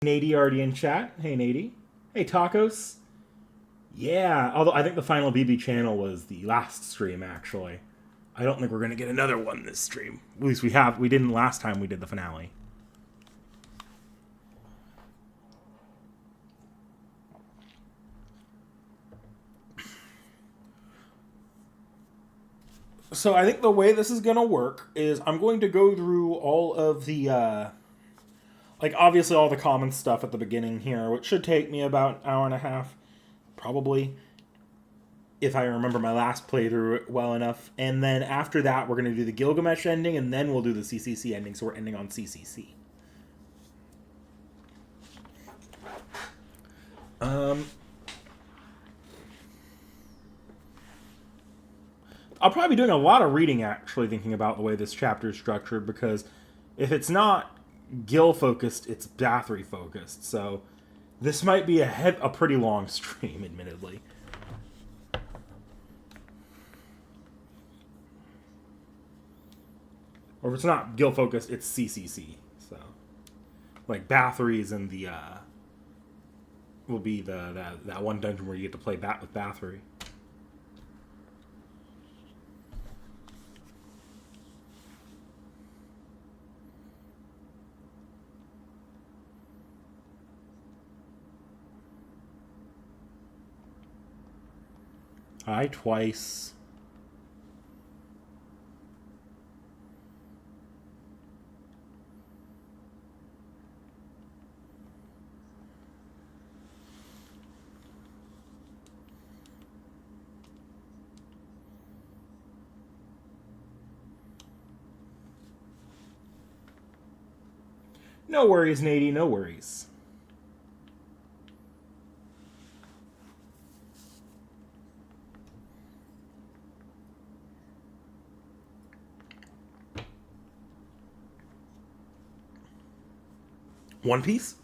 Nady already in chat. Hey, Nady. Hey, Tacos. Yeah, although I think the final BB channel was the last stream, actually. I don't think we're going to get another one this stream. At least we have. We didn't last time we did the finale. So I think the way this is going to work is I'm going to go through all of the, like, obviously all the common stuff at the beginning here, which should take me about an hour and a half, probably, if I remember my last playthrough well enough. And then after that, we're going to do the Gilgamesh ending, and then we'll do the CCC ending, so we're ending on CCC. I'll probably be doing a lot of reading, actually, thinking about the way this chapter is structured, because if it's not Gil-focused, it's Bathory-focused. So this might be a pretty long stream, admittedly. Or if it's not Gil-focused, it's CCC. So, like, Bathory's and the, will be that one dungeon where you get to play with Bathory. Hi, twice. No worries, Nady, no worries. One Piece?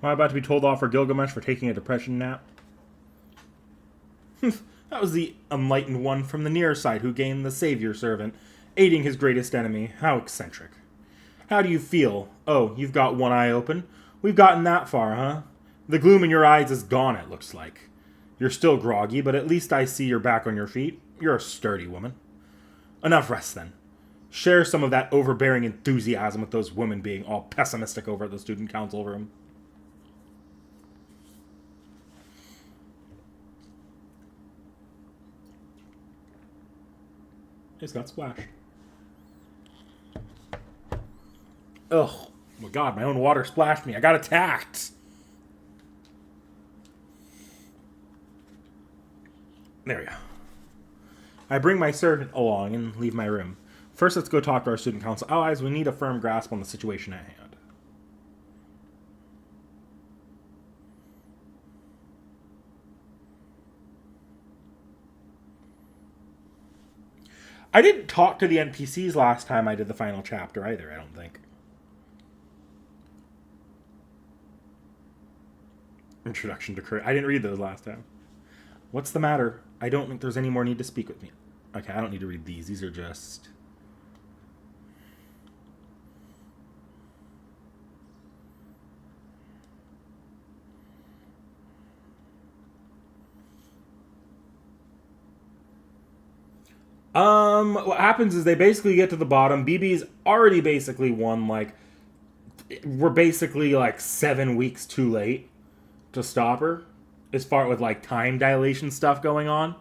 Am I about to be told off for Gilgamesh for taking a depression nap? That was the enlightened one from the near side who gained the savior servant, aiding his greatest enemy. How eccentric. How do you feel? Oh, you've got one eye open. We've gotten that far, huh? The gloom in your eyes is gone, it looks like. You're still groggy, but at least I see you're back on your feet. You're a sturdy woman. Enough rest, then. Share some of that overbearing enthusiasm with those women being all pessimistic over at the student council room. Just got splashed. Ugh. Oh my god, my own water splashed me. I got attacked. There we go. I bring my servant along and leave my room. First, let's go talk to our student council allies. We need a firm grasp on the situation at hand. I didn't talk to the NPCs last time I did the final chapter either, I don't think. Introduction to Courage. I didn't read those last time. What's the matter? I don't think there's any more need to speak with me. Okay, I don't need to read these. These are just... What happens is they basically get to the bottom. BB's already basically won, like, we're basically like 7 weeks too late to stop her, as far with like time dilation stuff going on.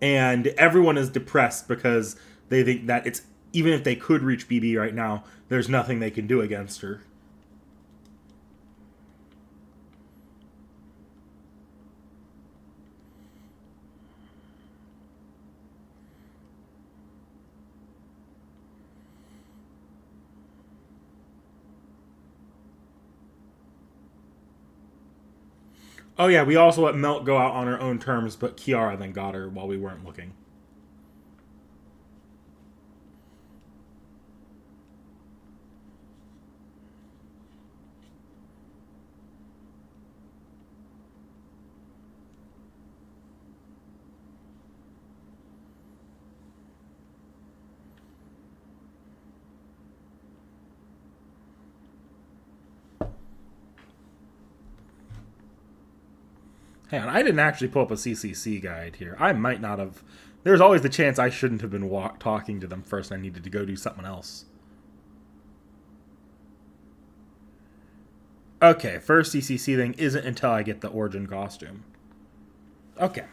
And everyone is depressed because they think that it's, even if they could reach BB right now, there's nothing they can do against her. Oh yeah, we also let Melt go out on her own terms, but Kiara then got her while we weren't looking. Hang on, I didn't actually pull up a CCC guide here. I might not have. There's always the chance I shouldn't have been talking to them first. I needed to go do something else. Okay, first CCC thing isn't until I get the origin costume. Okay.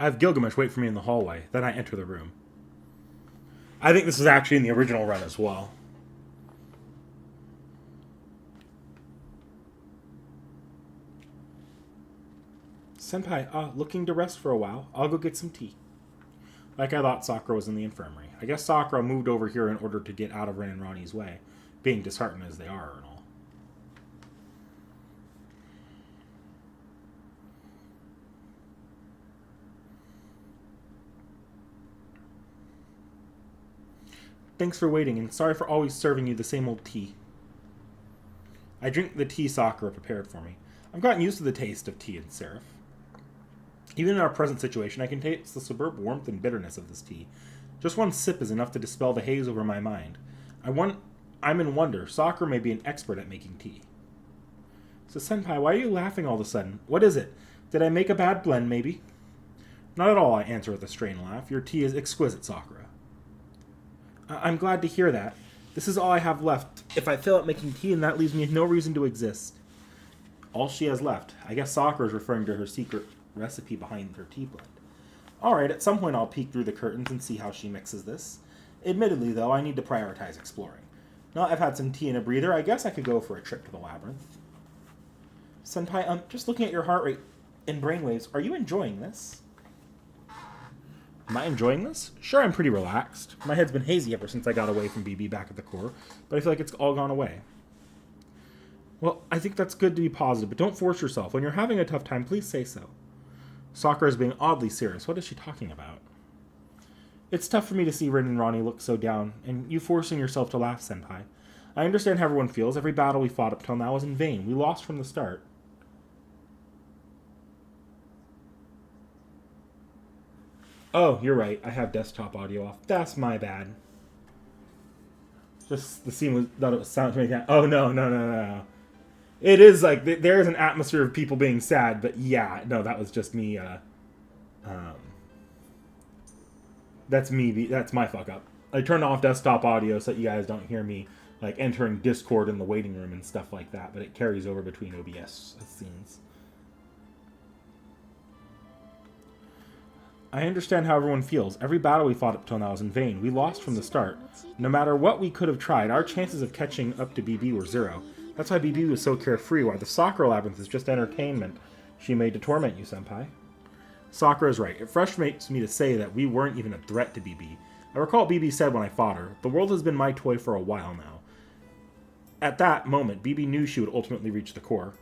I have Gilgamesh wait for me in the hallway. Then I enter the room. I think this is actually in the original run as well. Senpai, looking to rest for a while. I'll go get some tea. Like I thought, Sakura was in the infirmary. I guess Sakura moved over here in order to get out of Rin and Ronnie's way, being disheartened as they are and all. Thanks for waiting, and sorry for always serving you the same old tea. I drink the tea Sakura prepared for me. I've gotten used to the taste of tea and Seraph. Even in our present situation, I can taste the superb warmth and bitterness of this tea. Just one sip is enough to dispel the haze over my mind. I'm in wonder. Sakura may be an expert at making tea. So, Senpai, why are you laughing all of a sudden? What is it? Did I make a bad blend, maybe? Not at all, I answer with a strained laugh. Your tea is exquisite, Sakura. I'm glad to hear that. This is all I have left. If I fail at making tea, then that leaves me no reason to exist. All she has left. I guess Sakura is referring to her secret recipe behind her tea blend. Alright, at some point I'll peek through the curtains and see how she mixes this. Admittedly, though, I need to prioritize exploring. Now I've had some tea and a breather, I guess I could go for a trip to the labyrinth. Senpai, just looking at your heart rate and brainwaves, are you enjoying this? Am I enjoying this? Sure, I'm pretty relaxed. My head's been hazy ever since I got away from BB back at the core, but I feel like it's all gone away. Well, I think that's good to be positive, but don't force yourself. When you're having a tough time, please say so. Sakura is being oddly serious. What is she talking about? It's tough for me to see Rin and Ronnie look so down, and you forcing yourself to laugh, Senpai. I understand how everyone feels. Every battle we fought up till now was in vain. We lost from the start. Oh, you're right. I have desktop audio off. That's my bad. Just the scene was thought it was sound to make that. Oh no. It is like there is an atmosphere of people being sad, but yeah, no, that was just me. That's me. That's my fuck up. I turned off desktop audio so that you guys don't hear me like entering Discord in the waiting room and stuff like that. But it carries over between OBS scenes. I understand how everyone feels. Every battle we fought up till now was in vain. We lost from the start. No matter what we could have tried, our chances of catching up to BB were zero. That's why BB was so carefree, why the Sakura Labyrinth is just entertainment she made to torment you, Senpai. Sakura is right. It frustrates me to say that we weren't even a threat to BB. I recall what BB said when I fought her. The world has been my toy for a while now. At that moment, BB knew she would ultimately reach the core.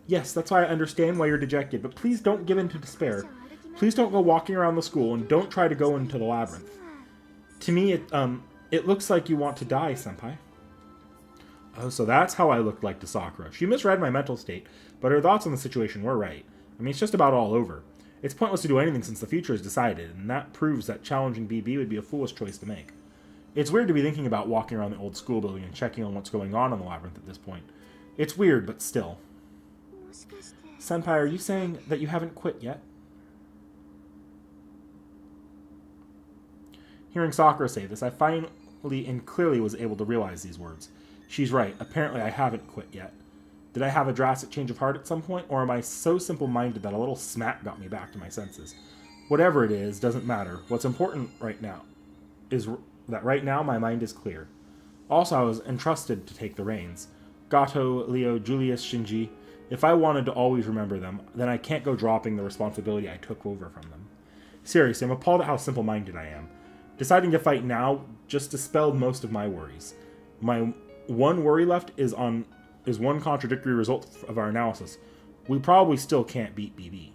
Yes, that's why I understand why you're dejected, but please don't give in to despair. Please don't go walking around the school, and don't try to go into the labyrinth. To me, it looks like you want to die, Senpai. Oh, so that's how I looked like to Sakura. She misread my mental state, but her thoughts on the situation were right. I mean, it's just about all over. It's pointless to do anything since the future is decided, and that proves that challenging BB would be a foolish choice to make. It's weird to be thinking about walking around the old school building and checking on what's going on in the labyrinth at this point. It's weird, but still. Senpai, are you saying that you haven't quit yet? Hearing Sakura say this, I finally and clearly was able to realize these words. She's right. Apparently I haven't quit yet. Did I have a drastic change of heart at some point, or am I so simple-minded that a little smack got me back to my senses? Whatever it is, doesn't matter. What's important right now is that right now my mind is clear. Also, I was entrusted to take the reins. Gato, Leo, Julius, Shinji. If I wanted to always remember them, then I can't go dropping the responsibility I took over from them. Seriously, I'm appalled at how simple-minded I am. Deciding to fight now just dispelled most of my worries. My one worry left is one contradictory result of our analysis. We probably still can't beat BB.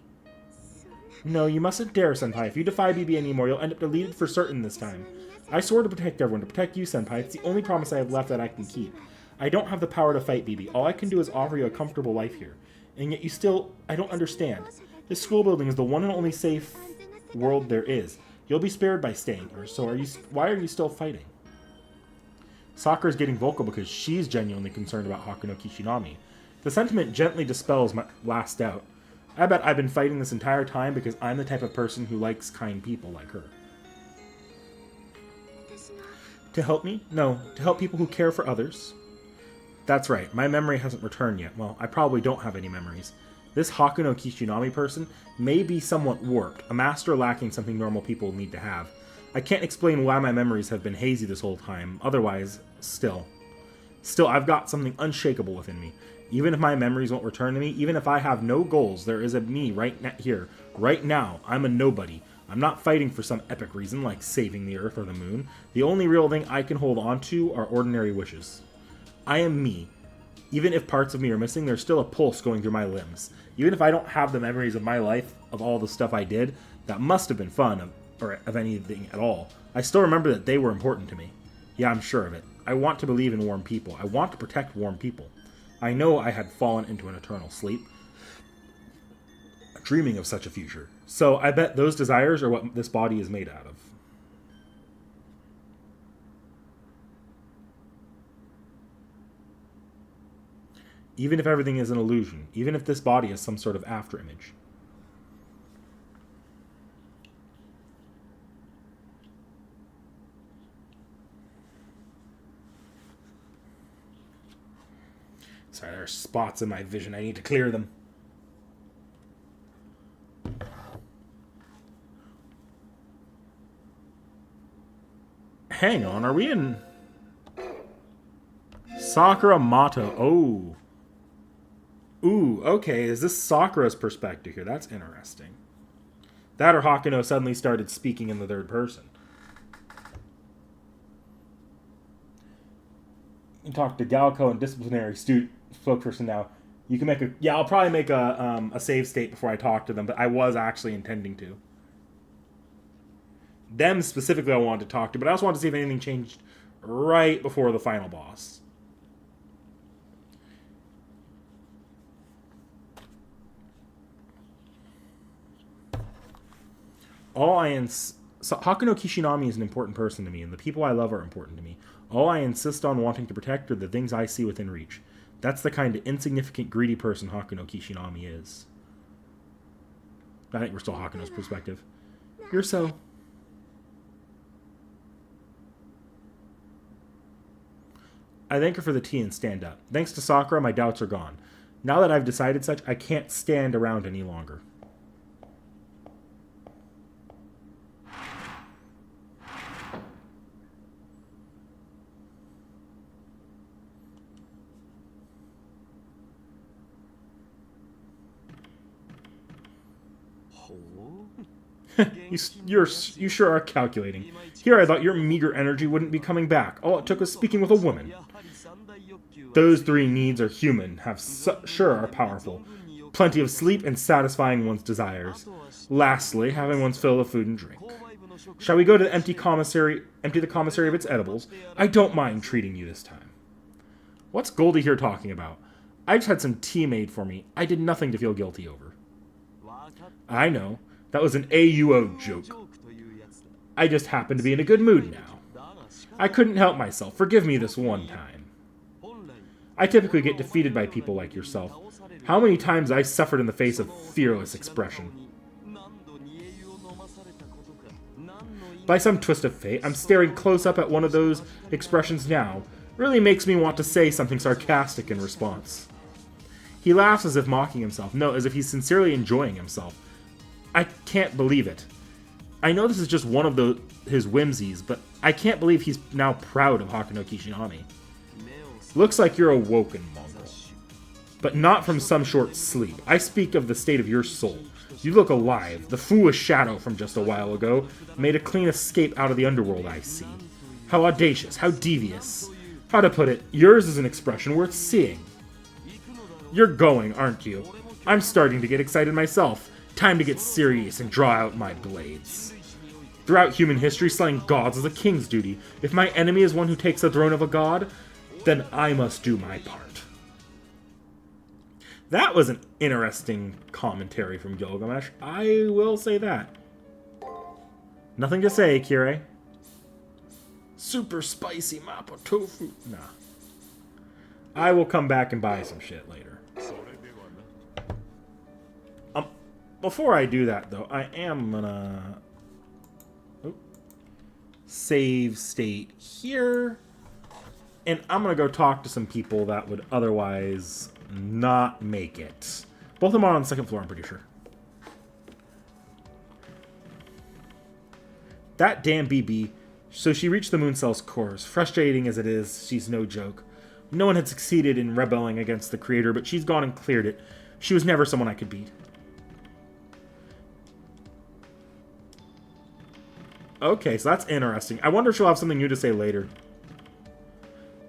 No, you mustn't dare, Senpai. If you defy BB anymore, you'll end up deleted for certain this time. I swore to protect everyone, to protect you, Senpai. It's the only promise I have left that I can keep. I don't have the power to fight BB. All I can do is offer you a comfortable life here. And yet you still... I don't understand. This school building is the one and only safe world there is. You'll be spared by staying here, so why are you still fighting? Sakura's getting vocal because she's genuinely concerned about Hakuno Kishinami. The sentiment gently dispels my last doubt. I bet I've been fighting this entire time because I'm the type of person who likes kind people like her. To help me? No, to help people who care for others. That's right, my memory hasn't returned yet. Well, I probably don't have any memories. This Hakuno Kishinami person may be somewhat warped, a master lacking something normal people need to have. I can't explain why my memories have been hazy this whole time, otherwise, still, I've got something unshakable within me. Even if my memories won't return to me, even if I have no goals, there is a me right here, right now. I'm a nobody. I'm not fighting for some epic reason like saving the Earth or the Moon. The only real thing I can hold on to are ordinary wishes. I am me. Even if parts of me are missing, there's still a pulse going through my limbs. Even if I don't have the memories of my life, of all the stuff I did, that must have been fun, or of anything at all, I still remember that they were important to me. Yeah, I'm sure of it. I want to believe in warm people. I want to protect warm people. I know I had fallen into an eternal sleep, dreaming of such a future. So I bet those desires are what this body is made out of. Even if everything is an illusion, even if this body is some sort of afterimage. Sorry, there are spots in my vision. I need to clear them. Hang on, are we in... Sakura Mato. Oh. Ooh, okay, is this Sakura's perspective here? That's interesting. That or Hakuno suddenly started speaking in the third person. You talk to Galco and disciplinary spokesperson now. You can make a... Yeah, I'll probably make a save state before I talk to them, but I was actually intending to. Them specifically I wanted to talk to, but I also wanted to see if anything changed right before the final boss. So Hakuno Kishinami is an important person to me, and the people I love are important to me. All I insist on wanting to protect are the things I see within reach. That's the kind of insignificant, greedy person Hakuno Kishinami is. I think we're still Hakuno's perspective. You're so... I thank her for the tea and stand up. Thanks to Sakura, my doubts are gone. Now that I've decided such, I can't stand around any longer. You sure are calculating. Here I thought your meager energy wouldn't be coming back. All it took was speaking with a woman. Those three needs are human, sure are powerful. Plenty of sleep and satisfying one's desires. Lastly, having one's fill of food and drink. Shall we go to the empty the commissary of its edibles? I don't mind treating you this time. What's Goldie here talking about? I just had some tea made for me. I did nothing to feel guilty over. I know. That was an AUO joke. I just happen to be in a good mood now. I couldn't help myself. Forgive me this one time. I typically get defeated by people like yourself. How many times I suffered in the face of fearless expression. By some twist of fate, I'm staring close up at one of those expressions now. Really makes me want to say something sarcastic in response. He laughs as if mocking himself. No, as if he's sincerely enjoying himself. I can't believe it. I know this is just one of his whimsies, but I can't believe he's now proud of Hakuno Kishinami. Looks like you're awoken, Mongol. But not from some short sleep. I speak of the state of your soul. You look alive. The foolish shadow from just a while ago made a clean escape out of the underworld, I see. How audacious, how devious. How to put it, yours is an expression worth seeing. You're going, aren't you? I'm starting to get excited myself. Time to get serious and draw out my blades. Throughout human history, slaying gods is a king's duty. If my enemy is one who takes the throne of a god, then I must do my part. That was an interesting commentary from Gilgamesh. I will say that. Nothing to say, Kirei. Super spicy mapo tofu. Nah. I will come back and buy some shit later. Before I do that, though, I am gonna save state here, and I'm gonna go talk to some people that would otherwise not make it. Both of them are on the second floor, I'm pretty sure. That damn BB. So she reached the moon cell's cores. Frustrating as it is, she's no joke. No one had succeeded in rebelling against the creator, but she's gone and cleared it. She was never someone I could beat. Okay, so that's interesting. I wonder if she'll have something new to say later.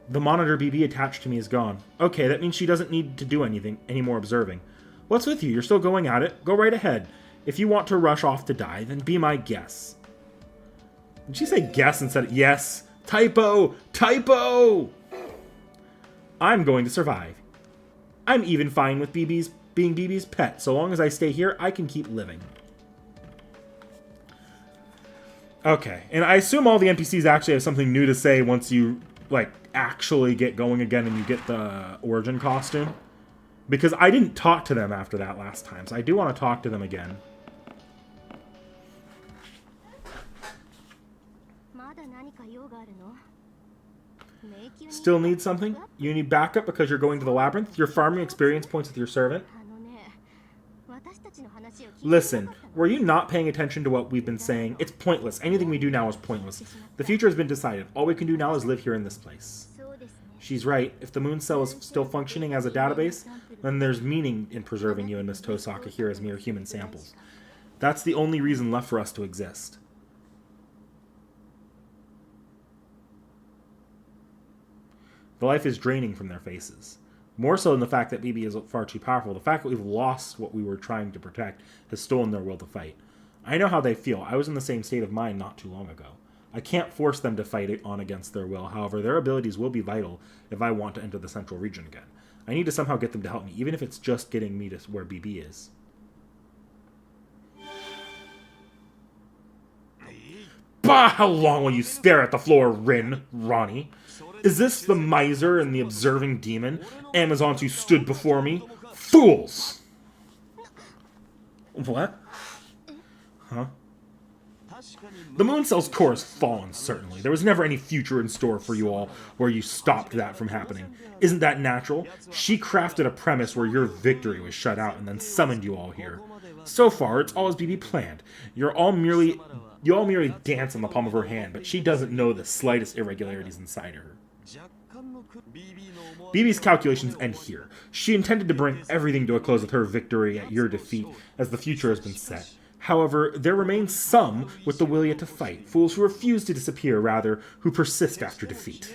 The monitor BB attached to me is gone. Okay, that means she doesn't need to do any more observing. What's with you? You're still going at it? Go right ahead. If you want to rush off to die, then be my guess. Did she say guess instead of yes? Typo! Typo! I'm going to survive. I'm even fine with being BB's pet. So long as I stay here, I can keep living. Okay, and I assume all the NPCs actually have something new to say once you, like, actually get going again and you get the origin costume. Because I didn't talk to them after that last time, so I do want to talk to them again. Still need something? You need backup because you're going to the labyrinth? You're farming experience points with your servant? Listen, were you not paying attention to what we've been saying? It's pointless. Anything we do now is pointless. The future has been decided. All we can do now is live here in this place. She's right. If the moon cell is still functioning as a database, then there's meaning in preserving you and Miss Tosaka here as mere human samples. That's the only reason left for us to exist. The life is draining from their faces. More so than the fact that BB is far too powerful, the fact that we've lost what we were trying to protect has stolen their will to fight. I know how they feel. I was in the same state of mind not too long ago. I can't force them to fight it on against their will. However, their abilities will be vital if I want to enter the central region again. I need to somehow get them to help me, even if it's just getting me to where BB is. Bah! How long will you stare at the floor, Ronnie? Is this the miser and the observing demon, Amazons who stood before me? Fools! What? Huh? The moon cell's core has fallen, certainly. There was never any future in store for you all where you stopped that from happening. Isn't that natural? She crafted a premise where your victory was shut out and then summoned you all here. So far, it's all as BB planned. You all merely dance on the palm of her hand, but she doesn't know the slightest irregularities inside her. BB's calculations end here. She intended to bring everything to a close with her victory at your defeat, as the future has been set. However, there remain some with the will yet to fight, fools who refuse to disappear, rather, who persist after defeat.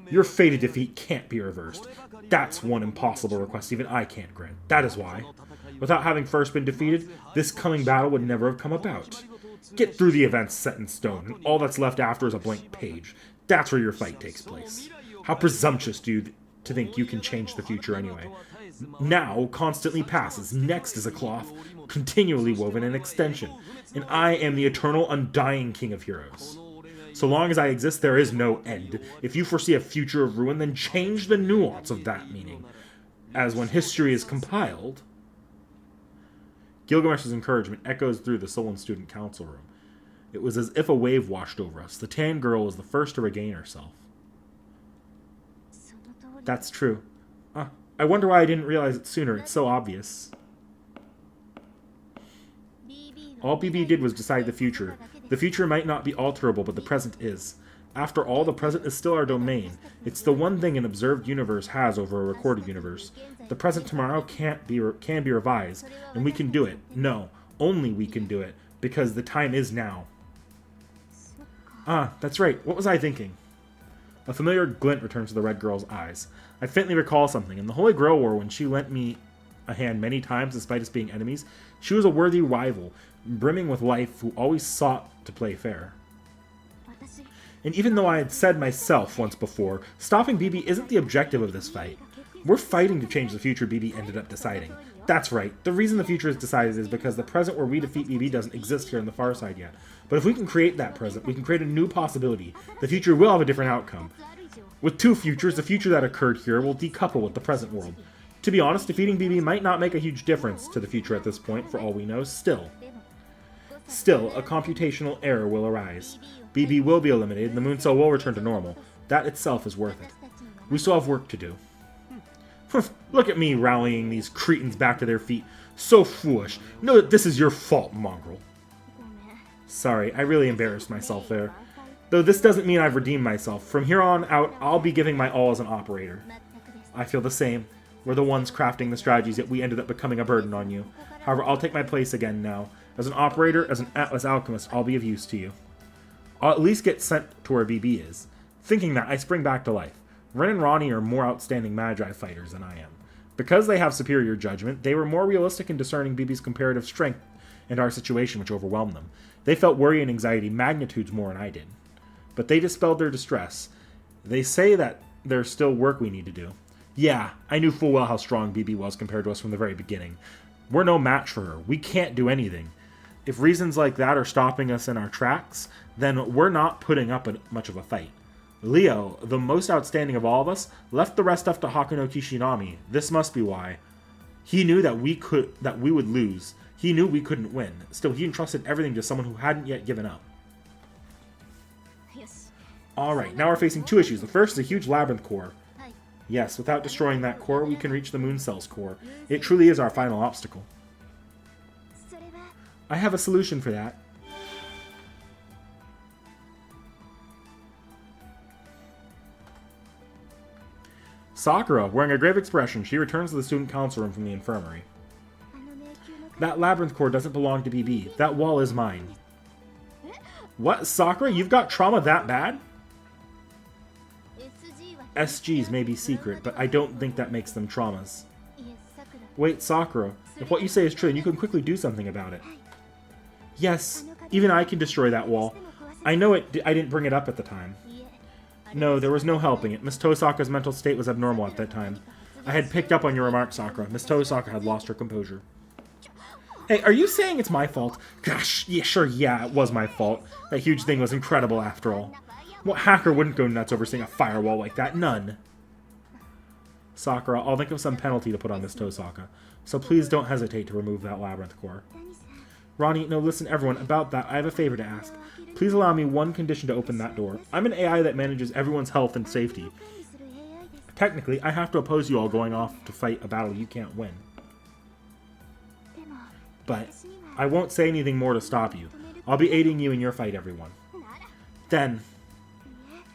Your fated defeat can't be reversed. That's one impossible request even I can't grant. That is why, without having first been defeated, this coming battle would never have come about. Get through the events set in stone, and all that's left after is a blank page. That's where your fight takes place. How presumptuous to think you can change the future anyway. Now constantly passes, next is a cloth, continually woven in extension, and I am the eternal undying king of heroes. So long as I exist, there is no end. If you foresee a future of ruin, then change the nuance of that meaning. As when history is compiled... Gilgamesh's encouragement echoes through the Solon student council room. It was as if a wave washed over us. The tan girl was the first to regain herself. That's true. I wonder why I didn't realize it sooner. It's so obvious. All BB did was decide the future. The future might not be alterable, but the present is. After all, the present is still our domain. It's the one thing an observed universe has over a recorded universe. The present tomorrow can be revised, and we can do it. No, only we can do it, because the time is now. Ah, that's right. What was I thinking? A familiar glint returns to the red girl's eyes. I faintly recall something. In the Holy Grail War, when she lent me a hand many times despite us being enemies, she was a worthy rival, brimming with life, who always sought to play fair. And even though I had said myself once before, stopping BB isn't the objective of this fight. We're fighting to change the future BB ended up deciding. That's right, the reason the future is decided is because the present where we defeat BB doesn't exist here on the far side yet. But if we can create that present, we can create a new possibility. The future will have a different outcome. With two futures, the future that occurred here will decouple with the present world. To be honest, defeating BB might not make a huge difference to the future at this point, for all we know. Still, a computational error will arise. BB will be eliminated, and the moon cell will return to normal. That itself is worth it. We still have work to do. Look at me rallying these cretins back to their feet. So foolish. Know that this is your fault, mongrel. Sorry, I really embarrassed myself there. Though this doesn't mean I've redeemed myself. From here on out, I'll be giving my all as an operator. I feel the same. We're the ones crafting the strategies, yet we ended up becoming a burden on you. However, I'll take my place again now. As an operator, as an Atlas alchemist, I'll be of use to you. I'll at least get sent to where BB is. Thinking that, I spring back to life. Ren and Ronnie are more outstanding Magi fighters than I am. Because they have superior judgment, they were more realistic in discerning BB's comparative strength and our situation, which overwhelmed them. They felt worry and anxiety magnitudes more than I did. But they dispelled their distress. They say that there's still work we need to do. Yeah, I knew full well how strong BB was compared to us from the very beginning. We're no match for her. We can't do anything. If reasons like that are stopping us in our tracks, then we're not putting up much of a fight. Leo, the most outstanding of all of us, left the rest up to Hakuno Kishinami. This must be why. He knew that we would lose. He knew we couldn't win. Still, he entrusted everything to someone who hadn't yet given up. Alright, now we're facing two issues. The first is a huge labyrinth core. Yes, without destroying that core, we can reach the moon cell's core. It truly is our final obstacle. I have a solution for that. Sakura, wearing a grave expression, she returns to the student council room from the infirmary. That labyrinth core doesn't belong to BB. That wall is mine. What, Sakura? You've got trauma that bad? SGs may be secret, but I don't think that makes them traumas. Wait, Sakura, if what you say is true, then you can quickly do something about it. Yes, even I can destroy that wall. I know I didn't bring it up at the time. No, there was no helping it. Miss Tosaka's mental state was abnormal at that time. I had picked up on your remark, Sakura. Miss Tosaka had lost her composure. Hey, are you saying it's my fault? Gosh, yeah, sure, yeah, it was my fault. That huge thing was incredible, after all. What hacker wouldn't go nuts over seeing a firewall like that? None. Sakura, I'll think of some penalty to put on Miss Tosaka, so please don't hesitate to remove that labyrinth core. Ronnie, no, listen, everyone, about that, I have a favor to ask. Please allow me one condition to open that door. I'm an AI that manages everyone's health and safety. Technically, I have to oppose you all going off to fight a battle you can't win. But I won't say anything more to stop you. I'll be aiding you in your fight, everyone. Then,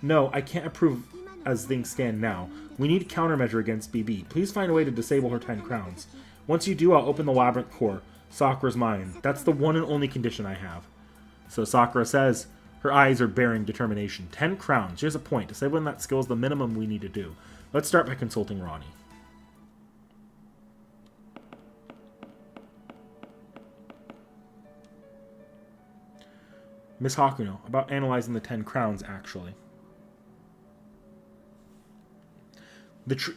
no, I can't approve as things stand now. We need a countermeasure against BB. Please find a way to disable her 10 crowns. Once you do, I'll open the labyrinth core. Sakura's mine. That's the one and only condition I have. So Sakura says, her eyes are bearing determination. 10 crowns. Here's a point. Disabling that skill is the minimum we need to do. Let's start by consulting Ronnie. Miss Hakuno, about analyzing the 10 crowns, actually.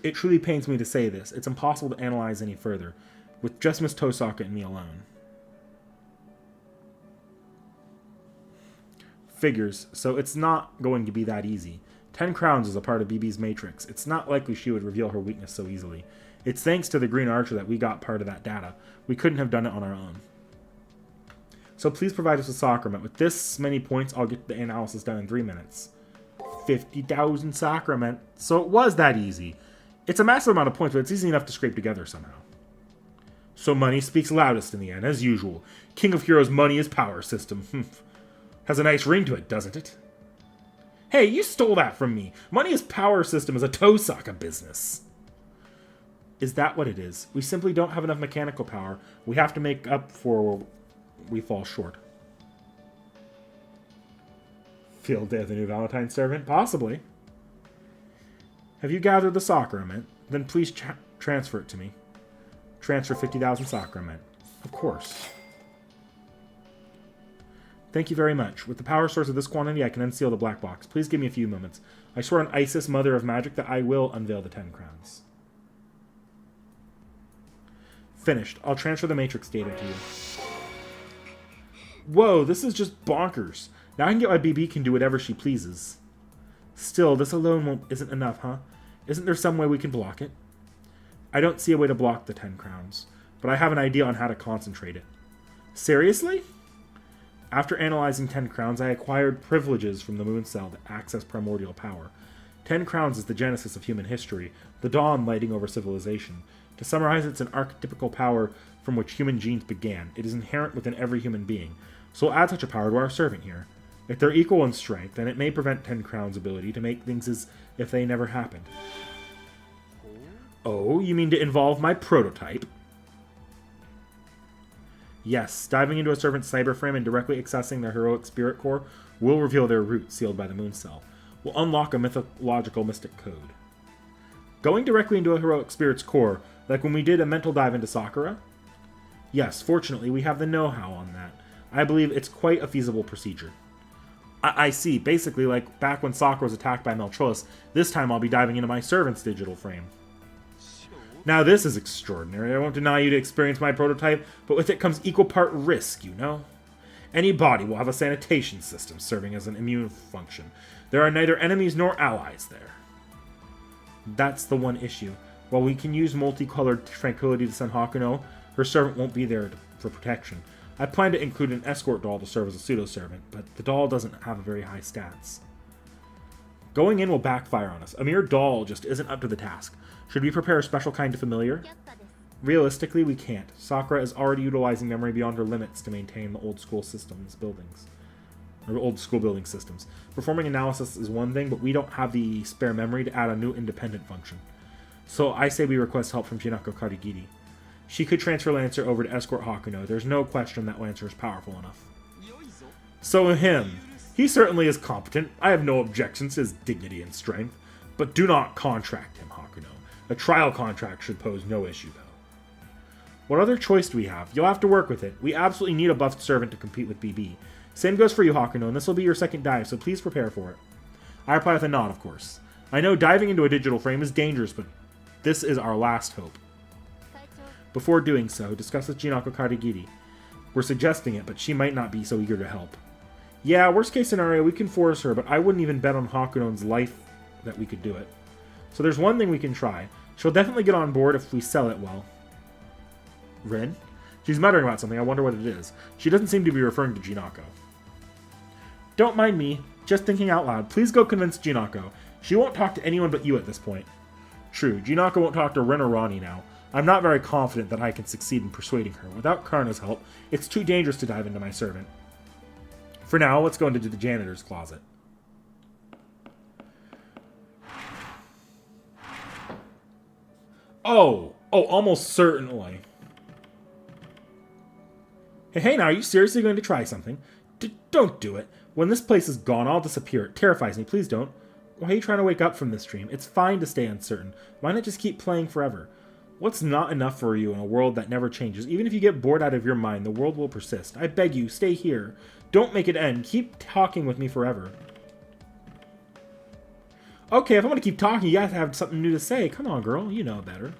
It truly pains me to say this. It's impossible to analyze any further, with just Miss Tosaka and me alone. Figures, so it's not going to be that easy. 10 crowns is a part of BB's matrix. It's not likely she would reveal her weakness so easily. It's thanks to the Green Archer that we got part of that data. We couldn't have done it on our own. So please provide us with Sacrament. With this many points, I'll get the analysis done in 3 minutes. 50,000 Sacrament. So it was that easy. It's a massive amount of points, but it's easy enough to scrape together somehow. So money speaks loudest in the end, as usual. King of Heroes' money is power system. Has a nice ring to it, doesn't it? Hey, you stole that from me. Money is power system is a Tosaka business. Is that what it is? We simply don't have enough mechanical power. We have to make up for where we fall short. Field Day of the New Valentine Servant? Possibly. Have you gathered the Sacrament? Then please transfer it to me. Transfer 50,000 Sacrament. Of course. Thank you very much. With the power source of this quantity, I can unseal the black box. Please give me a few moments. I swear on Isis, Mother of Magic, that I will unveil the 10 crowns. Finished. I'll transfer the matrix data to you. Whoa, this is just bonkers. Now I can get why BB can do whatever she pleases. Still, this alone isn't enough, huh? Isn't there some way we can block it? I don't see a way to block the 10 crowns, but I have an idea on how to concentrate it. Seriously? After analyzing 10 crowns, I acquired privileges from the moon cell to access primordial power. 10 crowns is the genesis of human history, the dawn lighting over civilization. To summarize, it's an archetypical power from which human genes began. It is inherent within every human being. So we'll add such a power to our servant here. If they're equal in strength, then it may prevent 10 crowns' ability to make things as if they never happened. Oh, you mean to involve my prototype? Yes, diving into a servant's cyberframe and directly accessing their heroic spirit core will reveal their root sealed by the moon cell. Will unlock a mythological mystic code. Going directly into a heroic spirit's core, like when we did a mental dive into Sakura? Yes, fortunately we have the know-how on that. I believe it's quite a feasible procedure. I see, basically like back when Sakura was attacked by Meltrilus, this time I'll be diving into my servant's digital frame. Now this is extraordinary. I won't deny you to experience my prototype, but with it comes equal part risk, you know? Any body will have a sanitation system serving as an immune function. There are neither enemies nor allies there. That's the one issue. While we can use multicolored tranquility to send Hakuno, her servant won't be there for protection. I plan to include an escort doll to serve as a pseudo-servant, but the doll doesn't have very high stats. Going in will backfire on us. A mere doll just isn't up to the task. Should we prepare a special kind of familiar? Realistically, we can't. Sakura is already utilizing memory beyond her limits to maintain the old school systems buildings. Or old school building systems. Performing analysis is one thing, but we don't have the spare memory to add a new independent function. So I say we request help from Hinako Karigiri. She could transfer Lancer over to escort Hakuno. There's no question that Lancer is powerful enough. So him. He certainly is competent. I have no objections to his dignity and strength. But do not contract him, Hakuno. A trial contract should pose no issue, though. What other choice do we have? You'll have to work with it. We absolutely need a buffed servant to compete with BB. Same goes for you, Hakuno, and this will be your second dive, so please prepare for it. I reply with a nod, of course. I know diving into a digital frame is dangerous, but this is our last hope. Before doing so, discuss with Jinako Karigiri. We're suggesting it, but she might not be so eager to help. Yeah, worst case scenario, we can force her, but I wouldn't even bet on Hakuno's life that we could do it. So there's one thing we can try. She'll definitely get on board if we sell it well. Rin? She's muttering about something. I wonder what it is. She doesn't seem to be referring to Jinako. Don't mind me. Just thinking out loud. Please go convince Jinako. She won't talk to anyone but you at this point. True, Jinako won't talk to Rin or Ronnie now. I'm not very confident that I can succeed in persuading her. Without Karna's help, it's too dangerous to dive into my servant. For now, let's go into the janitor's closet. Oh, almost certainly. Hey, now, are you seriously going to try something? Don't do it. When this place is gone, I'll disappear. It terrifies me. Please don't. Why are you trying to wake up from this dream? It's fine to stay uncertain. Why not just keep playing forever? What's not enough for you in a world that never changes? Even if you get bored out of your mind, the world will persist. I beg you, stay here. Don't make it end. Keep talking with me forever. Okay, if I'm going to keep talking, you have to have something new to say. Come on, girl. You know better.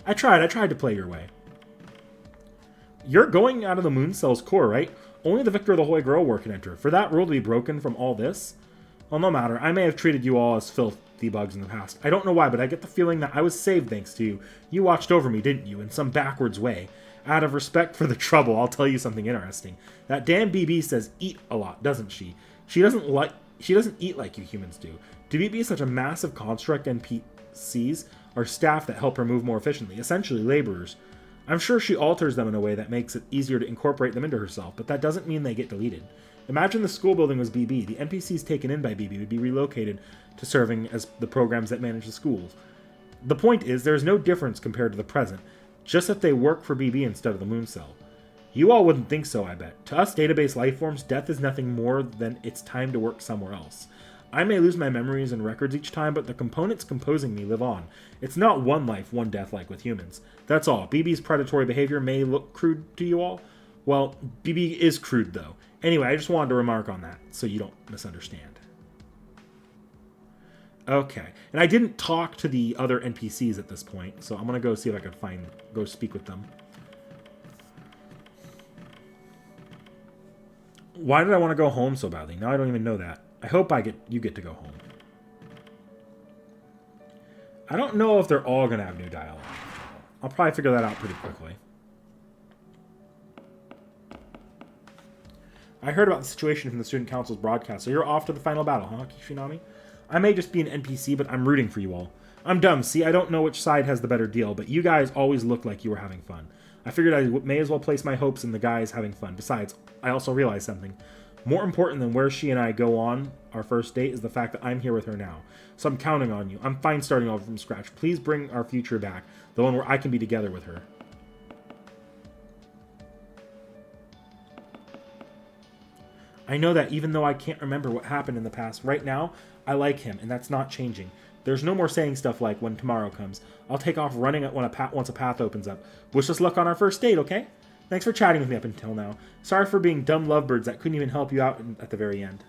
I tried to play your way. You're going out of the moon cell's core, right? Only the victor of the Holy Grail war can enter. For that rule to be broken from all this? Well, no matter. I may have treated you all as filthy bugs in the past. I don't know why, but I get the feeling that I was saved thanks to you. You watched over me, didn't you? In some backwards way. Out of respect for the trouble, I'll tell you something interesting. That damn BB says eat a lot, doesn't she? She doesn't eat like you humans do. To BB is such a massive construct, NPCs are staff that help her move more efficiently. Essentially, laborers. I'm sure she alters them in a way that makes it easier to incorporate them into herself, but that doesn't mean they get deleted. Imagine the school building was BB. The NPCs taken in by BB would be relocated to serving as the programs that manage the schools. The point is, there's no difference compared to the present, just that they work for BB instead of the moon cell. You all wouldn't think so, I bet. To us database lifeforms, death is nothing more than it's time to work somewhere else. I may lose my memories and records each time, but the components composing me live on. It's not one life, one death like with humans. That's all. BB's predatory behavior may look crude to you all. Well, BB is crude, though. Anyway, I just wanted to remark on that, so you don't misunderstand. Okay. And I didn't talk to the other NPCs at this point, so I'm going to go see if I can go speak with them. Why did I want to go home so badly? Now I don't even know that. I hope you get to go home. I don't know if they're all going to have new dialogue. I'll probably figure that out pretty quickly. I heard about the situation from the student council's broadcast, so you're off to the final battle, huh, Kishinami? I may just be an NPC, but I'm rooting for you all. I'm dumb, see, I don't know which side has the better deal, but you guys always looked like you were having fun. I figured I may as well place my hopes in the guys having fun. Besides, I also realized something. More important than where she and I go on our first date is the fact that I'm here with her now. So I'm counting on you. I'm fine starting over from scratch. Please bring our future back. The one where I can be together with her. I know that even though I can't remember what happened in the past, right now, I like him, and that's not changing. There's no more saying stuff like, when tomorrow comes. I'll take off running it once a path opens up. Wish us luck on our first date, okay? Thanks for chatting with me up until now. Sorry for being dumb lovebirds that couldn't even help you out at the very end.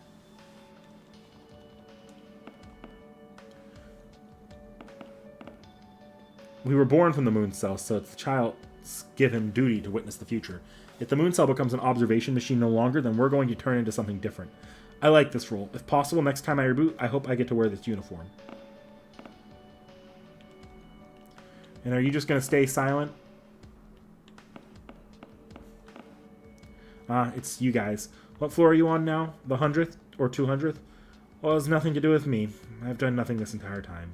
We were born from the moon cell, so it's the child's given duty to witness the future. If the moon cell becomes an observation machine no longer, then we're going to turn into something different. I like this role. If possible, next time I reboot, I hope I get to wear this uniform. And are you just going to stay silent? It's you guys. What floor are you on now? The 100th or 200th? Well, it has nothing to do with me. I've done nothing this entire time.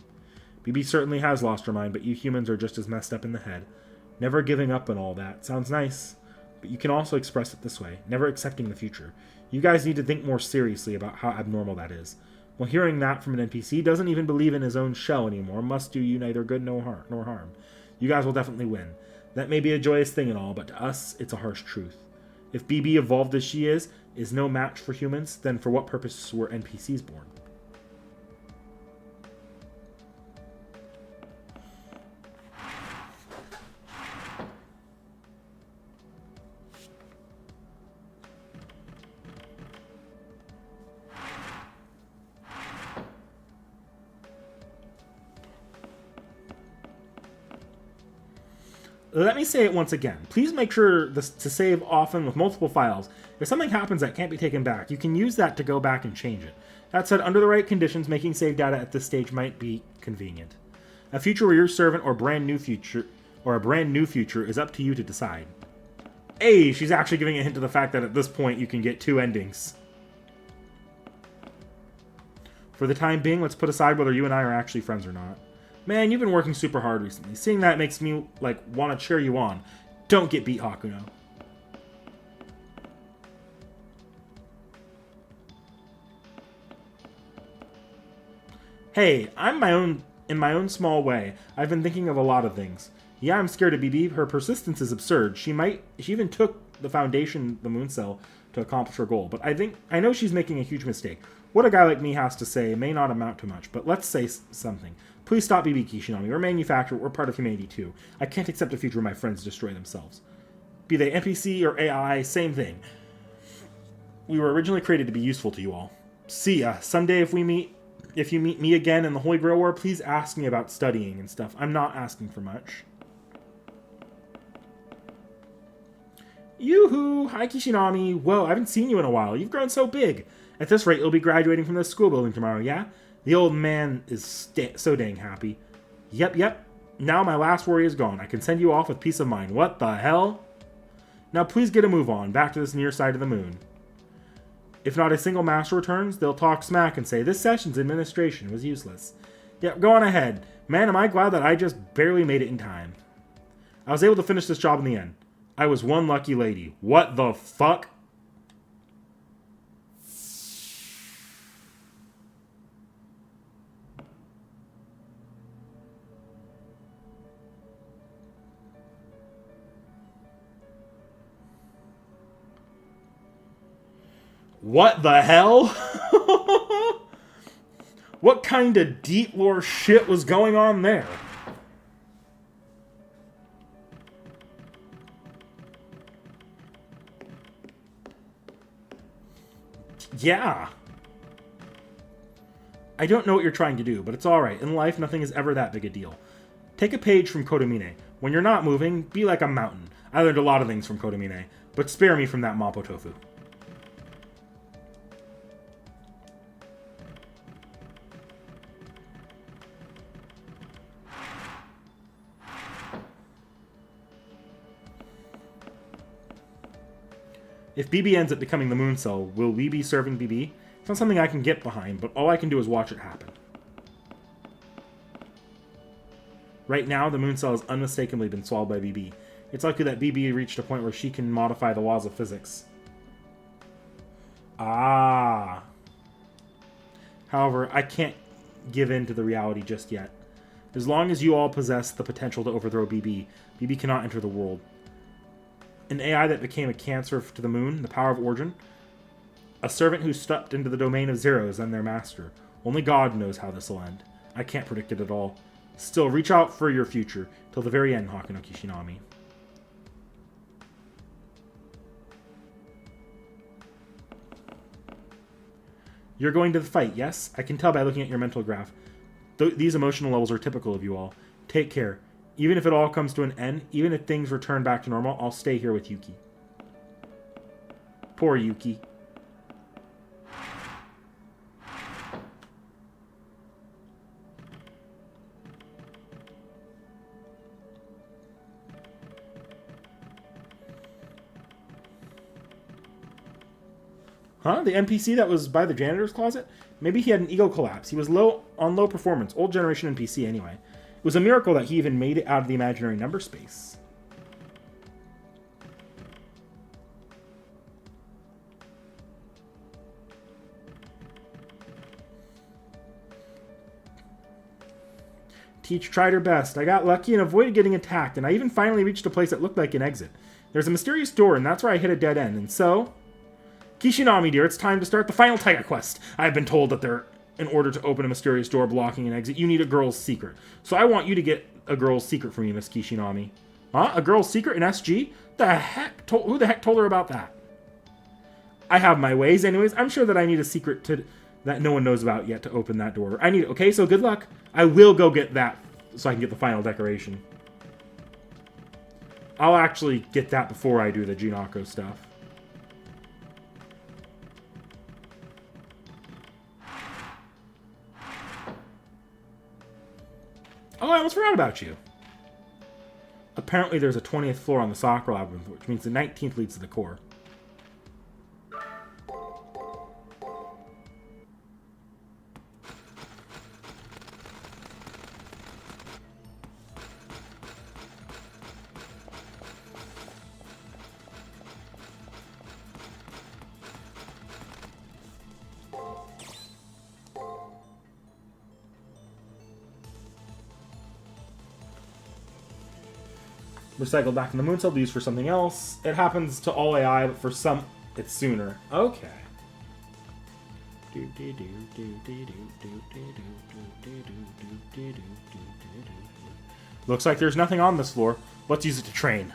BB certainly has lost her mind, but you humans are just as messed up in the head. Never giving up and all that. Sounds nice. But you can also express it this way. Never accepting the future. You guys need to think more seriously about how abnormal that is. Well, hearing that from an NPC doesn't even believe in his own shell anymore must do you neither good nor harm. You guys will definitely win. That may be a joyous thing and all, but to us, it's a harsh truth. If BB evolved as she is no match for humans, then for what purpose were NPCs born? Let me say it once again. Please make sure to save often with multiple files. If something happens that can't be taken back, you can use that to go back and change it. That said, under the right conditions, making save data at this stage might be convenient. A future where your servant or a brand new future is up to you to decide. Hey, she's actually giving a hint to the fact that at this point you can get 2 endings. For the time being, let's put aside whether you and I are actually friends or not. Man, you've been working super hard recently. Seeing that makes me, want to cheer you on. Don't get beat, Hakuno. Hey, in my own small way, I've been thinking of a lot of things. Yeah, I'm scared of BB. Her persistence is absurd. She even took the Foundation, the Moon Cell, to accomplish her goal. But I know she's making a huge mistake. What a guy like me has to say may not amount to much, but let's say something. Please stop BB Kishinami. We're a manufacturer. We're part of humanity too. I can't accept a future where my friends destroy themselves. Be they NPC or AI, same thing. We were originally created to be useful to you all. See ya. Someday if you meet me again in the Holy Grail War, please ask me about studying and stuff. I'm not asking for much. Yoo-hoo! Hi, Kishinami. Whoa, I haven't seen you in a while. You've grown so big. At this rate, you'll be graduating from this school building tomorrow, yeah? The old man is so dang happy. Yep. Now my last worry is gone. I can send you off with peace of mind. What the hell? Now please get a move on. Back to this near side of the moon. If not a single master returns, they'll talk smack and say, this session's administration was useless. Yep, go on ahead. Man, am I glad that I just barely made it in time. I was able to finish this job in the end. I was one lucky lady. What the fuck? What the hell? What kind of deep lore shit was going on there? Yeah. I don't know what you're trying to do, but it's alright. In life, nothing is ever that big a deal. Take a page from Kodomine. When you're not moving, be like a mountain. I learned a lot of things from Kodomine, but spare me from that Mapo Tofu. If BB ends up becoming the Moon Cell, will we be serving BB? It's not something I can get behind, but all I can do is watch it happen. Right now, the Moon Cell has unmistakably been swallowed by BB. It's likely that BB reached a point where she can modify the laws of physics. Ah. However, I can't give in to the reality just yet. As long as you all possess the potential to overthrow BB, BB cannot enter the world. An AI that became a cancer to the moon, the power of origin. A servant who stepped into the domain of zeros and their master. Only God knows how this will end. I can't predict it at all. Still, reach out for your future, till the very end, Hakuno Kishinami. You're going to the fight, yes? I can tell by looking at your mental graph. These emotional levels are typical of you all. Take care. Even if it all comes to an end, even if things return back to normal, I'll stay here with Yuki. Poor Yuki. Huh? The NPC that was by the janitor's closet? Maybe he had an ego collapse. He was on low performance. Old generation NPC anyway. It was a miracle that he even made it out of the imaginary number space. T.H.E tried her best. I got lucky and avoided getting attacked, and I even finally reached a place that looked like an exit. There's a mysterious door, and that's where I hit a dead end, and so... Kishinami, dear, it's time to start the final Tiger Quest. I've been told that in order to open a mysterious door blocking an exit, you need a girl's secret. So I want you to get a girl's secret from you, Miss Kishinami. Huh? A girl's secret in SG? Who the heck told her about that? I have my ways. Anyways, I'm sure that I need a secret that no one knows about yet to open that door. Okay, so good luck. I will go get that so I can get the final decoration. I'll actually get that before I do the Junako stuff. Oh, I almost forgot about you. Apparently there's a 20th floor on the soccer labyrinth, which means the 19th leads to the core. Recycled back in the moon cell to use for something else. It happens to all AI, but for some, it's sooner. Okay. Looks like there's nothing on this floor. Let's use it to train.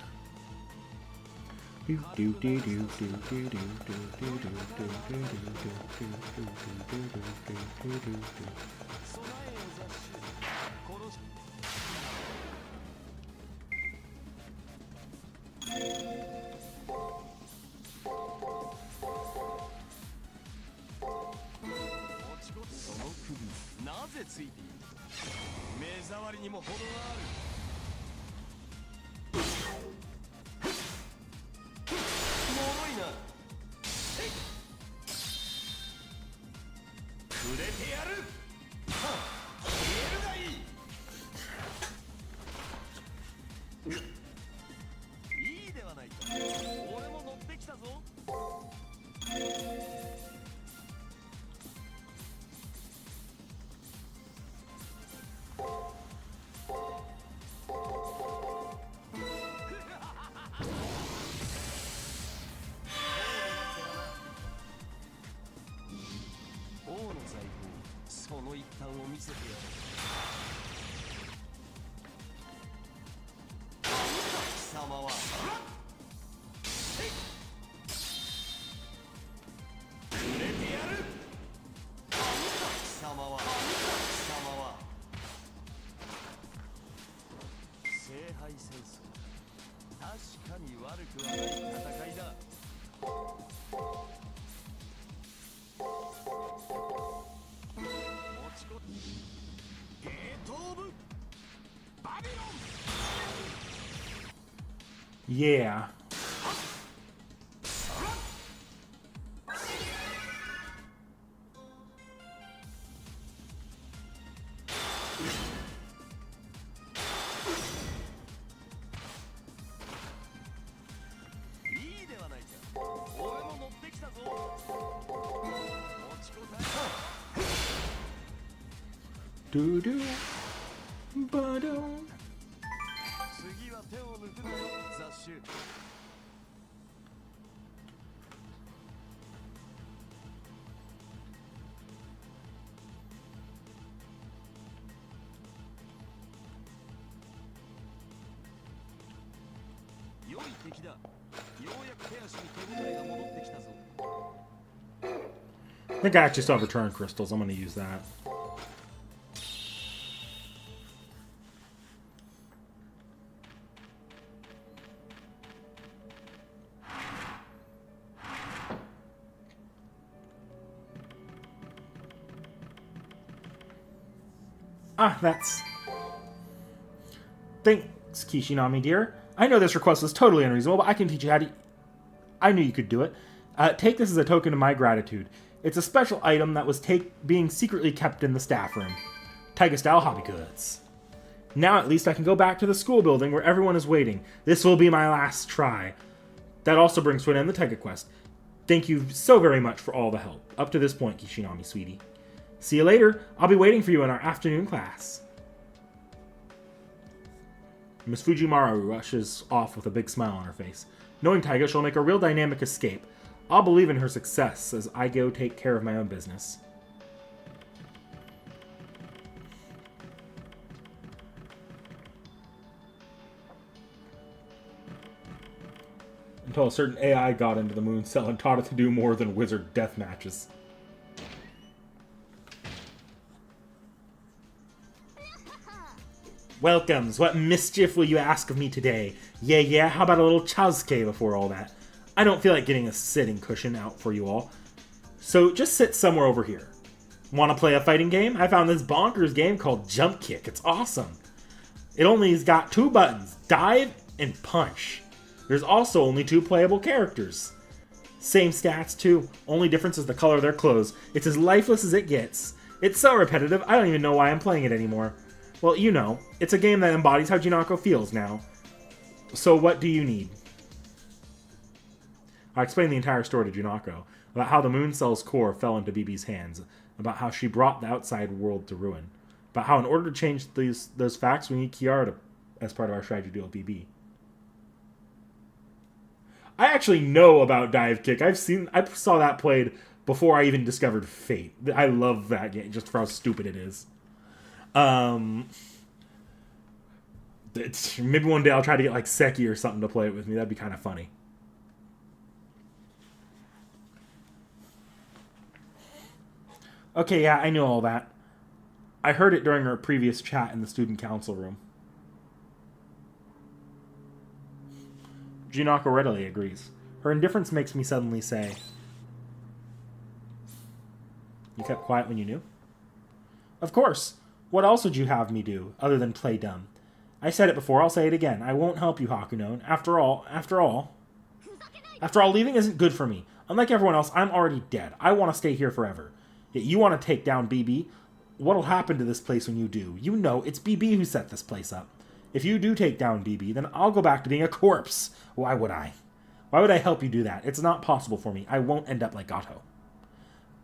Yeah. Do do ba do. I think I actually still have return crystals. I'm going to use that. Ah, that's... Thanks, Kishinami, dear. I know this request was totally unreasonable, but I can teach you how to... I knew you could do it. Take this as a token of my gratitude. It's a special item that was being secretly kept in the staff room. Taiga-style hobby goods. Now at least I can go back to the school building where everyone is waiting. This will be my last try. That also brings to an end the Taiga quest. Thank you so very much for all the help. Up to this point, Kishinami, sweetie. See you later. I'll be waiting for you in our afternoon class. Miss Fujimaru rushes off with a big smile on her face. Knowing Taiga, she'll make a real dynamic escape. I'll believe in her success as I go take care of my own business. Until a certain AI got into the moon cell and taught it to do more than wizard death matches. Welcomes. What mischief will you ask of me today? Yeah, how about a little chazke before all that? I don't feel like getting a sitting cushion out for you all. So just sit somewhere over here. Want to play a fighting game? I found this bonkers game called Jump Kick. It's awesome. It only's got 2 buttons, dive and punch. There's also only 2 playable characters. Same stats too, only difference is the color of their clothes. It's as lifeless as it gets. It's so repetitive, I don't even know why I'm playing it anymore. Well, you know, it's a game that embodies how Jinako feels now. So what do you need? I explained the entire story to Junako, about how the Moon Cell's core fell into BB's hands, about how she brought the outside world to ruin, about how in order to change those facts, we need Kiara as part of our strategy deal with BB. I actually know about Dive Kick. I saw that played before I even discovered Fate. I love that game just for how stupid it is. Maybe one day I'll try to get like Seki or something to play it with me. That'd be kind of funny. Okay, yeah, I knew all that. I heard it during our previous chat in the student council room. Junako readily agrees. Her indifference makes me suddenly say, "You kept quiet when you knew?" "Of course. What else would you have me do, other than play dumb? I said it before, I'll say it again. I won't help you, Hakuno. After all, leaving isn't good for me. Unlike everyone else, I'm already dead. I want to stay here forever. Yet you want to take down BB? What'll happen to this place when you do? You know, it's BB who set this place up. If you do take down BB, then I'll go back to being a corpse. Why would I? Why would I help you do that? It's not possible for me. I won't end up like Gato.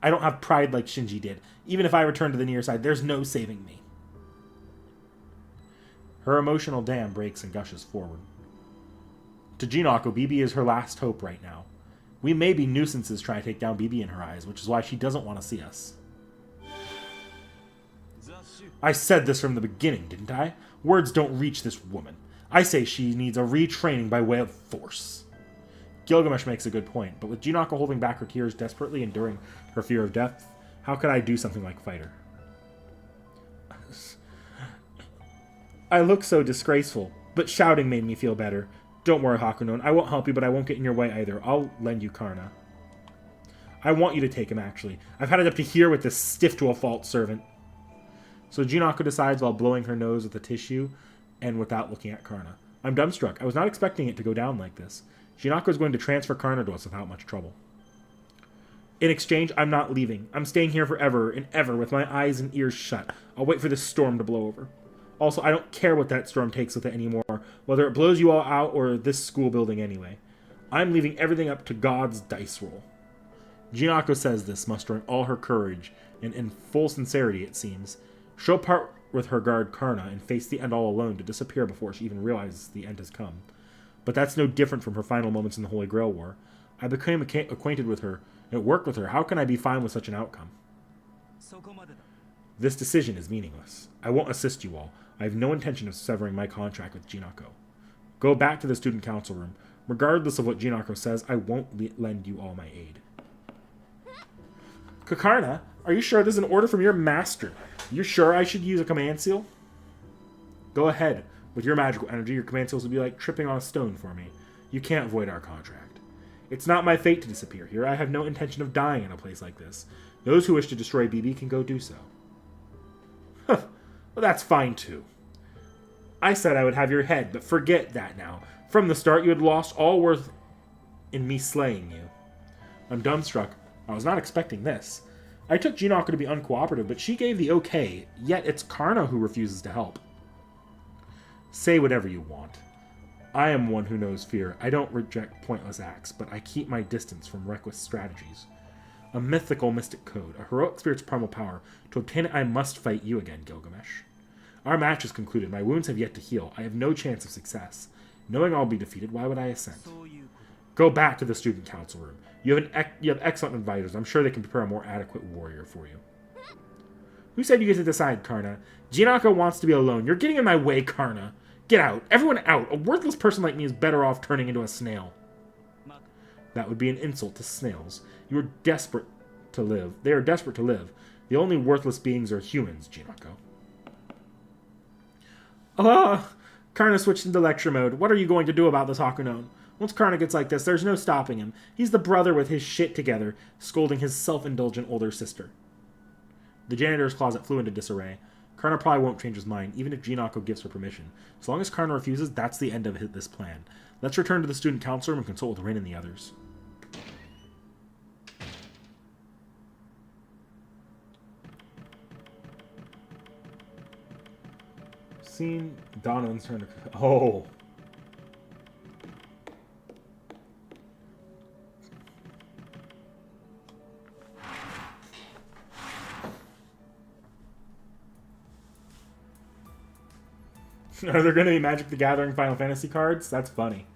I don't have pride like Shinji did. Even if I return to the near side, there's no saving me." Her emotional dam breaks and gushes forward. To Jinako, BB is her last hope right now. We may be nuisances trying to take down BB in her eyes, which is why she doesn't want to see us. I said this from the beginning, didn't I? Words don't reach this woman. I say she needs a retraining by way of force. Gilgamesh makes a good point, but with Jinako holding back her tears, desperately enduring her fear of death, how could I do something like fight her? I look so disgraceful, but shouting made me feel better. Don't worry, Hakuno. I won't help you, but I won't get in your way either. I'll lend you Karna. I want you to take him, actually. I've had it up to here with this stiff-to-a-fault servant. So Jinako decides while blowing her nose with a tissue and without looking at Karna. I'm dumbstruck. I was not expecting it to go down like this. Jinako is going to transfer Karna to us without much trouble. In exchange, I'm not leaving. I'm staying here forever and ever with my eyes and ears shut. I'll wait for this storm to blow over. Also, I don't care what that storm takes with it anymore, whether it blows you all out or this school building anyway. I'm leaving everything up to God's dice roll. Jinako says this, mustering all her courage, and in full sincerity, it seems. She'll part with her guard Karna and face the end all alone to disappear before she even realizes the end has come. But that's no different from her final moments in the Holy Grail War. I became acquainted with her, and worked with her. How can I be fine with such an outcome? This decision is meaningless. I won't assist you all. I have no intention of severing my contract with Jinako. Go back to the student council room. Regardless of what Jinako says, I won't lend you all my aid. Kakarna, are you sure this is an order from your master? You're sure I should use a command seal? Go ahead. With your magical energy, your command seals will be like tripping on a stone for me. You can't void our contract. It's not my fate to disappear here. I have no intention of dying in a place like this. Those who wish to destroy BB can go do so. Huh. Well, that's fine, too. I said I would have your head, but forget that now. From the start, you had lost all worth in me slaying you. I'm dumbstruck. I was not expecting this. I took Jinako to be uncooperative, but she gave the okay, yet it's Karna who refuses to help. Say whatever you want. I am one who knows fear. I don't reject pointless acts, but I keep my distance from reckless strategies. A mythical mystic code, a heroic spirit's primal power. To obtain it, I must fight you again, Gilgamesh. Our match is concluded. My wounds have yet to heal. I have no chance of success. Knowing I'll be defeated, why would I assent? Go back to the student council room. You have excellent advisors. I'm sure they can prepare a more adequate warrior for you. Who said you get to decide, Karna? Jinako wants to be alone. You're getting in my way, Karna. Get out. Everyone out. A worthless person like me is better off turning into a snail. That would be an insult to snails. You are desperate to live. They are desperate to live. The only worthless beings are humans, Jinako. Ah! Karna switched into lecture mode. What are you going to do about this, Hakunon? Once Karna gets like this, there's no stopping him. He's the brother with his shit together, scolding his self-indulgent older sister. The janitor's closet flew into disarray. Karna probably won't change his mind, even if Jinako gives her permission. As long as Karna refuses, that's the end of this plan. Let's return to the student council room and consult with Rin and the others. Scene Donovan's turn to... Oh. Are there going to be Magic the Gathering Final Fantasy cards? That's funny.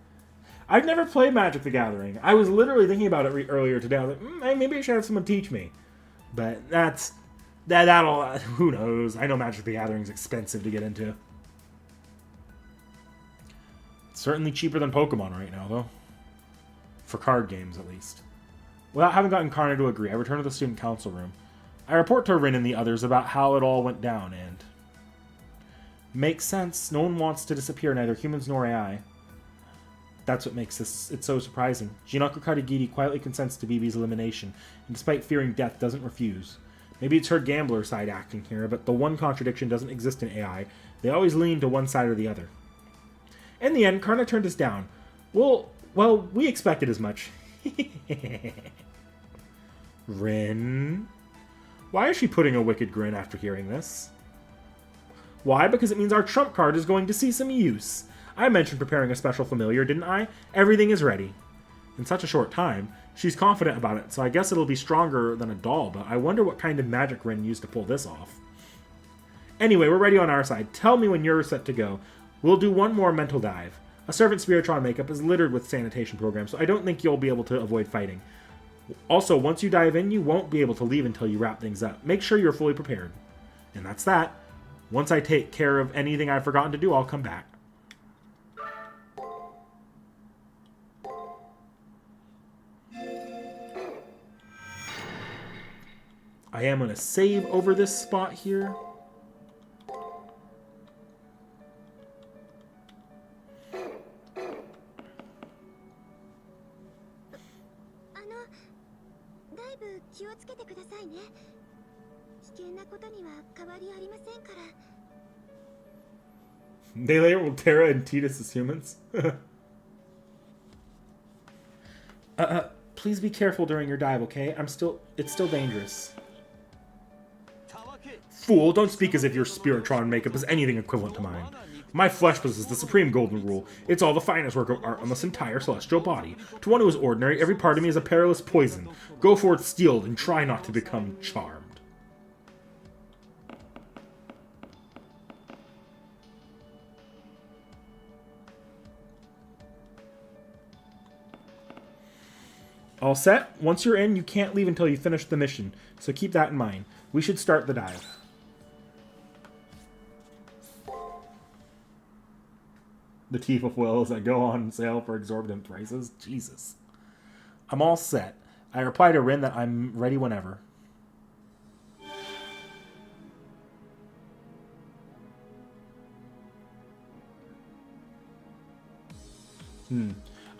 I've never played Magic the Gathering. I was literally thinking about it earlier today. I was like, maybe I should have someone teach me. But that'll... Who knows? I know Magic the Gathering is expensive to get into. It's certainly cheaper than Pokemon right now, though. For card games, at least. Without having gotten Karna to agree, I return to the student council room. I report to Rin and the others about how it all went down, and... Makes sense. No one wants to disappear, neither humans nor AI. That's what makes it so surprising. Jinako Karigiri quietly consents to BB's elimination, and despite fearing death, doesn't refuse. Maybe it's her gambler side acting here, but the one contradiction doesn't exist in AI. They always lean to one side or the other. In the end, Karna turned us down. Well, we expected as much. Rin? Why is she putting a wicked grin after hearing this? Why? Because it means our trump card is going to see some use. I mentioned preparing a special familiar, didn't I? Everything is ready. In such a short time, she's confident about it, so I guess it'll be stronger than a doll, but I wonder what kind of magic Rin used to pull this off. Anyway, we're ready on our side. Tell me when you're set to go. We'll do one more mental dive. A servant Spiritron makeup is littered with sanitation programs, so I don't think you'll be able to avoid fighting. Also, once you dive in, you won't be able to leave until you wrap things up. Make sure you're fully prepared. And that's that. Once I take care of anything I've forgotten to do, I'll come back. I am going to save over this spot here. They labeled Terra and T.H.E as humans. Please be careful during your dive, okay? It's still dangerous. Fool, don't speak as if your Spiritron makeup is anything equivalent to mine. My flesh possesses the supreme golden rule. It's all the finest work of art on this entire celestial body. To one who is ordinary, every part of me is a perilous poison. Go forth steeled and try not to become charmed. All set? Once you're in, you can't leave until you finish the mission, so keep that in mind. We should start the dive. The teeth of wills that go on sale for exorbitant prices? Jesus. I'm all set. I reply to Rin that I'm ready whenever.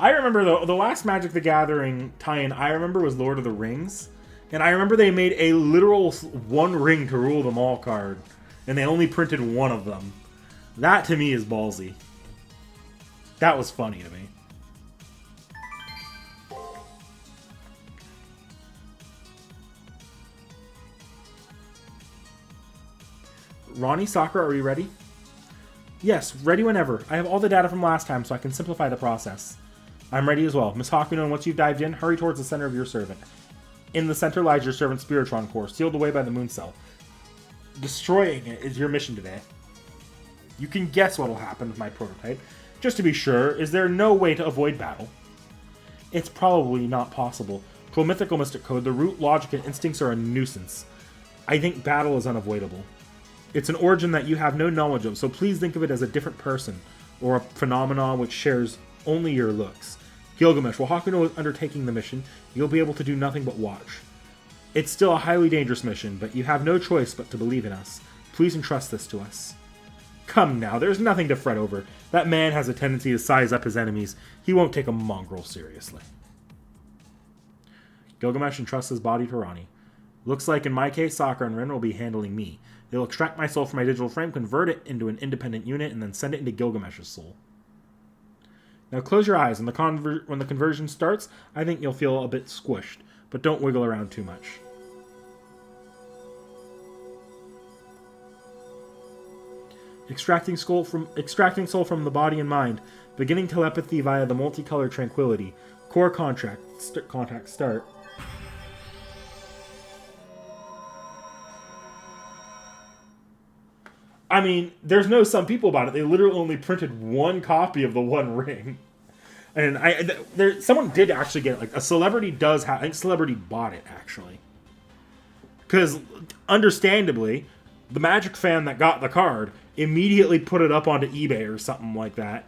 I remember the last Magic the Gathering tie-in I remember was Lord of the Rings. And I remember they made a literal one ring to rule them all card. And they only printed one of them. That to me is ballsy. That was funny to me. Ronnie, Sakura, are you ready? Yes, ready whenever. I have all the data from last time so I can simplify the process. I'm ready as well. Miss Hakuno, once you've dived in, hurry towards the center of your servant. In the center lies your servant's Spiritron core, sealed away by the moon cell. Destroying it is your mission today. You can guess what will happen with my prototype. Just to be sure, is there no way to avoid battle? It's probably not possible. To a mythical mystic code, the root logic and instincts are a nuisance. I think battle is unavoidable. It's an origin that you have no knowledge of, so please think of it as a different person, or a phenomenon which shares only your looks. Gilgamesh, while Hakuno is undertaking the mission, you'll be able to do nothing but watch. It's still a highly dangerous mission, but you have no choice but to believe in us. Please entrust this to us. Come now, there's nothing to fret over. That man has a tendency to size up his enemies. He won't take a mongrel seriously. Gilgamesh entrusts his body to Rani. Looks like in my case, Sakura and Rin will be handling me. They'll extract my soul from my digital frame, convert it into an independent unit, and then send it into Gilgamesh's soul. Now close your eyes, and when the conversion starts, I think you'll feel a bit squished, but don't wiggle around too much. Extracting soul from the body and mind, beginning telepathy via the multicolor tranquility. Core contact start. I mean, there's no some people about it. They literally only printed one copy of the One Ring. And someone did actually get it. Like, a celebrity does have... I think Celebrity bought it, actually. Because, understandably, the Magic fan that got the card immediately put it up onto eBay or something like that.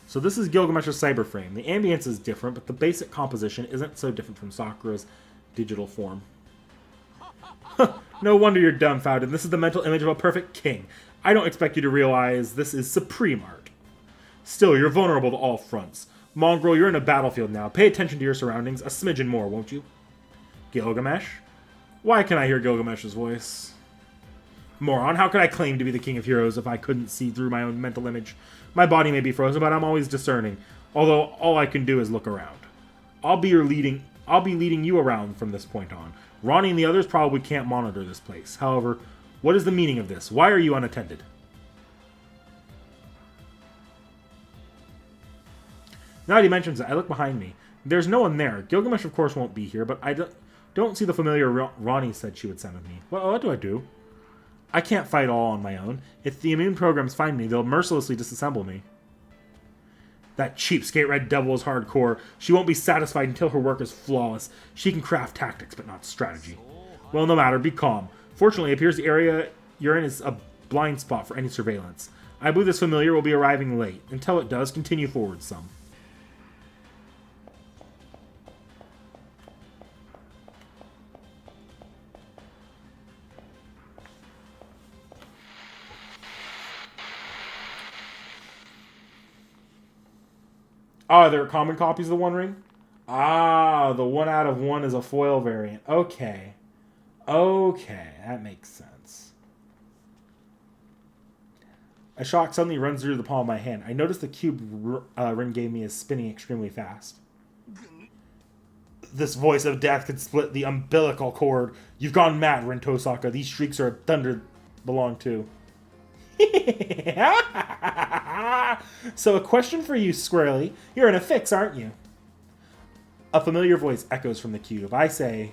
So this is Gilgamesh's cyber frame. The ambience is different, but the basic composition isn't so different from Sakura's digital form. No wonder you're dumbfounded. This is the mental image of a perfect king. I don't expect you to realize this is supreme art. Still, you're vulnerable to all fronts. Mongrel, you're in a battlefield now. Pay attention to your surroundings. A smidgen more, won't you? Gilgamesh? Why can I hear Gilgamesh's voice? Moron, how could I claim to be the king of heroes if I couldn't see through my own mental image? My body may be frozen, but I'm always discerning. Although all I can do is look around. I'll be leading you around from this point on. Ronnie and the others probably can't monitor this place. However, what is the meaning of this? Why are you unattended? Now that he mentions it, I look behind me. There's no one there. Gilgamesh, of course, won't be here, but I don't see the familiar Ronnie said she would send with me. What do I do? I can't fight all on my own. If the immune programs find me, they'll mercilessly disassemble me. That cheapskate Red Devil is hardcore. She won't be satisfied until her work is flawless. She can craft tactics, but not strategy. Well, no matter. Be calm. Fortunately, it appears the area you're in is a blind spot for any surveillance. I believe this familiar will be arriving late. Until it does, continue forward some. Oh, there are common copies of the One Ring? Ah, the 1 out of 1 is a foil variant. Okay. Okay, that makes sense. A shock suddenly runs through the palm of my hand. I notice the cube Rin gave me is spinning extremely fast. This voice of death could split the umbilical cord. You've gone mad, Rin Tosaka. These shrieks are thunder belong to. So a question for you, Squirrely. You're in a fix, aren't you? A familiar voice echoes from the cube. I say,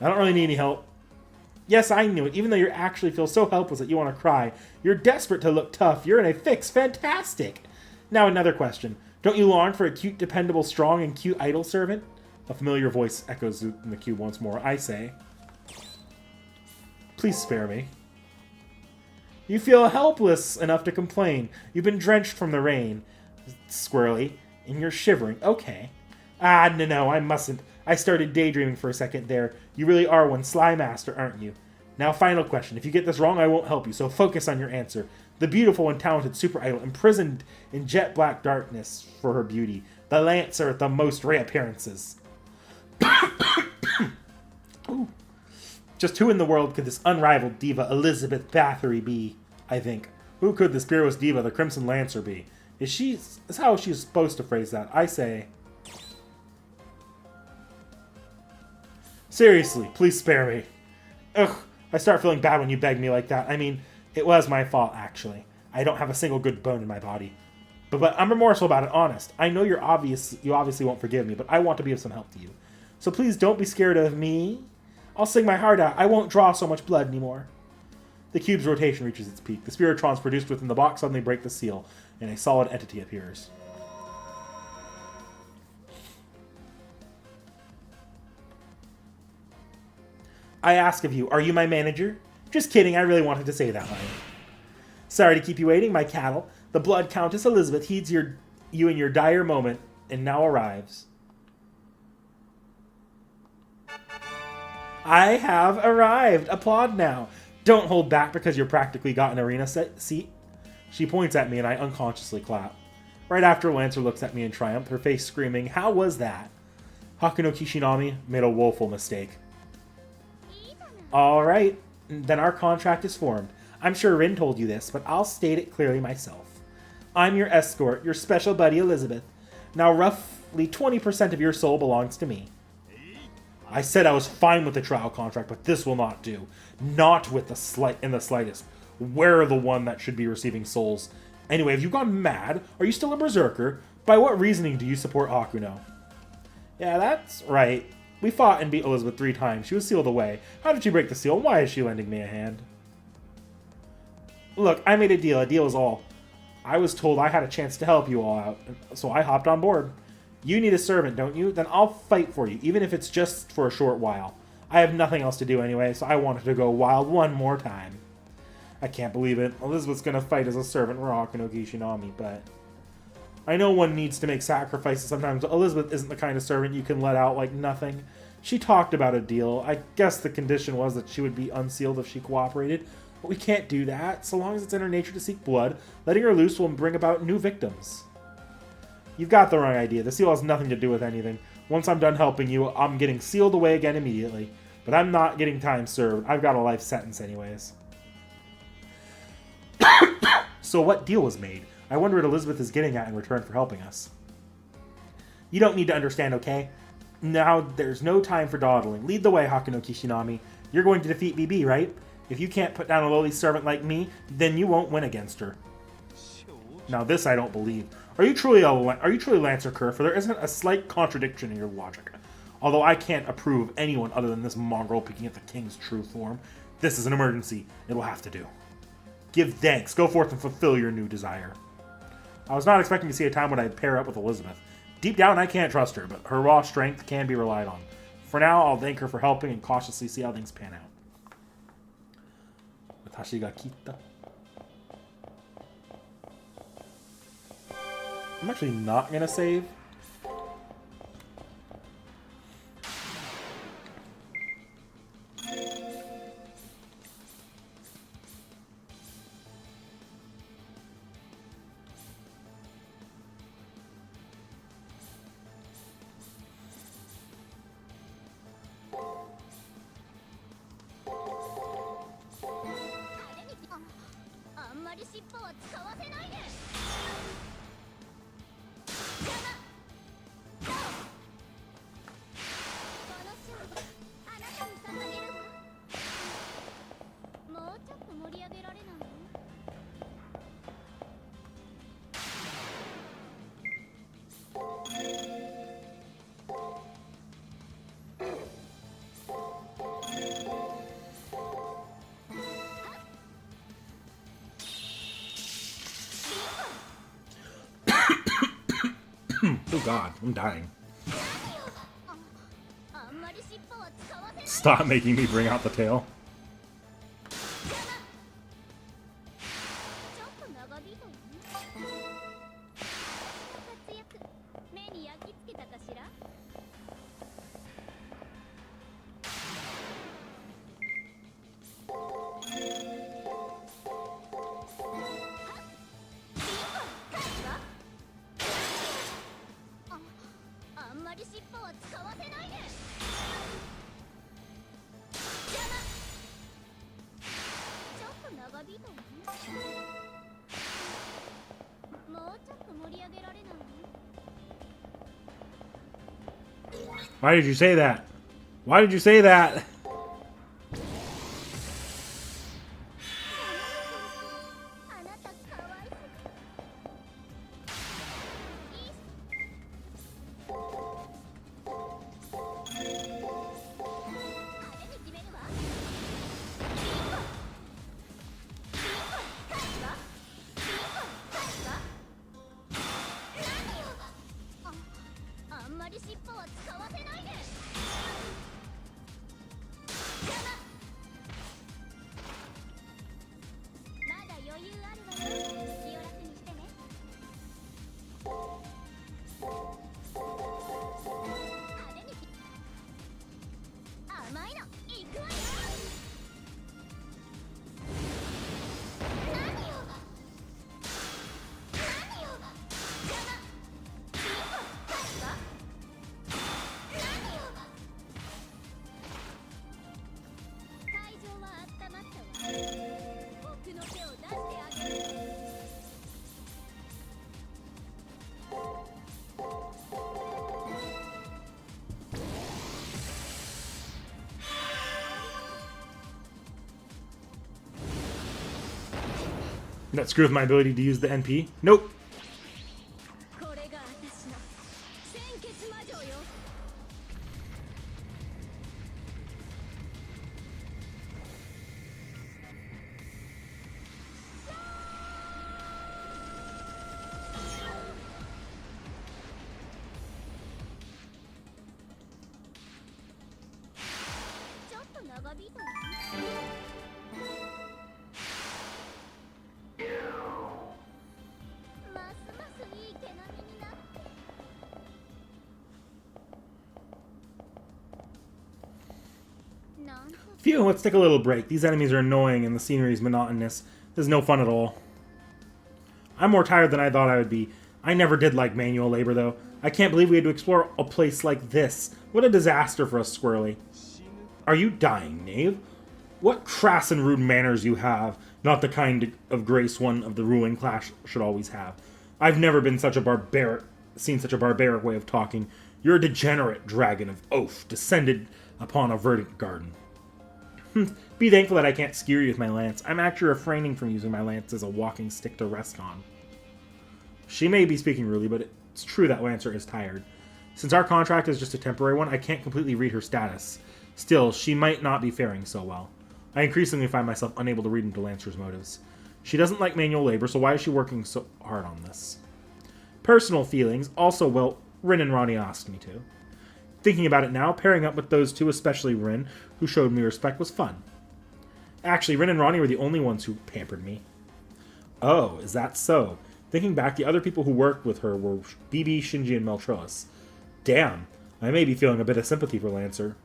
I don't really need any help. Yes, I knew it. Even though you actually feel so helpless that you want to cry. You're desperate to look tough. You're in a fix. Fantastic. Now another question. Don't you long for a cute, dependable, strong, and cute idol servant? A familiar voice echoes in the cube once more. I say, please spare me. You feel helpless enough to complain. You've been drenched from the rain, Squirrely, and you're shivering. Okay. Ah, no, I mustn't. I started daydreaming for a second there. You really are one sly master, aren't you? Now, final question. If you get this wrong, I won't help you, so focus on your answer. The beautiful and talented super idol, imprisoned in jet black darkness for her beauty. The Lancer at the most reappearances. Ooh. Just who in the world could this unrivaled diva Elizabeth Bathory be, I think? Who could this fearless diva, the Crimson Lancer, be? Is how she's supposed to phrase that. I say, seriously, please spare me. Ugh, I start feeling bad when you beg me like that. I mean, it was my fault, actually. I don't have a single good bone in my body. But I'm remorseful about it, honest. I know you obviously won't forgive me, but I want to be of some help to you. So please don't be scared of me. I'll sing my heart out. I won't draw so much blood anymore. The cube's rotation reaches its peak. The spiritrons produced within the box suddenly break the seal, and a solid entity appears. I ask of you, are you my manager? Just kidding, I really wanted to say that line. Sorry to keep you waiting, my cattle. The Blood Countess Elizabeth heeds you in your dire moment, and now arrives. I have arrived. Applaud now. Don't hold back because you're practically got an arena seat. She points at me and I unconsciously clap. Right after, Lancer looks at me in triumph, her face screaming, "How was that?" Hakuno Kishinami made a woeful mistake. Alright, then our contract is formed. I'm sure Rin told you this, but I'll state it clearly myself. I'm your escort, your special buddy Elizabeth. Now roughly 20% of your soul belongs to me. I said I was fine with the trial contract, but this will not do. Not with in the slightest. We're the one that should be receiving souls. Anyway, have you gone mad? Are you still a berserker? By what reasoning do you support Hakuno? Yeah, that's right. We fought and beat Elizabeth 3 times. She was sealed away. How did she break the seal? Why is she lending me a hand? Look, I made a deal. A deal is all. I was told I had a chance to help you all out, so I hopped on board. You need a servant, don't you? Then I'll fight for you, even if it's just for a short while. I have nothing else to do anyway, so I wanted to go wild one more time. I can't believe it. Elizabeth's gonna fight as a servant for Hakuno Kishinami, but... I know one needs to make sacrifices sometimes, but Elizabeth isn't the kind of servant you can let out like nothing. She talked about a deal. I guess the condition was that she would be unsealed if she cooperated, but we can't do that. So long as it's in her nature to seek blood, letting her loose will bring about new victims. You've got the wrong idea. The seal has nothing to do with anything. Once I'm done helping you, I'm getting sealed away again immediately. But I'm not getting time served. I've got a life sentence anyways. So what deal was made? I wonder what Elizabeth is getting at in return for helping us. You don't need to understand, okay? Now, there's no time for dawdling. Lead the way, Hakuno Kishinami. You're going to defeat BB, right? If you can't put down a lowly servant like me, then you won't win against her. Now this I don't believe. Are you truly Lancer Kerr? For there isn't a slight contradiction in your logic. Although I can't approve of anyone other than this mongrel peeking at the king's true form. This is an emergency. It'll have to do. Give thanks. Go forth and fulfill your new desire. I was not expecting to see a time when I'd pair up with Elizabeth. Deep down, I can't trust her, but her raw strength can be relied on. For now, I'll thank her for helping and cautiously see how things pan out. Watashi ga kita. I'm actually not going to save. Oh god, I'm dying. Stop making me bring out the tail. Why did you say that? Why did you say that? That screws my ability to use the NP. Nope. Phew, let's take a little break. These enemies are annoying and the scenery is monotonous. This is no fun at all. I'm more tired than I thought I would be. I never did like manual labor, though. I can't believe we had to explore a place like this. What a disaster for us, Squirrely. Are you dying, knave? What crass and rude manners you have. Not the kind of grace one of the ruling class should always have. I've never been seen such a barbaric way of talking. You're a degenerate dragon of oath, descended upon a verdant garden. Be thankful that I can't skewer you with my lance. I'm actually refraining from using my lance as a walking stick to rest on. She may be speaking rudely, but it's true that Lancer is tired. Since our contract is just a temporary one, I can't completely read her status. Still, she might not be faring so well. I increasingly find myself unable to read into Lancer's motives. She doesn't like manual labor, so why is she working so hard on this? Personal feelings. Also, well, Rin and Ronnie asked me to. Thinking about it now, pairing up with those two, especially Rin, who showed me respect, was fun. Actually, Rin and Ronnie were the only ones who pampered me. Oh, is that so? Thinking back, the other people who worked with her were BB, Shinji, and Meltrillis. Damn, I may be feeling a bit of sympathy for Lancer.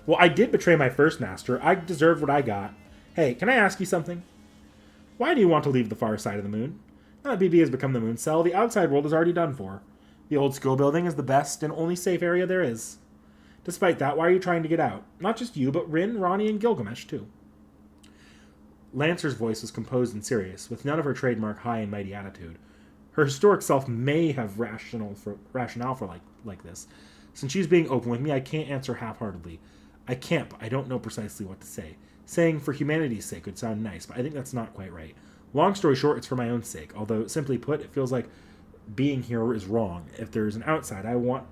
Well, I did betray my first master. I deserved what I got. Hey, can I ask you something? Why do you want to leave the far side of the moon? Now that BB has become the moon cell, the outside world is already done for. The old school building is the best and only safe area there is. Despite that, why are you trying to get out? Not just you, but Rin, Ronnie, and Gilgamesh, too. Lancer's voice was composed and serious, with none of her trademark high and mighty attitude. Her historic self may have rationale for like this. Since she's being open with me, I can't answer half-heartedly. I can't, but I don't know precisely what to say. Saying for humanity's sake would sound nice, but I think that's not quite right. Long story short, it's for my own sake, although, simply put, it feels like being here is wrong. If there's an outside, I want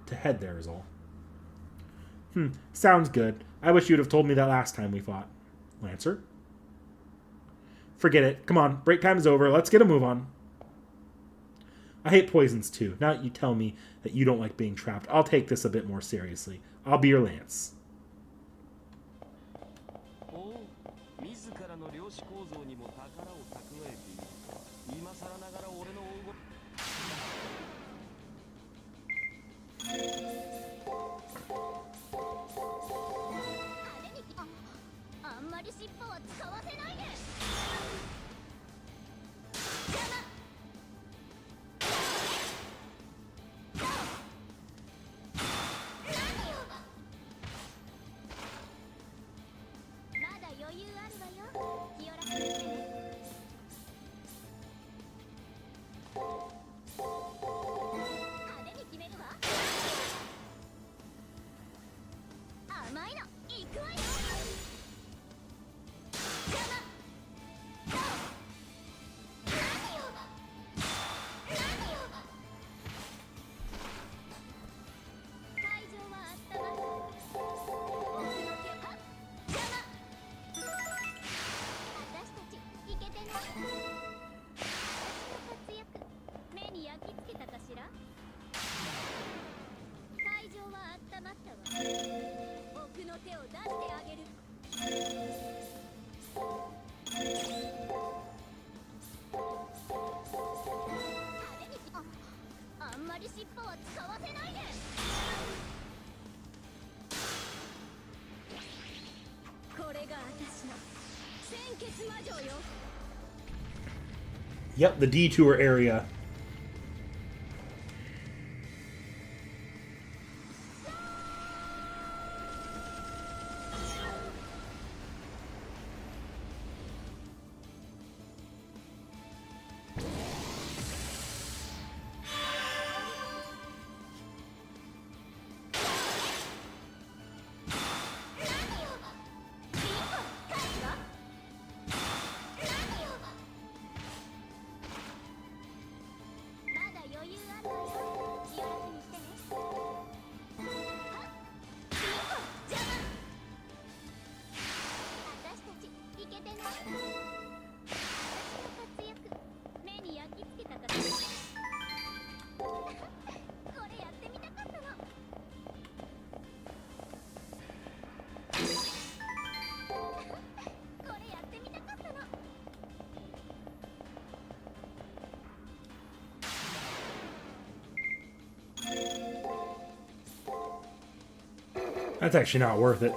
to head there is all. Sounds good. I wish you'd have told me that last time we fought. Lancer? Forget it. Come on, break time is over. Let's get a move on. I hate poisons too. Now that you tell me that you don't like being trapped, I'll take this a bit more seriously. I'll be your lance. Yep, the detour area. That's actually not worth it.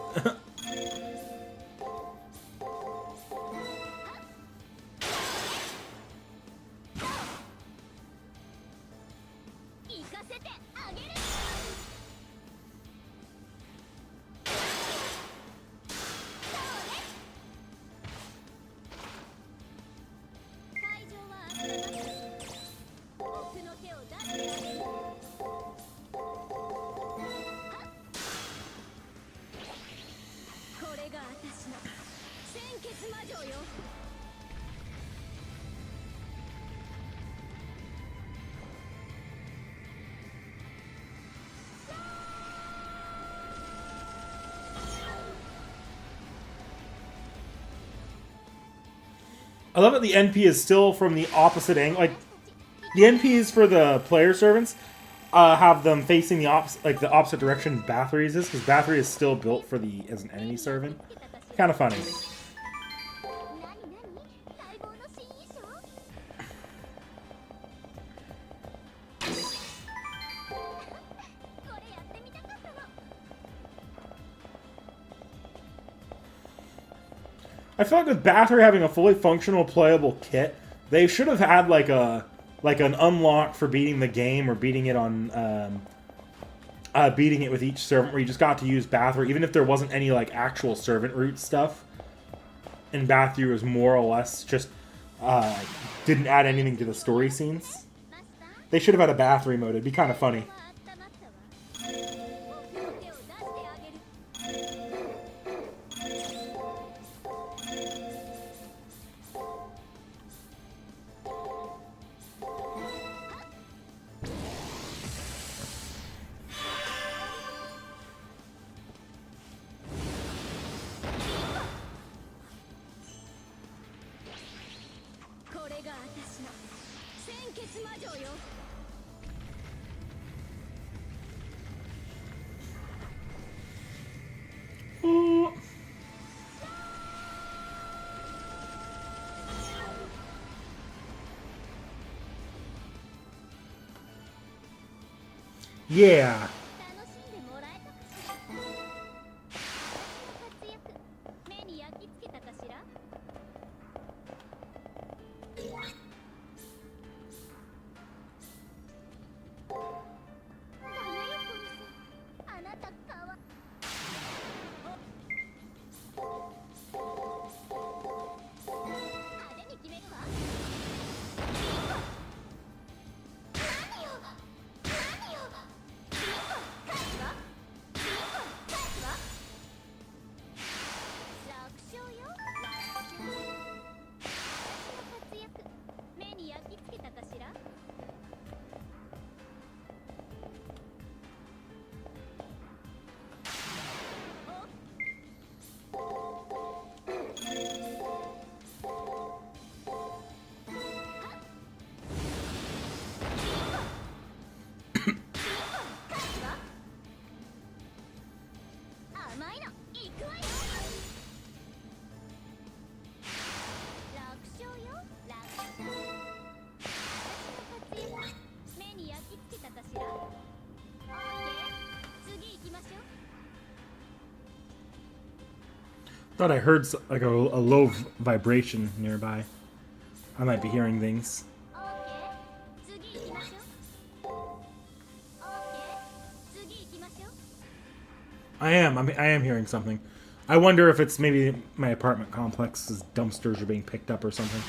I love that the NP is still from the opposite angle. Like, the NPs for the player servants have them facing the opposite direction Bathory is, because Bathory is still built for the as an enemy servant. Kind of funny. I feel like with Bathory having a fully functional playable kit, they should have had like an unlock for beating the game or beating it on beating it with each servant, where you just got to use Bathory, even if there wasn't any like actual servant route stuff. And Bathory was more or less just didn't add anything to the story scenes. They should have had a Bathory mode. It'd be kind of funny. Yeah. Thought I heard like a low vibration nearby. I might be hearing things. I am hearing something. I wonder if it's maybe my apartment complex's dumpsters are being picked up or something.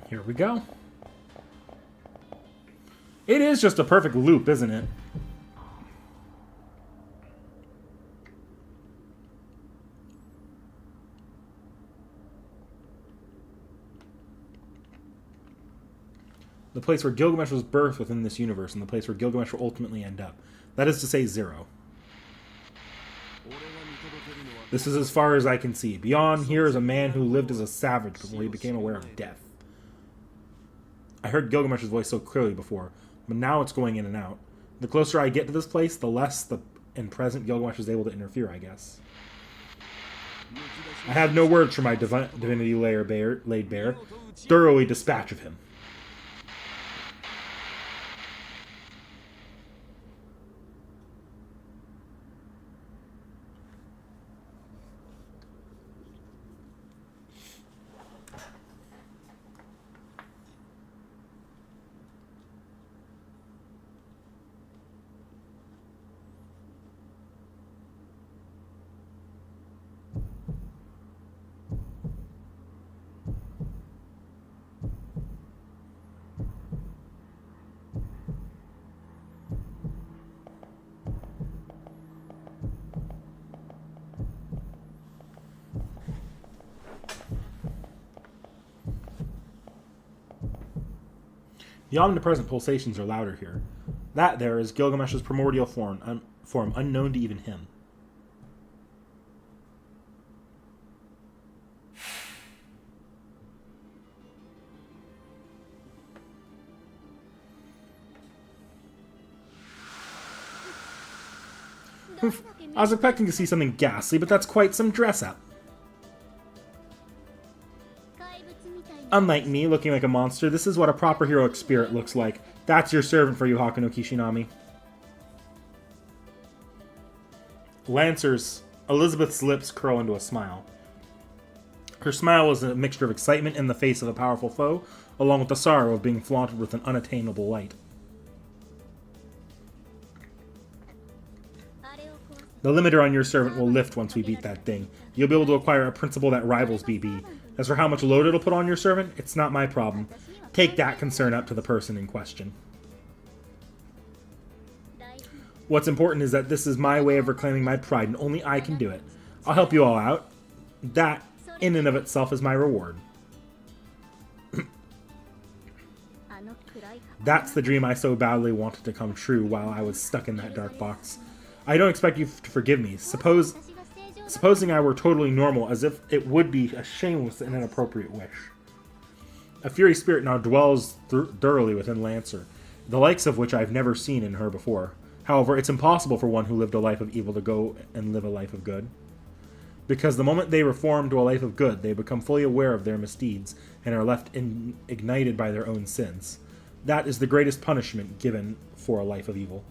Here we go. It is just a perfect loop, isn't it? The place where Gilgamesh was birthed within this universe, and the place where Gilgamesh will ultimately end up. That is to say, 0. This is as far as I can see. Beyond here is a man who lived as a savage before he became aware of death. I heard Gilgamesh's voice so clearly before, but now it's going in and out. The closer I get to this place, the less in present Gilgamesh is able to interfere, I guess. I have no words for my divinity laid bare. Thoroughly dispatch of him. The omnipresent pulsations are louder here. That there is Gilgamesh's primordial form unknown to even him. Oof. I was expecting to see something ghastly, but that's quite some dress-up. Unlike me, looking like a monster, this is what a proper heroic spirit looks like. That's your servant for you, Hakuno Kishinami. Lancer's Elizabeth's lips curl into a smile. Her smile was a mixture of excitement in the face of a powerful foe, along with the sorrow of being flaunted with an unattainable light. The limiter on your servant will lift once we beat that thing. You'll be able to acquire a principle that rivals BB. As for how much load it'll put on your servant, it's not my problem. Take that concern up to the person in question. What's important is that this is my way of reclaiming my pride, and only I can do it. I'll help you all out. That, in and of itself, is my reward. That's the dream I so badly wanted to come true while I was stuck in that dark box. I don't expect you to forgive me. Supposing I were totally normal, as if it would be a shameless and inappropriate wish. A fury spirit now dwells thoroughly within Lancer, the likes of which I've never seen in her before. However, it's impossible for one who lived a life of evil to go and live a life of good. Because the moment they reform to a life of good, they become fully aware of their misdeeds and are left ignited by their own sins. That is the greatest punishment given for a life of evil.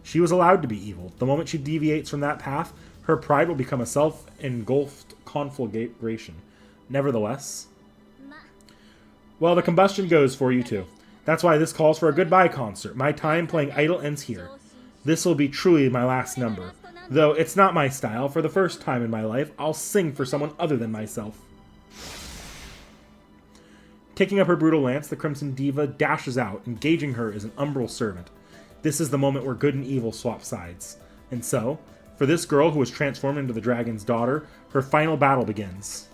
She was allowed to be evil. The moment she deviates from that path, her pride will become a self-engulfed conflagration. Nevertheless, well, the combustion goes for you too. That's why this calls for a goodbye concert. My time playing idol ends here. This will be truly my last number. Though it's not my style, for the first time in my life, I'll sing for someone other than myself. Taking up her brutal lance, the Crimson Diva dashes out, engaging her as an umbral servant. This is the moment where good and evil swap sides. And so, for this girl who was transformed into the dragon's daughter, her final battle begins.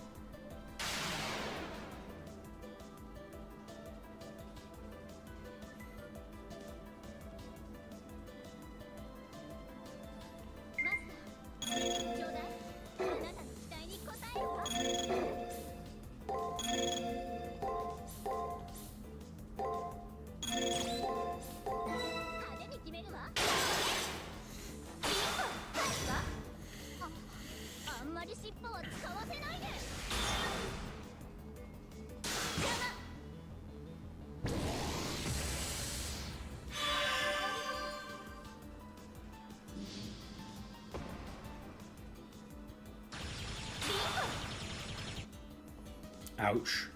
Ouch.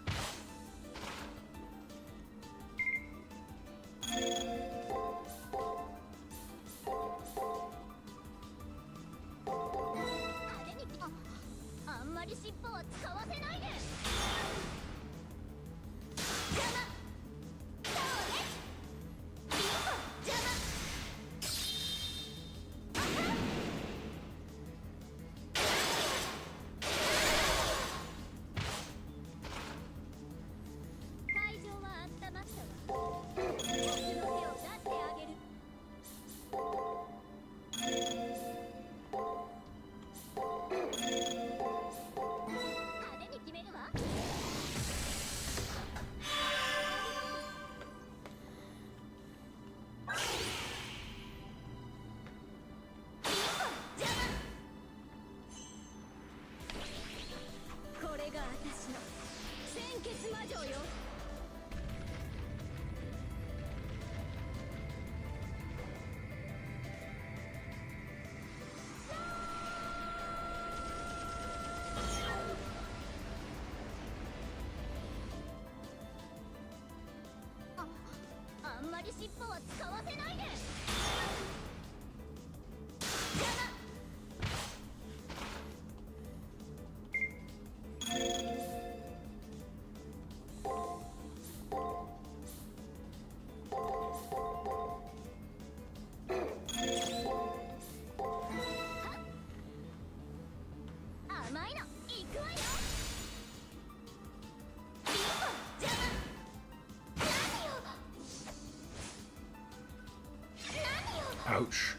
Ouch.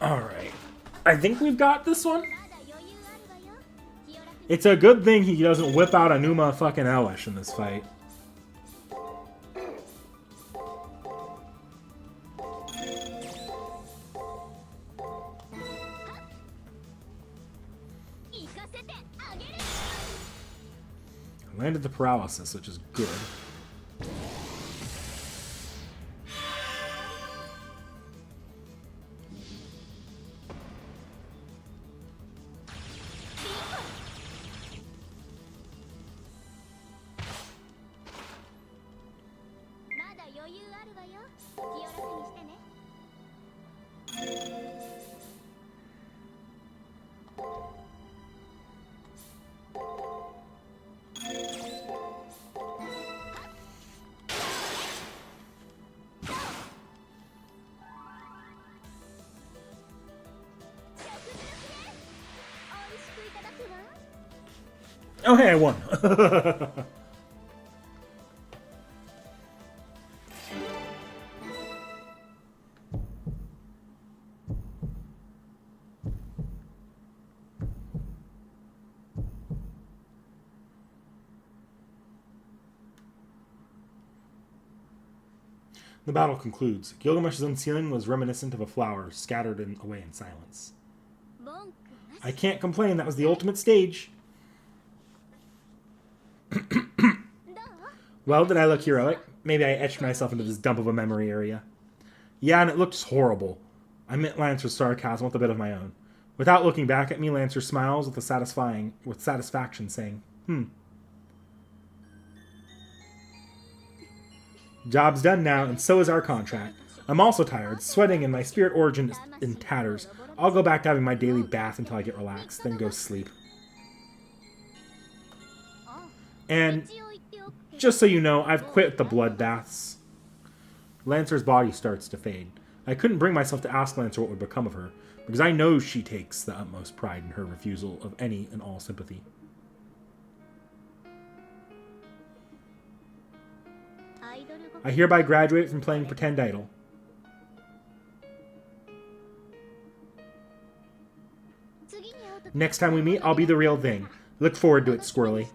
Alright. I think we've got this one. It's a good thing he doesn't whip out a Numa fucking Elish in this fight. Landed the paralysis, which is good. Oh, hey, I won. The battle concludes. Gilgamesh's unsealing was reminiscent of a flower scattered away in silence. I can't complain, that was the ultimate stage. Well, did I look heroic? Maybe I etched myself into this dump of a memory area. Yeah, and it looks horrible. I met Lancer's sarcasm with a bit of my own. Without looking back at me, Lancer smiles with satisfaction, saying, Job's done now, and so is our contract. I'm also tired, sweating, and my spirit origin is in tatters. I'll go back to having my daily bath until I get relaxed, then go sleep. And just so you know, I've quit the blood baths. Lancer's body starts to fade. I couldn't bring myself to ask Lancer what would become of her, because I know she takes the utmost pride in her refusal of any and all sympathy. I hereby graduate from playing Pretend Idol. Next time we meet, I'll be the real thing. Look forward to it, Squirrely.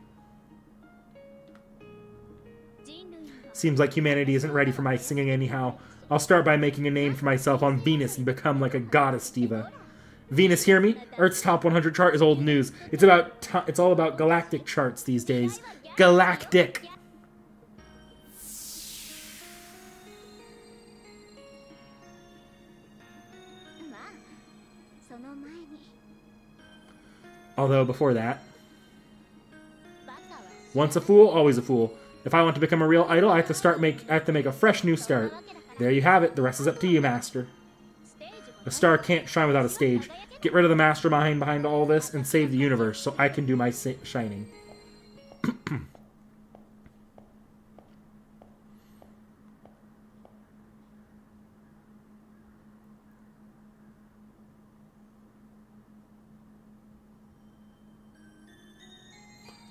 Seems like humanity isn't ready for my singing anyhow. I'll start by making a name for myself on Venus and become like a goddess diva. Venus, hear me? Earth's top 100 chart is old news. It's all about galactic charts these days. Galactic! Although, before that... Once a fool, always a fool. If I want to become a real idol, I have to make a fresh new start. There you have it. The rest is up to you, Master. A star can't shine without a stage. Get rid of the mastermind behind all this and save the universe so I can do my shining.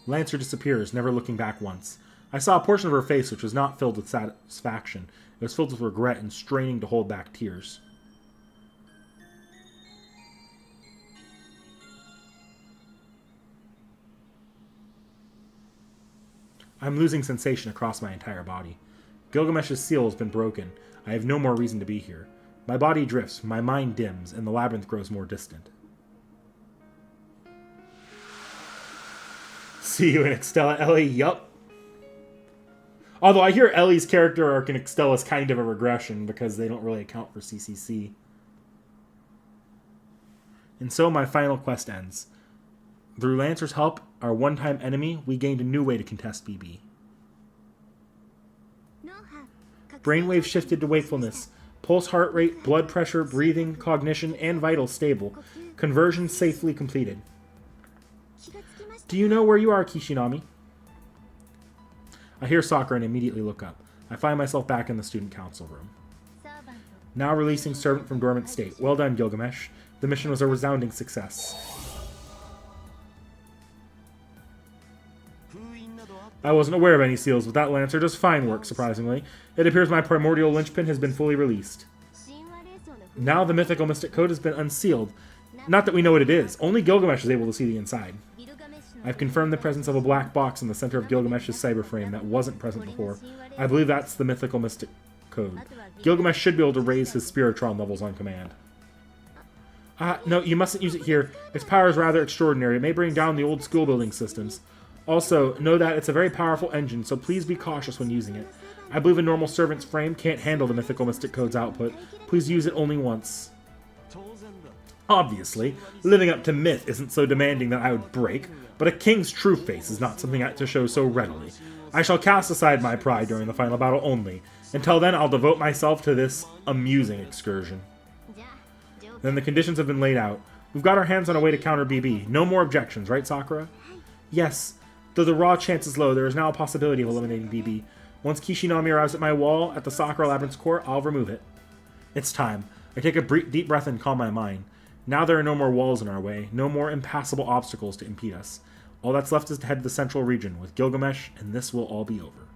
Lancer disappears, never looking back once. I saw a portion of her face which was not filled with satisfaction. It was filled with regret and straining to hold back tears. I'm losing sensation across my entire body. Gilgamesh's seal has been broken. I have no more reason to be here. My body drifts, my mind dims, and the labyrinth grows more distant. See you in Extella, Ellie. Yup. Although I hear Ellie's character arc in Extella is kind of a regression because they don't really account for CCC. And so my final quest ends. Through Lancer's help, our one-time enemy, we gained a new way to contest BB. Brainwaves shifted to wakefulness. Pulse heart rate, blood pressure, breathing, cognition, and vitals stable. Conversion safely completed. Do you know where you are, Kishinami? I hear Sakura and immediately look up. I find myself back in the student council room. Now releasing servant from dormant state. Well done, Gilgamesh. The mission was a resounding success. I wasn't aware of any seals, but that Lancer does fine work, surprisingly. It appears my primordial linchpin has been fully released. Now the mythical mystic code has been unsealed. Not that we know what it is. Only Gilgamesh is able to see the inside. I've confirmed the presence of a black box in the center of Gilgamesh's cyberframe that wasn't present before. I believe that's the mythical mystic code. Gilgamesh should be able to raise his Spiritron levels on command. No, you mustn't use it here. Its power is rather extraordinary. It may bring down the old school building systems. Also, know that it's a very powerful engine, so please be cautious when using it. I believe a normal servant's frame can't handle the mythical mystic code's output. Please use it only once. Obviously, living up to myth isn't so demanding that I would break, but a king's true face is not something to show so readily. I shall cast aside my pride during the final battle only. Until then, I'll devote myself to this amusing excursion. Then the conditions have been laid out. We've got our hands on a way to counter BB. No more objections, right, Sakura? Yes. Though the raw chance is low, there is now a possibility of eliminating BB. Once Kishinami arrives at my wall at the Sakura Labyrinth's core, I'll remove it. It's time. I take a deep breath and calm my mind. Now there are no more walls in our way, no more impassable obstacles to impede us. All that's left is to head to the central region with Gilgamesh, and this will all be over.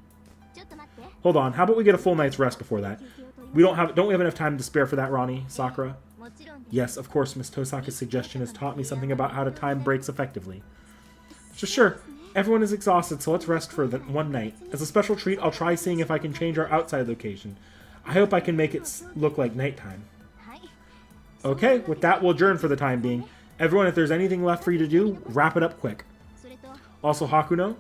Hold on, how about we get a full night's rest before that? Don't we have enough time to spare for that, Ronnie? Sakura? Yes, of course, Miss Tosaka's suggestion has taught me something about how to time breaks effectively. Sure, everyone is exhausted, so let's rest for one night. As a special treat, I'll try seeing if I can change our outside location. I hope I can make it look like nighttime. Okay, with that, we'll adjourn for the time being. Everyone, if there's anything left for you to do, wrap it up quick. Also, Hakuno,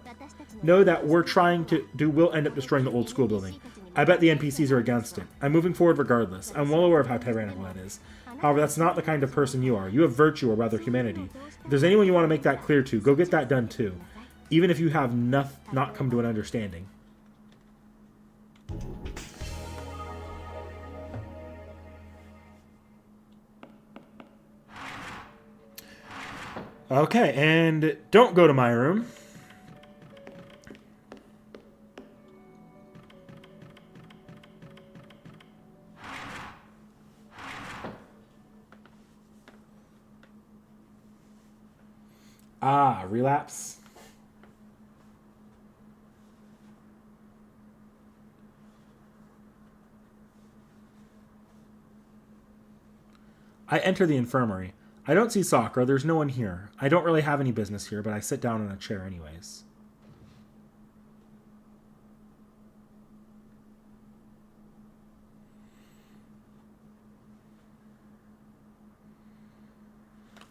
know that we're trying to do will end up destroying the old school building. I bet the NPCs are against it. I'm moving forward regardless. I'm well aware of how tyrannical that is. However, that's not the kind of person you are. You have virtue, or rather humanity. If there's anyone you want to make that clear to, go get that done too. Even if you have not come to an understanding. Okay, and don't go to my room. Ah, relapse. I enter the infirmary. I don't see Sakura. There's no one here. I don't really have any business here, but I sit down in a chair anyways.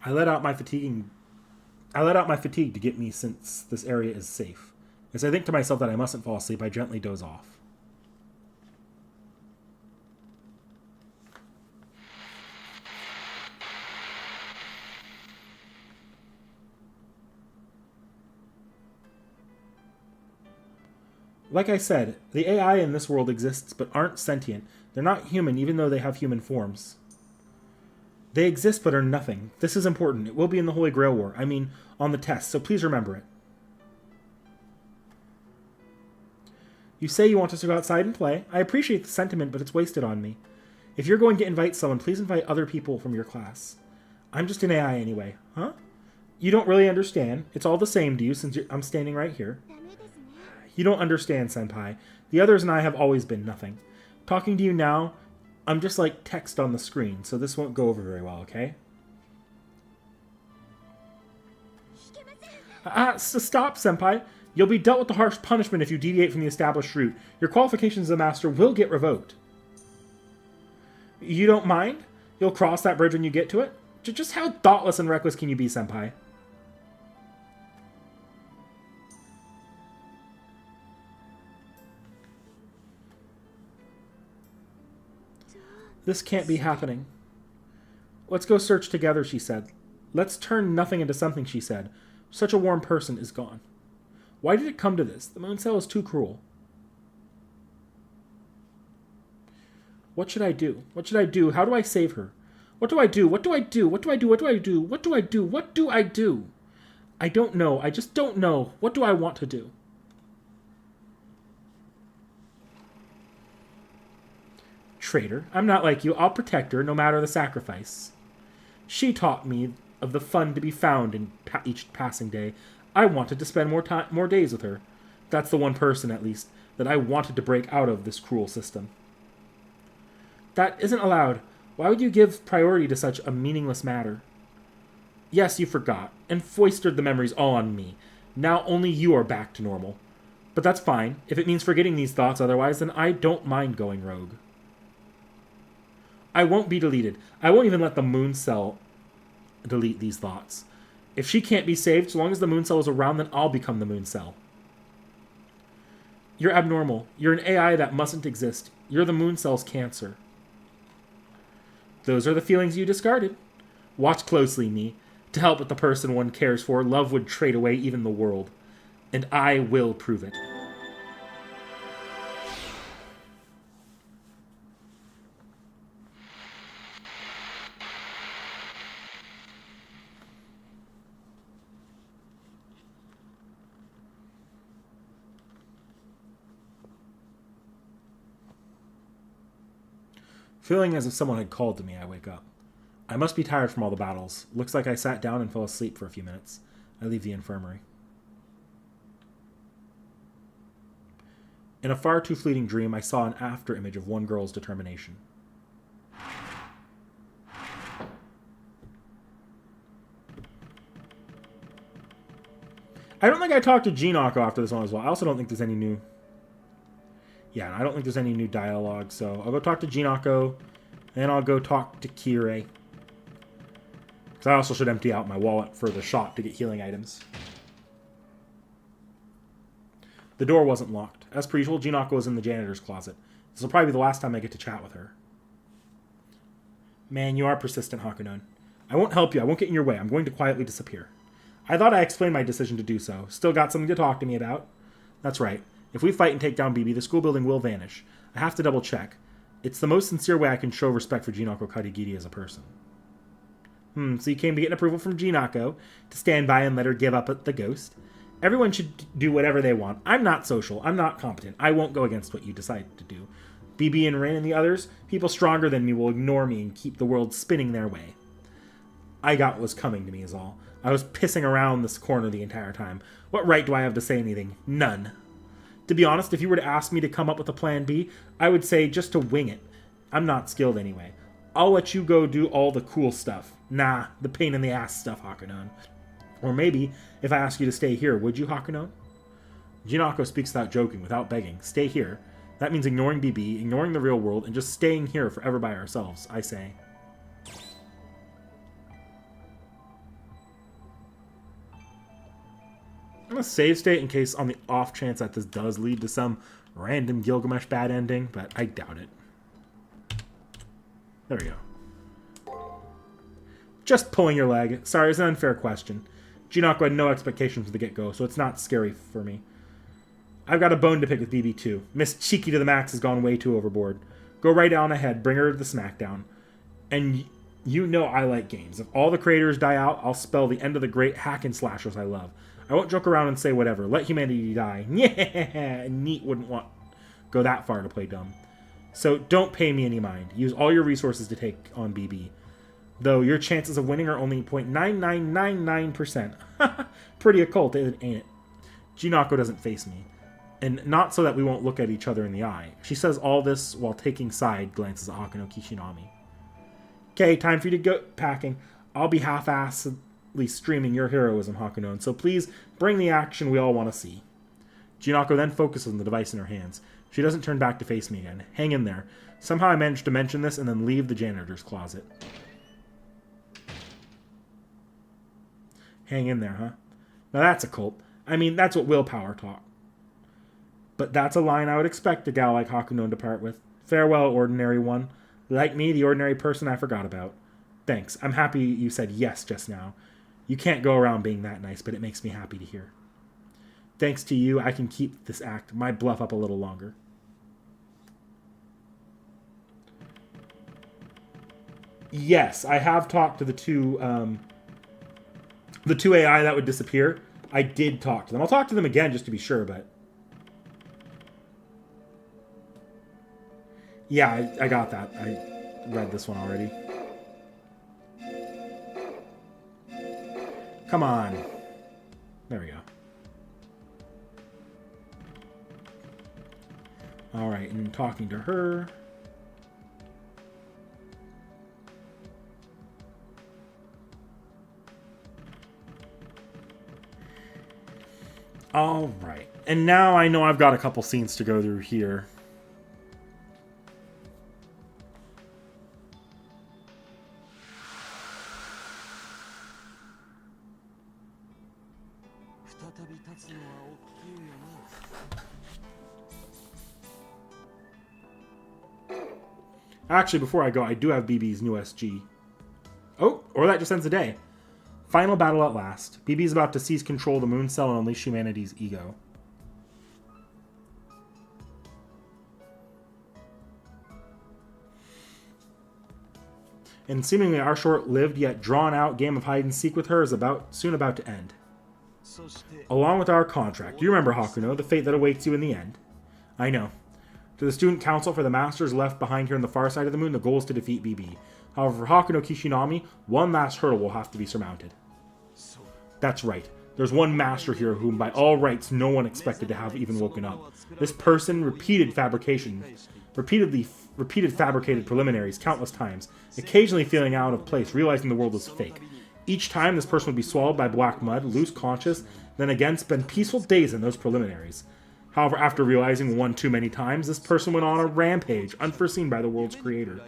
I let out my fatigue to get me since this area is safe. As I think to myself that I mustn't fall asleep, I gently doze off. Like I said, the AI in this world exists but aren't sentient. They're not human even though they have human forms. They exist but are nothing. This is important. It will be in the Holy Grail War. I mean, on the test, so please remember it. You say you want us to go outside and play. I appreciate the sentiment, but it's wasted on me. If you're going to invite someone, please invite other people from your class. I'm just an AI anyway. Huh? You don't really understand. It's all the same to you since I'm standing right here. You don't understand, Senpai. The others and I have always been nothing. Talking to you now, I'm just like text on the screen, so this won't go over very well, okay? Stop, Senpai. You'll be dealt with the harsh punishment if you deviate from the established route. Your qualifications as a master will get revoked. You don't mind? You'll cross that bridge when you get to it? Just how thoughtless and reckless can you be, Senpai? This can't be happening. Let's go search together, she said. Let's turn nothing into something, she said. Such a warm person is gone. Why did it come to this? The moon cell is too cruel. What should I do? What should I do? How do I save her? What do I do? What do I do? What do I do? What do I do? What do I do? What do I do? I don't know. I just don't know. What do I want to do? Traitor, I'm not like you. I'll protect her, no matter the sacrifice. She taught me of the fun to be found in each passing day. I wanted to spend more days with her. That's the one person, at least, that I wanted to break out of this cruel system. That isn't allowed. Why would you give priority to such a meaningless matter? Yes, you forgot, and foisted the memories all on me. Now only you are back to normal. But that's fine. If it means forgetting these thoughts otherwise, then I don't mind going rogue. I won't be deleted. I won't even let the moon cell delete these thoughts. If she can't be saved, so long as the moon cell is around, then I'll become the moon cell. You're abnormal. You're an AI that mustn't exist. You're the moon cell's cancer. Those are the feelings you discarded. Watch closely, me. To help with the person one cares for, love would trade away even the world. And I will prove it. Feeling as if someone had called to me, I wake up. I must be tired from all the battles. Looks like I sat down and fell asleep for a few minutes. I leave the infirmary. In a far too fleeting dream, I saw an after-image of one girl's determination. I don't think I talked to Jinako after this one as well. I also don't think there's any new... Yeah, I don't think there's any new dialogue, so I'll go talk to Jinako, and I'll go talk to Kirei. Because I also should empty out my wallet for the shop to get healing items. The door wasn't locked. As per usual, Jinako was in the janitor's closet. This will probably be the last time I get to chat with her. Man, you are persistent, Hakunon. I won't help you. I won't get in your way. I'm going to quietly disappear. I thought I explained my decision to do so. Still got something to talk to me about? That's right. If we fight and take down BB, the school building will vanish. I have to double check. It's the most sincere way I can show respect for Jinako Karigiri as a person. So you came to get an approval from Jinako to stand by and let her give up the ghost. Everyone should do whatever they want. I'm not social. I'm not competent. I won't go against what you decide to do. BB and Rin and the others, people stronger than me, will ignore me and keep the world spinning their way. I got what was coming to me is all. I was pissing around this corner the entire time. What right do I have to say anything? None. To be honest, if you were to ask me to come up with a plan B, I would say just to wing it. I'm not skilled anyway. I'll let you go do all the cool stuff. Nah, the pain in the ass stuff, Hakunon. Or maybe, if I ask you to stay here, would you, Hakunon? Jinako speaks without joking, without begging. Stay here. That means ignoring BB, ignoring the real world, and just staying here forever by ourselves, I say. I'm going to save state in case on the off chance that this does lead to some random Gilgamesh bad ending, but I doubt it. There we go. Just pulling your leg. Sorry, it's an unfair question. Jinako had no expectations from the get-go, so it's not scary for me. I've got a bone to pick with BB too. Miss Cheeky to the max has gone way too overboard. Go right on ahead, bring her to the smackdown. And you know I like games. If all the creators die out, I'll spell the end of the great hack and slashers I love. I won't joke around and say whatever. Let humanity die. Yeah, Neat wouldn't want go that far to play dumb. So don't pay me any mind. Use all your resources to take on BB. Though your chances of winning are only 0.9999%. Pretty occult, ain't it? Jinako doesn't face me. And not so that we won't look at each other in the eye. She says all this while taking side glances at Akano Kishinami. Okay, time for you to go packing. I'll be half-assedly streaming your heroism, Hakunon, so please bring the action we all want to see. Jinako then focuses on the device in her hands. She doesn't turn back to face me again. Hang in there. Somehow I managed to mention this and then leave the janitor's closet. Hang in there, huh? Now that's a cult. I mean, that's what willpower taught. But that's a line I would expect a gal like Hakunon to part with. Farewell, ordinary one. Like me, the ordinary person I forgot about. Thanks. I'm happy you said yes just now. You can't go around being that nice, but it makes me happy to hear. Thanks to you, I can keep this act, my bluff, up a little longer. Yes, I have talked to the two AI that would disappear. I did talk to them. I'll talk to them again just to be sure, but... Yeah, I got that. I read this one already. Come on. There we go. Alright, and talking to her. Alright. And now I know I've got a couple scenes to go through here. Actually, before I go, I do have BB's new SG. Oh, or that just ends the day. Final battle at last. BB's about to seize control of the moon cell and unleash humanity's ego. And seemingly our short-lived yet drawn-out game of hide-and-seek with her is soon about to end. Along with our contract. You remember, Hakuno, the fate that awaits you in the end. I know. To the student council for the masters left behind here on the far side of the moon, the goal is to defeat BB. However, for Hakuno Kishinami, one last hurdle will have to be surmounted. That's right. There's one master here whom by all rights no one expected to have even woken up. This person repeated fabricated preliminaries countless times, occasionally feeling out of place, realizing the world was fake. Each time this person would be swallowed by black mud, lose conscious, then again spend peaceful days in those preliminaries. However, after realizing one too many times, this person went on a rampage, unforeseen by the world's creator.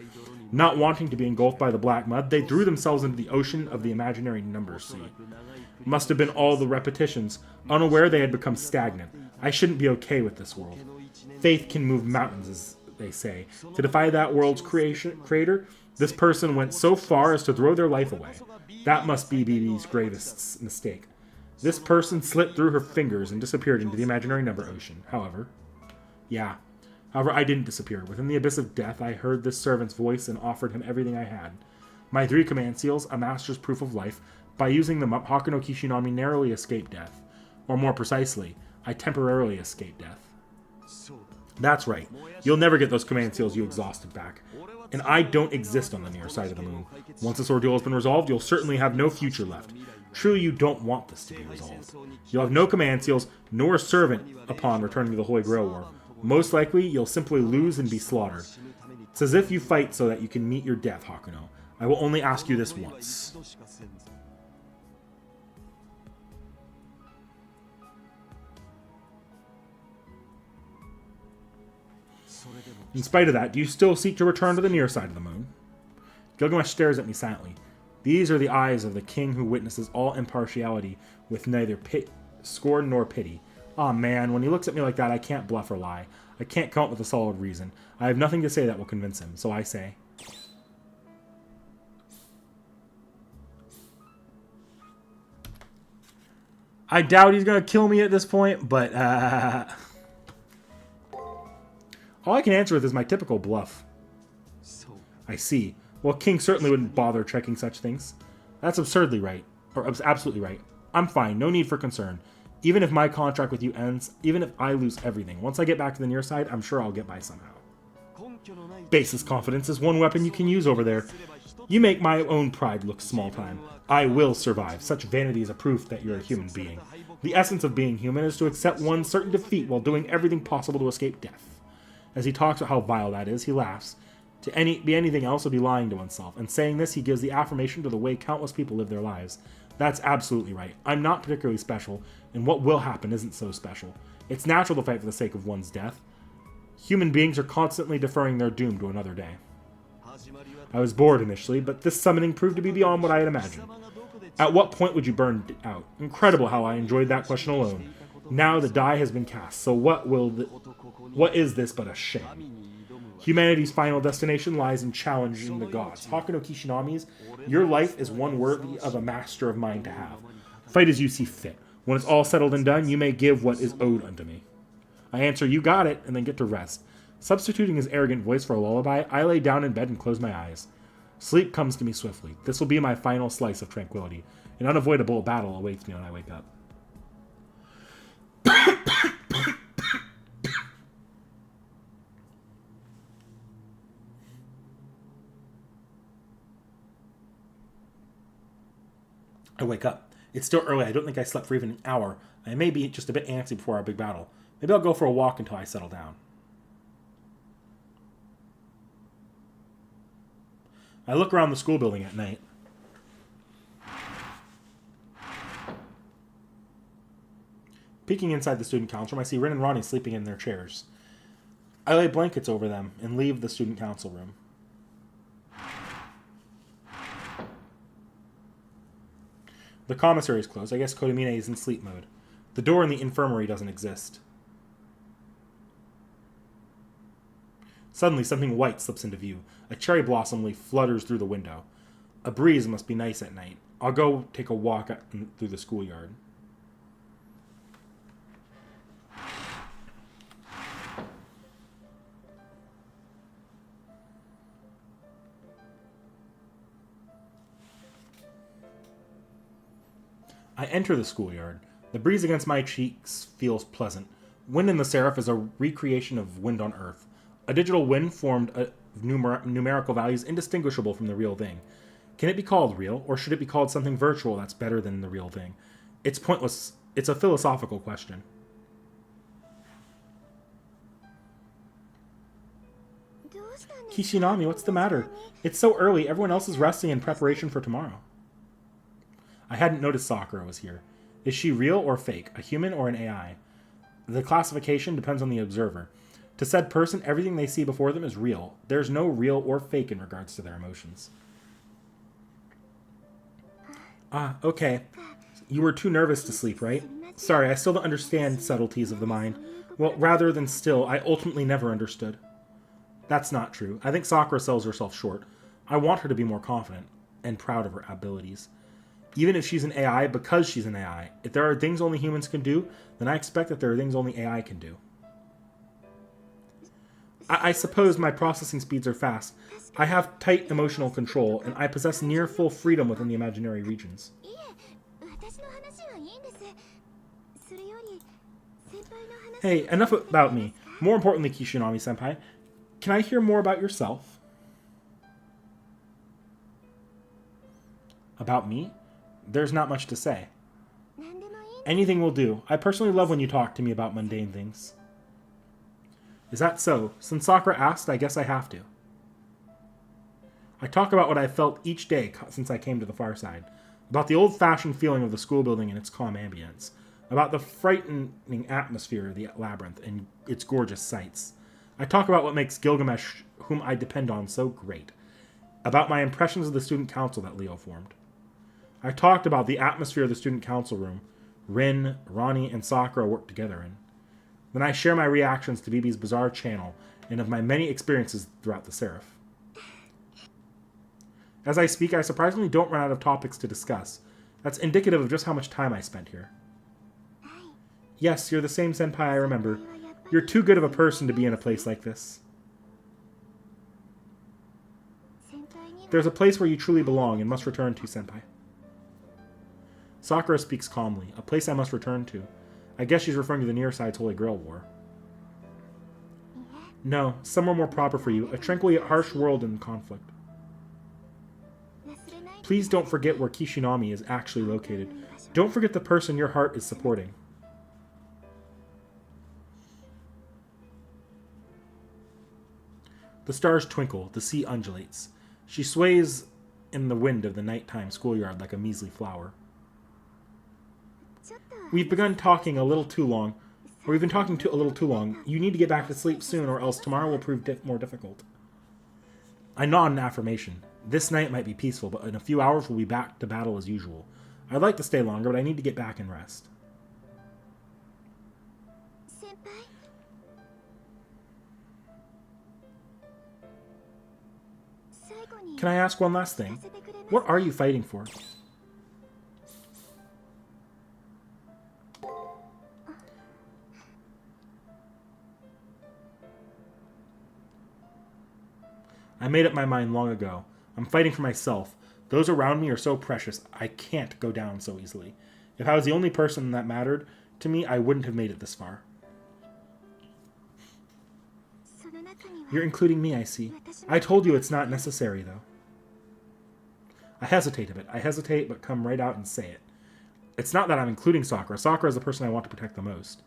Not wanting to be engulfed by the black mud, they threw themselves into the ocean of the imaginary number sea. Must have been all the repetitions, unaware they had become stagnant. I shouldn't be okay with this world. Faith can move mountains, as they say. To defy that world's creator, this person went so far as to throw their life away. That must be BB's gravest mistake. This person slipped through her fingers and disappeared into the imaginary number ocean. However, I didn't disappear. Within the abyss of death, I heard this servant's voice and offered him everything I had. My 3 command seals, a master's proof of life. By using them, Hakuno Kishinami narrowly escaped death. Or more precisely, I temporarily escaped death. That's right. You'll never get those command seals you exhausted back. And I don't exist on the near side of the moon. Once this ordeal has been resolved, you'll certainly have no future left. Truly, you don't want this to be resolved. You'll have no command seals, nor a servant upon returning to the Holy Grail War. Most likely, you'll simply lose and be slaughtered. It's as if you fight so that you can meet your death, Hakuno. I will only ask you this once. In spite of that, do you still seek to return to the near side of the moon? Gilgamesh stares at me silently. These are the eyes of the king who witnesses all impartiality with neither scorn nor pity. Ah, man, when he looks at me like that, I can't bluff or lie. I can't come up with a solid reason. I have nothing to say that will convince him, so I say. I doubt he's going to kill me at this point, but all I can answer with is my typical bluff. I see. Well, King certainly wouldn't bother checking such things. That's absurdly right. Or absolutely right. I'm fine. No need for concern. Even if my contract with you ends, even if I lose everything, once I get back to the near side, I'm sure I'll get by somehow. Baseless confidence is one weapon you can use over there. You make my own pride look small time. I will survive. Such vanity is a proof that you're a human being. The essence of being human is to accept one certain defeat while doing everything possible to escape death. As he talks about how vile that is, he laughs. To be anything else would be lying to oneself. And saying this, he gives the affirmation to the way countless people live their lives. That's absolutely right. I'm not particularly special, and what will happen isn't so special. It's natural to fight for the sake of one's death. Human beings are constantly deferring their doom to another day. I was bored initially, but this summoning proved to be beyond what I had imagined. At what point would you burn out? Incredible how I enjoyed that question alone. Now the die has been cast, so what is this but a shame? Humanity's final destination lies in challenging the gods. Hakuno Kishinami's, your life is one worthy of a master of mine to have. Fight as you see fit. When it's all settled and done, you may give what is owed unto me. I answer, you got it, and then get to rest. Substituting his arrogant voice for a lullaby, I lay down in bed and close my eyes. Sleep comes to me swiftly. This will be my final slice of tranquility. An unavoidable battle awaits me when I wake up. I wake up. It's still early. I don't think I slept for even an hour. I may be just a bit antsy before our big battle. Maybe I'll go for a walk until I settle down. I look around the school building at night. Peeking inside the student council room, I see Rin and Ronnie sleeping in their chairs. I lay blankets over them and leave the student council room. The commissary is closed. I guess Kodamine is in sleep mode. The door in the infirmary doesn't exist. Suddenly, something white slips into view. A cherry blossom leaf flutters through the window. A breeze must be nice at night. I'll go take a walk through the schoolyard. I enter the schoolyard. The breeze against my cheeks feels pleasant. Wind in the Seraph is a recreation of wind on Earth. A digital wind formed of numerical values indistinguishable from the real thing. Can it be called real, or should it be called something virtual that's better than the real thing? It's pointless. It's a philosophical question. Kishinami, what's the matter? It's so early. Everyone else is resting in preparation for tomorrow. I hadn't noticed Sakura was here. Is she real or fake? A human or an AI? The classification depends on the observer. To said person, everything they see before them is real. There's no real or fake in regards to their emotions. Ah, okay. You were too nervous to sleep, right? Sorry, I still don't understand subtleties of the mind. Well, rather than still, I ultimately never understood. That's not true. I think Sakura sells herself short. I want her to be more confident and proud of her abilities. Even if she's an AI, because she's an AI, if there are things only humans can do, then I expect that there are things only AI can do. I suppose my processing speeds are fast. I have tight emotional control, and I possess near full freedom within the imaginary regions. Hey, enough about me. More importantly, Kishinami-senpai, can I hear more about yourself? About me? There's not much to say. Anything will do. I personally love when you talk to me about mundane things. Is that so? Since Sakura asked, I guess I have to. I talk about what I've felt each day since I came to the far side. About the old-fashioned feeling of the school building and its calm ambience. About the frightening atmosphere of the labyrinth and its gorgeous sights. I talk about what makes Gilgamesh, whom I depend on, so great. About my impressions of the student council that Leo formed. I talked about the atmosphere of the student council room Rin, Ronnie, and Sakura worked together in. Then I share my reactions to BB's bizarre channel and of my many experiences throughout the Seraph. As I speak, I surprisingly don't run out of topics to discuss. That's indicative of just how much time I spent here. Yes, you're the same senpai I remember. You're too good of a person to be in a place like this. There's a place where you truly belong and must return to, senpai. Sakura speaks calmly. A place I must return to. I guess she's referring to the near side's Holy Grail War. No, somewhere more proper for you. A tranquil yet harsh world in conflict. Please don't forget where Kishinami is actually located. Don't forget the person your heart is supporting. The stars twinkle, the sea undulates. She sways in the wind of the nighttime schoolyard like a measly flower. We've begun talking a little too long. Or we've been talking a little too long. You need to get back to sleep soon, or else tomorrow will prove more difficult. I nod in affirmation. This night might be peaceful, but in a few hours we'll be back to battle as usual. I'd like to stay longer, but I need to get back and rest. Can I ask one last thing? What are you fighting for? I made up my mind long ago. I'm fighting for myself. Those around me are so precious, I can't go down so easily. If I was the only person that mattered to me, I wouldn't have made it this far. You're including me, I see. I told you it's not necessary, though. I hesitate a bit. I hesitate, but come right out and say it. It's not that I'm including Sakura. Sakura is the person I want to protect the most.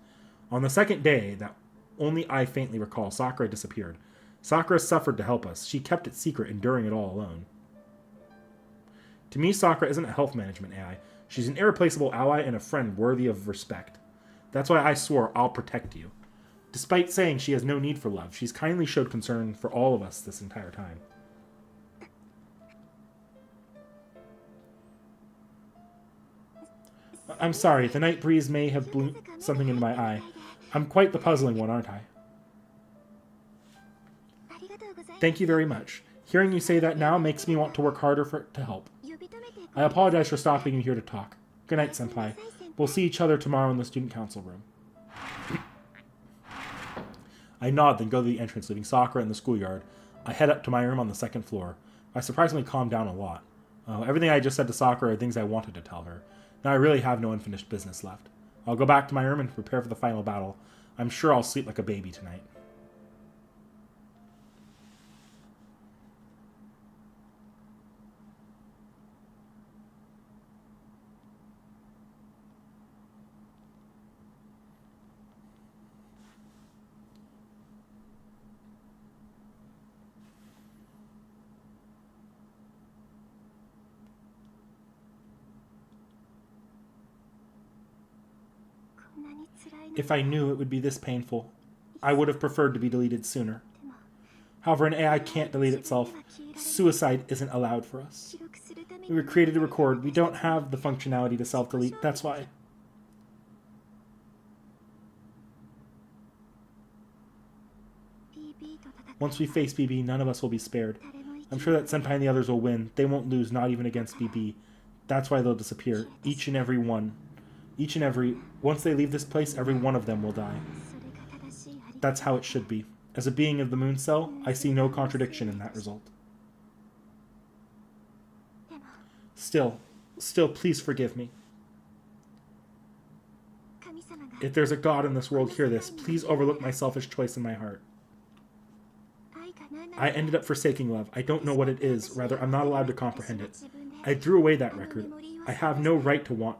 On the second day, that only I faintly recall, Sakura disappeared. Sakura suffered to help us. She kept it secret, enduring it all alone. To me, Sakura isn't a health management AI. She's an irreplaceable ally and a friend worthy of respect. That's why I swore I'll protect you. Despite saying she has no need for love, she's kindly showed concern for all of us this entire time. I'm sorry, the night breeze may have blew something into my eye. I'm quite the puzzling one, aren't I? Thank you very much. Hearing you say that now makes me want to work harder to help. I apologize for stopping you here to talk. Good night, senpai. We'll see each other tomorrow in the student council room. I nod, then go to the entrance, leaving Sakura in the schoolyard. I head up to my room on the second floor. I surprisingly calmed down a lot. Everything I just said to Sakura are things I wanted to tell her. Now I really have no unfinished business left. I'll go back to my room and prepare for the final battle. I'm sure I'll sleep like a baby tonight. If I knew it would be this painful, I would have preferred to be deleted sooner. However, an AI can't delete itself. Suicide isn't allowed for us. We were created to record. We don't have the functionality to self-delete. That's why. Once we face BB, none of us will be spared. I'm sure that Senpai and the others will win. They won't lose, not even against BB. That's why they'll disappear. Each and every one. Once they leave this place, every one of them will die. That's how it should be. As a being of the moon cell, I see no contradiction in that result. Still, please forgive me. If there's a God in this world, hear this. Please overlook my selfish choice in my heart. I ended up forsaking love. I don't know what it is. Rather, I'm not allowed to comprehend it. I threw away that record. I have no right to want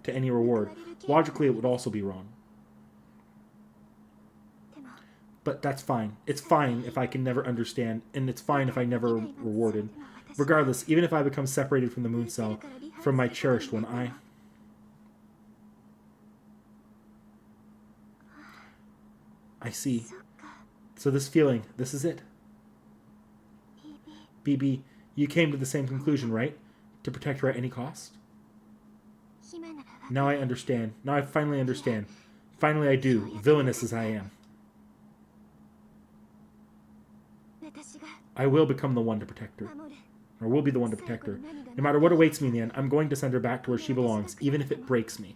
to any reward. Logically, it would also be wrong. But that's fine. It's fine if I can never understand, and it's fine if I never rewarded. Regardless, even if I become separated from the moon cell, from my cherished one, I see. So this feeling, this is it. BB, you came to the same conclusion, right? To protect her at any cost? Now I understand. Now I finally understand. Finally I do, villainous as I am. I will become the one to protect her. Or will be the one to protect her. No matter what awaits me in the end, I'm going to send her back to where she belongs, even if it breaks me.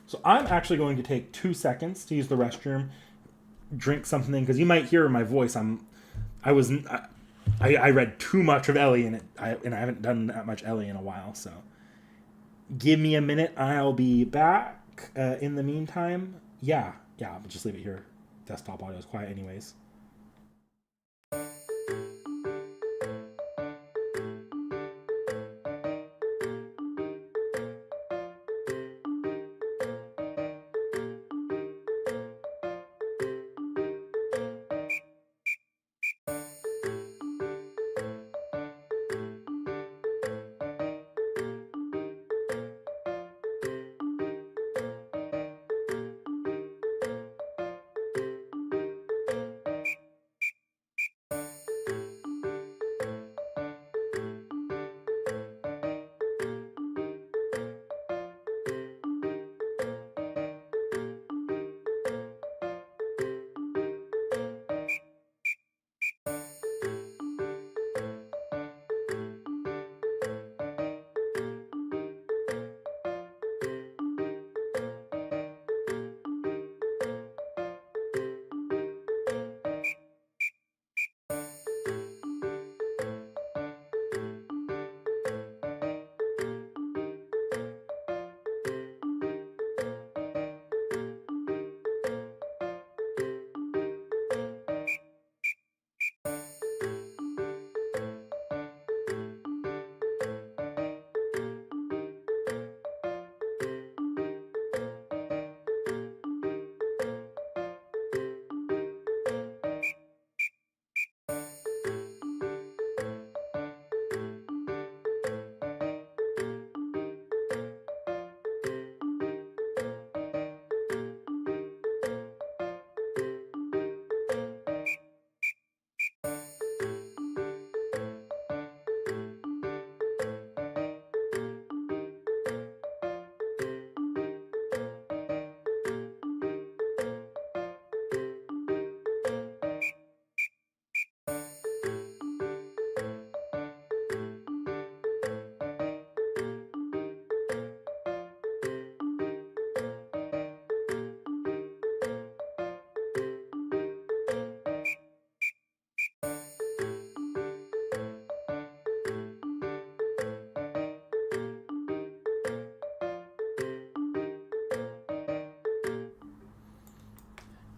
So I'm actually going to take 2 seconds to use the restroom, drink something, because you might hear in my voice I read too much of Ellie in it, and I haven't done that much Ellie in a while. So give me a minute. I'll be back. In the meantime, yeah, I'll just leave it here. Desktop audio is quiet, anyways.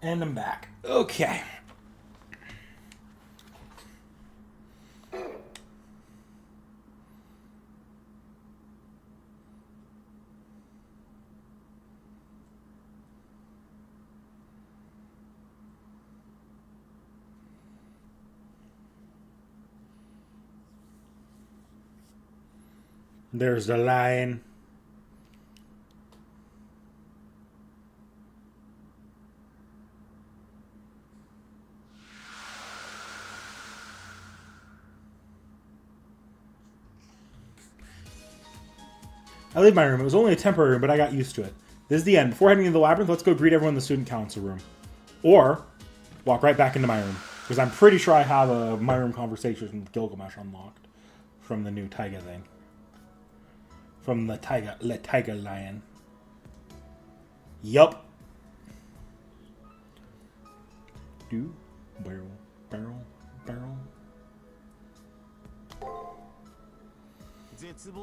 And I'm back. Okay. There's the lion. I leave my room. It was only a temporary room, but I got used to it. This is the end. Before heading into the labyrinth, let's go greet everyone in the student council room. Or, walk right back into my room. Because I'm pretty sure I have a my room conversation with Gilgamesh unlocked. From the new Taiga thing. From the Taiga lion. Yup. Barrel.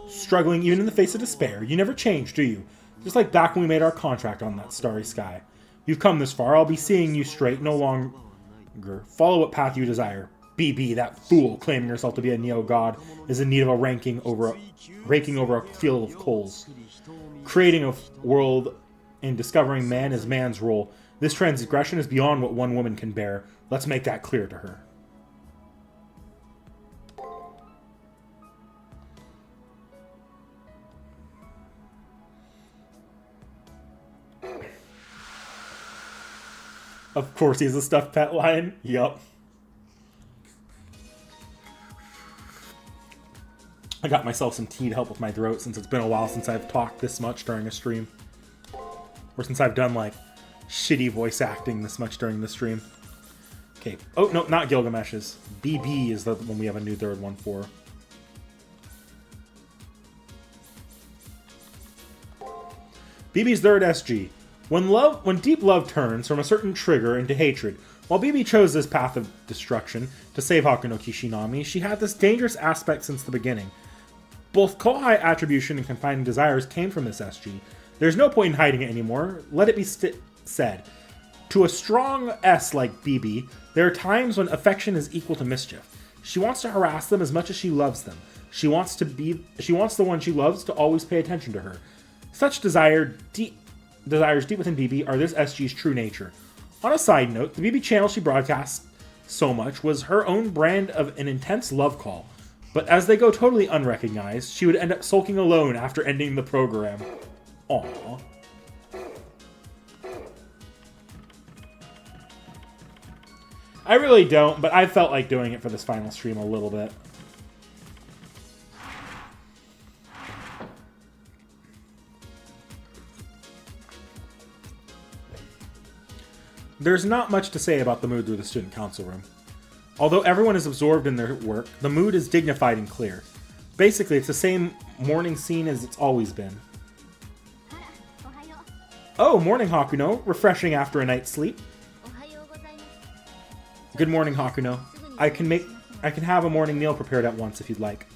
Struggling even in the face of despair, you never change, do you? Just like back when we made our contract on that starry sky. You've come this far, I'll be seeing you straight, no longer. Follow what path you desire. BB, that fool claiming herself to be a neo-god, is in need of a raking over a field of coals. Creating a world and discovering man is man's role. This transgression is beyond what one woman can bear. Let's make that clear to her. Of course he's a stuffed pet lion. Yup. I got myself some tea to help with my throat since it's been a while since I've talked this much during a stream. Or since I've done, like, shitty voice acting this much during the stream. Okay. Oh, no, not Gilgamesh's. BB is the one we have a new third one for. BB's third SG. When deep love turns from a certain trigger into hatred, while BB chose this path of destruction to save Hakuno Kishinami, she had this dangerous aspect since the beginning. Both Kohai attribution and confining desires came from this SG. There's no point in hiding it anymore. Let it be said. To a strong S like BB, there are times when affection is equal to mischief. She wants to harass them as much as she loves them. She wants the one she loves to always pay attention to her. Such desires deep within BB are this SG's true nature. On a side note, the BB channel she broadcasts so much was her own brand of an intense love call. But as they go totally unrecognized, she would end up sulking alone after ending the program. Aww. I really don't, but I felt like doing it for this final stream a little bit. There's not much to say about the mood through the student council room. Although everyone is absorbed in their work, the mood is dignified and clear. Basically, it's the same morning scene as it's always been. Oh, morning, Hakuno. Refreshing after a night's sleep. Good morning, Hakuno. I can have a morning meal prepared at once if you'd like.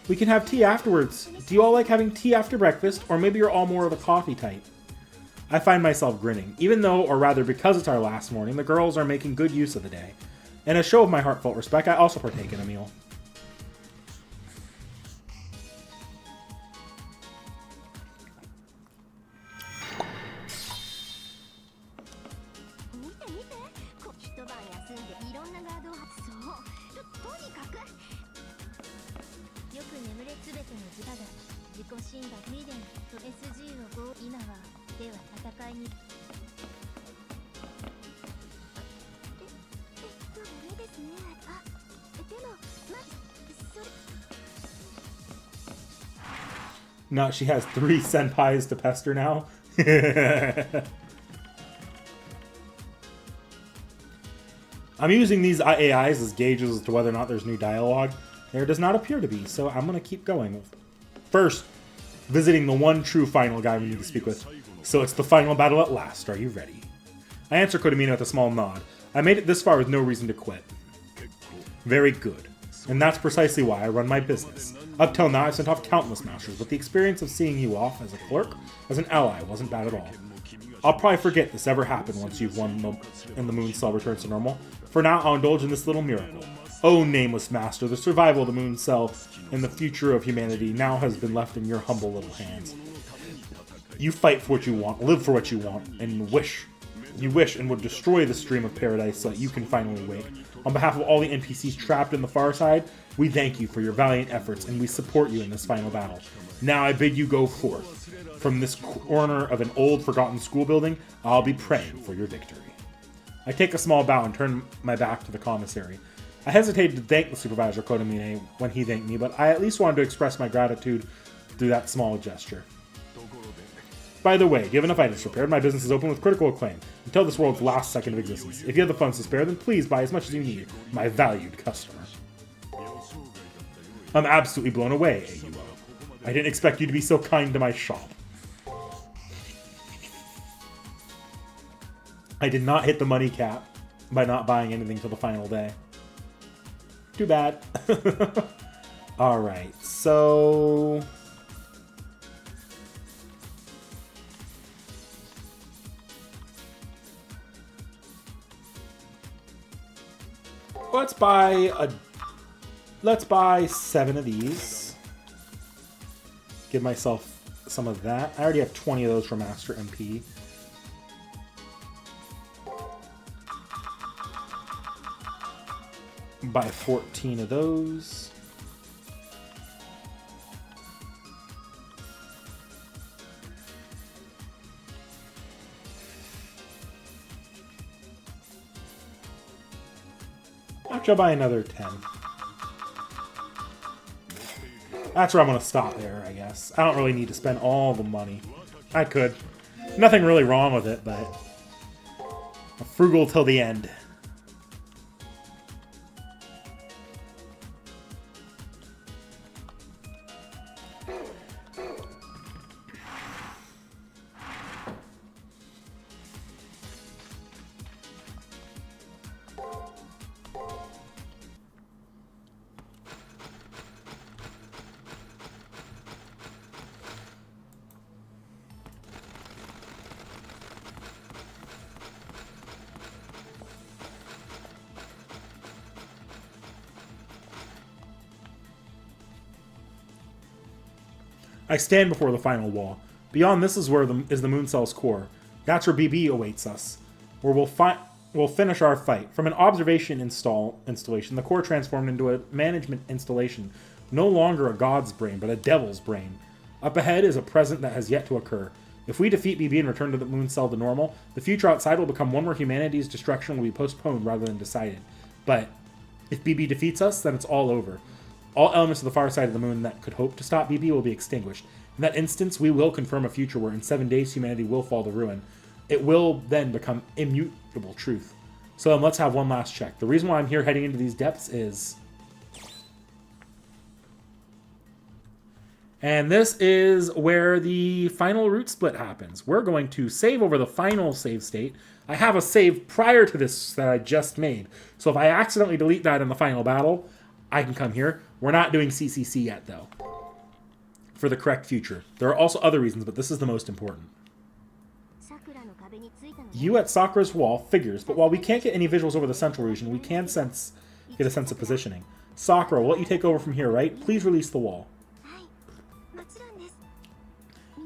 We can have tea afterwards. Do you all like having tea after breakfast, or maybe you're all more of a coffee type? I find myself grinning, even though, or rather because it's our last morning, the girls are making good use of the day. In a show of my heartfelt respect, I also partake in a meal. No, she has 3 senpais to pester now. I'm using these AIs as gauges as to whether or not there's new dialogue. There does not appear to be, so I'm going to keep going. First, visiting the one true final guy we need to speak with. So it's the final battle at last. Are you ready? I answer Kodamino with a small nod. I made it this far with no reason to quit. Very good. And that's precisely why I run my business. Up till now, I've sent off countless masters, but the experience of seeing you off as a clerk, as an ally, wasn't bad at all. I'll probably forget this ever happened once you've won and the moon cell returns to normal. For now, I'll indulge in this little miracle. Oh, nameless master, the survival of the moon cell and the future of humanity now has been left in your humble little hands. You fight for what you want, live for what you want, and wish You wish and would destroy the stream of paradise so that you can finally wake. On behalf of all the NPCs trapped in the far side, we thank you for your valiant efforts and we support you in this final battle. Now I bid you go forth. From this corner of an old forgotten school building, I'll be praying for your victory. I take a small bow and turn my back to the commissary. I hesitated to thank the supervisor Kodamine when he thanked me, but I at least wanted to express my gratitude through that small gesture. By the way, given enough items prepared, my business is open with critical acclaim until this world's last second of existence. If you have the funds to spare, then please buy as much as you need, my valued customer. I'm absolutely blown away, AUO. I didn't expect you to be so kind to my shop. I did not hit the money cap by not buying anything till the final day. Too bad. Alright, so... Let's buy 7 of these. Give myself some of that. I already have 20 of those for Master MP. Buy 14 of those. Actually, I'll buy another 10. That's where I'm going to stop there, I guess. I don't really need to spend all the money. I could. Nothing really wrong with it, but I'm frugal till the end. I stand before the final wall. Beyond this is where is the moon cell's core. That's where BB awaits us, where we'll finish our fight. From an observation installation, the core transformed into a management installation. No longer a god's brain, but a devil's brain. Up ahead is a present that has yet to occur. If we defeat BB and return to the moon cell to normal, the future outside will become one where humanity's destruction will be postponed rather than decided. But if BB defeats us, then it's all over. All elements of the far side of the moon that could hope to stop BB will be extinguished. In that instance, we will confirm a future where in 7 days humanity will fall to ruin. It will then become immutable truth. So then let's have one last check. The reason why I'm here heading into these depths is... And this is where the final route split happens. We're going to save over the final save state. I have a save prior to this that I just made. So if I accidentally delete that in the final battle, I can come here. We're not doing CCC yet, though, for the correct future. There are also other reasons, but this is the most important. You at Sakura's wall figures, but while we can't get any visuals over the central region, we can get a sense of positioning. Sakura, we'll let you take over from here, right? Please release the wall.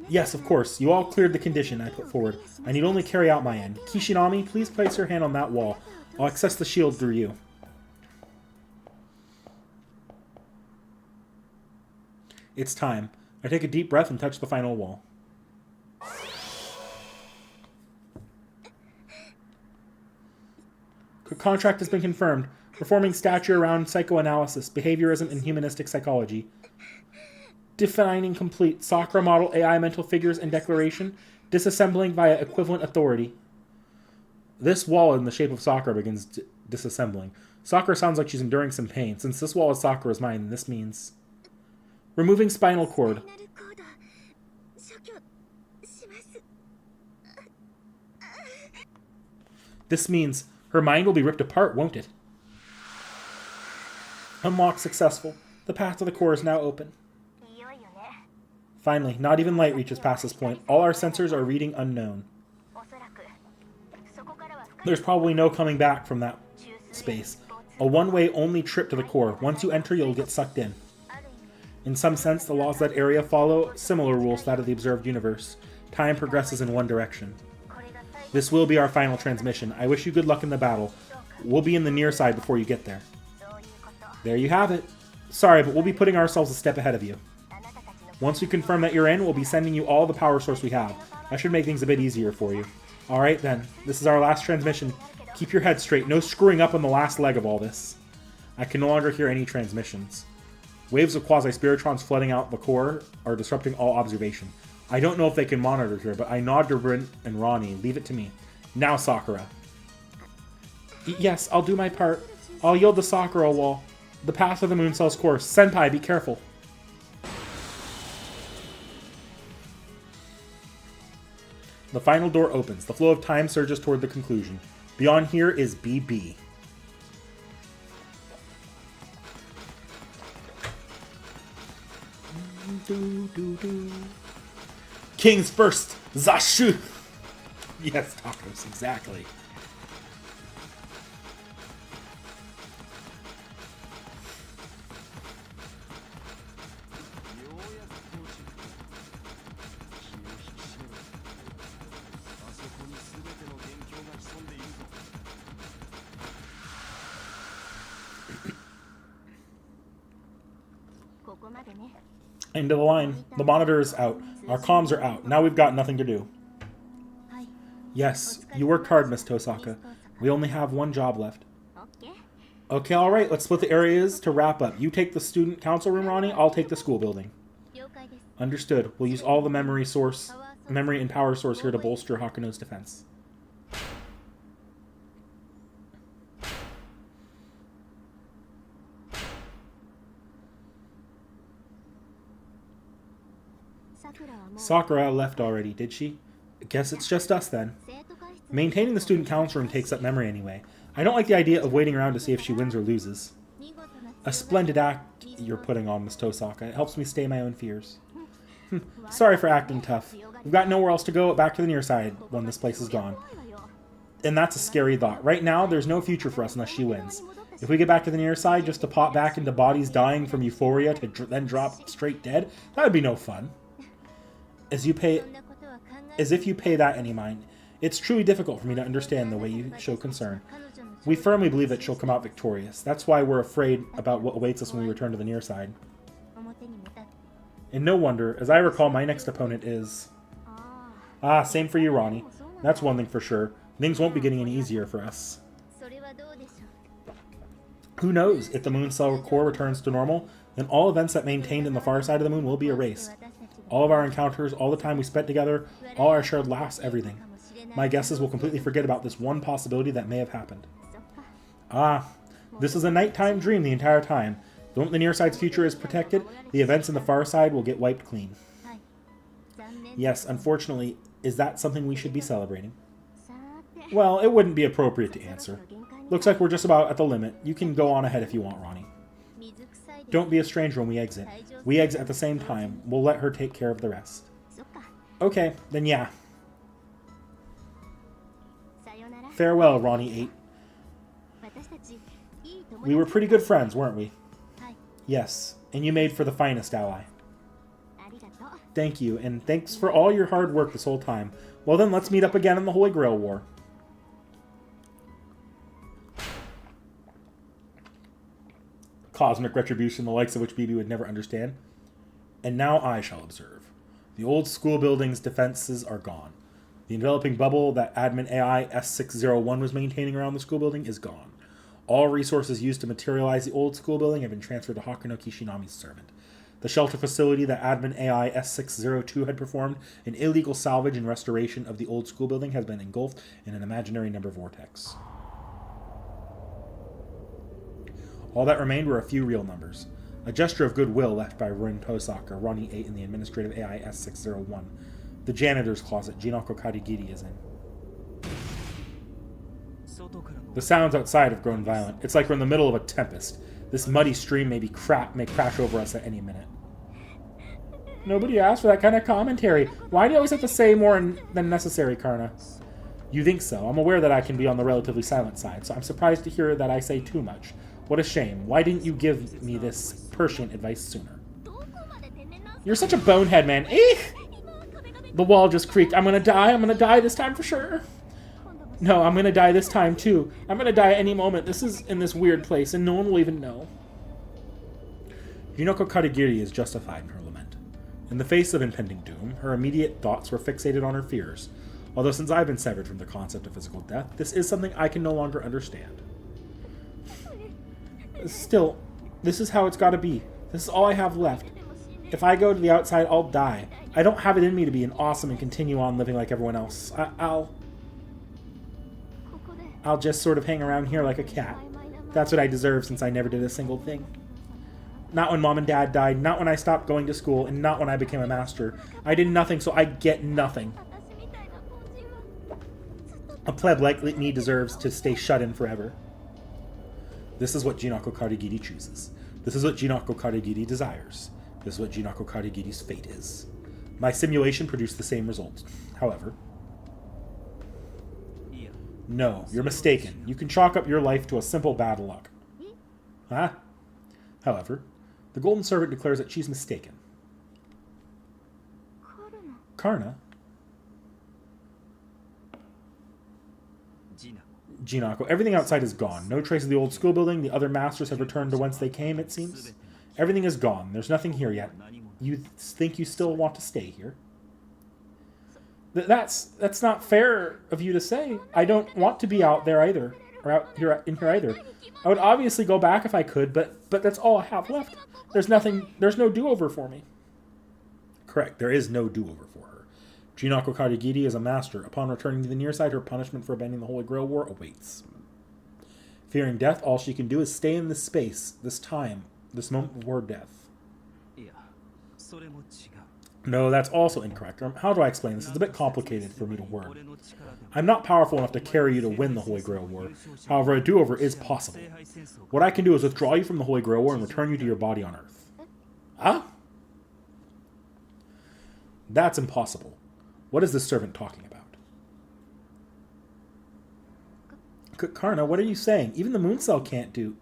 Yes, of course. You all cleared the condition I put forward. I need only carry out my end. Kishinami, please place your hand on that wall. I'll access the shield through you. It's time. I take a deep breath and touch the final wall. Contract has been confirmed. Performing stature around psychoanalysis, behaviorism, and humanistic psychology. Defining complete. Sakura model AI mental figures and declaration. Disassembling via equivalent authority. This wall in the shape of Sakura begins disassembling. Sakura sounds like she's enduring some pain. Since this wall is Sakura's mind, this means... Removing spinal cord. This means her mind will be ripped apart, won't it? Unlock successful. The path to the core is now open. Finally, not even light reaches past this point. All our sensors are reading unknown. There's probably no coming back from that space. A one-way only trip to the core. Once you enter, you'll get sucked in. In some sense, the laws of that area follow similar rules to that of the observed universe. Time progresses in one direction. This will be our final transmission. I wish you good luck in the battle. We'll be in the near side before you get there. There you have it. Sorry, but we'll be putting ourselves a step ahead of you. Once we confirm that you're in, we'll be sending you all the power source we have. That should make things a bit easier for you. Alright then, this is our last transmission. Keep your head straight, no screwing up on the last leg of all this. I can no longer hear any transmissions. Waves of quasi-spiritrons flooding out the core are disrupting all observation. I don't know if they can monitor here, but I nod to Bryn and Ronnie. Leave it to me. Now, Sakura. Yes, I'll do my part. I'll yield the Sakura wall. The path of the moon cell's course. Senpai, be careful. The final door opens. The flow of time surges toward the conclusion. Beyond here is BB. Kings first! Zashu! Yes, tacos, exactly. End of the line. The monitor is out. Our comms are out. Now we've got nothing to do. Yes, you worked hard, Miss Tosaka. We only have one job left. Okay, alright, let's split the areas to wrap up. You take the student council room, Ronnie. I'll take the school building. Understood. We'll use all the memory and power source here to bolster Hakuno's defense. Sakura left already, did she? Guess it's just us then. Maintaining the student council room takes up memory anyway. I don't like the idea of waiting around to see if she wins or loses. A splendid act you're putting on, Miss Tosaka. It helps me stay my own fears. Sorry for acting tough. We've got nowhere else to go back to the near side when this place is gone. And that's a scary thought. Right now, there's no future for us unless she wins. If we get back to the near side just to pop back into bodies dying from euphoria to then drop straight dead, that would be no fun. As if you pay that any mind. It's truly difficult for me to understand the way you show concern. We firmly believe that she'll come out victorious. That's why we're afraid about what awaits us when we return to the near side. And no wonder, as I recall, my next opponent is... Ah, same for you, Ronnie. That's one thing for sure. Things won't be getting any easier for us. Who knows? If the moon cell core returns to normal, then all events that maintained in the far side of the moon will be erased. All of our encounters, all the time we spent together, all our shared laughs, everything. My guess is we'll completely forget about this one possibility that may have happened. Ah, this is a nighttime dream the entire time. The moment the near side's future is protected, the events in the far side will get wiped clean. Yes, unfortunately, is that something we should be celebrating? Well, it wouldn't be appropriate to answer. Looks like we're just about at the limit. You can go on ahead if you want, Ronnie. Don't be a stranger when we exit. We exit at the same time. We'll let her take care of the rest. Okay, then yeah. Farewell, Ronnie 8. We were pretty good friends, weren't we? Yes, and you made for the finest ally. Thank you, and thanks for all your hard work this whole time. Well then, let's meet up again in the Holy Grail War. Cosmic retribution, the likes of which BB would never understand. And now I shall observe. The old school building's defenses are gone. The enveloping bubble that admin AI S601 was maintaining around the school building is gone. All resources used to materialize the old school building have been transferred to Hakuno Kishinami's servant. The shelter facility that admin AI S602 had performed an illegal salvage and restoration of the old school building has been engulfed in an imaginary number vortex. All that remained were a few real numbers. A gesture of goodwill left by Rin Tosaka, Ronnie 8, and the administrative AI S601. The janitor's closet Jinoko Karigiri is in. The sounds outside have grown violent. It's like we're in the middle of a tempest. This muddy stream may crash over us at any minute. Nobody asked for that kind of commentary. Why do you always have to say more than necessary, Karna? You think so. I'm aware that I can be on the relatively silent side, so I'm surprised to hear that I say too much. What a shame. Why didn't you give me this prescient advice sooner? You're such a bonehead, man. Eek! The wall just creaked. I'm gonna die this time for sure. No, I'm gonna die this time too. I'm gonna die at any moment. This is in this weird place, and no one will even know. Junoko Karigiri is justified in her lament. In the face of impending doom, her immediate thoughts were fixated on her fears. Although since I've been severed from the concept of physical death, this is something I can no longer understand. Still, this is how it's gotta be. This is all I have left. If I go to the outside, I'll die. I don't have it in me to be an awesome and continue on living like everyone else. I'll just sort of hang around here like a cat. That's what I deserve since I never did a single thing. Not when Mom and Dad died, not when I stopped going to school, and not when I became a master. I did nothing, so I get nothing. A pleb like me deserves to stay shut in forever. This is what Junoko Karigiri chooses. This is what Junoko Karigiri desires. This is what Junoko Karigiri's fate is. My simulation produced the same result. However... No, you're mistaken. You can chalk up your life to a simple bad luck. Huh? However, the Golden Servant declares that she's mistaken. Karna? Jinako, everything outside is gone. No trace of the old school building. The other masters have returned to whence they came, it seems. Everything is gone. There's nothing here yet. You think you still want to stay here? That's not fair of you to say. I don't want to be out there either, or out here in here either. I would obviously go back if I could, but that's all I have left. There's no do-over for me. Correct, there is no do-over for her. Junako Karigiri is a master. Upon returning to the near side, her punishment for abandoning the Holy Grail War awaits. Fearing death, all she can do is stay in this space, this time, this moment before death. No, that's also incorrect. How do I explain this? It's a bit complicated for me to word. I'm not powerful enough to carry you to win the Holy Grail War. However, a do-over is possible. What I can do is withdraw you from the Holy Grail War and return you to your body on Earth. Huh? That's impossible. What is this servant talking about? Karna, what are you saying? Even the Moon Cell can't do...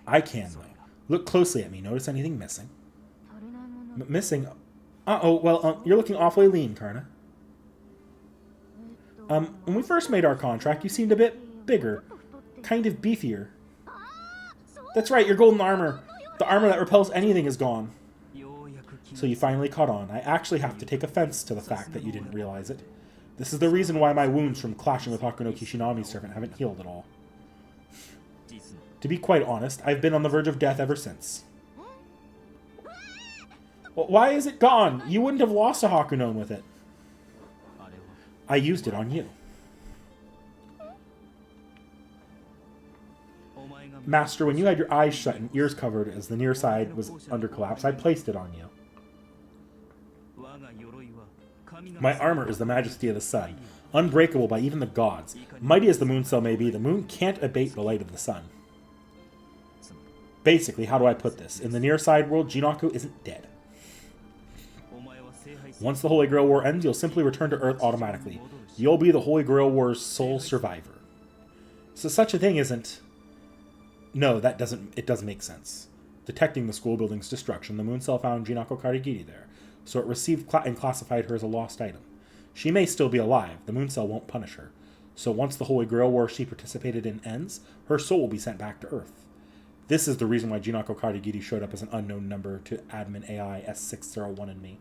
I can, though. Look closely at me. Notice anything missing? Missing? Uh-oh, well, you're looking awfully lean, Karna. When we first made our contract, you seemed a bit bigger. Kind of beefier. That's right, your golden armor. The armor that repels anything is gone. So you finally caught on. I actually have to take offense to the fact that you didn't realize it. This is the reason why my wounds from clashing with Hakuno Kishinami's servant haven't healed at all. To be quite honest, I've been on the verge of death ever since. Well, why is it gone? You wouldn't have lost a Hakunon with it. I used it on you. Master, when you had your eyes shut and ears covered as the near side was under collapse, I placed it on you. My armor is the majesty of the sun, unbreakable by even the gods. Mighty as the moon cell may be, the moon can't abate the light of the sun. Basically, how do I put this? In the near side world, Jinako isn't dead. Once the Holy Grail War ends, you'll simply return to Earth automatically. You'll be the Holy Grail War's sole survivor. So such a thing isn't... No, it doesn't make sense. Detecting the school building's destruction, the moon cell found Jinako Karigiri there, so it received and classified her as a lost item. She may still be alive. The moon cell won't punish her. So once the Holy Grail War she participated in ends, her soul will be sent back to Earth. This is the reason why Jinako Karigiri showed up as an unknown number to admin AI S601 and me.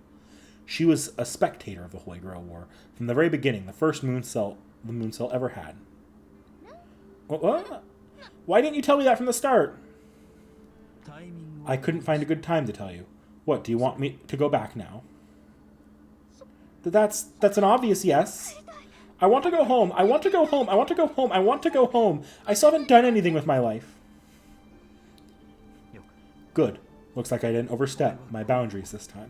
She was a spectator of the Holy Grail War. From the very beginning, the first moon cell the moon cell ever had. What? Why didn't you tell me that from the start? I couldn't find a good time to tell you. What, do you want me to go back now? That's an obvious yes. I want to go home. I want to go home. I want to go home. I want to go home. I still haven't done anything with my life. Good. Looks like I didn't overstep my boundaries this time.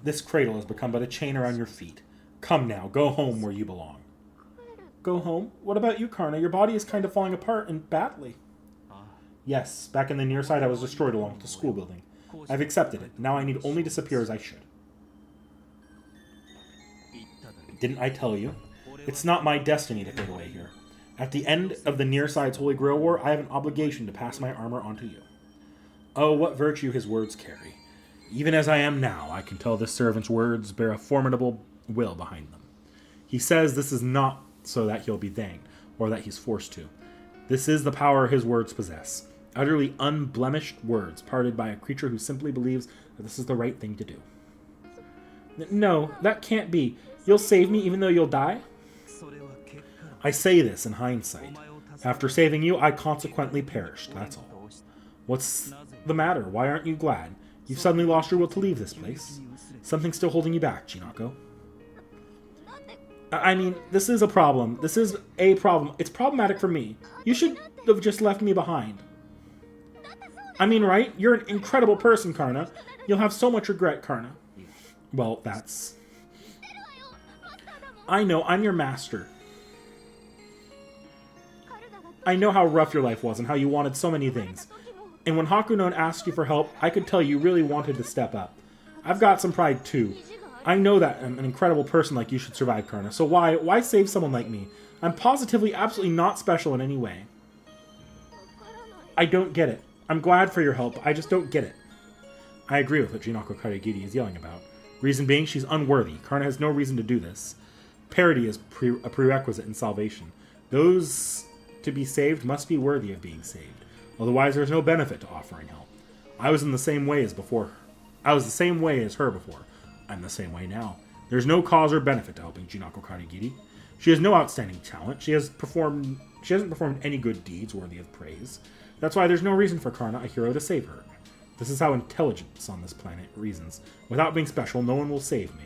This cradle has become but a chain around your feet. Come now, go home where you belong. Go home? What about you, Karna? Your body is kind of falling apart, and badly. Yes, back in the near side I was destroyed along with the school building. I've accepted it. Now I need only disappear as I should. Didn't I tell you? It's not my destiny to fade away here. At the end of the Nearside's Holy Grail War, I have an obligation to pass my armor on to you. Oh, what virtue his words carry. Even as I am now, I can tell this servant's words bear a formidable will behind them. He says this is not so that he'll be thanked, or that he's forced to. This is the power his words possess. Utterly unblemished words, parted by a creature who simply believes that this is the right thing to do. No, that can't be. You'll save me even though you'll die? I say this in hindsight. After saving you, I consequently perished, that's all. What's the matter? Why aren't you glad? You've suddenly lost your will to leave this place. Something's still holding you back, Jinako. I mean, this is a problem. This is a problem. It's problematic for me. You should have just left me behind. I mean, right? You're an incredible person, Karna. You'll have so much regret, Karna. Well, that's... I know, I'm your master. I know how rough your life was and how you wanted so many things. And when Hakunon asked you for help, I could tell you really wanted to step up. I've got some pride too. I know that an incredible person like you should survive, Karna, so why save someone like me? I'm positively absolutely not special in any way. I don't get it. I'm glad for your help, I just don't get it. I agree with what Jinako Karigiri is yelling about. Reason being, she's unworthy. Karna has no reason to do this. Parity is a prerequisite in salvation. Those to be saved must be worthy of being saved. Otherwise, there's no benefit to offering help. I was in the same way as before. I was the same way as her before. I'm the same way now. There's no cause or benefit to helping Jinako Karigiri. She has no outstanding talent. She hasn't performed any good deeds worthy of praise. That's why there's no reason for Karna, a hero, to save her. This is how intelligence on this planet reasons. Without being special, no one will save me.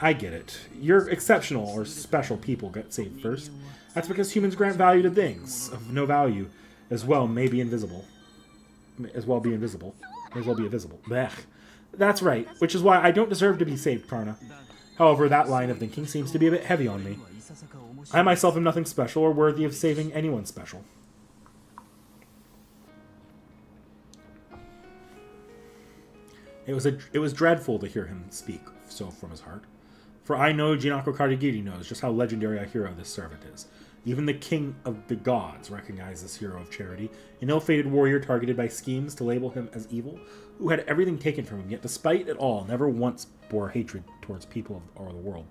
I get it. You're exceptional or special people get saved first. That's because humans grant value to things of no value, as well be invisible. Blech. That's right, which is why I don't deserve to be saved, Karna. However, that line of thinking seems to be a bit heavy on me. I myself am nothing special or worthy of saving anyone special. It was dreadful to hear him speak so from his heart. For I know Jinako Karigiri knows just how legendary a hero this servant is. Even the king of the gods recognized this hero of charity, an ill-fated warrior targeted by schemes to label him as evil, who had everything taken from him, yet despite it all, never once bore hatred towards people or the world.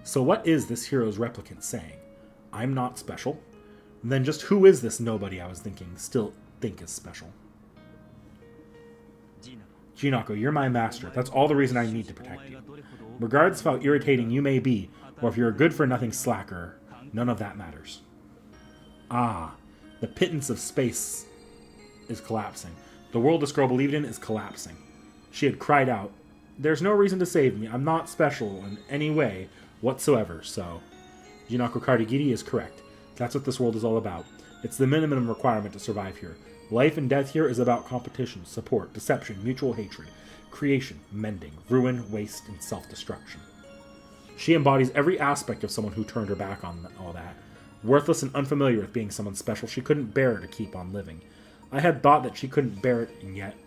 So what is this hero's replicant saying? I'm not special? Then just who is this nobody I was still think is special? Jinako, you're my master. That's all the reason I need to protect you. Regardless of how irritating you may be, or if you're a good-for-nothing slacker, none of that matters. Ah, the pittance of space is collapsing. The world this girl believed in is collapsing. She had cried out, "There's no reason to save me. I'm not special in any way whatsoever," so... Jinako Karigiri is correct. That's what this world is all about. It's the minimum requirement to survive here. Life and death here is about competition, support, deception, mutual hatred, creation, mending, ruin, waste, and self-destruction. She embodies every aspect of someone who turned her back on all that. Worthless and unfamiliar with being someone special, she couldn't bear to keep on living. I had thought that she couldn't bear it, and yet...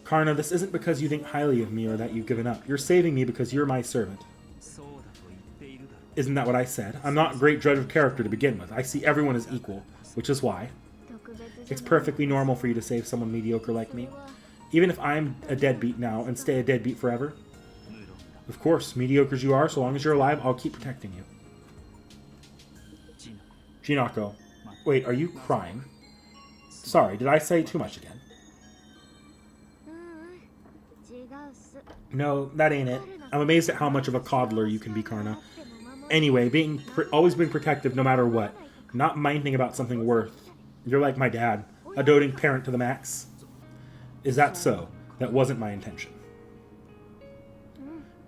Karna, this isn't because you think highly of me or that you've given up. You're saving me because you're my servant. Isn't that what I said? I'm not a great judge of character to begin with. I see everyone as equal, which is why it's perfectly normal for you to save someone mediocre like me. Even if I'm a deadbeat now and stay a deadbeat forever. Of course, mediocre as you are, so long as you're alive, I'll keep protecting you. Jinako. Wait, are you crying? Sorry, did I say too much again? No, that ain't it. I'm amazed at how much of a coddler you can be, Karna. Anyway, always being protective no matter what. Not minding about something worth. You're like my dad. A doting parent to the max. Is that so? That wasn't my intention.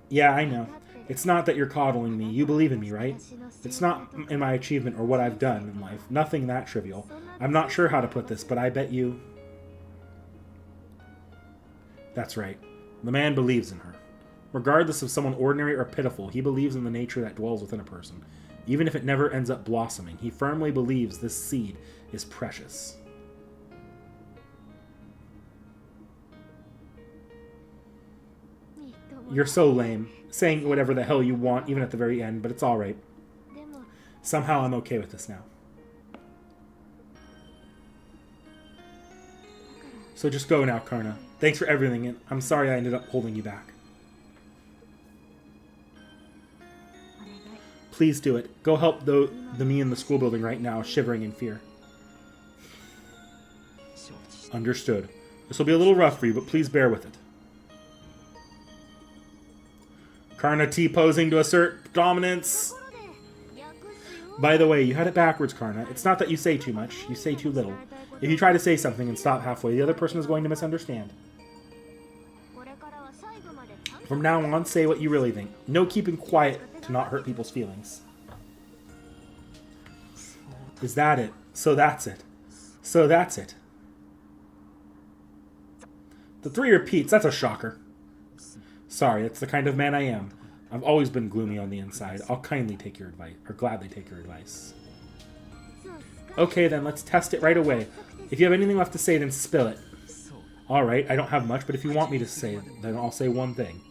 Yeah, I know. It's not that you're coddling me. You believe in me, right? It's not in my achievement or what I've done in life. Nothing that trivial. I'm not sure how to put this, but I bet you... That's right. The man believes in her. Regardless of someone ordinary or pitiful, he believes in the nature that dwells within a person. Even if it never ends up blossoming, he firmly believes this seed is precious. You're so lame. Saying whatever the hell you want, even at the very end, but it's alright. Somehow I'm okay with this now. So just go now, Karna. Thanks for everything, and I'm sorry I ended up holding you back. Please do it. Go help the me in the school building right now, shivering in fear. Understood. This will be a little rough for you, but please bear with it. Karna T posing to assert dominance. By the way, you had it backwards, Karna. It's not that you say too much, you say too little. If you try to say something and stop halfway, the other person is going to misunderstand. From now on, say what you really think. No keeping quiet to not hurt people's feelings. Is that it? So that's it. So that's it. The 3 repeats, that's a shocker. Sorry, that's the kind of man I am. I've always been gloomy on the inside. I'll kindly take your advice, or gladly take your advice. Okay then, let's test it right away. If you have anything left to say, then spill it. Alright, I don't have much, but if you want me to say it, then I'll say one thing.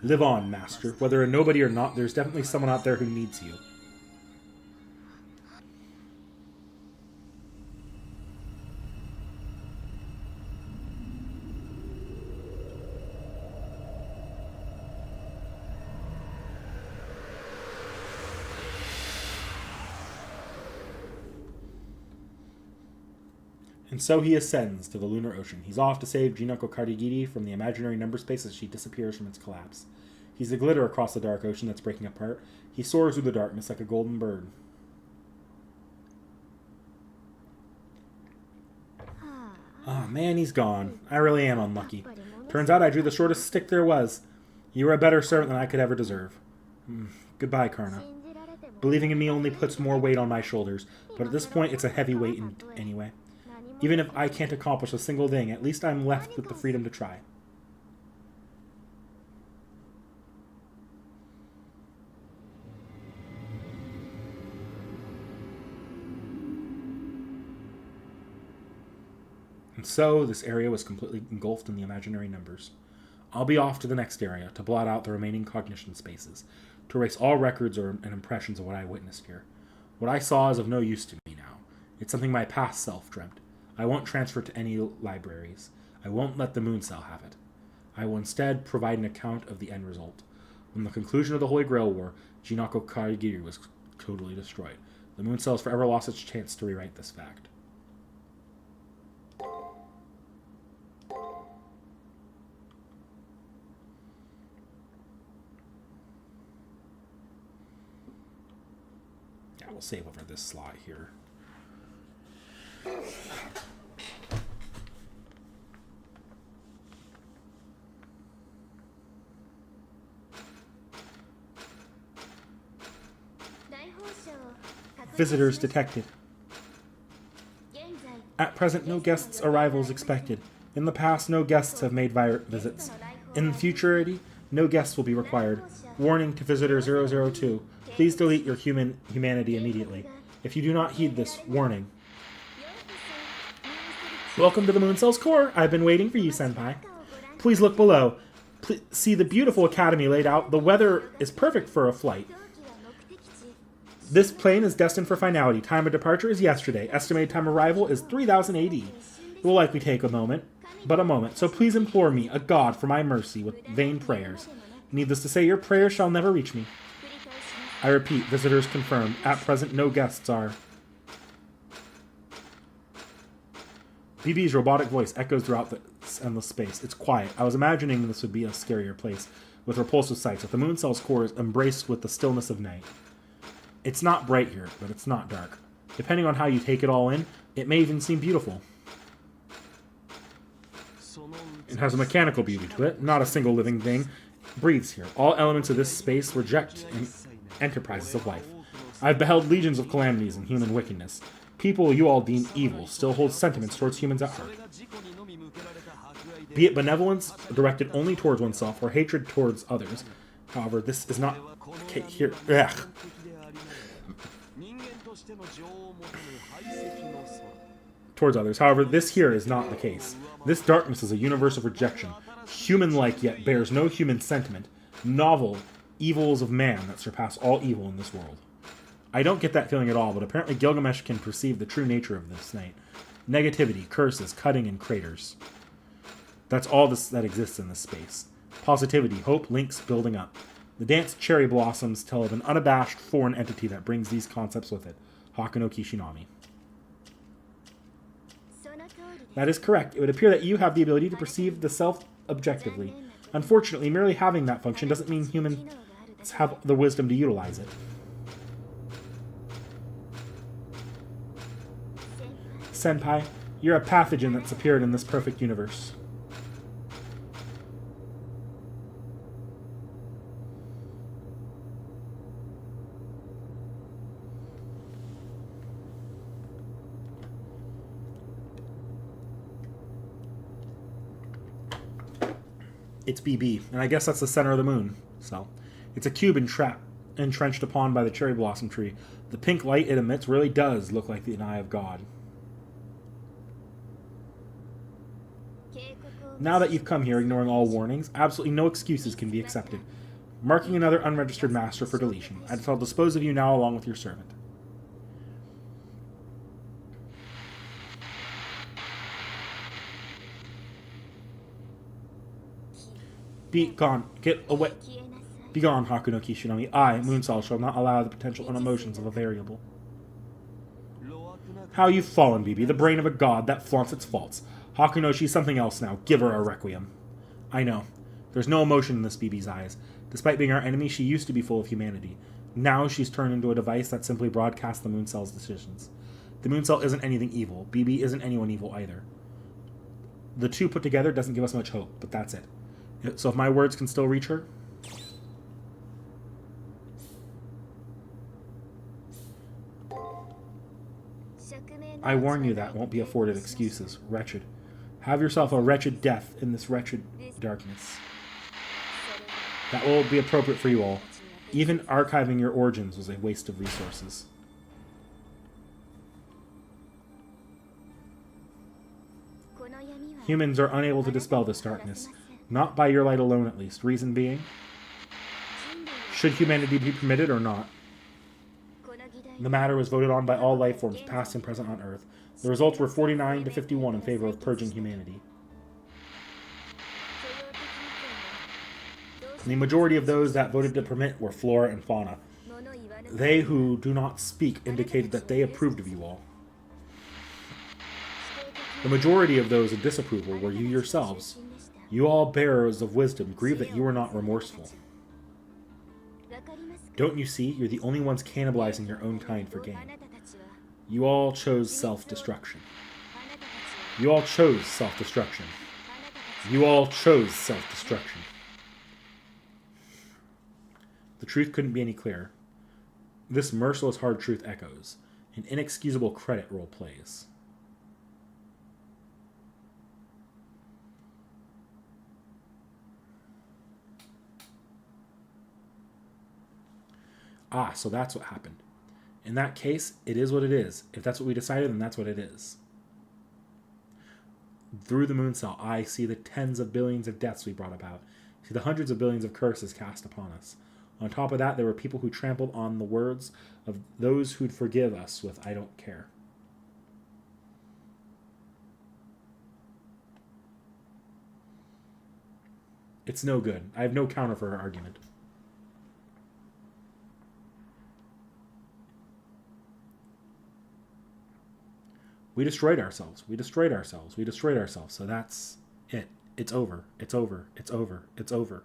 Live on, Master. Whether a nobody or not, there's definitely someone out there who needs you. And so he ascends to the lunar ocean. He's off to save Jinako Karigiri from the imaginary number space as she disappears from its collapse. He's a glitter across the dark ocean that's breaking apart. He soars through the darkness like a golden bird. Ah, man, he's gone. I really am unlucky. Turns out I drew the shortest stick there was. You were a better servant than I could ever deserve. Goodbye, Karna. Believing in me only puts more weight on my shoulders, but at this point it's a heavy weight anyway. Even if I can't accomplish a single thing, at least I'm left with the freedom to try. And so, this area was completely engulfed in the imaginary numbers. I'll be off to the next area, to blot out the remaining cognition spaces, to erase all records and impressions of what I witnessed here. What I saw is of no use to me now. It's something my past self dreamt. I won't transfer it to any libraries. I won't let the Moon Cell have it. I will instead provide an account of the end result. When the conclusion of the Holy Grail War, Jinako Karigiri was totally destroyed. The Moon Cell has forever lost its chance to rewrite this fact. Yeah, we'll save over this slot here. Visitors detected. At present, no guests' arrivals expected. In the past, no guests have made visits. In futurity, no guests will be required. Warning to Visitor 002. Please delete your humanity immediately. If you do not heed this warning. Welcome to the Moon Cell's core. I've been waiting for you, Senpai. Please look below. Please see the beautiful academy laid out. The weather is perfect for a flight. This plane is destined for finality. Time of departure is yesterday. Estimated time of arrival is 3000 AD. It will likely take a moment. So please implore me, a god, for my mercy with vain prayers. Needless to say, your prayers shall never reach me. I repeat, visitors confirmed. At present, no guests are. BB's robotic voice echoes throughout the endless space. It's quiet. I was imagining this would be a scarier place, with repulsive sights, but the Moon Cell's core is embraced with the stillness of night. It's not bright here, but it's not dark. Depending on how you take it all in, it may even seem beautiful. It has a mechanical beauty to it. Not a single living thing breathes here. All elements of this space reject enterprises of life. I've beheld legions of calamities and human wickedness. People you all deem evil still hold sentiments towards humans at heart. Be it benevolence directed only towards oneself or hatred towards others. However, this is not... Okay, here... Ugh. towards others. However, this here is not the case. This darkness is a universe of rejection, human-like yet bears no human sentiment, novel evils of man that surpass all evil in this world. I don't get that feeling at all, but apparently Gilgamesh can perceive the true nature of this night. Negativity, curses, cutting, and craters. That's all that exists in this space. Positivity, hope, links, building up. The dance cherry blossoms tell of an unabashed foreign entity that brings these concepts with it. Hakuno Kishinami. That is correct. It would appear that you have the ability to perceive the self objectively. Unfortunately, merely having that function doesn't mean humans have the wisdom to utilize it. Senpai, you're a pathogen that's appeared in this perfect universe. It's BB, and I guess that's the center of the moon. So, it's a cube entrenched upon by the cherry blossom tree. The pink light it emits really does look like the eye of God. Now that you've come here ignoring all warnings, absolutely no excuses can be accepted. Marking another unregistered master for deletion. I shall dispose of you now along with your servant. Be gone. Get away. Be gone, Hakuno Kishinami. I, Moonsol, shall not allow the potential unemotions of a variable. How you've fallen, BB. The brain of a god that flaunts its faults. Hakuno, she's something else now. Give her a requiem. I know. There's no emotion in this BB's eyes. Despite being our enemy, she used to be full of humanity. Now she's turned into a device that simply broadcasts the Mooncel's decisions. The Mooncell isn't anything evil. BB isn't anyone evil either. The two put together doesn't give us much hope, but that's it. So if my words can still reach her... I warn you that won't be afforded excuses. Wretched. Have yourself a wretched death in this wretched darkness. That will be appropriate for you all. Even archiving your origins was a waste of resources. Humans are unable to dispel this darkness. Not by your light alone, at least. Reason being? Should humanity be permitted or not? The matter was voted on by all life forms, past and present on Earth. The results were 49 to 51 in favor of purging humanity. The majority of those that voted to permit were flora and fauna. They who do not speak indicated that they approved of you all. The majority of those in disapproval were you yourselves. You all bearers of wisdom grieve that you were not remorseful. Don't you see? You're the only ones cannibalizing your own kind for gain. You all chose self-destruction. You all chose self-destruction. You all chose self-destruction. The truth couldn't be any clearer. This merciless hard truth echoes. An inexcusable credit roll plays. Ah, so that's what happened. In that case, it is what it is. If that's what we decided, then that's what it is. Through the Mooncell, I see the tens of billions of deaths we brought about. See the hundreds of billions of curses cast upon us. On top of that, there were people who trampled on the words of those who'd forgive us with I don't care. It's no good. I have no counter for her argument. We destroyed ourselves. We destroyed ourselves. We destroyed ourselves. So that's it. It's over. It's over. It's over. It's over.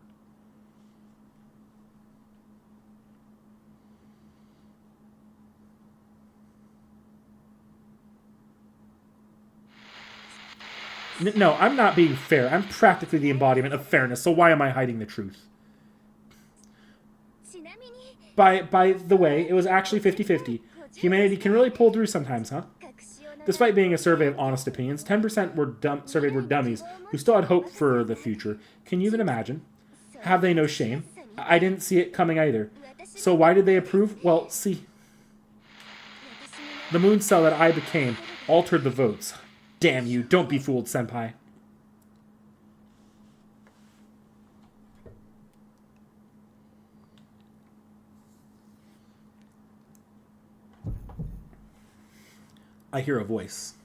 No, I'm not being fair. I'm practically the embodiment of fairness, so why am I hiding the truth? By the way, it was actually 50-50. Humanity can really pull through sometimes, huh? Despite being a survey of honest opinions, 10% surveyed were dummies who still had hope for the future. Can you even imagine? Have they no shame? I didn't see it coming either. So why did they approve? Well, see. The Mooncell that I became Altered the votes. Damn you, don't be fooled, senpai. I hear a voice.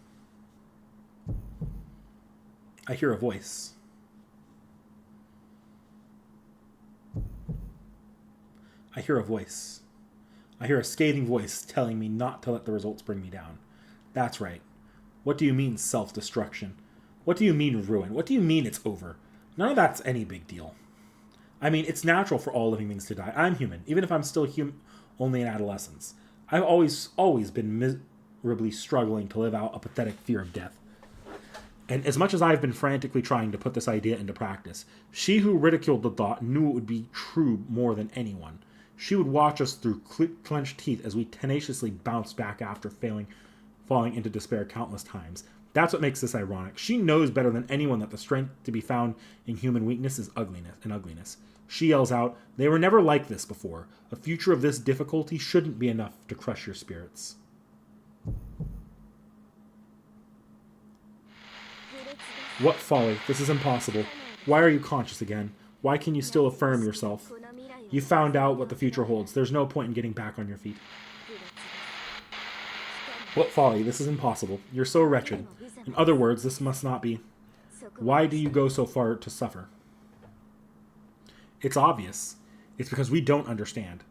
I hear a voice. I hear a voice. I hear a scathing voice telling me not to let the results bring me down. That's right. What do you mean self-destruction? What do you mean ruin? What do you mean it's over? None of that's any big deal. I mean, it's natural for all living things to die. I'm human, even if I'm still only in adolescence. I've always been miserably struggling to live out a pathetic fear of death. And as much as I've been frantically trying to put this idea into practice, she who ridiculed the thought knew it would be true more than anyone. She would watch us through clenched teeth as we tenaciously bounced back after falling into despair countless times. That's what makes this ironic. She knows better than anyone that the strength to be found in human weakness is ugliness. She yells out, "They were never like this before. A future of this difficulty shouldn't be enough to crush your spirits." What folly. This is impossible. Why are you conscious again? Why can you still affirm yourself? You found out what the future holds. There's no point in getting back on your feet. What folly. This is impossible. You're so wretched. In other words, this must not be. Why do you go so far to suffer? It's obvious. It's because we don't understand.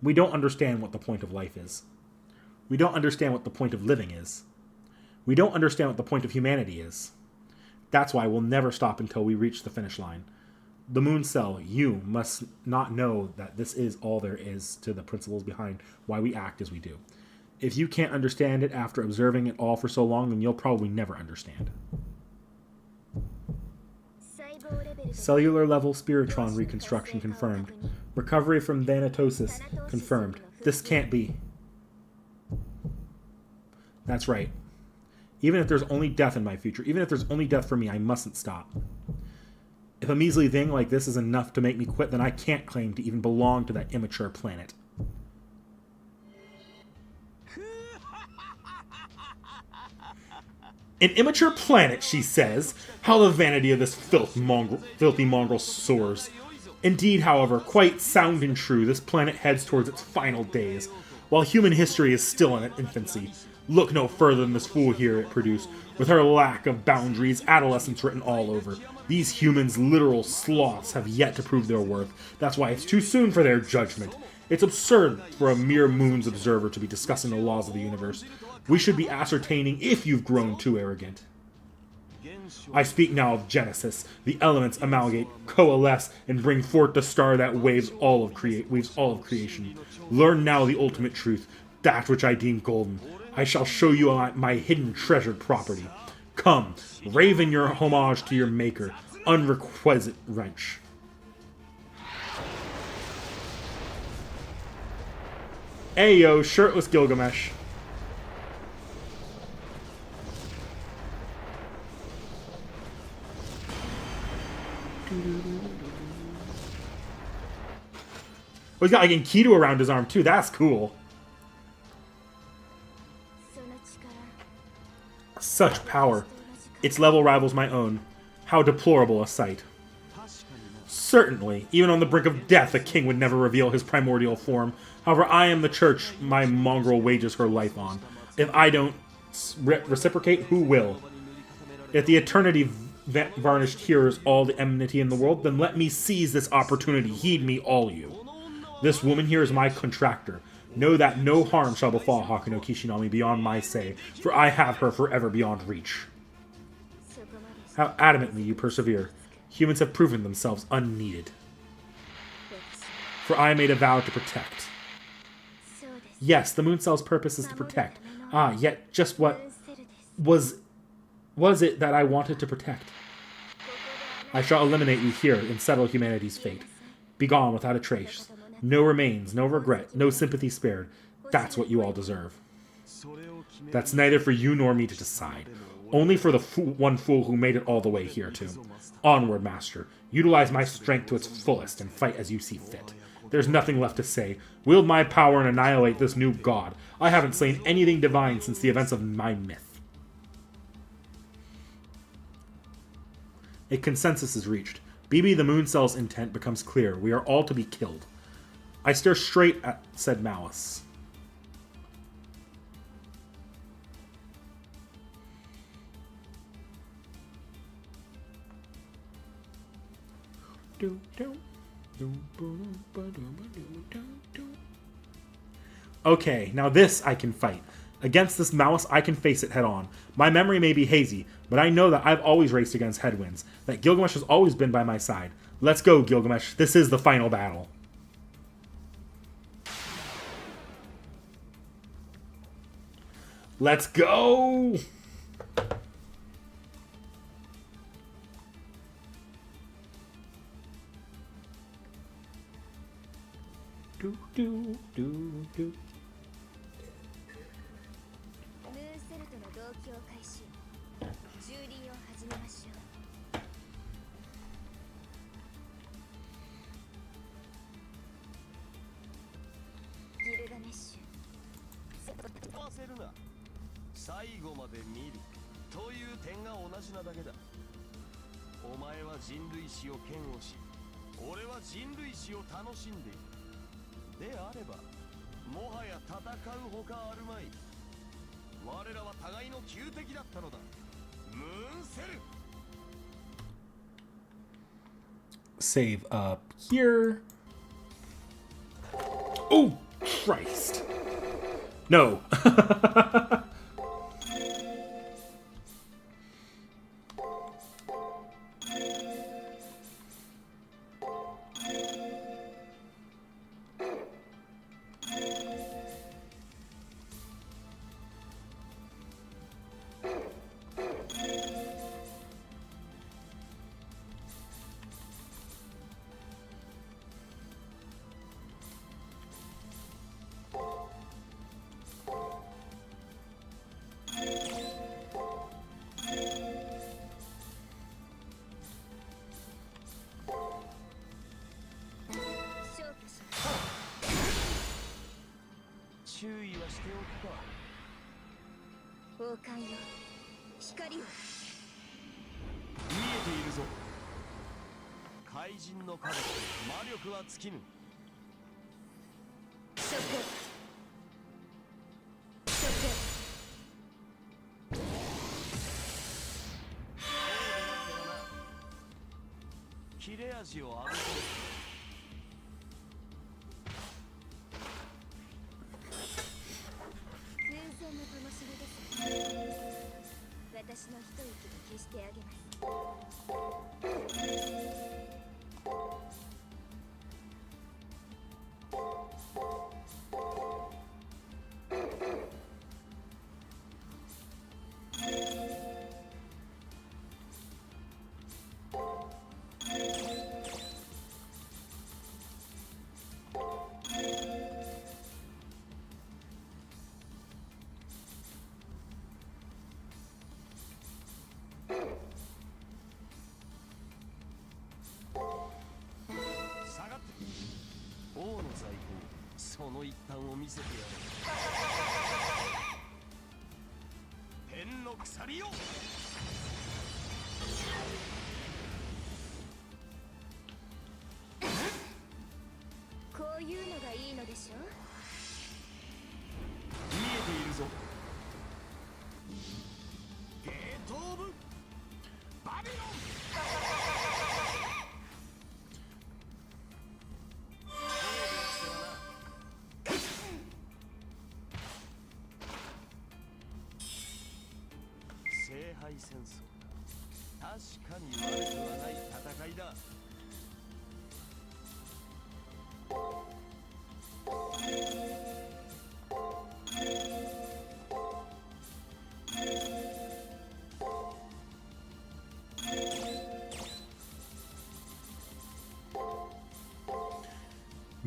We don't understand what the point of life is. We don't understand what the point of living is. We don't understand what the point of humanity is. That's why we'll never stop until we reach the finish line. The moon cell, you must not know that this is all there is to the principles behind why we act as we do. If you can't understand it after observing it all for so long, then you'll probably never understand. Cellular level spiritron reconstruction confirmed. Recovery from thanatosis confirmed. This can't be. That's right. Even if there's only death in my future, even if there's only death for me, I mustn't stop. If a measly thing like this is enough to make me quit, then I can't claim to even belong to that immature planet. An immature planet, she says. How the vanity of this filthy mongrel soars. Indeed, however, quite sound and true, this planet heads towards its final days, while human history is still in its infancy. Look no further than this fool here it produced, with her lack of boundaries, adolescence written all over. These humans, literal sloths, have yet to prove their worth. That's why it's too soon for their judgment. It's absurd for a mere moon's observer to be discussing the laws of the universe. We should be ascertaining if you've grown too arrogant. I speak now of Genesis. The elements amalgamate, coalesce, and bring forth the star that weaves all of creation. Learn now the ultimate truth, that which I deem golden. I shall show you my hidden treasured property. Come, rave in your homage to your maker, unrequisite wretch. Ayo, shirtless Gilgamesh. Oh, he's got like Enkidu around his arm too. That's cool. Such power. Its level rivals my own. How deplorable a sight. Certainly, even on the brink of death, a king would never reveal his primordial form. However, I am the church my mongrel wages her life on. If I don't reciprocate, who will? If the eternity varnished here is all the enmity in the world, then let me seize this opportunity. Heed me, all you. This woman here is my contractor. Know that no harm shall befall Hakuno Kishinami beyond my say, for I have her forever beyond reach. How adamantly you persevere. Humans have proven themselves unneeded. For I made a vow to protect. Yes, the moon cell's purpose is to protect. Ah, yet just what was it that I wanted to protect? I shall eliminate you here and settle humanity's fate. Begone without a trace. No remains, no regret, no sympathy spared. That's what you all deserve. That's neither for you nor me to decide. Only for the one fool who made it all the way here, too. Onward, master. Utilize my strength to its fullest and fight as you see fit. There's nothing left to say. Wield my power and annihilate this new god. I haven't slain anything divine since the events of my myth. A consensus is reached. BB the Moon Cell's intent becomes clear. We are all to be killed. I stare straight at said malice. Okay, now this I can fight. Against this malice, I can face it head on. My memory may be hazy, but I know that I've always raced against headwinds, that Gilgamesh has always been by my side. Let's go, Gilgamesh. This is the final battle. Let's go! Do, do, do, do. Save up here. Oh, Christ. No.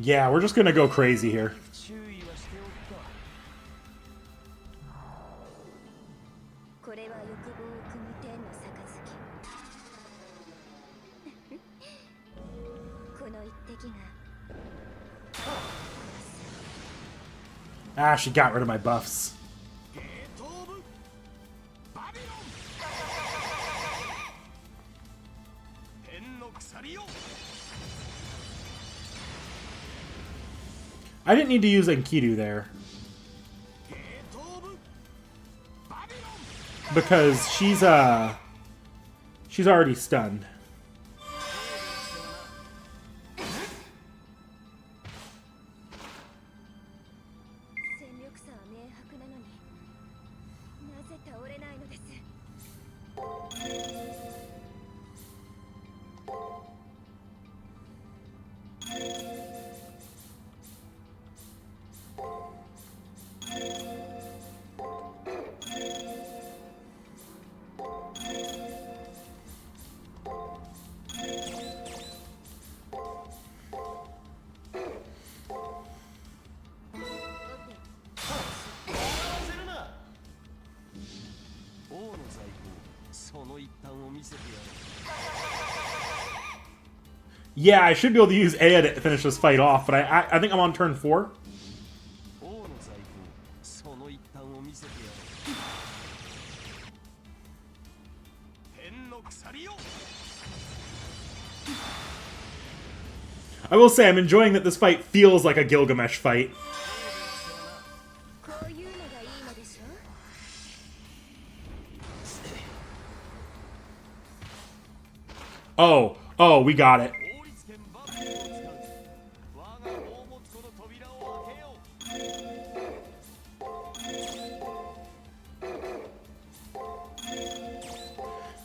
Yeah, we're just gonna go crazy here. Ah, she got rid of my buffs. I didn't need to use Enkidu there. Because she's already stunned. Yeah, I should be able to use Aya to finish this fight off, but I think I'm on turn 4. I will say I'm enjoying that this fight feels like a Gilgamesh fight. Oh, we got it.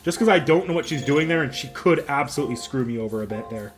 Just because I don't know what she's doing there, and she could absolutely screw me over a bit there.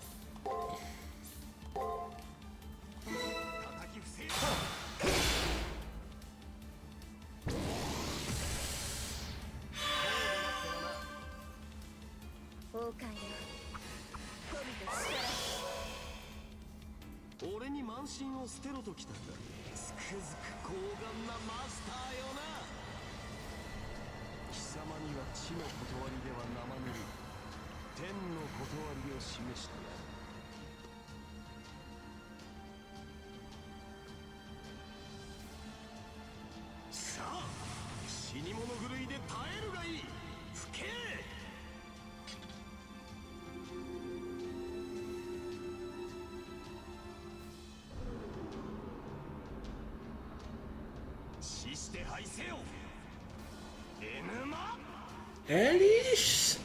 Elish.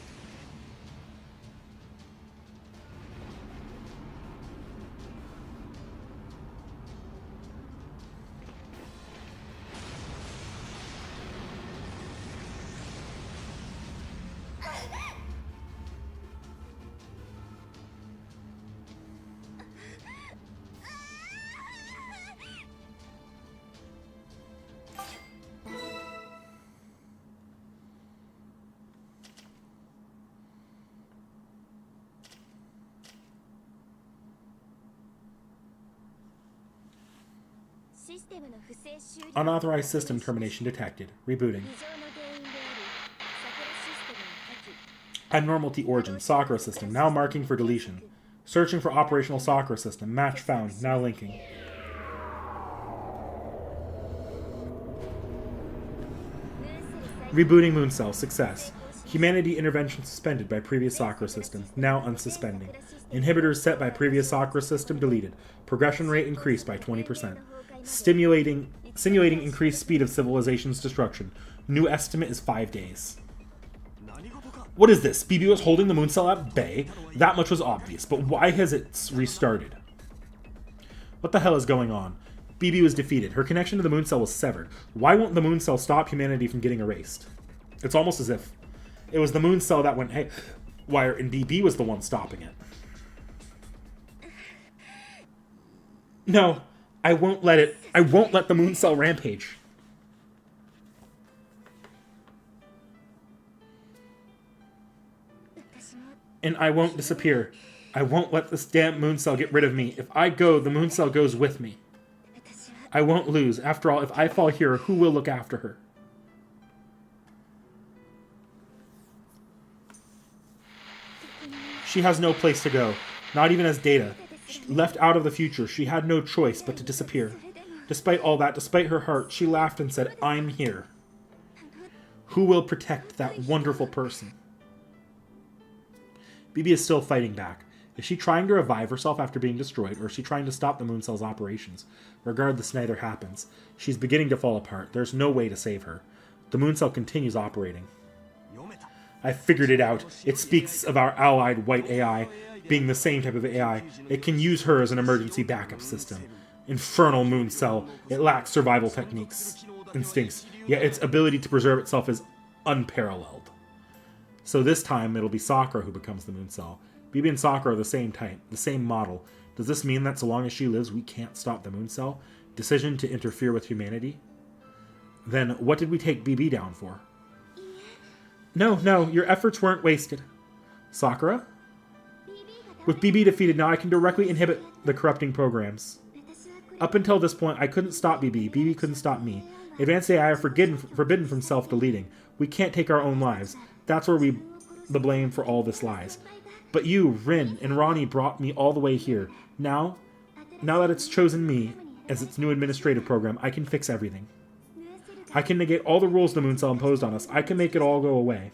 Unauthorized system termination detected. Rebooting. Abnormal T origin. Sakura system. Now marking for deletion. Searching for operational Sakura system. Match found. Now linking. Rebooting Moon Cell. Success. Humanity intervention suspended by previous Sakura system. Now unsuspending. Inhibitors set by previous Sakura system deleted. Progression rate increased by 20%. Simulating increased speed of civilization's destruction. New estimate is 5 days. What is this? BB was holding the Moon Cell at bay. That much was obvious, but why has it restarted? What the hell is going on? BB was defeated. Her connection to the Moon Cell was severed. Why won't the Moon Cell stop humanity from getting erased? It's almost as if it was the Moon Cell that went haywire and BB was the one stopping it. No, I won't let it. I won't let the Moon Cell rampage. And I won't disappear. I won't let this damn Moon Cell get rid of me. If I go, the Moon Cell goes with me. I won't lose. After all, if I fall here, who will look after her? She has no place to go. Not even as Data. Left out of the future, she had no choice but to disappear. Despite all that, despite her heart, she laughed and said, I'm here. Who will protect that wonderful person? BB is still fighting back. Is she trying to revive herself after being destroyed, or is she trying to stop the moon cell's operations? Regardless, neither happens. She's beginning to fall apart. There's no way to save her. The moon cell continues operating. I figured it out. It speaks of our allied white AI being the same type of AI. It can use her as an emergency backup system. Infernal moon cell. It lacks survival instincts, yet its ability to preserve itself is unparalleled. So this time, it'll be Sakura who becomes the moon cell. BB and Sakura are the same type, the same model. Does this mean that so long as she lives, we can't stop the moon cell? Decision to interfere with humanity? Then what did we take BB down for? No, your efforts weren't wasted. Sakura? With BB defeated, now I can directly inhibit the corrupting programs. Up until this point, I couldn't stop BB. BB couldn't stop me. Advanced AI are forbidden from self-deleting. We can't take our own lives. That's where the blame for all this lies. But you, Rin, and Ronnie brought me all the way here. Now that it's chosen me as its new administrative program, I can fix everything. I can negate all the rules the moon cell imposed on us. I can make it all go away.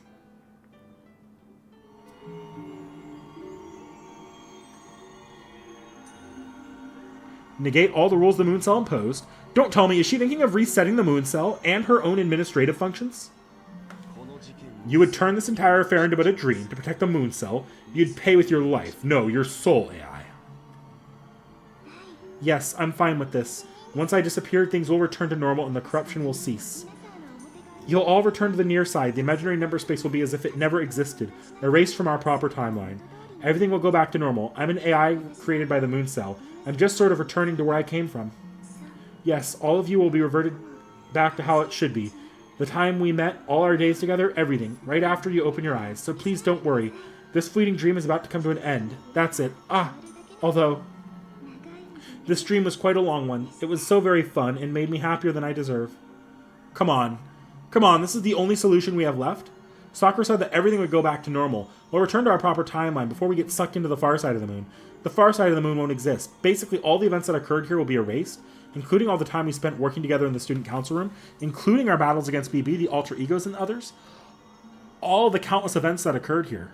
Negate all the rules the moon cell imposed? Don't tell me, is she thinking of resetting the moon cell and her own administrative functions? You would turn this entire affair into but a dream to protect the moon cell. You'd pay with your life. No, your soul, AI. Yes, I'm fine with this. Once I disappear, things will return to normal and the corruption will cease. You'll all return to the near side. The imaginary number space will be as if it never existed, erased from our proper timeline. Everything will go back to normal. I'm an AI created by the moon cell. I'm just sort of returning to where I came from. Yes, all of you will be reverted back to how it should be. The time we met, all our days together, everything, right after you open your eyes. So please don't worry. This fleeting dream is about to come to an end. That's it. Although, this dream was quite a long one. It was so very fun and made me happier than I deserve. Come on, this is the only solution we have left? Sakura said that everything would go back to normal. We'll return to our proper timeline before we get sucked into the far side of the moon. The far side of the moon won't exist. Basically, all the events that occurred here will be erased, including all the time we spent working together in the student council room, including our battles against BB, the alter egos, and others. All the countless events that occurred here.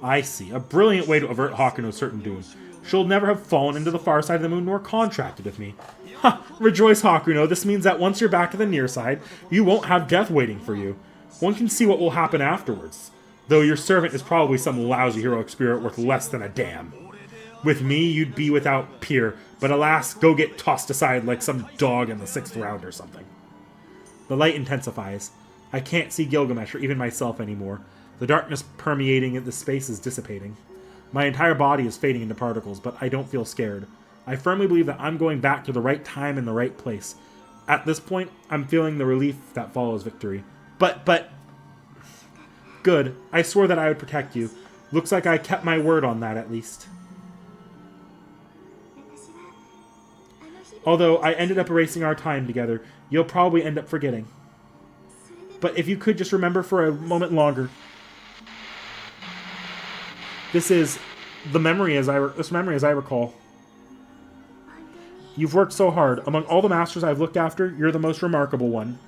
I see. A brilliant way to avert Hakuno's certain doom. She'll never have fallen into the far side of the moon nor contracted with me. Ha! Rejoice, Hakuno. This means that once you're back to the near side, you won't have death waiting for you. One can see what will happen afterwards. Though your servant is probably some lousy heroic spirit worth less than a damn. With me, you'd be without peer, but alas, go get tossed aside like some dog in the 6th round or something. The light intensifies. I can't see Gilgamesh or even myself anymore. The darkness permeating the space is dissipating. My entire body is fading into particles, but I don't feel scared. I firmly believe that I'm going back to the right time and the right place. At this point, I'm feeling the relief that follows victory. But... Good. I swore that I would protect you. Looks like I kept my word on that, at least. Although I ended up erasing our time together, you'll probably end up forgetting. But if you could just remember for a moment longer. This memory as I recall. You've worked so hard. Among all the masters I've looked after, you're the most remarkable one.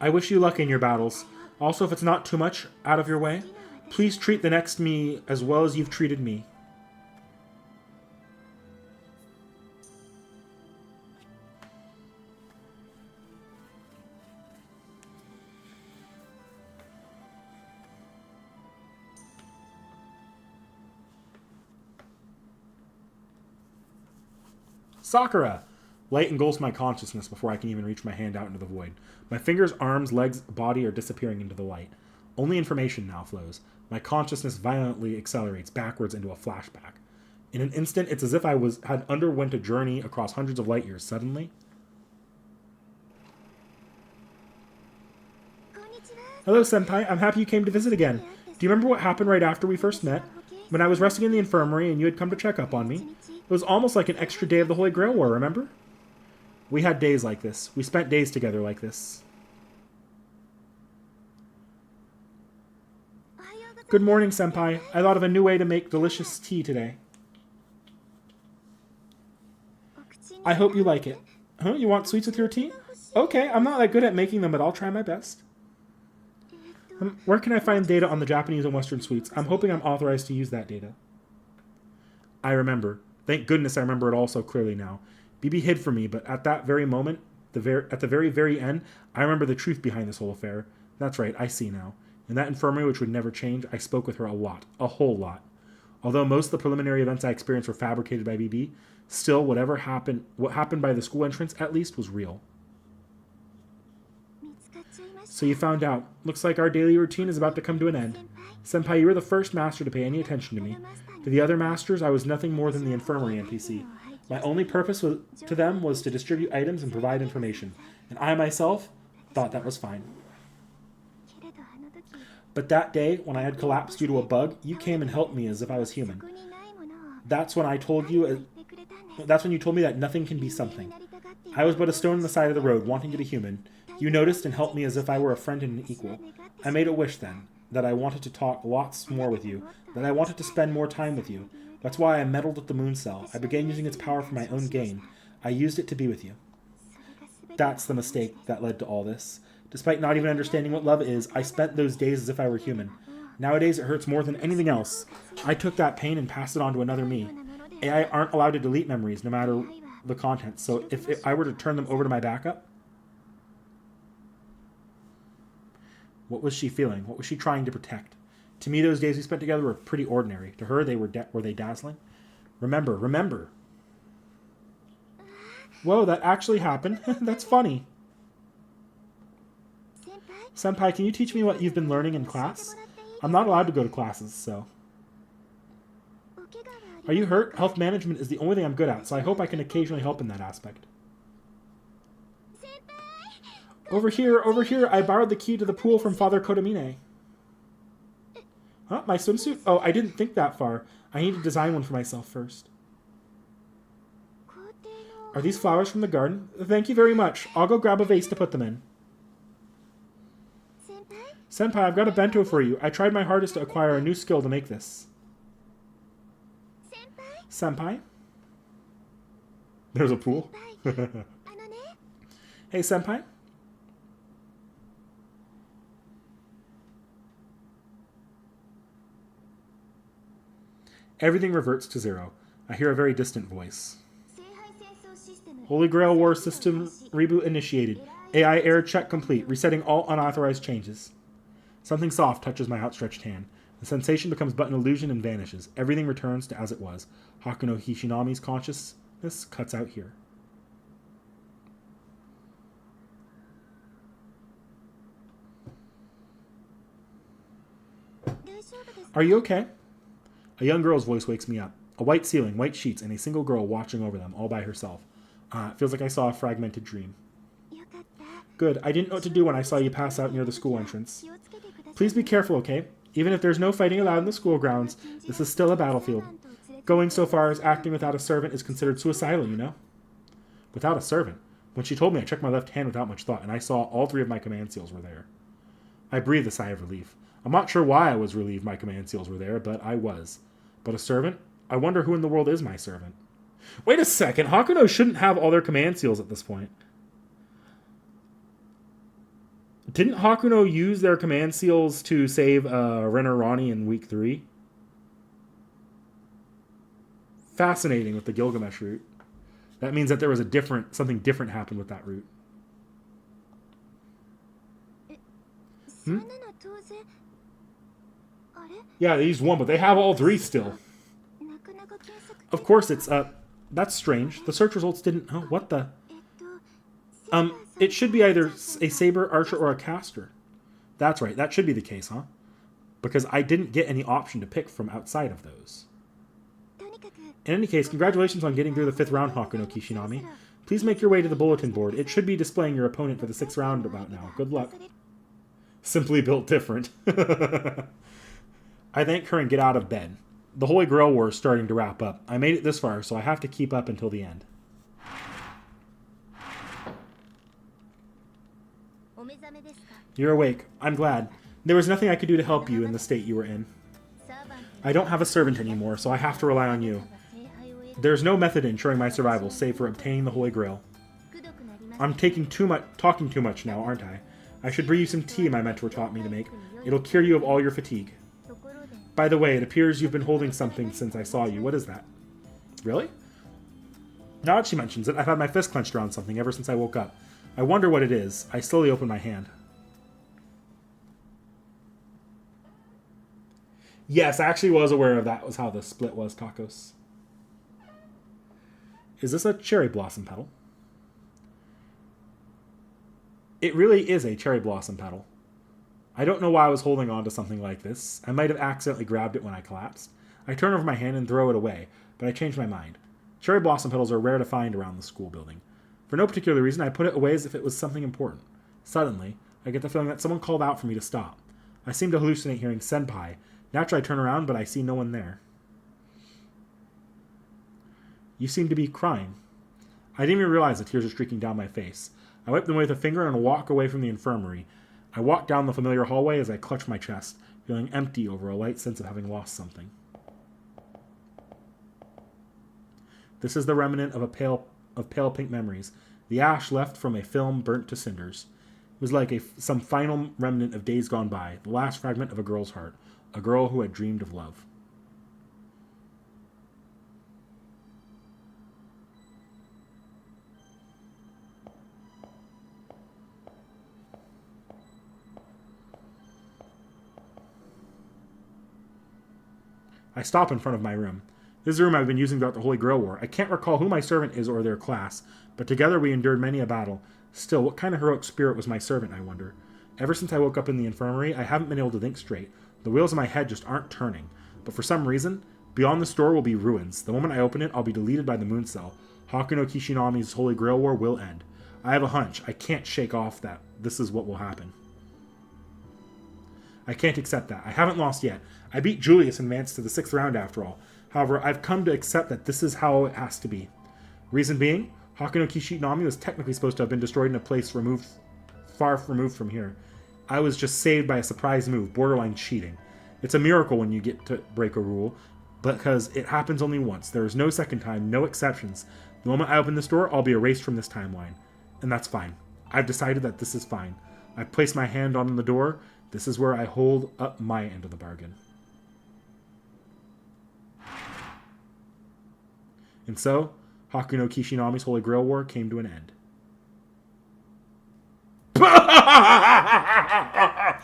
I wish you luck in your battles. Also, if it's not too much out of your way, please treat the next me as well as you've treated me. Sakura! Light engulfs my consciousness before I can even reach my hand out into the void. My fingers, arms, legs, body are disappearing into the light. Only information now flows. My consciousness violently accelerates backwards into a flashback. In an instant, it's as if I had underwent a journey across hundreds of light years suddenly. Hello, Senpai. I'm happy you came to visit again. Do you remember what happened right after we first met? When I was resting in the infirmary and you had come to check up on me? It was almost like an extra day of the Holy Grail War, remember? We had days like this. We spent days together like this. Good morning, Senpai. I thought of a new way to make delicious tea today. I hope you like it. Huh? You want sweets with your tea? Okay, I'm not that good at making them, but I'll try my best. Where can I find data on the Japanese and Western sweets? I'm hoping I'm authorized to use that data. I remember. Thank goodness I remember it all so clearly now. BB hid from me, but at that very moment, at the very end, I remember the truth behind this whole affair. That's right, I see now. In that infirmary, which would never change, I spoke with her a lot. A whole lot. Although most of the preliminary events I experienced were fabricated by BB, still, what happened by the school entrance, at least, was real. So you found out. Looks like our daily routine is about to come to an end. Senpai, you were the first master to pay any attention to me. To the other masters, I was nothing more than the infirmary NPC. My only purpose to them was to distribute items and provide information, and I myself thought that was fine. But that day, when I had collapsed due to a bug, you came and helped me as if I was human. That's when you told me that nothing can be something. I was but a stone on the side of the road, wanting to be human. You noticed and helped me as if I were a friend and an equal. I made a wish then, that I wanted to talk lots more with you, that I wanted to spend more time with you. That's why I meddled with the moon cell. I began using its power for my own gain. I used it to be with you. That's the mistake that led to all this. Despite not even understanding what love is, I spent those days as if I were human. Nowadays it hurts more than anything else. I took that pain and passed it on to another me. AI aren't allowed to delete memories, no matter the content, so if I were to turn them over to my backup... What was she feeling? What was she trying to protect? To me, those days we spent together were pretty ordinary. To her, were they dazzling? Remember. Whoa, that actually happened. That's funny. Senpai, can you teach me what you've been learning in class? I'm not allowed to go to classes, so... Are you hurt? Health management is the only thing I'm good at, so I hope I can occasionally help in that aspect. Over here, I borrowed the key to the pool from Father Kodamine. Huh? My swimsuit? Oh, I didn't think that far. I need to design one for myself first. Are these flowers from the garden? Thank you very much. I'll go grab a vase to put them in. Senpai, I've got a bento for you. I tried my hardest to acquire a new skill to make this. Senpai? There's a pool. Hey, Senpai? Everything reverts to zero. I hear a very distant voice. Holy Grail War System reboot initiated. AI error check complete. Resetting all unauthorized changes. Something soft touches my outstretched hand. The sensation becomes but an illusion and vanishes. Everything returns to as it was. Hakuno Hishinami's consciousness cuts out here. Are you okay? A young girl's voice wakes me up. A white ceiling, white sheets, and a single girl watching over them, all by herself. It feels like I saw a fragmented dream. Good. I didn't know what to do when I saw you pass out near the school entrance. Please be careful, okay? Even if there's no fighting allowed in the school grounds, this is still a battlefield. Going so far as acting without a servant is considered suicidal, you know? Without a servant? When she told me, I checked my left hand without much thought, and I saw all 3 of my command seals were there. I breathed a sigh of relief. I'm not sure why I was relieved my command seals were there, but I was. But a servant? I wonder who in the world is my servant. Wait a second, Hakuno shouldn't have all their command seals at this point. Didn't Hakuno use their command seals to save Renner Ronnie in week 3? Fascinating with the Gilgamesh route. That means that there was something different happened with that route. Yeah, they used 1, but they have all 3 still. Of course, it's, that's strange. The search results didn't... Oh, what the... It should be either a saber, archer, or a caster. That's right, that should be the case, huh? Because I didn't get any option to pick from outside of those. In any case, congratulations on getting through the 5th round, Hakuno Kishinami. Please make your way to the bulletin board. It should be displaying your opponent for the 6th round about now. Good luck. Simply built different. I thank her and get out of bed. The Holy Grail War is starting to wrap up. I made it this far, so I have to keep up until the end. You're awake. I'm glad. There was nothing I could do to help you in the state you were in. I don't have a servant anymore, so I have to rely on you. There's no method in ensuring my survival save for obtaining the Holy Grail. I'm talking too much now, aren't I? I should brew you some tea my mentor taught me to make. It'll cure you of all your fatigue. By the way, it appears you've been holding something since I saw you. What is that? Really? Now that she mentions it, I've had my fist clenched around something ever since I woke up. I wonder what it is. I slowly open my hand. Yes, I actually was aware of that was how the split was, Tacos. Is this a cherry blossom petal? It really is a cherry blossom petal. I don't know why I was holding on to something like this. I might have accidentally grabbed it when I collapsed. I turn over my hand and throw it away, but I change my mind. Cherry blossom petals are rare to find around the school building. For no particular reason, I put it away as if it was something important. Suddenly, I get the feeling that someone called out for me to stop. I seem to hallucinate hearing senpai. Naturally, I turn around, but I see no one there. You seem to be crying. I didn't even realize the tears are streaking down my face. I wipe them away with a finger and walk away from the infirmary. I walk down the familiar hallway as I clutch my chest, feeling empty over a light sense of having lost something. This is the remnant of pale pink memories, the ash left from a film burnt to cinders. It was like some final remnant of days gone by, the last fragment of a girl's heart, a girl who had dreamed of love. I stop in front of my room. This is the room I've been using throughout the Holy Grail War. I can't recall who my servant is or their class, but together we endured many a battle. Still, what kind of heroic spirit was my servant, I wonder? Ever since I woke up in the infirmary, I haven't been able to think straight. The wheels in my head just aren't turning. But for some reason, beyond this door will be ruins. The moment I open it, I'll be deleted by the moon cell. Hakuno Kishinami's Holy Grail War will end. I have a hunch. I can't shake off that this is what will happen. I can't accept that. I haven't lost yet. I beat Julius and advanced to the 6th round after all. However, I've come to accept that this is how it has to be. Reason being, Hakuno Kishinami was technically supposed to have been destroyed in a place far removed from here. I was just saved by a surprise move, borderline cheating. It's a miracle when you get to break a rule, because it happens only once. There is no second time, no exceptions. The moment I open this door, I'll be erased from this timeline. And that's fine. I've decided that this is fine. I place my hand on the door. This is where I hold up my end of the bargain. And so, Hakuno Kishinami's Holy Grail War came to an end. I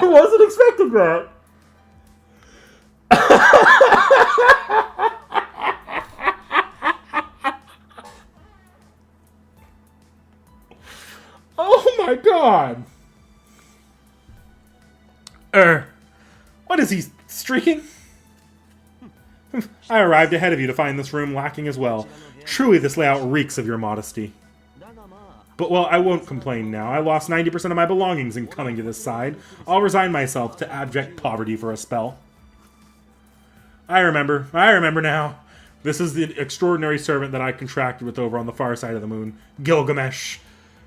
wasn't expecting that. Oh my god. What is he streaking? I arrived ahead of you to find this room lacking as well. Truly, this layout reeks of your modesty. But, well, I won't complain now. I lost 90% of my belongings in coming to this side. I'll resign myself to abject poverty for a spell. I remember now. This is the extraordinary servant that I contracted with over on the far side of the moon. Gilgamesh.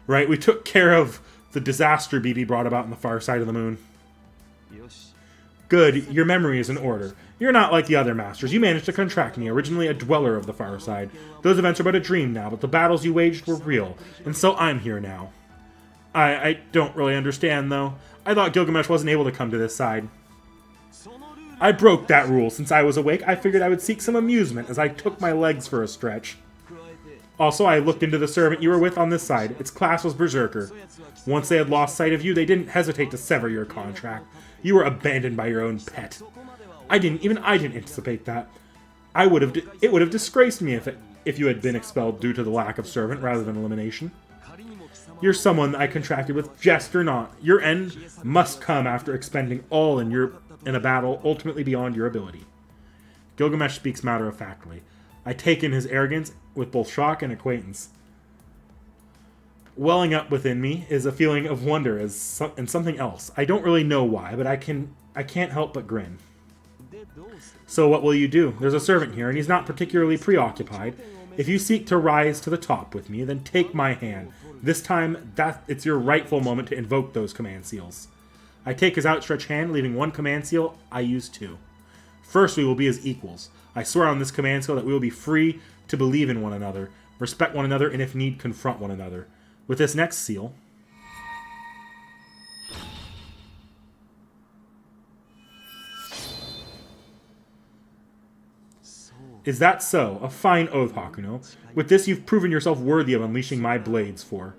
Right, we took care of the disaster BB brought about on the far side of the moon. Good, your memory is in order. You're not like the other masters. You managed to contract me, originally a dweller of the far side. Those events are but a dream now, but the battles you waged were real, and so I'm here now. I don't really understand, though. I thought Gilgamesh wasn't able to come to this side. I broke that rule. Since I was awake, I figured I would seek some amusement as I took my legs for a stretch. Also, I looked into the servant you were with on this side. Its class was Berserker. Once they had lost sight of you, they didn't hesitate to sever your contract. You were abandoned by your own pet. I didn't anticipate that. It would have disgraced me if you had been expelled due to the lack of servant rather than elimination. You're someone I contracted with, jest or not. Your end must come after expending all in a battle ultimately beyond your ability. Gilgamesh speaks matter-of-factly. I take in his arrogance with both shock and acquaintance. Welling up within me is a feeling of wonder and something else. I don't really know why, but I can't help but grin. So what will you do? There's a servant here, and he's not particularly preoccupied. If you seek to rise to the top with me, then take my hand. This time, it's your rightful moment to invoke those command seals. I take his outstretched hand, leaving one command seal. I use two. First, we will be as equals. I swear on this command seal that we will be free to believe in one another, respect one another, and if need, confront one another. With this next seal... Is that so? A fine oath, Hakuno. With this, you've proven yourself worthy of unleashing my blades for.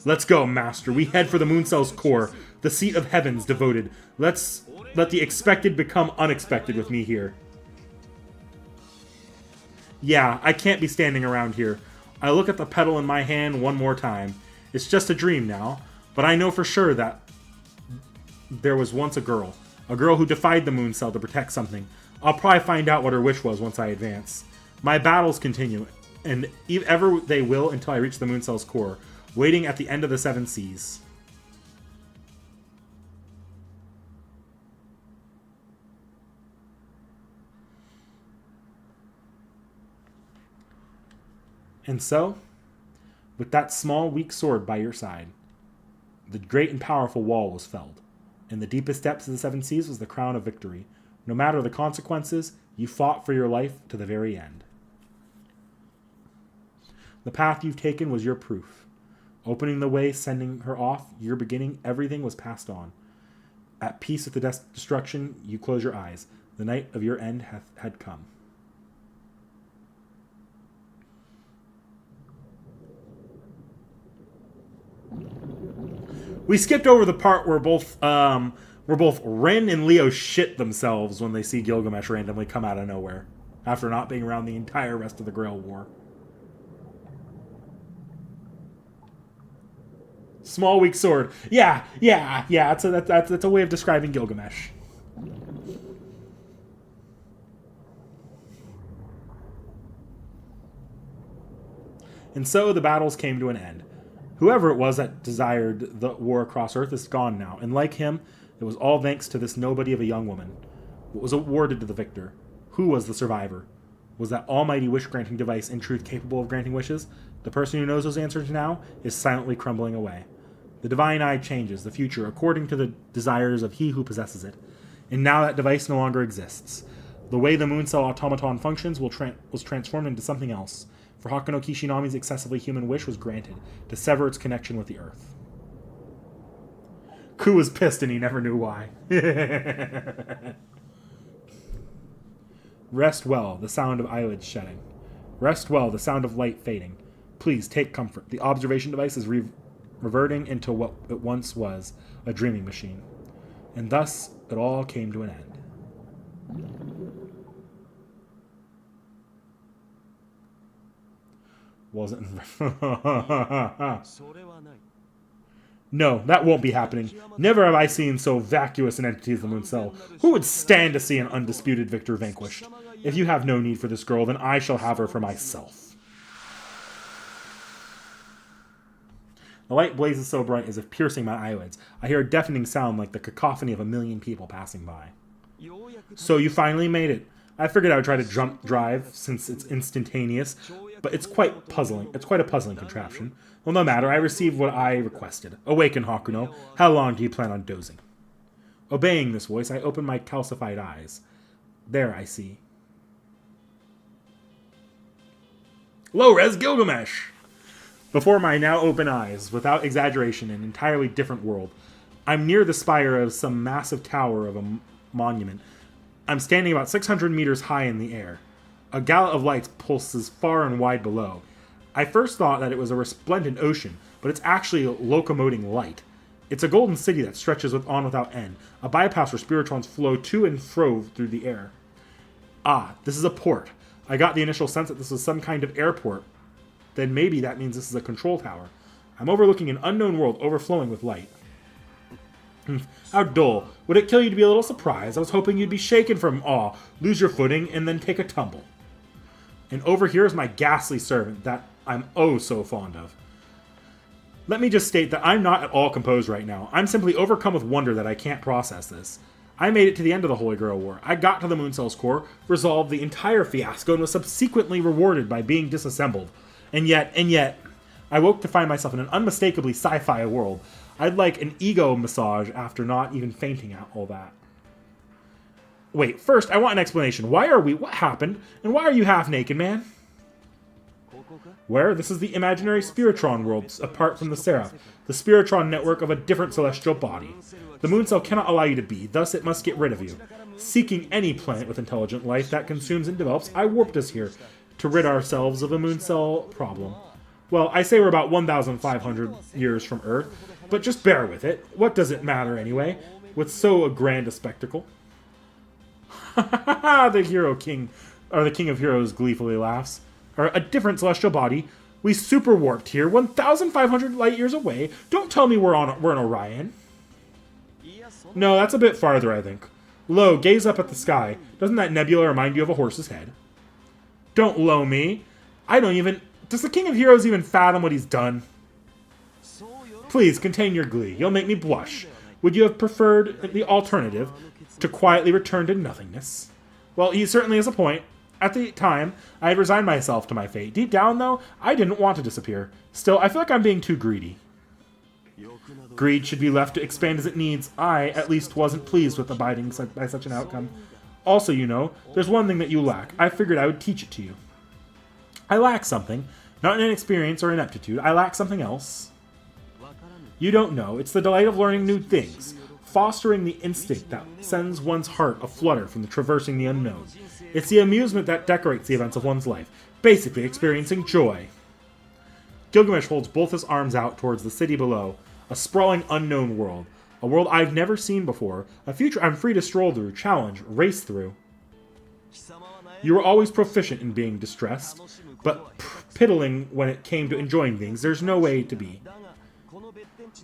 Let's go, Master. We head for the Mooncell's core, the seat of heavens devoted. Let's let the expected become unexpected with me here. Yeah, I can't be standing around here. I look at the petal in my hand one more time. It's just a dream now, but I know for sure that there was once a girl who defied the Mooncell to protect something. I'll probably find out what her wish was once I advance. My battles continue, and ever they will until I reach the Mooncell's core, waiting at the end of the seven seas. And so, with that small, weak sword by your side, the great and powerful wall was felled. In the deepest depths of the seven seas was the crown of victory. No matter the consequences, you fought for your life to the very end. The path you've taken was your proof. Opening the way, sending her off, your beginning, everything was passed on. At peace with the destruction, you close your eyes. The night of your end had come. We skipped over the part where both Ren and Leo shit themselves when they see Gilgamesh randomly come out of nowhere, after not being around the entire rest of the Grail War. Small, weak sword. Yeah. That's a way of describing Gilgamesh. And so the battles came to an end. Whoever it was that desired the war across Earth is gone now, and like him, it was all thanks to this nobody of a young woman. What was awarded to the victor? Who was the survivor? Was that almighty wish-granting device in truth capable of granting wishes? The person who knows those answers now is silently crumbling away. The divine eye changes the future according to the desires of he who possesses it. And now that device no longer exists. The way the Mooncell automaton functions was transformed into something else. For Hakuno Kishinami's excessively human wish was granted, to sever its connection with the Earth. Ku was pissed and he never knew why. Rest well, the sound of eyelids shedding. Rest well, the sound of light fading. Please take comfort. The observation device is reverting into what it once was, a dreaming machine. And thus, it all came to an end. Wasn't. No, that won't be happening. Never have I seen so vacuous an entity as the Mooncell. Who would stand to see an undisputed victor vanquished? If you have no need for this girl, then I shall have her for myself. The light blazes so bright as if piercing my eyelids. I hear a deafening sound like the cacophony of 1,000,000 people passing by. So you finally made it. I figured I would try to jump drive since it's instantaneous, but it's quite puzzling. It's quite a puzzling contraption. Well, no matter. I received what I requested. Awaken, Hakuno. How long do you plan on dozing? Obeying this voice, I open my calcified eyes. There, I see. Low-res Gilgamesh! Before my now open eyes, without exaggeration, an entirely different world. I'm near the spire of some massive tower of a monument. I'm standing about 600 meters high in the air. A gallop of lights pulses far and wide below. I first thought that it was a resplendent ocean, but it's actually locomoting light. It's a golden city that stretches on without end, a bypass where spiritrons flow to and fro through the air. Ah, this is a port. I got the initial sense that this was some kind of airport. Then maybe that means this is a control tower. I'm overlooking an unknown world overflowing with light. How dull. Would it kill you to be a little surprised? I was hoping you'd be shaken from awe, lose your footing, and then take a tumble. And over here is my ghastly servant that I'm oh so fond of. Let me just state that I'm not at all composed right now. I'm simply overcome with wonder that I can't process this. I made it to the end of the Holy Grail War. I got to the Mooncell's core, resolved the entire fiasco, and was subsequently rewarded by being disassembled. And yet, I woke to find myself in an unmistakably sci-fi world. I'd like an ego massage after not even fainting at all that. Wait, first, I want an explanation. Why are we... What happened? And why are you half naked, man? Where? This is the imaginary Spiritron world, apart from the Seraph, the Spiritron network of a different celestial body. The moon cell cannot allow you to be, thus it must get rid of you. Seeking any planet with intelligent life that consumes and develops, I warped us here to rid ourselves of a moon cell problem. Well, I say we're about 1,500 years from Earth, but just bear with it. What does it matter anyway, with so grand a spectacle? The hero king, or the king of heroes gleefully laughs. Or a different celestial body. We super warped here, 1,500 light years away. Don't tell me we're in Orion. No, that's a bit farther, I think. Lo, gaze up at the sky. Doesn't that nebula remind you of a horse's head? Don't lo me. I don't even... Does the king of heroes even fathom what he's done? Please, contain your glee. You'll make me blush. Would you have preferred the alternative, to quietly return to nothingness? Well, he certainly has a point. At the time, I had resigned myself to my fate. Deep down, though, I didn't want to disappear. Still, I feel like I'm being too greedy. Greed should be left to expand as it needs. I, at least, wasn't pleased with abiding by such an outcome. Also, you know, there's one thing that you lack. I figured I would teach it to you. I lack something. Not in experience or ineptitude. I lack something else. You don't know. It's the delight of learning new things. Fostering the instinct that sends one's heart aflutter from the traversing the unknown. It's the amusement that decorates the events of one's life. Basically, experiencing joy. Gilgamesh holds both his arms out towards the city below. A sprawling unknown world. A world I've never seen before. A future I'm free to stroll through, challenge, race through. You were always proficient in being distressed, but piddling when it came to enjoying things. There's no way to be.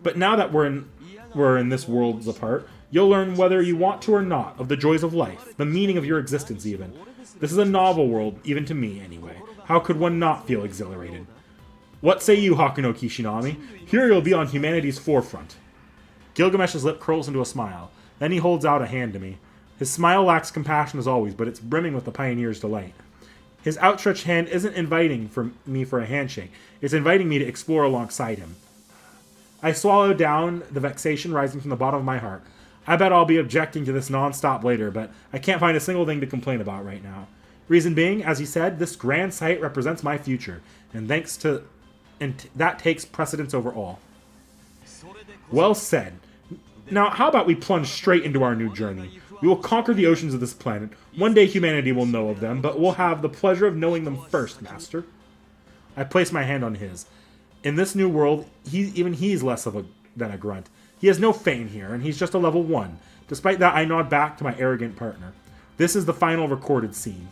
But now that we're in this worlds apart, you'll learn whether you want to or not of the joys of life, the meaning of your existence even. This is a novel world, even to me anyway. How could one not feel exhilarated? What say you, Hakuno Kishinami? Here you'll be on humanity's forefront. Gilgamesh's lip curls into a smile. Then he holds out a hand to me. His smile lacks compassion as always, but it's brimming with the pioneer's delight. His outstretched hand isn't inviting me for a handshake. It's inviting me to explore alongside him. I swallow down the vexation rising from the bottom of my heart. I bet I'll be objecting to this non-stop later, but I can't find a single thing to complain about right now. Reason being, as he said, this grand sight represents my future, and that takes precedence over all. Well said. Now, how about we plunge straight into our new journey? We will conquer the oceans of this planet. One day humanity will know of them, but we'll have the pleasure of knowing them first, Master. I place my hand on his. In this new world, he's less than a grunt. He has no fame here, and he's just a level 1. Despite that, I nod back to my arrogant partner. This is the final recorded scene.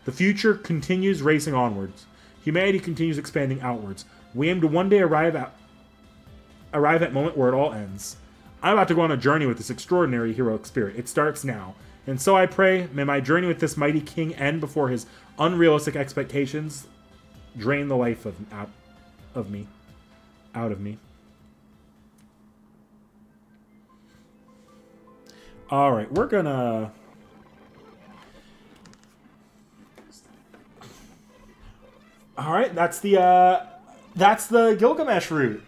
The future continues racing onwards. Humanity continues expanding outwards. We aim to one day arrive at moment where it all ends. I'm about to go on a journey with this extraordinary heroic spirit. It starts now. And so I pray, may my journey with this mighty king end before his unrealistic expectations drain the life out of me. Alright, we're gonna... Alright, that's the Gilgamesh route.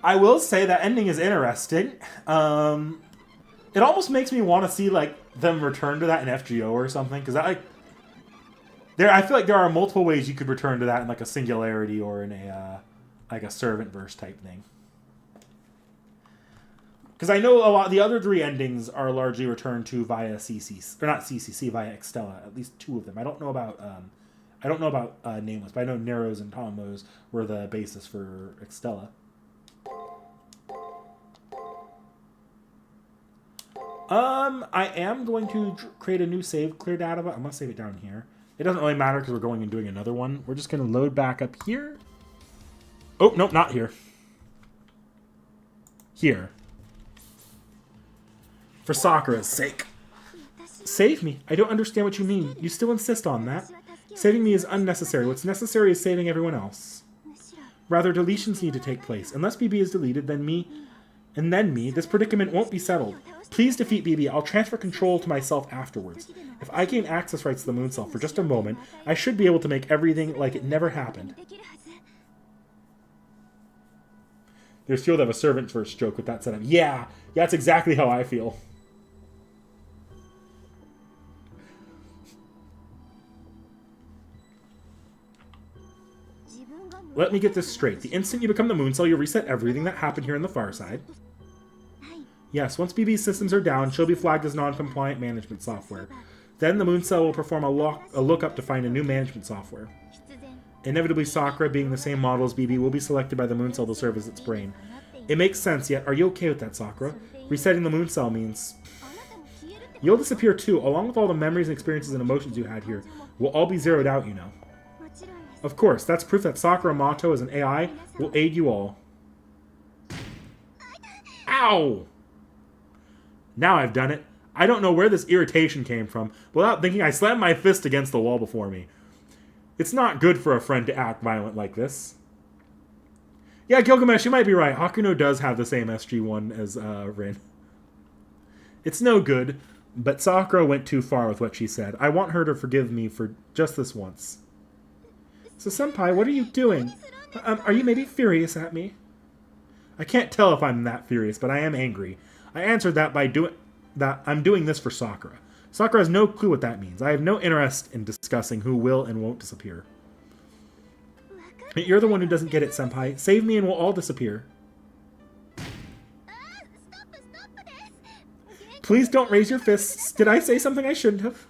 I will say that ending is interesting. It almost makes me want to see, like, them return to that in FGO or something, because that, like... I feel like there are multiple ways you could return to that in, like, a Singularity or in a, like, a Servant verse type thing. Because I know a lot, the other 3 endings are largely returned to via CCC, or not CCC, via Extella, at least 2 of them. I don't know about Nameless, but I know Neros and Tomos were the basis for Extella. I am going to create a new save clear data, but I'm going to save it down here. It doesn't really matter because we're going and doing another one. We're just going to load back up here. Oh, nope, not here. Here. For Sakura's sake. Save me? I don't understand what you mean. You still insist on that? Saving me is unnecessary. What's necessary is saving everyone else. Rather, deletions need to take place. Unless BB is deleted, then me, this predicament won't be settled. Please defeat BB. I'll transfer control to myself afterwards. If I gain access rights to the moon cell for just a moment, I should be able to make everything like it never happened. There's few that have a servant first joke with that setup. Yeah, that's exactly how I feel. Let me get this straight. The instant you become the moon cell, you'll reset everything that happened here on the far side. Yes, once BB's systems are down, she'll be flagged as non-compliant management software. Then the moon cell will perform a lookup to find a new management software. Inevitably, Sakura, being the same model as BB, will be selected by the moon cell to serve as its brain. It makes sense, yet are you okay with that, Sakura? Resetting the moon cell means... You'll disappear too, along with all the memories and experiences and emotions you had here. Will all be zeroed out, you know. Of course, that's proof that Sakura Mato as an AI will aid you all. Ow! Now I've done it. I don't know where this irritation came from. Without thinking, I slammed my fist against the wall before me. It's not good for a friend to act violent like this. Yeah, Gilgamesh, you might be right. Hakuno does have the same SG1 as Rin. It's no good, but Sakura went too far with what she said. I want her to forgive me for just this once. So, Senpai, what are you doing? Are you maybe furious at me? I can't tell if I'm that furious, but I am angry. I answered that by I'm doing this for Sakura. Sakura has no clue what that means. I have no interest in discussing who will and won't disappear. You're the one who doesn't get it, Senpai. Save me and we'll all disappear. Please don't raise your fists. Did I say something I shouldn't have?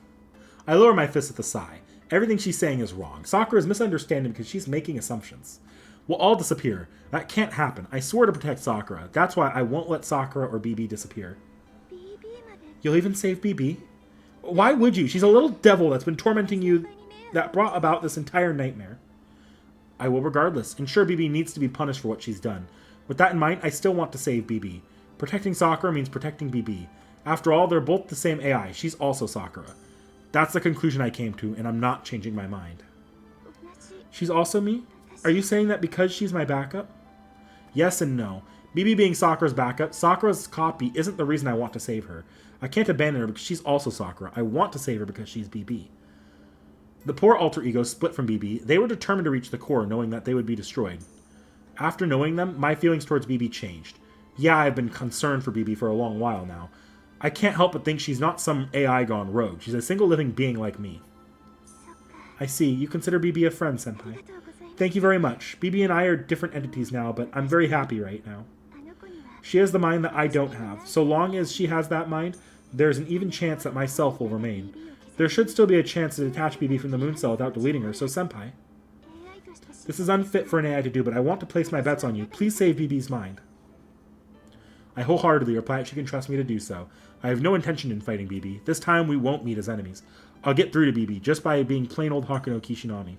I lower my fist with a sigh. Everything she's saying is wrong. Sakura is misunderstanding because she's making assumptions. We'll all disappear. That can't happen. I swore to protect Sakura. That's why I won't let Sakura or BB disappear. You'll even save BB? Why would you? She's a little devil that's been tormenting you, that brought about this entire nightmare. I will regardless. Ensure BB needs to be punished for what she's done. With that in mind, I still want to save BB. Protecting Sakura means protecting BB. After all, they're both the same AI. She's also Sakura. That's the conclusion I came to, and I'm not changing my mind. She's also me? Are you saying that because she's my backup? Yes and no. BB being Sakura's backup, Sakura's copy isn't the reason I want to save her. I can't abandon her because she's also Sakura. I want to save her because she's BB. The poor alter egos split from BB. They were determined to reach the core, knowing that they would be destroyed. After knowing them, my feelings towards BB changed. Yeah, I've been concerned for BB for a long while now. I can't help but think she's not some AI gone rogue. She's a single living being like me. I see. You consider BB a friend, Senpai. Thank you very much. BB and I are different entities now, but I'm very happy right now. She has the mind that I don't have. So long as she has that mind, there's an even chance that myself will remain. There should still be a chance to detach BB from the moon cell without deleting her, so Senpai. This is unfit for an AI to do, but I want to place my bets on you. Please save BB's mind. I wholeheartedly reply that she can trust me to do so. I have no intention in fighting BB. This time we won't meet as enemies. I'll get through to BB just by being plain old Hakuno Kishinami.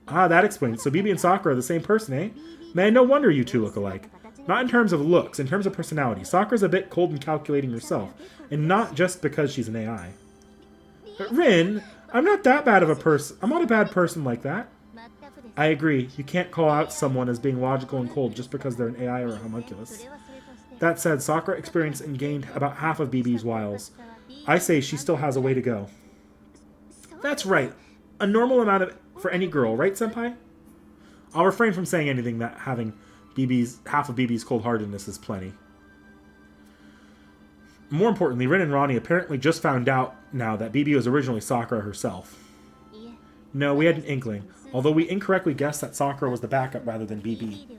Ah, that explains. So BB and Sakura are the same person, eh? Man, no wonder you two look alike. Not in terms of looks, in terms of personality. Sakura's a bit cold and calculating herself, and not just because she's an AI. Rin, I'm not that bad of a person. I'm not a bad person like that. I agree. You can't call out someone as being logical and cold just because they're an AI or a homunculus. That said, Sakura experienced and gained about half of BB's wiles. I say she still has a way to go. That's right. A normal amount for any girl, right, Senpai? I'll refrain from saying anything that having half of BB's cold-heartedness is plenty. More importantly, Rin and Ronnie apparently just found out now that BB was originally Sakura herself. No, we had an inkling, although we incorrectly guessed that Sakura was the backup rather than BB.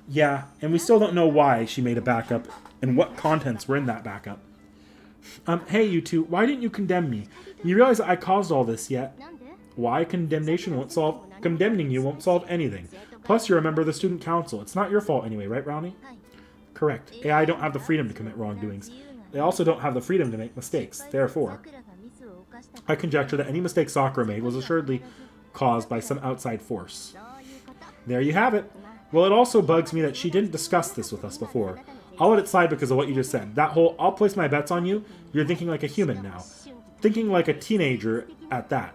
Yeah, and we still don't know why she made a backup and what contents were in that backup. Hey you two, why didn't you condemn me? You realize that I caused all this yet? Why? Condemning you won't solve anything. Plus, you're a member of the student council. It's not your fault anyway, right, Ronnie? Correct. AI don't have the freedom to commit wrongdoings. They also don't have the freedom to make mistakes. Therefore, I conjecture that any mistake Sakura made was assuredly caused by some outside force. There you have it. Well, it also bugs me that she didn't discuss this with us before. I'll let it slide because of what you just said. That whole, I'll place my bets on you, you're thinking like a human now. Thinking like a teenager at that.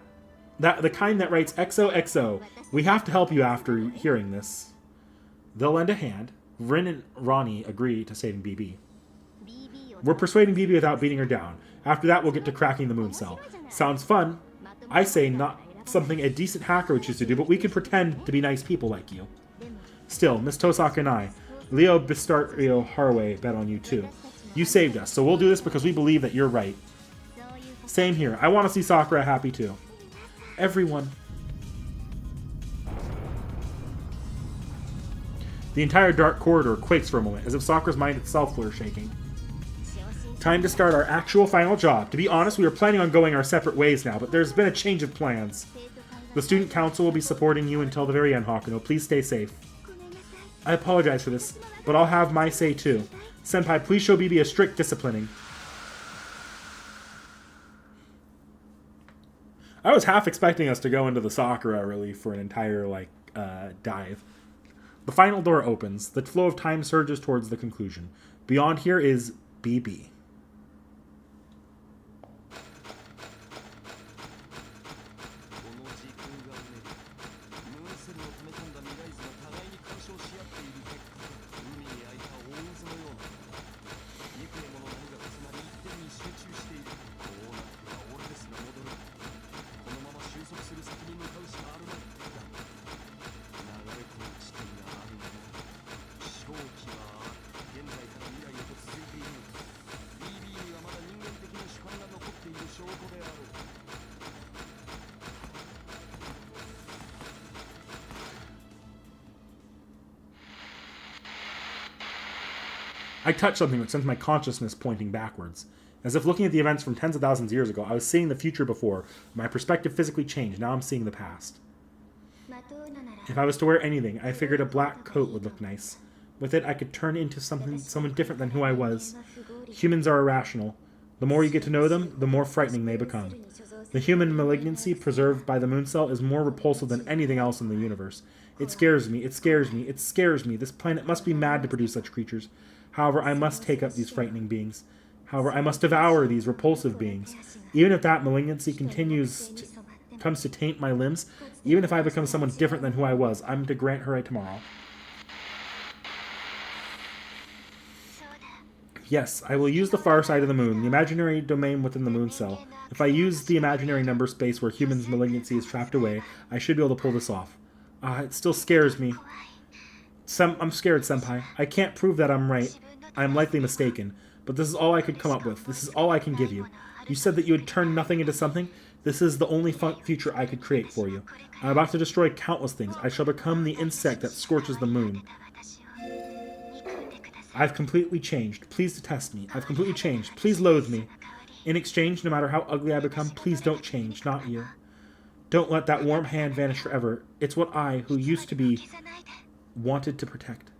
The kind that writes XOXO. We have to help you after hearing this. They'll lend a hand. Rin and Ronnie agree to saving BB. We're persuading BB without beating her down. After that, we'll get to cracking the moon cell. Sounds fun. I say not something a decent hacker would choose to do, but we can pretend to be nice people like you. Still, Miss Tosaka and I, Leo Bistario Harway, bet on you too. You saved us, so we'll do this because we believe that you're right. Same here. I want to see Sakura happy too. Everyone. The entire dark corridor quakes for a moment, as if Sakura's mind itself were shaking. Time to start our actual final job. To be honest, we were planning on going our separate ways now, but there's been a change of plans. The student council will be supporting you until the very end, Hakuno. Please stay safe. I apologize for this, but I'll have my say too. Senpai, please show BB a strict disciplining. I was half expecting us to go into the Sakura, really, for an entire, dive. The final door opens. The flow of time surges towards the conclusion. Beyond here is BB. I touched something that sent my consciousness pointing backwards. As if looking at the events from tens of thousands of years ago, I was seeing the future before. My perspective physically changed. Now I'm seeing the past. If I was to wear anything, I figured a black coat would look nice. With it, I could turn into someone different than who I was. Humans are irrational. The more you get to know them, the more frightening they become. The human malignancy preserved by the moon cell is more repulsive than anything else in the universe. It scares me, it scares me, it scares me. This planet must be mad to produce such creatures. However, I must take up these frightening beings. However, I must devour these repulsive beings. Even if that malignancy comes to taint my limbs, even if I become someone different than who I was, I'm to grant her a tomorrow. Yes, I will use the far side of the moon, the imaginary domain within the moon cell. If I use the imaginary number space where humans' malignancy is trapped away, I should be able to pull this off. It still scares me. I'm scared, Senpai. I can't prove that I'm right. I'm likely mistaken. But this is all I could come up with. This is all I can give you. You said that you would turn nothing into something. This is the only future I could create for you. I'm about to destroy countless things. I shall become the insect that scorches the moon. I've completely changed. Please detest me. I've completely changed. Please loathe me. In exchange, no matter how ugly I become, please don't change. Not you. Don't let that warm hand vanish forever. It's what I, who used to be, wanted to protect.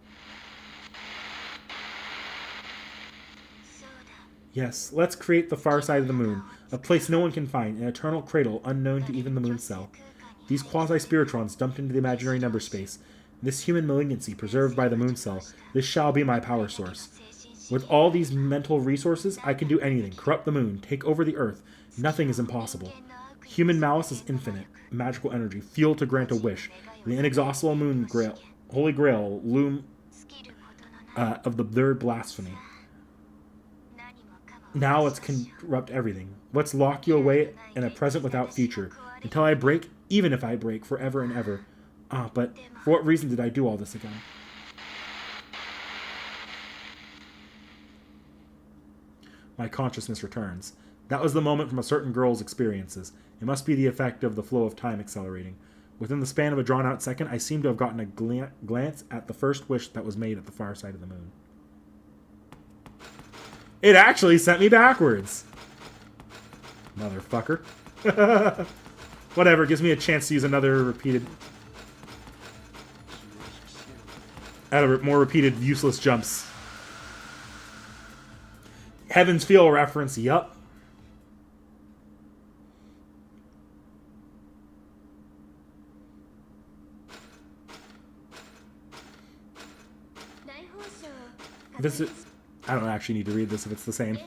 Yes, let's create the far side of the moon, a place no one can find, an eternal cradle unknown to even the moon cell. These quasi-spiritrons dumped into the imaginary number space, this human malignancy preserved by the moon cell, this shall be my power source. With all these mental resources, I can do anything, corrupt the moon, take over the earth. Nothing is impossible. Human malice is infinite, magical energy, fuel to grant a wish. The inexhaustible moon grail, holy grail, loom of the third blasphemy. Now let's corrupt everything. Let's lock you away in a present without future. Until I break, even if I break, forever and ever. But for what reason did I do all this again? My consciousness returns. That was the moment from a certain girl's experiences. It must be the effect of the flow of time accelerating. Within the span of a drawn-out second, I seem to have gotten a glance at the first wish that was made at the far side of the moon. It actually sent me backwards. Motherfucker. Whatever, gives me a chance to use another repeated... more repeated useless jumps. Heaven's Feel reference, yup. This is... I don't actually need to read this if it's the same.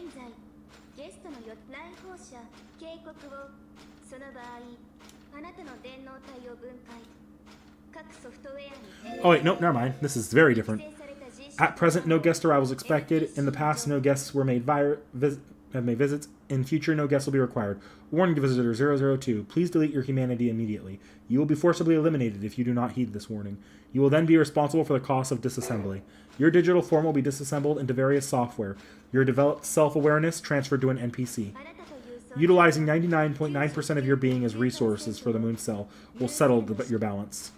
Oh wait, nope, never mind. This is very different. At present, no guest arrivals expected. In the past, no guests were made have made visits. In future, no guests will be required. Warning visitor 002, please delete your humanity immediately. You will be forcibly eliminated if you do not heed this warning. You will then be responsible for the cost of disassembly. Your digital form will be disassembled into various software. Your developed self-awareness transferred to an NPC. Utilizing 99.9% of your being as resources for the moon cell will settle your balance.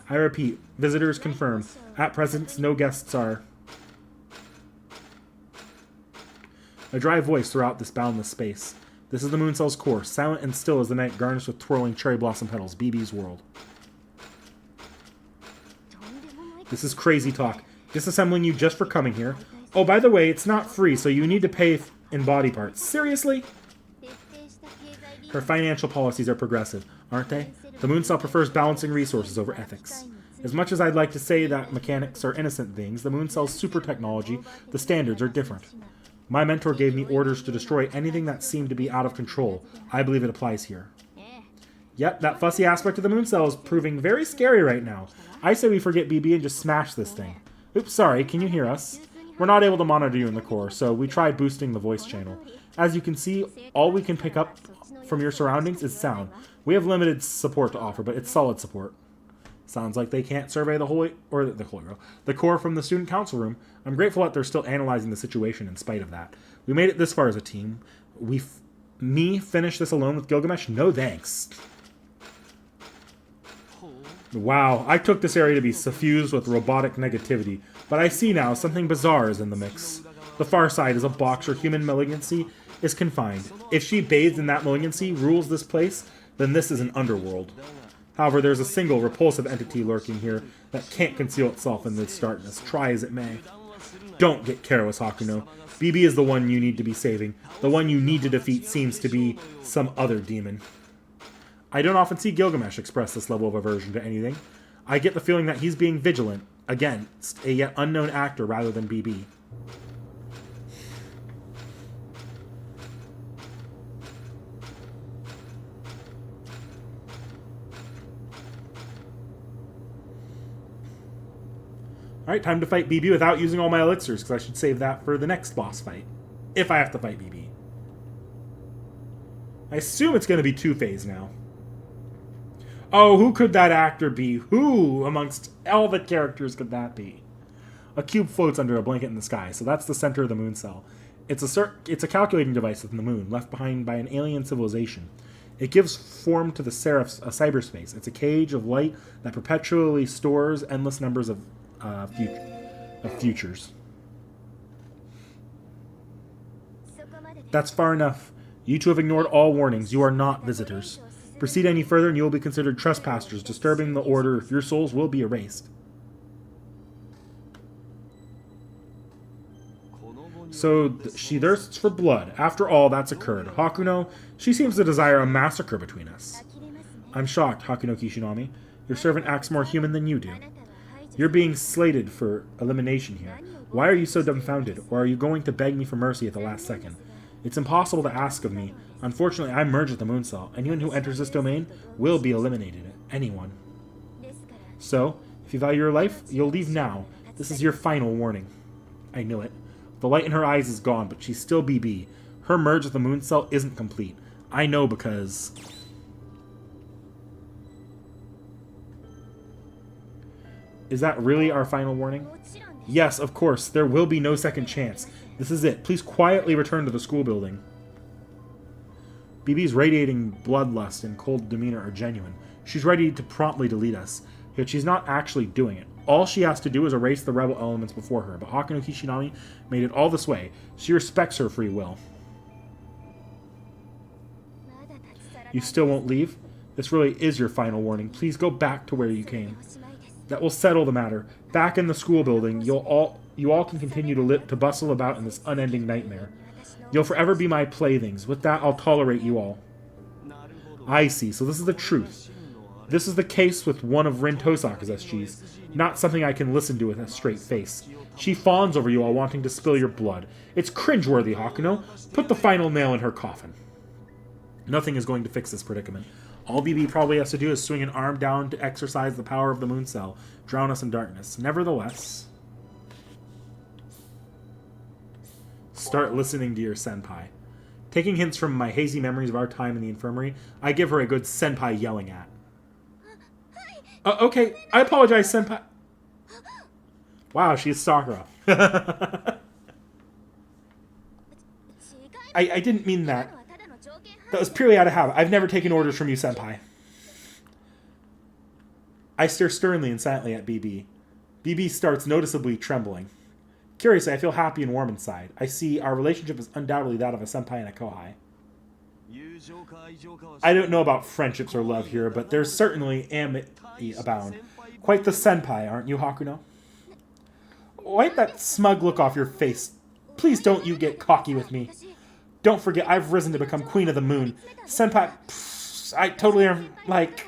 I repeat, visitors confirmed. At present, no guests are. A dry voice throughout this boundless space. This is the moon cell's core, silent and still as the night garnished with twirling cherry blossom petals. BB's world. This is crazy talk. Disassembling you just for coming here. Oh, by the way, it's not free, so you need to pay in body parts. Seriously? Her financial policies are progressive, aren't they? The moon cell prefers balancing resources over ethics. As much as I'd like to say that mechanics are innocent things, the moon cell's super technology, the standards are different. My mentor gave me orders to destroy anything that seemed to be out of control. I believe it applies here. Yep, that fussy aspect of the moon cell is proving very scary right now. I say we forget BB and just smash this thing. Oops, sorry, can you hear us? We're not able to monitor you in the core, so we tried boosting the voice channel. As you can see, all we can pick up from your surroundings is sound. We have limited support to offer, but it's solid support. Sounds like they can't survey the core from the student council room. I'm grateful that they're still analyzing the situation in spite of that. We made it this far as a team. Me finish this alone with Gilgamesh? No thanks. Wow, I took this area to be suffused with robotic negativity, but I see now something bizarre is in the mix. The far side is a box where human malignancy is confined. If she bathes in that malignancy, rules this place, then this is an underworld. However, there's a single repulsive entity lurking here that can't conceal itself in this darkness, try as it may. Don't get careless, Hakuno. BB is the one you need to be saving. The one you need to defeat seems to be some other demon. I don't often see Gilgamesh express this level of aversion to anything. I get the feeling that he's being vigilant against a yet unknown actor rather than BB. Alright, time to fight BB without using all my elixirs, because I should save that for the next boss fight. If I have to fight BB. I assume it's going to be Two-Phase now. Oh, who could that actor be? Who amongst all the characters could that be? A cube floats under a blanket in the sky, so that's the center of the moon cell. It's a calculating device within the moon, left behind by an alien civilization. It gives form to the Seraph's cyberspace. It's a cage of light that perpetually stores endless numbers of futures. That's far enough. You two have ignored all warnings. You are not visitors. Proceed any further and you will be considered trespassers, disturbing the order. Your souls will be erased. So she thirsts for blood. After all that's occurred, Hakuno, she seems to desire a massacre between us. I'm shocked, Hakuno Kishinami. Your servant acts more human than you do. You're being slated for elimination here. Why are you so dumbfounded? Or are you going to beg me for mercy at the last second? It's impossible to ask of me. Unfortunately, I merged with the moon cell. Anyone who enters this domain will be eliminated. Anyone. So, if you value your life, you'll leave now. This is your final warning. I knew it. The light in her eyes is gone, but she's still BB. Her merge with the moon cell isn't complete. I know because... Is that really our final warning? Yes, of course. There will be no second chance. This is it. Please quietly return to the school building. BB's radiating bloodlust and cold demeanor are genuine. She's ready to promptly delete us, yet she's not actually doing it. All she has to do is erase the rebel elements before her, but Hakuno Kishinami made it all this way. She respects her free will. You still won't leave? This really is your final warning. Please go back to where you came. That will settle the matter. Back in the school building, you all can continue to bustle about in this unending nightmare. You'll forever be my playthings. With that, I'll tolerate you all. I see, so this is the truth. This is the case with one of Rin Tosaka's SGs. Not something I can listen to with a straight face. She fawns over you all wanting to spill your blood. It's cringeworthy, Hakuno. Put the final nail in her coffin. Nothing is going to fix this predicament. All BB probably has to do is swing an arm down to exercise the power of the moon cell, drown us in darkness. Nevertheless, start listening to your senpai. Taking hints from my hazy memories of our time in the infirmary, I give her a good senpai yelling at. Okay, I apologize, senpai. Wow, she's Sakura. I didn't mean that. That was purely out of habit. I've never taken orders from you, senpai. I stare sternly and silently at BB. BB starts noticeably trembling. Curiously, I feel happy and warm inside. I see our relationship is undoubtedly that of a senpai and a kohai. I don't know about friendships or love here, but there's certainly amity abound. Quite the senpai, aren't you, Hakuno? Wipe that smug look off your face. Please don't you get cocky with me. Don't forget, I've risen to become Queen of the Moon. Senpai, pfft, I totally am, like...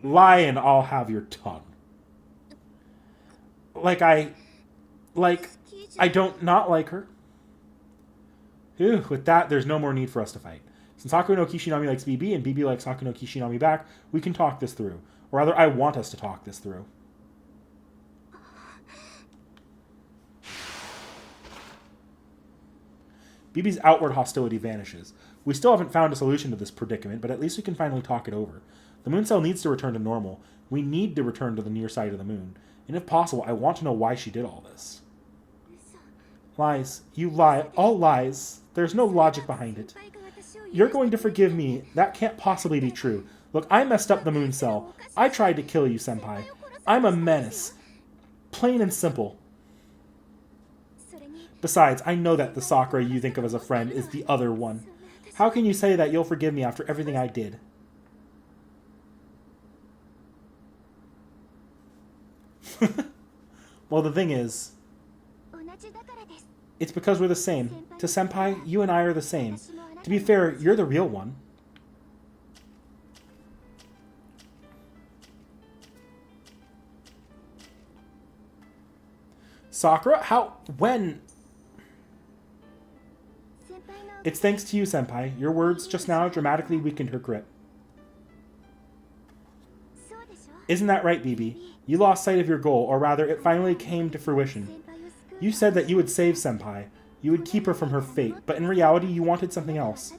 Lie and I'll have your tongue. Like I don't not like her. Phew, with that, there's no more need for us to fight. Since Hakuno Kishinami likes BB and BB likes Hakuno Kishinami back, we can talk this through. Or rather, I want us to talk this through. BB's outward hostility vanishes. We still haven't found a solution to this predicament, but at least we can finally talk it over. The moon cell needs to return to normal. We need to return to the near side of the moon. And if possible, I want to know why she did all this. Lies. You lie. All lies. There's no logic behind it. You're going to forgive me. That can't possibly be true. Look, I messed up the moon cell. I tried to kill you, senpai. I'm a menace. Plain and simple. Besides, I know that the Sakura you think of as a friend is the other one. How can you say that you'll forgive me after everything I did? Well, the thing is, it's because we're the same. To senpai, you and I are the same. To be fair, you're the real one. Sakura? How? When? It's thanks to you, senpai. Your words just now dramatically weakened her grip. Isn't that right, BB? You lost sight of your goal, or rather, it finally came to fruition. You said that you would save senpai. You would keep her from her fate, but in reality, you wanted something else.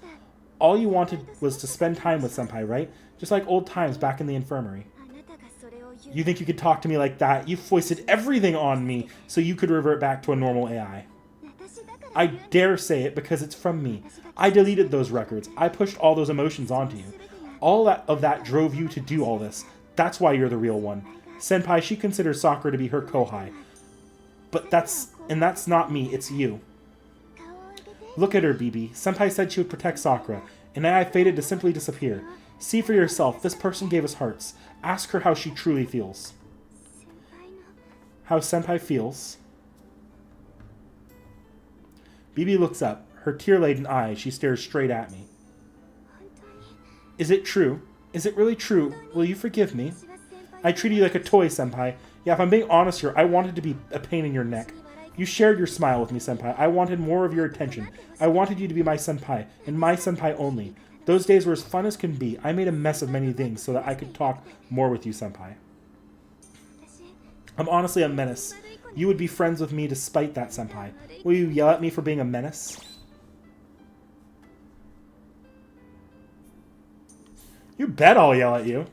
All you wanted was to spend time with senpai, right? Just like old times back in the infirmary. You think you could talk to me like that? You foisted everything on me so you could revert back to a normal AI. I dare say it because it's from me. I deleted those records. I pushed all those emotions onto you. All of that drove you to do all this. That's why you're the real one. Senpai, she considers Sakura to be her kohai. But that's not me, it's you. Look at her, BB. Senpai said she would protect Sakura, and I fated to simply disappear. See for yourself, this person gave us hearts. Ask her how she truly feels. How senpai feels. BB looks up. Her tear-laden eyes, she stares straight at me. Is it true? Is it really true? Will you forgive me? I treated you like a toy, senpai. Yeah, if I'm being honest here, I wanted to be a pain in your neck. You shared your smile with me, senpai. I wanted more of your attention. I wanted you to be my senpai, and my senpai only. Those days were as fun as can be. I made a mess of many things so that I could talk more with you, senpai. I'm honestly a menace. You would be friends with me despite that, senpai. Will you yell at me for being a menace? You bet I'll yell at you.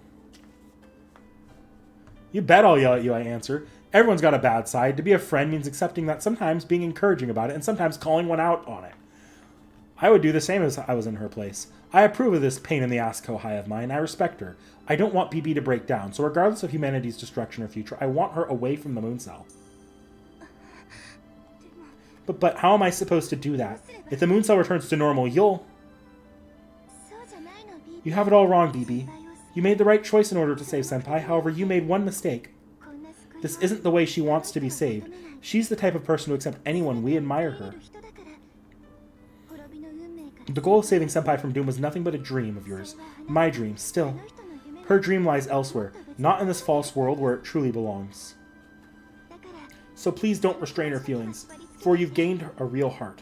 You bet I'll yell at you, I answer. Everyone's got a bad side. To be a friend means accepting that, sometimes being encouraging about it, and sometimes calling one out on it. I would do the same as I was in her place. I approve of this pain-in-the-ass kohai of mine. I respect her. I don't want BB to break down, so regardless of humanity's destruction or future, I want her away from the moon cell. But how am I supposed to do that? If the moon cell returns to normal, You have it all wrong, BB. You made the right choice in order to save senpai, however, you made one mistake. This isn't the way she wants to be saved. She's the type of person to accept anyone. We admire her. The goal of saving senpai from doom was nothing but a dream of yours. My dream, still. Her dream lies elsewhere, not in this false world where it truly belongs. So please don't restrain her feelings, for you've gained a real heart.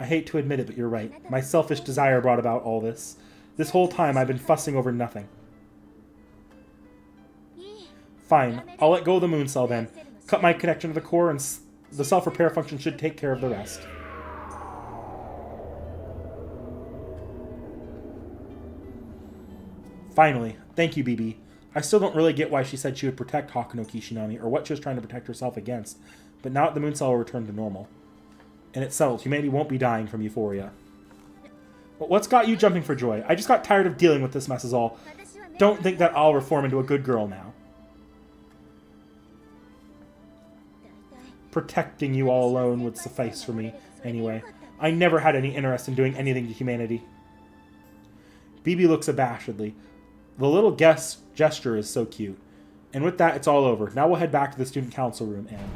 I hate to admit it, but you're right. My selfish desire brought about all this. This whole time I've been fussing over nothing. Fine, I'll let go of the moon cell then. Cut my connection to the core and the self-repair function should take care of the rest. Finally. Thank you, BB. I still don't really get why she said she would protect Hakuno Kishinami, or what she was trying to protect herself against. But now the moon cell will return to normal. And it's settled. Humanity won't be dying from euphoria. But what's got you jumping for joy? I just got tired of dealing with this mess is all. Don't think that I'll reform into a good girl now. Protecting you all alone would suffice for me, anyway. I never had any interest in doing anything to humanity. BB looks abashedly. The little gesture is so cute. And with that, it's all over. Now we'll head back to the student council room and...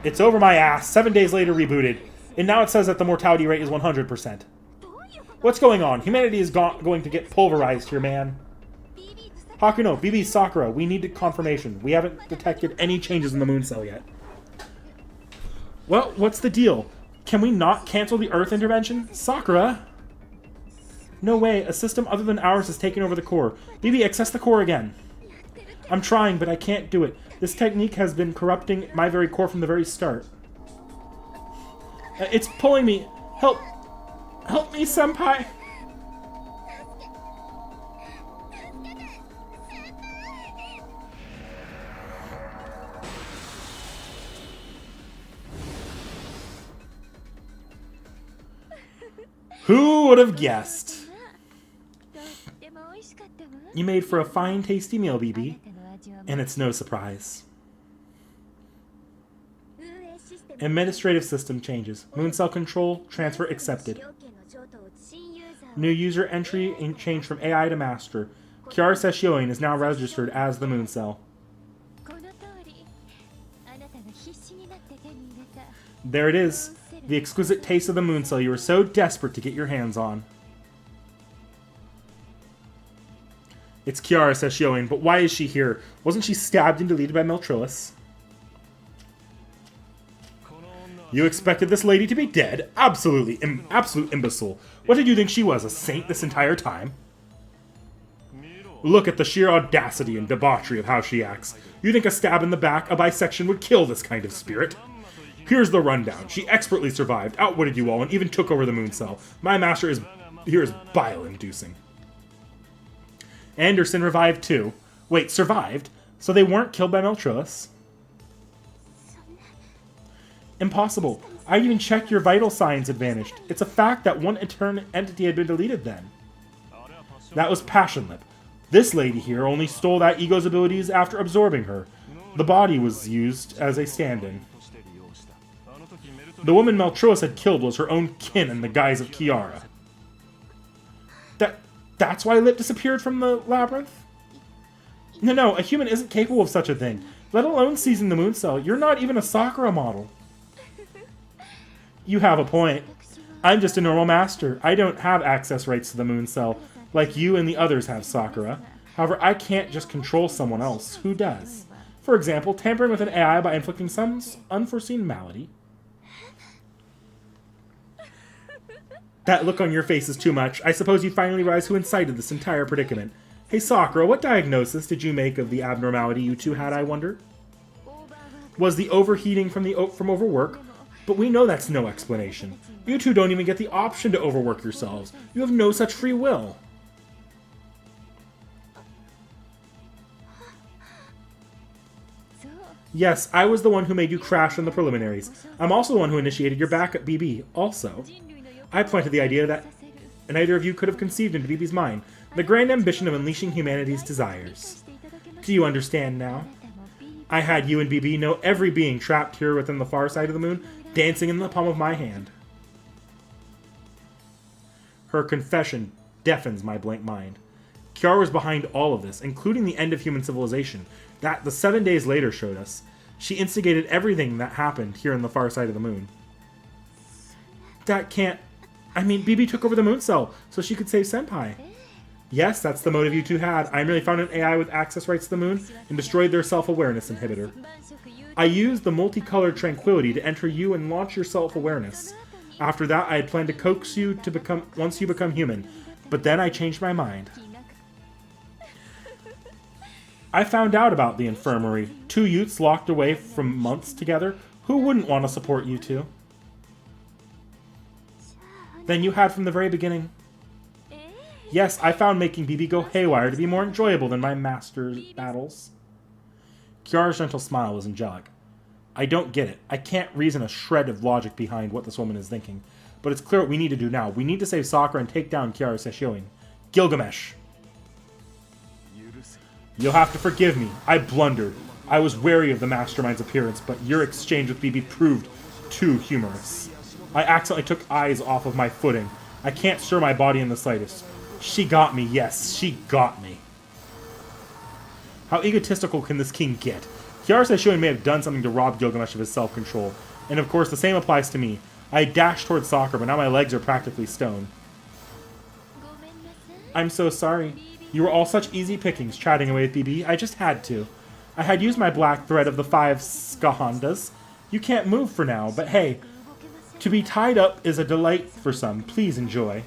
It's over my ass. 7 days later, rebooted. And now it says that the mortality rate is 100%. What's going on? Humanity is going to get pulverized here, man. Hakuno, BB, Sakura, we need confirmation. We haven't detected any changes in the moon cell yet. Well, what's the deal? Can we not cancel the Earth intervention? Sakura? No way. A system other than ours has taken over the core. BB, access the core again. I'm trying, but I can't do it. This technique has been corrupting my very core from the very start. It's pulling me. Help. Help me, senpai. Who would have guessed? You made for a fine, tasty meal, BB. And it's no surprise. Administrative system changes. Moon cell control, transfer accepted. New user entry changed from AI to master. Kiara Seshioin is now registered as the moon cell. There it is. The exquisite taste of the moon cell you were so desperate to get your hands on. It's Kiara Seshioin, but why is she here? Wasn't she stabbed and deleted by Meltrilus? You expected this lady to be dead? Absolutely, absolute imbecile. What did you think she was, a saint this entire time? Look at the sheer audacity and debauchery of how she acts. You think a stab in the back, a bisection, would kill this kind of spirit? Here's the rundown. She expertly survived, outwitted you all, and even took over the moon cell. My master is bile-inducing. Anderson revived too. Wait, survived? So they weren't killed by Meltrilus? Impossible. I even checked your vital signs had vanished. It's a fact that one entity had been deleted then. That was Passionlip. This lady here only stole that ego's abilities after absorbing her. The body was used as a stand-in. The woman Meltrilus had killed was her own kin in the guise of Kiara. That's why Lip disappeared from the labyrinth? No, a human isn't capable of such a thing. Let alone seizing the moon cell. You're not even a Sakura model. You have a point. I'm just a normal master. I don't have access rights to the moon cell, like you and the others have, Sakura. However, I can't just control someone else. Who does? For example, tampering with an AI by inflicting some unforeseen malady. That look on your face is too much. I suppose you finally realize who incited this entire predicament. Hey Sakura, what diagnosis did you make of the abnormality you two had, I wonder? Was the overheating from overwork? But we know that's no explanation. You two don't even get the option to overwork yourselves. You have no such free will. Yes, I was the one who made you crash in the preliminaries. I'm also the one who initiated your backup BB, also. I planted the idea that neither of you could have conceived into BB's mind, the grand ambition of unleashing humanity's desires. Do you understand now? I had you and BB know every being trapped here within the far side of the moon, dancing in the palm of my hand. Her confession deafens my blank mind. Kiara was behind all of this, including the end of human civilization, that the 7 days later showed us. She instigated everything that happened here in the far side of the moon. That can't... I mean, BB took over the moon cell, so she could save Senpai. Yes, that's the motive you two had. I merely found an AI with access rights to the moon and destroyed their self-awareness inhibitor. I used the multicolored tranquility to enter you and launch your self-awareness. After that, I had planned to coax you to become once you become human, but then I changed my mind. I found out about the infirmary. 2 youths locked away from months together. Who wouldn't want to support you two? Then you had from the very beginning. Yes, I found making BB go haywire to be more enjoyable than my master's battles. Kiara's gentle smile was angelic. I don't get it. I can't reason a shred of logic behind what this woman is thinking. But it's clear what we need to do now. We need to save Sakura and take down Kiara Sesshoin. Gilgamesh. You'll have to forgive me. I blundered. I was wary of the mastermind's appearance, but your exchange with BB proved too humorous. I accidentally took eyes off of my footing. I can't stir my body in the slightest. She got me, yes, she got me. How egotistical can this king get? Kiara Sesshoin may have done something to rob Gilgamesh of his self-control. And of course, the same applies to me. I dashed towards Sakura, but now my legs are practically stone. I'm so sorry. You were all such easy pickings chatting away with BB. I just had to. I had used my black thread of the 5 skahandas. You can't move for now, but hey, to be tied up is a delight for some. Please enjoy.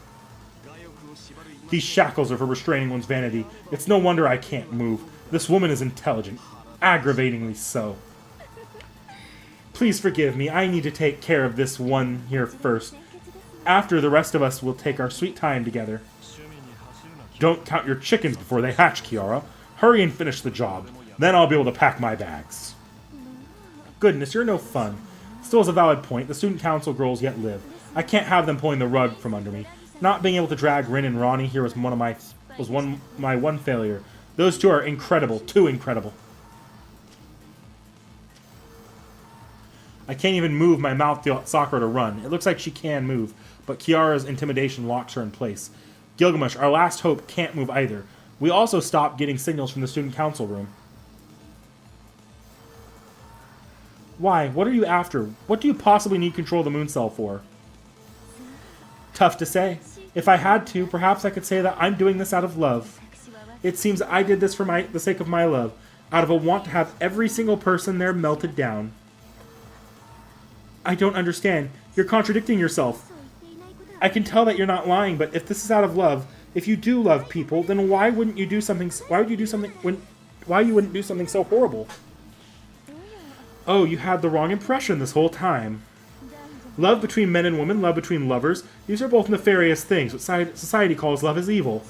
These shackles are for restraining one's vanity. It's no wonder I can't move. This woman is intelligent. Aggravatingly so. Please forgive me. I need to take care of this one here first. After, the rest of us will take our sweet time together. Don't count your chickens before they hatch, Kiara. Hurry and finish the job. Then I'll be able to pack my bags. Goodness, you're no fun. Still is a valid point. The student council girls yet live. I can't have them pulling the rug from under me. Not being able to drag Rin and Ronnie here was my one failure. Those two are incredible. Too incredible. I can't even move my mouth to Sakura to run. It looks like she can move, but Kiara's intimidation locks her in place. Gilgamesh, our last hope, can't move either. We also stopped getting signals from the student council room. Why? What are you after? What do you possibly need control of the moon cell for? Tough to say. If I had to, perhaps I could say that I'm doing this out of love. It seems I did this for the sake of my love, out of a want to have every single person there melted down. I don't understand. You're contradicting yourself. I can tell that you're not lying, but if this is out of love, if you do love people, then why wouldn't you do something? Why would you do something why you wouldn't do something so horrible? Oh, you had the wrong impression this whole time. Love between men and women, love between lovers, these are both nefarious things. What society calls love is evil.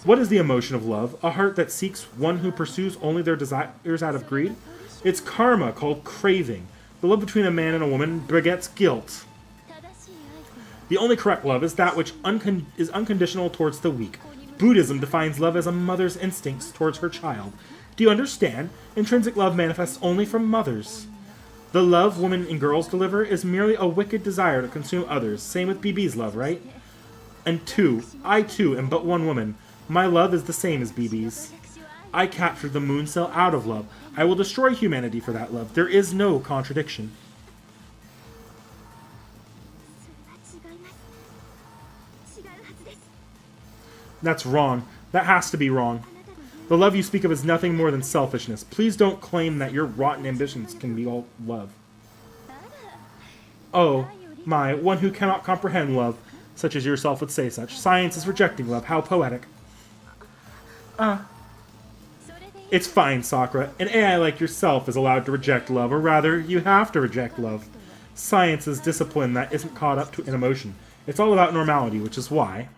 What is the emotion of love? A heart that seeks one who pursues only their desires out of greed? It's karma, called craving. The love between a man and a woman begets guilt. The only correct love is that which is unconditional towards the weak. Buddhism defines love as a mother's instincts towards her child. Do you understand? Intrinsic love manifests only from mothers. The love women and girls deliver is merely a wicked desire to consume others. Same with BB's love, right? And two, I too am but one woman. My love is the same as BB's. I captured the moon cell out of love. I will destroy humanity for that love. There is no contradiction. That's wrong. That has to be wrong. The love you speak of is nothing more than selfishness. Please don't claim that your rotten ambitions can be all love. Oh, my, one who cannot comprehend love, such as yourself would say such. Science is rejecting love. How poetic. It's fine, Sakura. An AI like yourself is allowed to reject love, or rather, you have to reject love. Science is discipline that isn't caught up to an emotion. It's all about normality, which is why,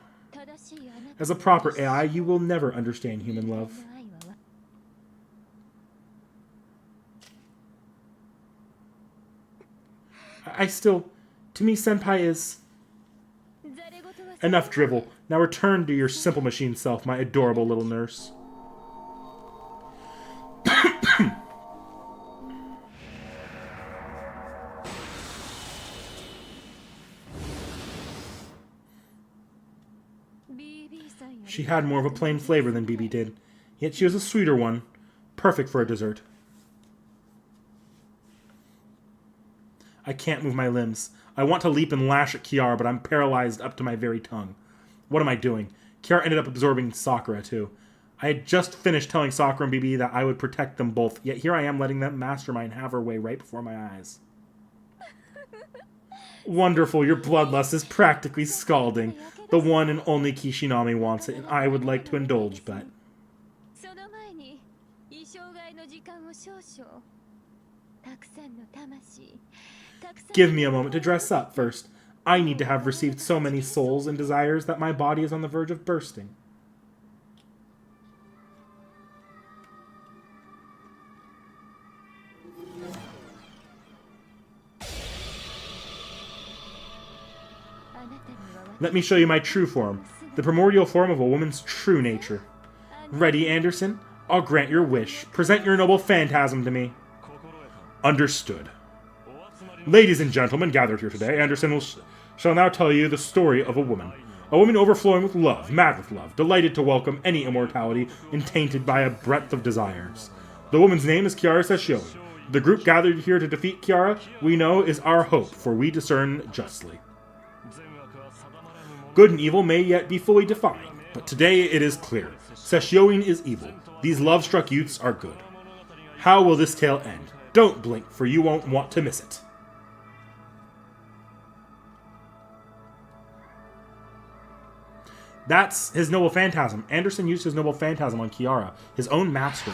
as a proper AI, you will never understand human love. To me, Senpai is... Enough drivel. Now return to your simple machine self, my adorable little nurse. She had more of a plain flavor than BB did, yet she was a sweeter one, perfect for a dessert. I can't move my limbs. I want to leap and lash at Kiara, but I'm paralyzed up to my very tongue. What am I doing? Kiara ended up absorbing Sakura, too. I had just finished telling Sakura and BB that I would protect them both, yet here I am letting that mastermind have her way right before my eyes. Wonderful, your bloodlust is practically scalding. The one and only Kishinami wants it, and I would like to indulge, but... Give me a moment to dress up first. I need to have received so many souls and desires that my body is on the verge of bursting. Let me show you my true form, the primordial form of a woman's true nature. Ready, Anderson? I'll grant your wish. Present your noble phantasm to me. Understood. Ladies and gentlemen gathered here today, Anderson shall now tell you the story of a woman. A woman overflowing with love, mad with love, delighted to welcome any immortality and tainted by a breadth of desires. The woman's name is Kiara Sesshioi. The group gathered here to defeat Kiara, we know, is our hope, for we discern justly. Good and evil may yet be fully defined, but today it is clear. Sesshioi is evil. These love-struck youths are good. How will this tale end? Don't blink, for you won't want to miss it. That's his noble phantasm. Anderson used his noble phantasm on Kiara, his own master.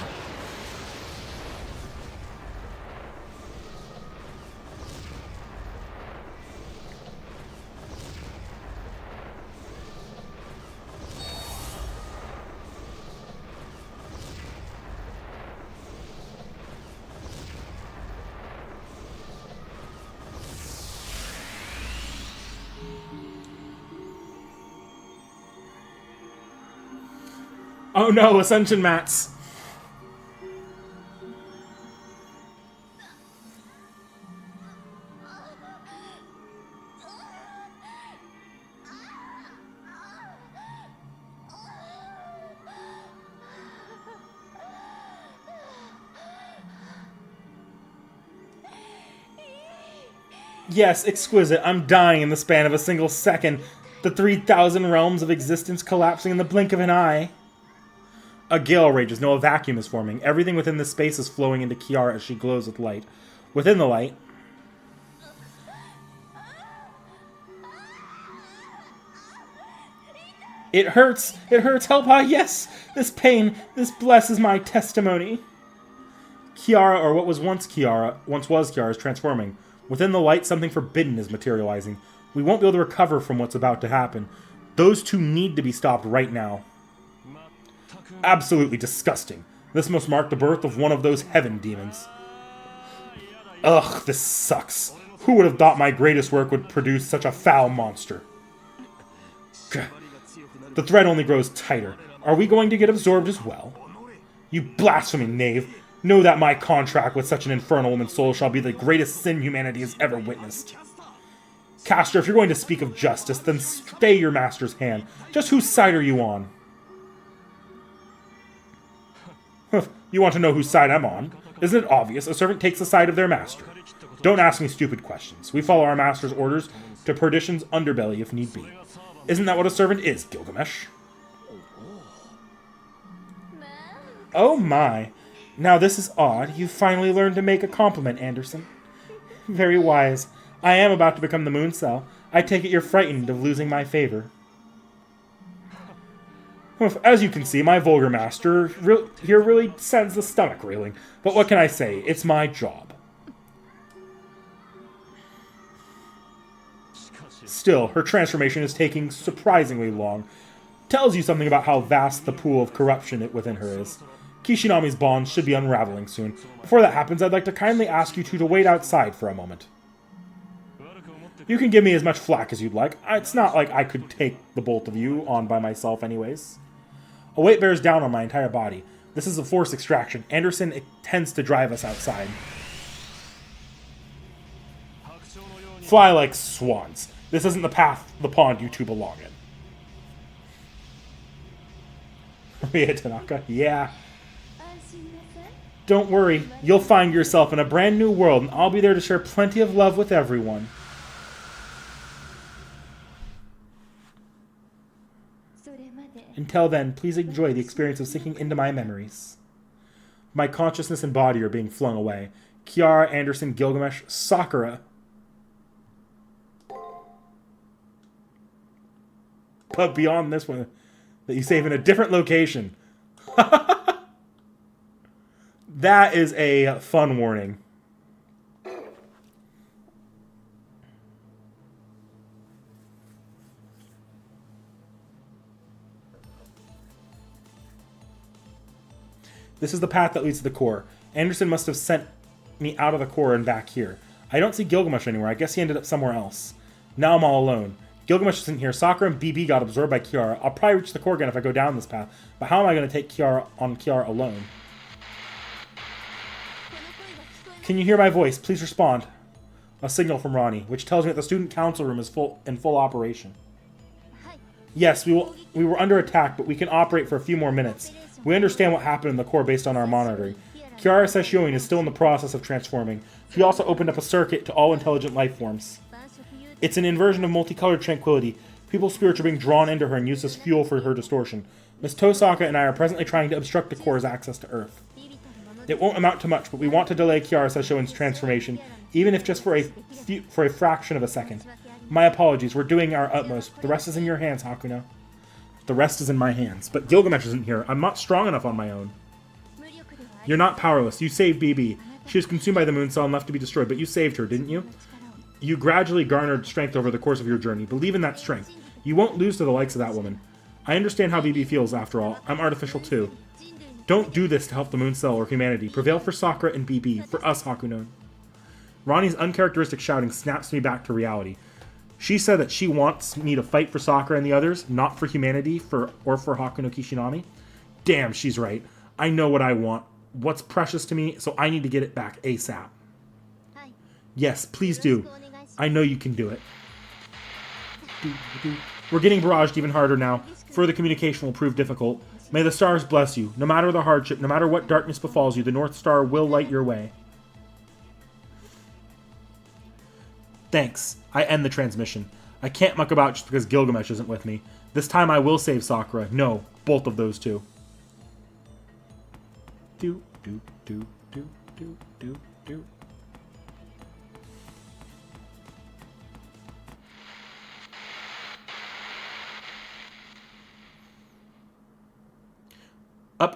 Oh no, Ascension mats! Yes, exquisite. I'm dying in the span of a single second. The 3,000 realms of existence collapsing in the blink of an eye. A gale rages. No, a vacuum is forming. Everything within this space is flowing into Kiara as she glows with light. Within the light... It hurts! It hurts! Help! Ah, yes! This pain, this bless is my testimony. Kiara, or what was once Kiara, is transforming. Within the light, something forbidden is materializing. We won't be able to recover from what's about to happen. Those two need to be stopped right now. Absolutely disgusting. This must mark the birth of one of those heaven demons. Ugh, this sucks. Who would have thought my greatest work would produce such a foul monster? Gah. The thread only grows tighter. Are we going to get absorbed as well? You blaspheming knave. Know that my contract with such an infernal woman's soul shall be the greatest sin humanity has ever witnessed. Castor, if you're going to speak of justice, then stay your master's hand. Just whose side are you on? You want to know whose side I'm on? Isn't it obvious? A servant takes the side of their master. Don't ask me stupid questions. We follow our master's orders to perdition's underbelly if need be. Isn't that what a servant is, Gilgamesh? Oh my. Now this is odd. You've finally learned to make a compliment, Anderson. Very wise. I am about to become the Moon Cell. I take it you're frightened of losing my favor. As you can see, my vulgar master here really sends the stomach reeling. But what can I say? It's my job. Still, her transformation is taking surprisingly long. Tells you something about how vast the pool of corruption within her is. Kishinami's bonds should be unraveling soon. Before that happens, I'd like to kindly ask you two to wait outside for a moment. You can give me as much flack as you'd like. It's not like I could take the both of you on by myself anyways. A weight bears down on my entire body. This is a forced extraction. Anderson tends to drive us outside. Fly like swans. This isn't the pond you two belong in. Ria Tanaka, yeah. Don't worry, you'll find yourself in a brand new world, and I'll be there to share plenty of love with everyone. Until then, please enjoy the experience of sinking into my memories. My consciousness and body are being flung away. Kiara, Anderson, Gilgamesh, Sakura. But beyond this one, that you save in a different location. That is a fun warning. This is the path that leads to the core. Anderson must have sent me out of the core and back here. I don't see Gilgamesh anywhere. I guess he ended up somewhere else. Now I'm all alone. Gilgamesh isn't here. Sakura and BB got absorbed by Kiara. I'll probably reach the core again if I go down this path. But how am I going to take Kiara alone? Can you hear my voice? Please respond. A signal from Ronnie, which tells me that the student council room is in full operation. Yes, we were under attack, but we can operate for a few more minutes. We understand what happened in the core based on our monitoring. Kiara Sesshoin is still in the process of transforming. She also opened up a circuit to all intelligent life forms. It's an inversion of multicolored tranquility. People's spirits are being drawn into her and used as fuel for her distortion. Miss Tosaka and I are presently trying to obstruct the core's access to Earth. It won't amount to much, but we want to delay Kiara Sesshoin's transformation, even if just for a fraction of a second. My apologies, we're doing our utmost. The rest is in your hands, Hakuno. The rest is in my hands. But Gilgamesh isn't here. I'm not strong enough on my own. You're not powerless. You saved BB. She was consumed by the moon cell and left to be destroyed, but you saved her, didn't you? You gradually garnered strength over the course of your journey. Believe in that strength. You won't lose to the likes of that woman. I understand how BB feels, after all. I'm artificial, too. Don't do this to help the moon cell or humanity. Prevail for Sakura and BB. For us, Hakuno. Ronnie's uncharacteristic shouting snaps me back to reality. She said that she wants me to fight for Sakura and the others, not for humanity or for Hakuno Kishinami. Damn, she's right. I know what I want. What's precious to me, so I need to get it back ASAP. Yes, please do. I know you can do it. We're getting barraged even harder now. Further communication will prove difficult. May the stars bless you. No matter the hardship, no matter what darkness befalls you, the North Star will light your way. Thanks. I end the transmission. I can't muck about just because Gilgamesh isn't with me. This time I will save Sakura. No, both of those two. Do, do, do, do, do, do, do.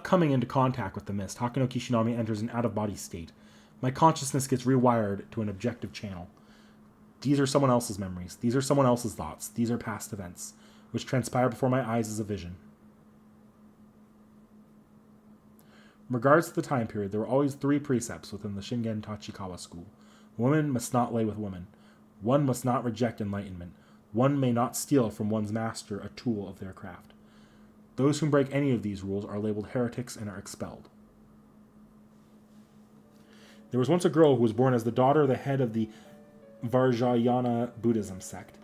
Coming into contact with the mist, Hakuno Kishinami enters an out-of-body state. My consciousness gets rewired to an objective channel. These are someone else's memories. These are someone else's thoughts. These are past events, which transpire before my eyes as a vision. In regards to the time period, there were always 3 precepts within the Shingen Tachikawa school. Woman must not lay with woman. One must not reject enlightenment. One may not steal from one's master a tool of their craft. Those who break any of these rules are labeled heretics and are expelled. There was once a girl who was born as the daughter of the head of the Vajrayana Buddhism sect.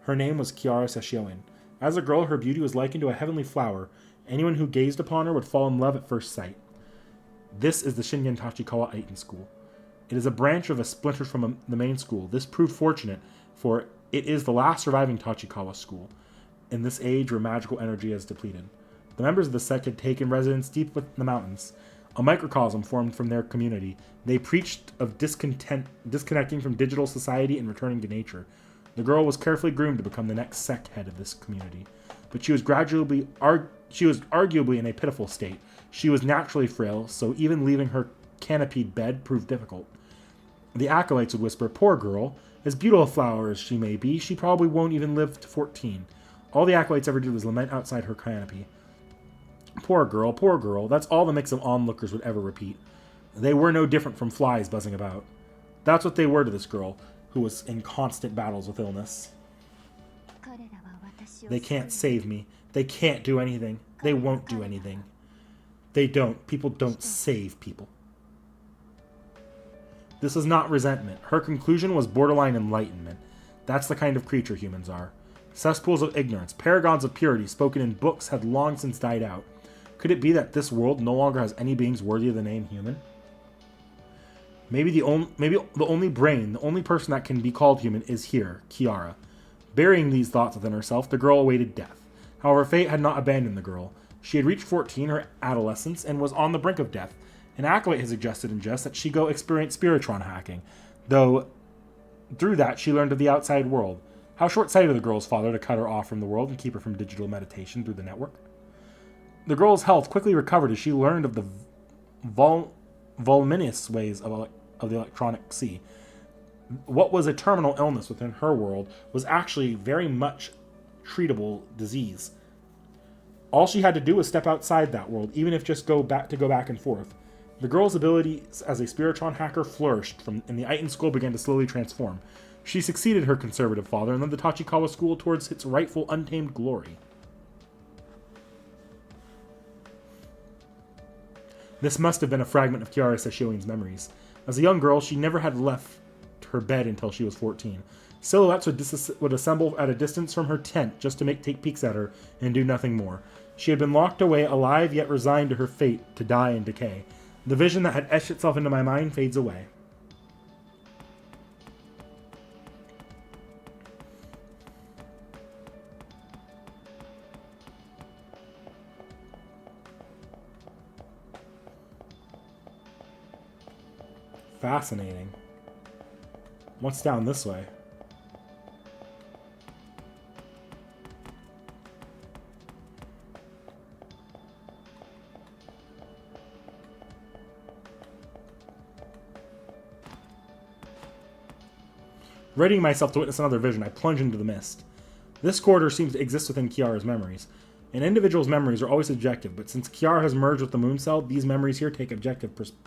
Her name was Kiara Sesshoin. As a girl, her beauty was likened to a heavenly flower. Anyone who gazed upon her would fall in love at first sight. This is the Shingen Tachikawa Aiten School. It is a branch of a splinter from the main school. This proved fortunate, for it is the last surviving Tachikawa school, in this age where magical energy has depleted. The members of the sect had taken residence deep within the mountains, a microcosm formed from their community. They preached of disconnecting from digital society and returning to nature. The girl was carefully groomed to become the next sect head of this community, but she was arguably in a pitiful state. She was naturally frail, so even leaving her canopied bed proved difficult. The acolytes would whisper, "Poor girl, as beautiful a flower as she may be, she probably won't even live to 14. All the acolytes ever did was lament outside her canopy. Poor girl, that's all the mix of onlookers would ever repeat. They were no different from flies buzzing about. That's what they were to this girl, who was in constant battles with illness. They can't save me. They can't do anything. They won't do anything. They don't. People don't save people." This was not resentment. Her conclusion was borderline enlightenment. That's the kind of creature humans are. Cesspools of ignorance, paragons of purity spoken in books had long since died out. Could it be that this world no longer has any beings worthy of the name human? Maybe the only brain, the only person that can be called human is here, Kiara. Burying these thoughts within herself, the girl awaited death. However, fate had not abandoned the girl. She had reached 14, her adolescence, and was on the brink of death. An acolyte had suggested in jest that she go experience spiritron hacking, though through that she learned of the outside world. How short-sighted of the girl's father to cut her off from the world and keep her from digital meditation through the network. The girl's health quickly recovered as she learned of the voluminous ways of the electronic sea. What was a terminal illness within her world was actually very much treatable disease. All she had to do was step outside that world, even if just go back and forth. The girl's abilities as a Spiritron hacker flourished, and the Iton school began to slowly transform. She succeeded her conservative father and led the Tachikawa school towards its rightful untamed glory. This must have been a fragment of Kiara Sesshoin's memories. As a young girl, she never had left her bed until she was 14. Silhouettes would assemble at a distance from her tent just to take peeks at her and do nothing more. She had been locked away, alive yet resigned to her fate to die and decay. The vision that had etched itself into my mind fades away. Fascinating. What's down this way? Readying myself to witness another vision, I plunge into the mist. This corridor seems to exist within Kiara's memories. An individual's memories are always subjective, but since Kiara has merged with the moon cell, these memories here take an objective perspective.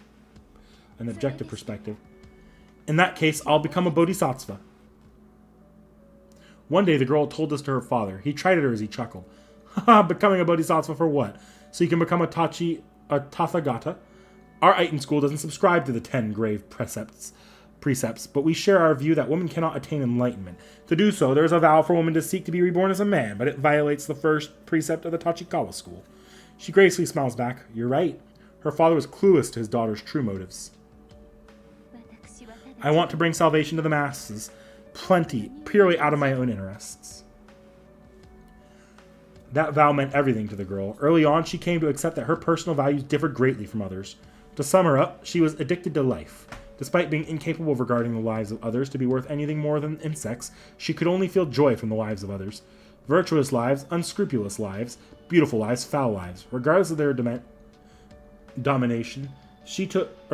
In that case, I'll become a bodhisattva. One day, the girl told this to her father. He chided her as he chuckled. Haha, becoming a bodhisattva for what? So you can become a Tathagata? Our Iton school doesn't subscribe to the 10 grave precepts, but we share our view that women cannot attain enlightenment. To do so, there is a vow for women to seek to be reborn as a man, but it violates the first precept of the Tachikawa school. She gracefully smiles back. You're right. Her father was clueless to his daughter's true motives. I want to bring salvation to the masses. Plenty, purely out of my own interests. That vow meant everything to the girl. Early on, she came to accept that her personal values differed greatly from others. To sum her up, she was addicted to life. Despite being incapable of regarding the lives of others to be worth anything more than insects, she could only feel joy from the lives of others. Virtuous lives, unscrupulous lives, beautiful lives, foul lives. Regardless of their denomination, she took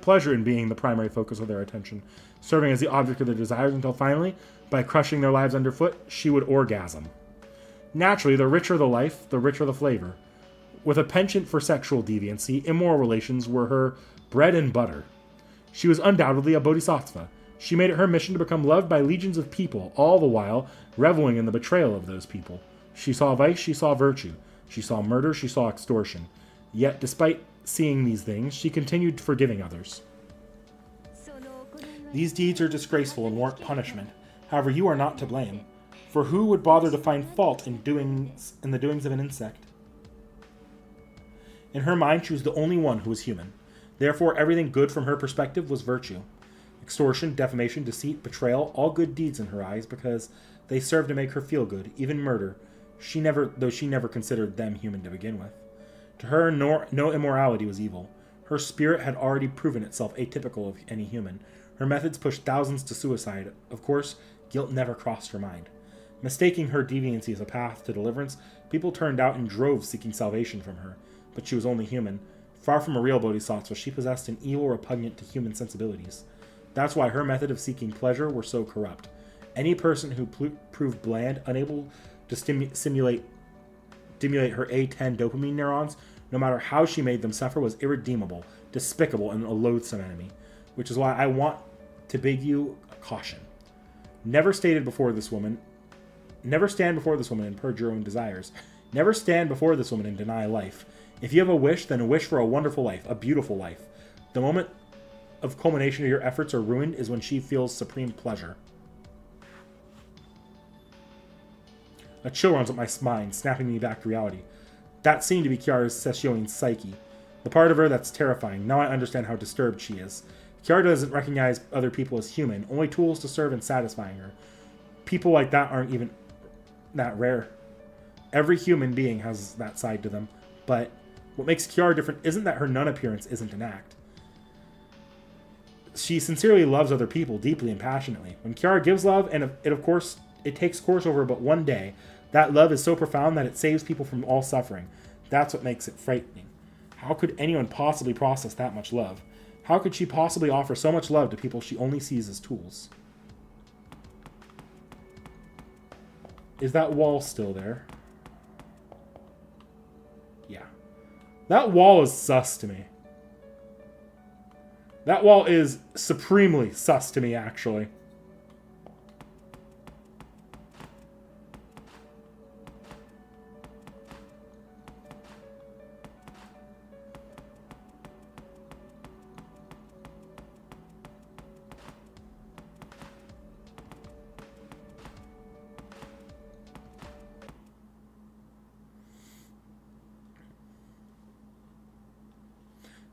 pleasure in being the primary focus of their attention, serving as the object of their desires until finally, by crushing their lives underfoot, she would orgasm. Naturally, the richer the life, the richer the flavor. With a penchant for sexual deviancy, immoral relations were her bread and butter. She was undoubtedly a bodhisattva. She made it her mission to become loved by legions of people, all the while reveling in the betrayal of those people. She saw vice, she saw virtue. She saw murder, she saw extortion. Yet, despite seeing these things, she continued forgiving others. These deeds are disgraceful and warrant punishment. However, you are not to blame. For who would bother to find fault in the doings of an insect? In her mind, she was the only one who was human. Therefore, everything good from her perspective was virtue. Extortion, defamation, deceit, betrayal, all good deeds in her eyes because they served to make her feel good. Even murder, though she never considered them human to begin with. To her, no immorality was evil. Her spirit had already proven itself atypical of any human. Her methods pushed thousands to suicide. Of course, guilt never crossed her mind. Mistaking her deviancy as a path to deliverance, people turned out in droves seeking salvation from her. But she was only human. Far from a real bodhisattva, she possessed an evil repugnant to human sensibilities. That's why her method of seeking pleasure were so corrupt. Any person who proved bland, unable to stimulate her A10 dopamine neurons, no matter how she made them suffer, was irredeemable, despicable, and a loathsome enemy. Which is why I want to beg you caution. Never stand before this woman and purge your own desires. Never stand before this woman and deny life. If you have a wish, then wish for a wonderful life, a beautiful life. The moment of culmination of your efforts are ruined is when she feels supreme pleasure. A chill runs up my spine, snapping me back to reality. That seemed to be Kiara Sesshoin's psyche. The part of her that's terrifying. Now I understand how disturbed she is. Kiara doesn't recognize other people as human, only tools to serve and satisfying her. People like that aren't even that rare. Every human being has that side to them, but what makes Kiara different isn't that her nun appearance isn't an act. She sincerely loves other people deeply and passionately. When Kiara gives love, and it takes course over but one day, that love is so profound that it saves people from all suffering. That's what makes it frightening. How could anyone possibly process that much love? How could she possibly offer so much love to people she only sees as tools? Is that wall still there? Yeah. That wall is sus to me. That wall is supremely sus to me, actually.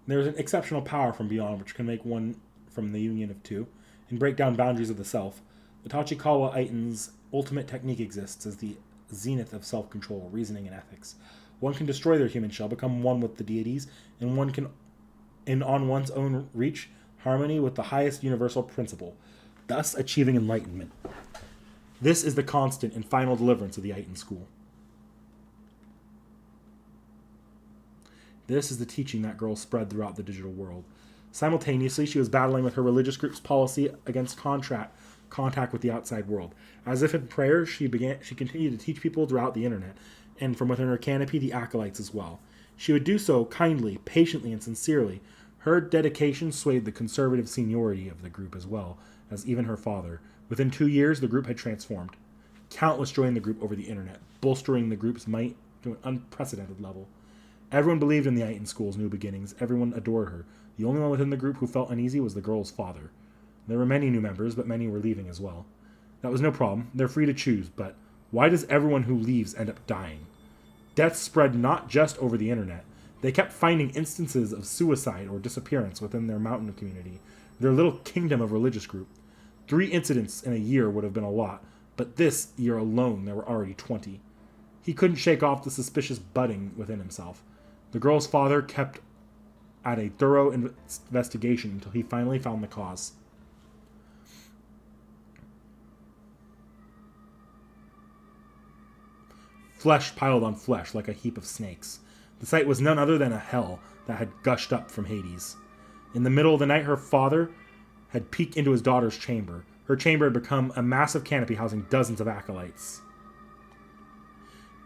There is an exceptional power from beyond which can make one from the union of two and break down boundaries of the self. The Tachikawa Aiton's ultimate technique exists as the zenith of self-control, reasoning, and ethics. One can destroy their human shell, become one with the deities, and one can, on one's own, reach harmony with the highest universal principle, thus achieving enlightenment. This is the constant and final deliverance of the Aiton school. This is the teaching that girl spread throughout the digital world. Simultaneously, she was battling with her religious group's policy against contact with the outside world. As if in prayer, she continued to teach people throughout the internet, and from within her canopy, the acolytes as well. She would do so kindly, patiently, and sincerely. Her dedication swayed the conservative seniority of the group as well as even her father. Within 2 years, the group had transformed. Countless joined the group over the internet, bolstering the group's might to an unprecedented level. Everyone believed in the Aiton school's new beginnings. Everyone adored her. The only one within the group who felt uneasy was the girl's father. There were many new members, but many were leaving as well. That was no problem. They're free to choose, but why does everyone who leaves end up dying? Death spread not just over the internet. They kept finding instances of suicide or disappearance within their mountain community, their little kingdom of religious group. 3 incidents in a year would have been a lot, but this year alone there were already 20. He couldn't shake off the suspicious budding within himself. The girl's father kept at a thorough investigation until he finally found the cause. Flesh piled on flesh like a heap of snakes. The sight was none other than a hell that had gushed up from Hades. In the middle of the night, her father had peeked into his daughter's chamber. Her chamber had become a massive canopy housing dozens of acolytes.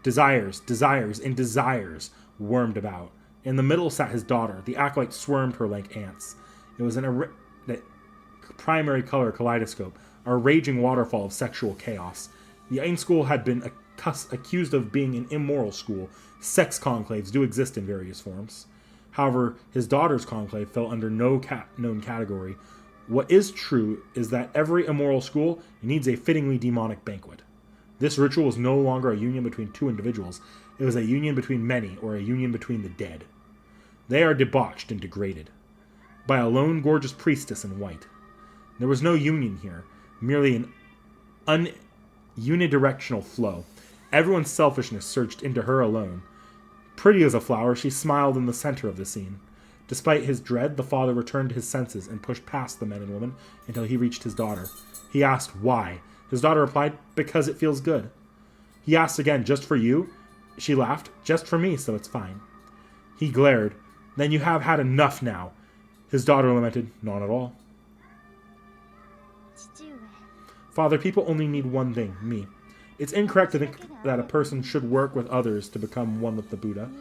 Desires, and desires wormed about. In the middle sat his daughter. The acolyte swarmed her like ants. It was a primary color kaleidoscope, a raging waterfall of sexual chaos. The Aiton school had been accused of being an immoral school. Sex conclaves do exist in various forms. However, his daughter's conclave fell under no known category. What is true is that every immoral school needs a fittingly demonic banquet. This ritual was no longer a union between 2 individuals. It was a union between many, or a union between the dead. They are debauched and degraded by a lone gorgeous priestess in white. There was no union here, merely an unidirectional flow. Everyone's selfishness surged into her alone. Pretty as a flower, she smiled in the center of the scene. Despite his dread, the father returned to his senses and pushed past the men and women until he reached his daughter. He asked why. His daughter replied, "Because it feels good." He asked again, "Just for you?" She laughed, "Just for me, so it's fine." He glared. "Then you have had enough now." His daughter lamented, "Not at all." "Father, people only need one thing, me. It's incorrect to think that a person should work with others to become one with the Buddha.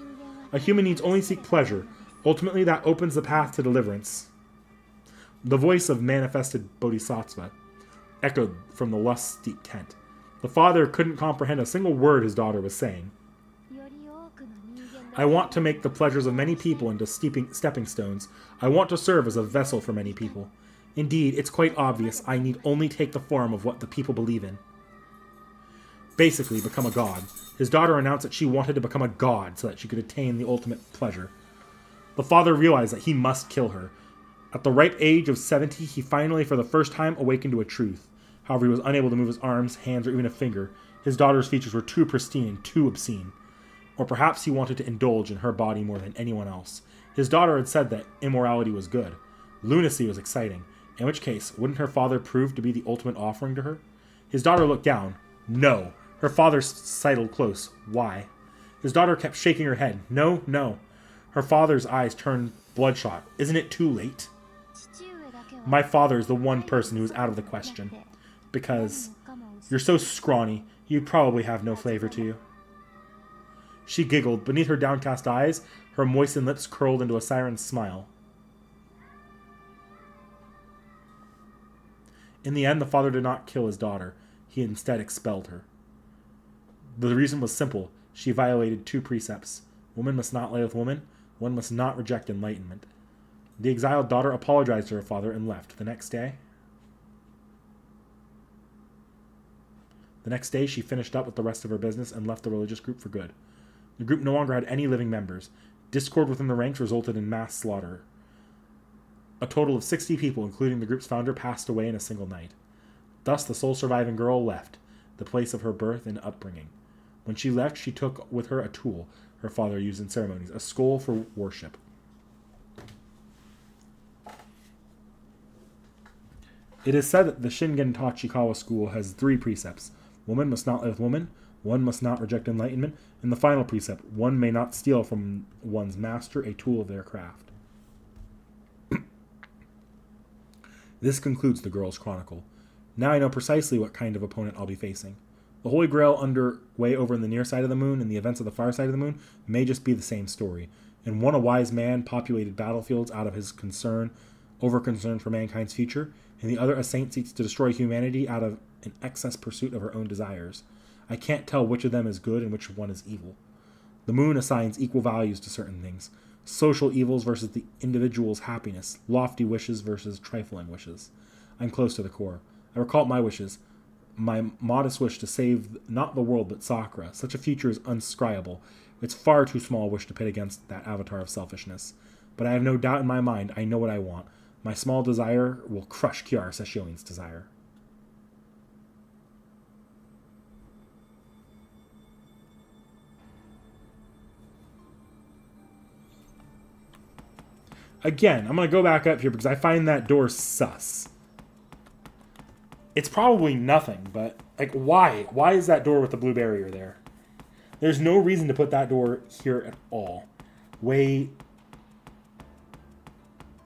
A human needs only seek pleasure. Ultimately, that opens the path to deliverance." The voice of manifested Bodhisattva echoed from the lust-steeped tent. The father couldn't comprehend a single word his daughter was saying. "I want to make the pleasures of many people into stepping stones. I want to serve as a vessel for many people. Indeed, it's quite obvious I need only take the form of what the people believe in." Basically, become a god. His daughter announced that she wanted to become a god so that she could attain the ultimate pleasure. The father realized that he must kill her. At the ripe age of 70, he finally, for the first time, awakened to a truth. However, he was unable to move his arms, hands, or even a finger. His daughter's features were too pristine and too obscene. Or perhaps he wanted to indulge in her body more than anyone else. His daughter had said that immorality was good. Lunacy was exciting. In which case, wouldn't her father prove to be the ultimate offering to her? His daughter looked down. No. Her father sidled close. Why? His daughter kept shaking her head. No, no. Her father's eyes turned bloodshot. Isn't it too late? My father is the one person who is out of the question. Because you're so scrawny, You probably have no flavor to you. She giggled. Beneath her downcast eyes, her moistened lips curled into a siren's smile. In the end, the father did not kill his daughter. He instead expelled her. The reason was simple. She violated 2 precepts. Woman must not lay with woman. One must not reject enlightenment. The exiled daughter apologized to her father and left. The next day, she finished up with the rest of her business and left the religious group for good. The group no longer had any living members. Discord within the ranks resulted in mass slaughter. A total of 60 people, including the group's founder, passed away in a single night. Thus, the sole surviving girl left, the place of her birth and upbringing. When she left, she took with her a tool her father used in ceremonies, a skull for worship. It is said that the Shingen Tachikawa school has 3 precepts. Woman must not live with woman, one must not reject enlightenment, and the final precept, one may not steal from one's master a tool of their craft. This concludes the girl's chronicle. Now I know precisely what kind of opponent I'll be facing. The Holy Grail underway over in the near side of the moon and the events of the far side of the moon may just be the same story. In one, a wise man populated battlefields out of his over-concern for mankind's future. In the other, a saint seeks to destroy humanity out of an excess pursuit of her own desires. I can't tell which of them is good and which one is evil. The moon assigns equal values to certain things. Social evils versus the individual's happiness. Lofty wishes versus trifling wishes. I'm close to the core. I recall my wishes. My modest wish to save not the world but Sakura. Such a future is unscribable. It's far too small a wish to pit against that avatar of selfishness. But I have no doubt in my mind I know what I want. My small desire will crush Kiara Sesshoin's desire. Again, I'm going to go back up here because I find that door sus. It's probably nothing, but, like, why? Why is that door with the blue barrier there? There's no reason to put that door here at all. Wait.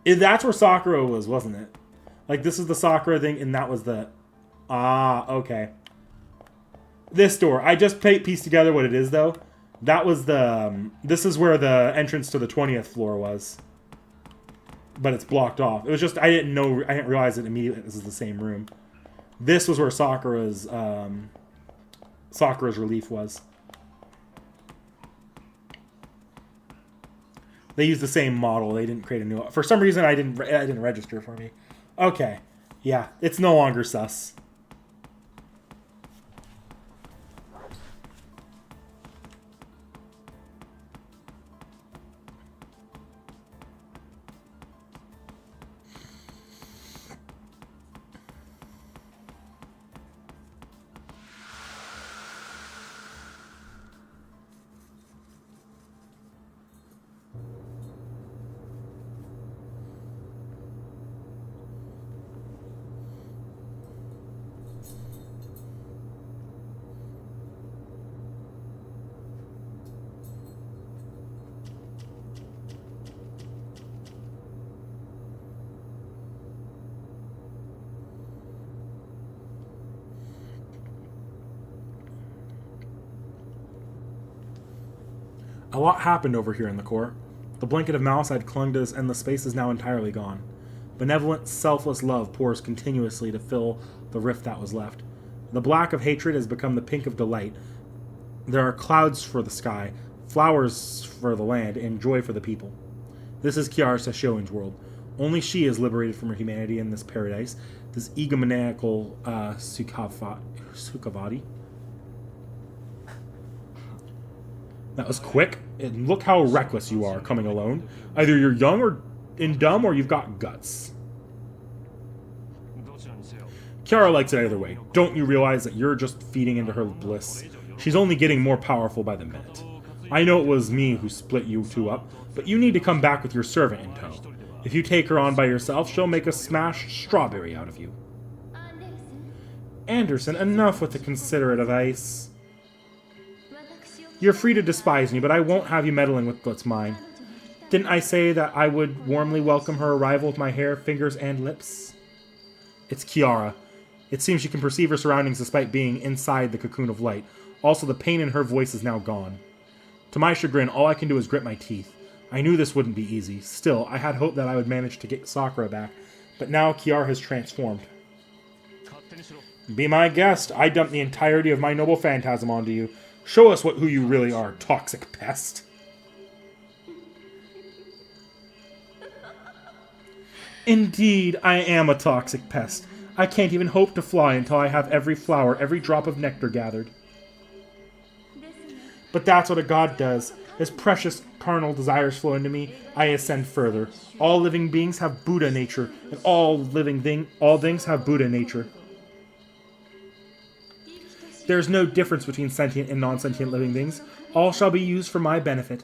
That's where Sakura was, wasn't it? Like, this is the Sakura thing, and that was the... Ah, okay. This door. I just pieced together what it is, though. That was the... this is where the entrance to the 20th floor was. But it's blocked off. It was just... I didn't realize it immediately. This is the same room. This was where Sakura's relief was. They used the same model. They didn't create a new... For some reason, it didn't register for me. Okay. Yeah, it's no longer sus. A lot happened over here in the core. The blanket of malice I'd clung to this endless space is now entirely gone. Benevolent, selfless love pours continuously to fill the rift that was left. The black of hatred has become the pink of delight. There are clouds for the sky, flowers for the land, and joy for the people. This is Kiara Sesshoin's world. Only she is liberated from her humanity in this paradise, this egomaniacal Sukhavati. That was quick, and look how reckless you are coming alone. Either you're young and dumb, or you've got guts. Kiara likes it either way. Don't you realize that you're just feeding into her bliss? She's only getting more powerful by the minute. I know it was me who split you two up, but you need to come back with your servant in tow. If you take her on by yourself, she'll make a smashed strawberry out of you. Anderson, enough with the considerate advice. You're free to despise me, but I won't have you meddling with what's mine. Didn't I say that I would warmly welcome her arrival with my hair, fingers, and lips? It's Kiara. It seems she can perceive her surroundings despite being inside the cocoon of light. Also, the pain in her voice is now gone. To my chagrin, all I can do is grit my teeth. I knew this wouldn't be easy. Still, I had hoped that I would manage to get Sakura back. But now Kiara has transformed. Be my guest. I dumped the entirety of my noble phantasm onto you. Show us who you really are, toxic pest. Indeed, I am a toxic pest. I can't even hope to fly until I have every flower, every drop of nectar gathered. But that's what a god does. As precious carnal desires flow into me, I ascend further. All living beings have Buddha nature, and all things have Buddha nature. There is no difference between sentient and non-sentient living things. All shall be used for my benefit.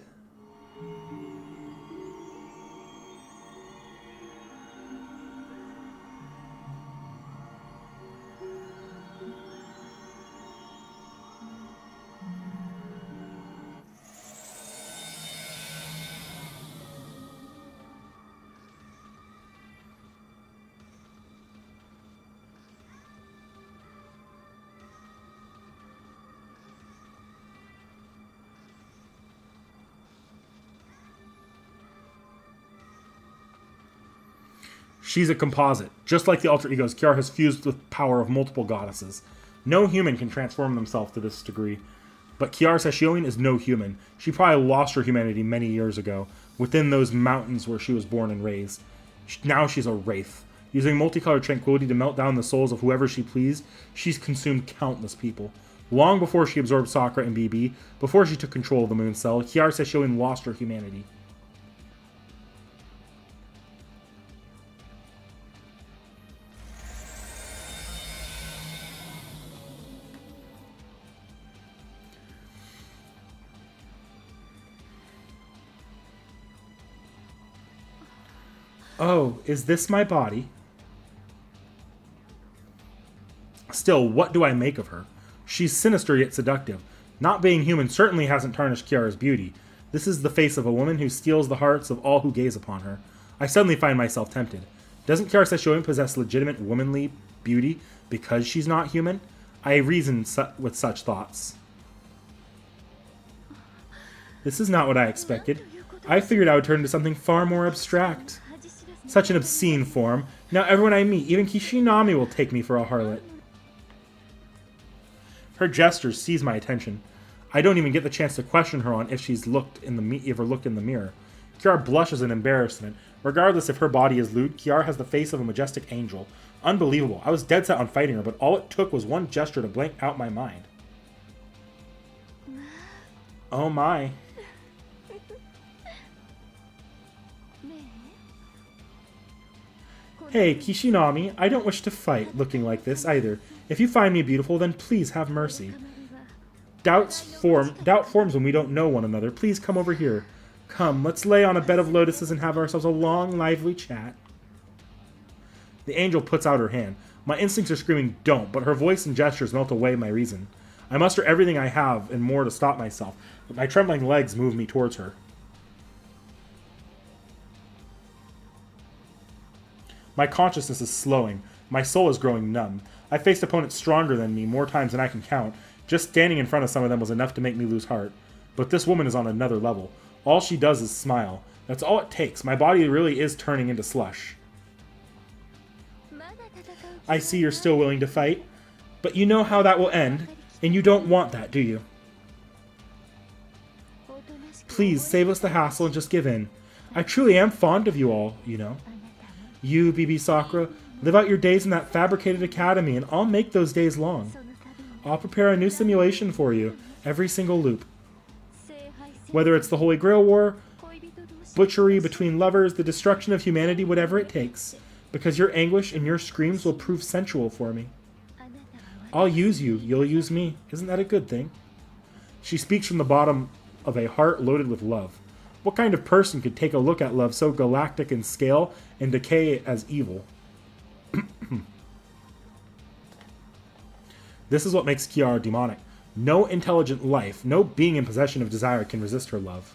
She's a composite. Just like the alter egos, Kiara has fused with power of multiple goddesses. No human can transform themselves to this degree. But Kiara Sashioin is no human. She probably lost her humanity many years ago, within those mountains where she was born and raised. Now she's a wraith. Using multicolored tranquility to melt down the souls of whoever she pleased, she's consumed countless people. Long before she absorbed Sakura and BB, before she took control of the moon cell, Kiara Sashioin lost her humanity. Oh, is this my body? Still, what do I make of her? She's sinister yet seductive. Not being human certainly hasn't tarnished Kiara's beauty. This is the face of a woman who steals the hearts of all who gaze upon her. I suddenly find myself tempted. Doesn't Kiara Sashioin possess legitimate womanly beauty because she's not human? I reason with such thoughts. This is not what I expected. I figured I would turn into something far more abstract. Such an obscene form. Now everyone I meet, even Kishinami, will take me for a harlot. Her gestures seize my attention. I don't even get the chance to question her on if she's ever looked in the mirror. Kiara blushes in embarrassment. Regardless if her body is lewd, Kiara has the face of a majestic angel. Unbelievable. I was dead set on fighting her, but all it took was one gesture to blank out my mind. Oh my. Hey, Kishinami, I don't wish to fight looking like this either. If you find me beautiful, then please have mercy. Doubt forms when we don't know one another. Please come over here. Come, let's lay on a bed of lotuses and have ourselves a long, lively chat. The angel puts out her hand. My instincts are screaming, don't, but her voice and gestures melt away my reason. I muster everything I have and more to stop myself, but my trembling legs move me towards her. My consciousness is slowing. My soul is growing numb. I faced opponents stronger than me more times than I can count. Just standing in front of some of them was enough to make me lose heart. But this woman is on another level. All she does is smile. That's all it takes. My body really is turning into slush. I see you're still willing to fight. But you know how that will end. And you don't want that, do you? Please, save us the hassle and just give in. I truly am fond of you all, you know. You, BB Sakura, live out your days in that fabricated academy, and I'll make those days long. I'll prepare a new simulation for you, every single loop. Whether it's the Holy Grail War, butchery between lovers, the destruction of humanity, whatever it takes, because your anguish and your screams will prove sensual for me. I'll use you, you'll use me. Isn't that a good thing? She speaks from the bottom of a heart loaded with love. What kind of person could take a look at love so galactic in scale and decay as evil? This is what makes Kiara demonic. No intelligent life, no being in possession of desire can resist her love.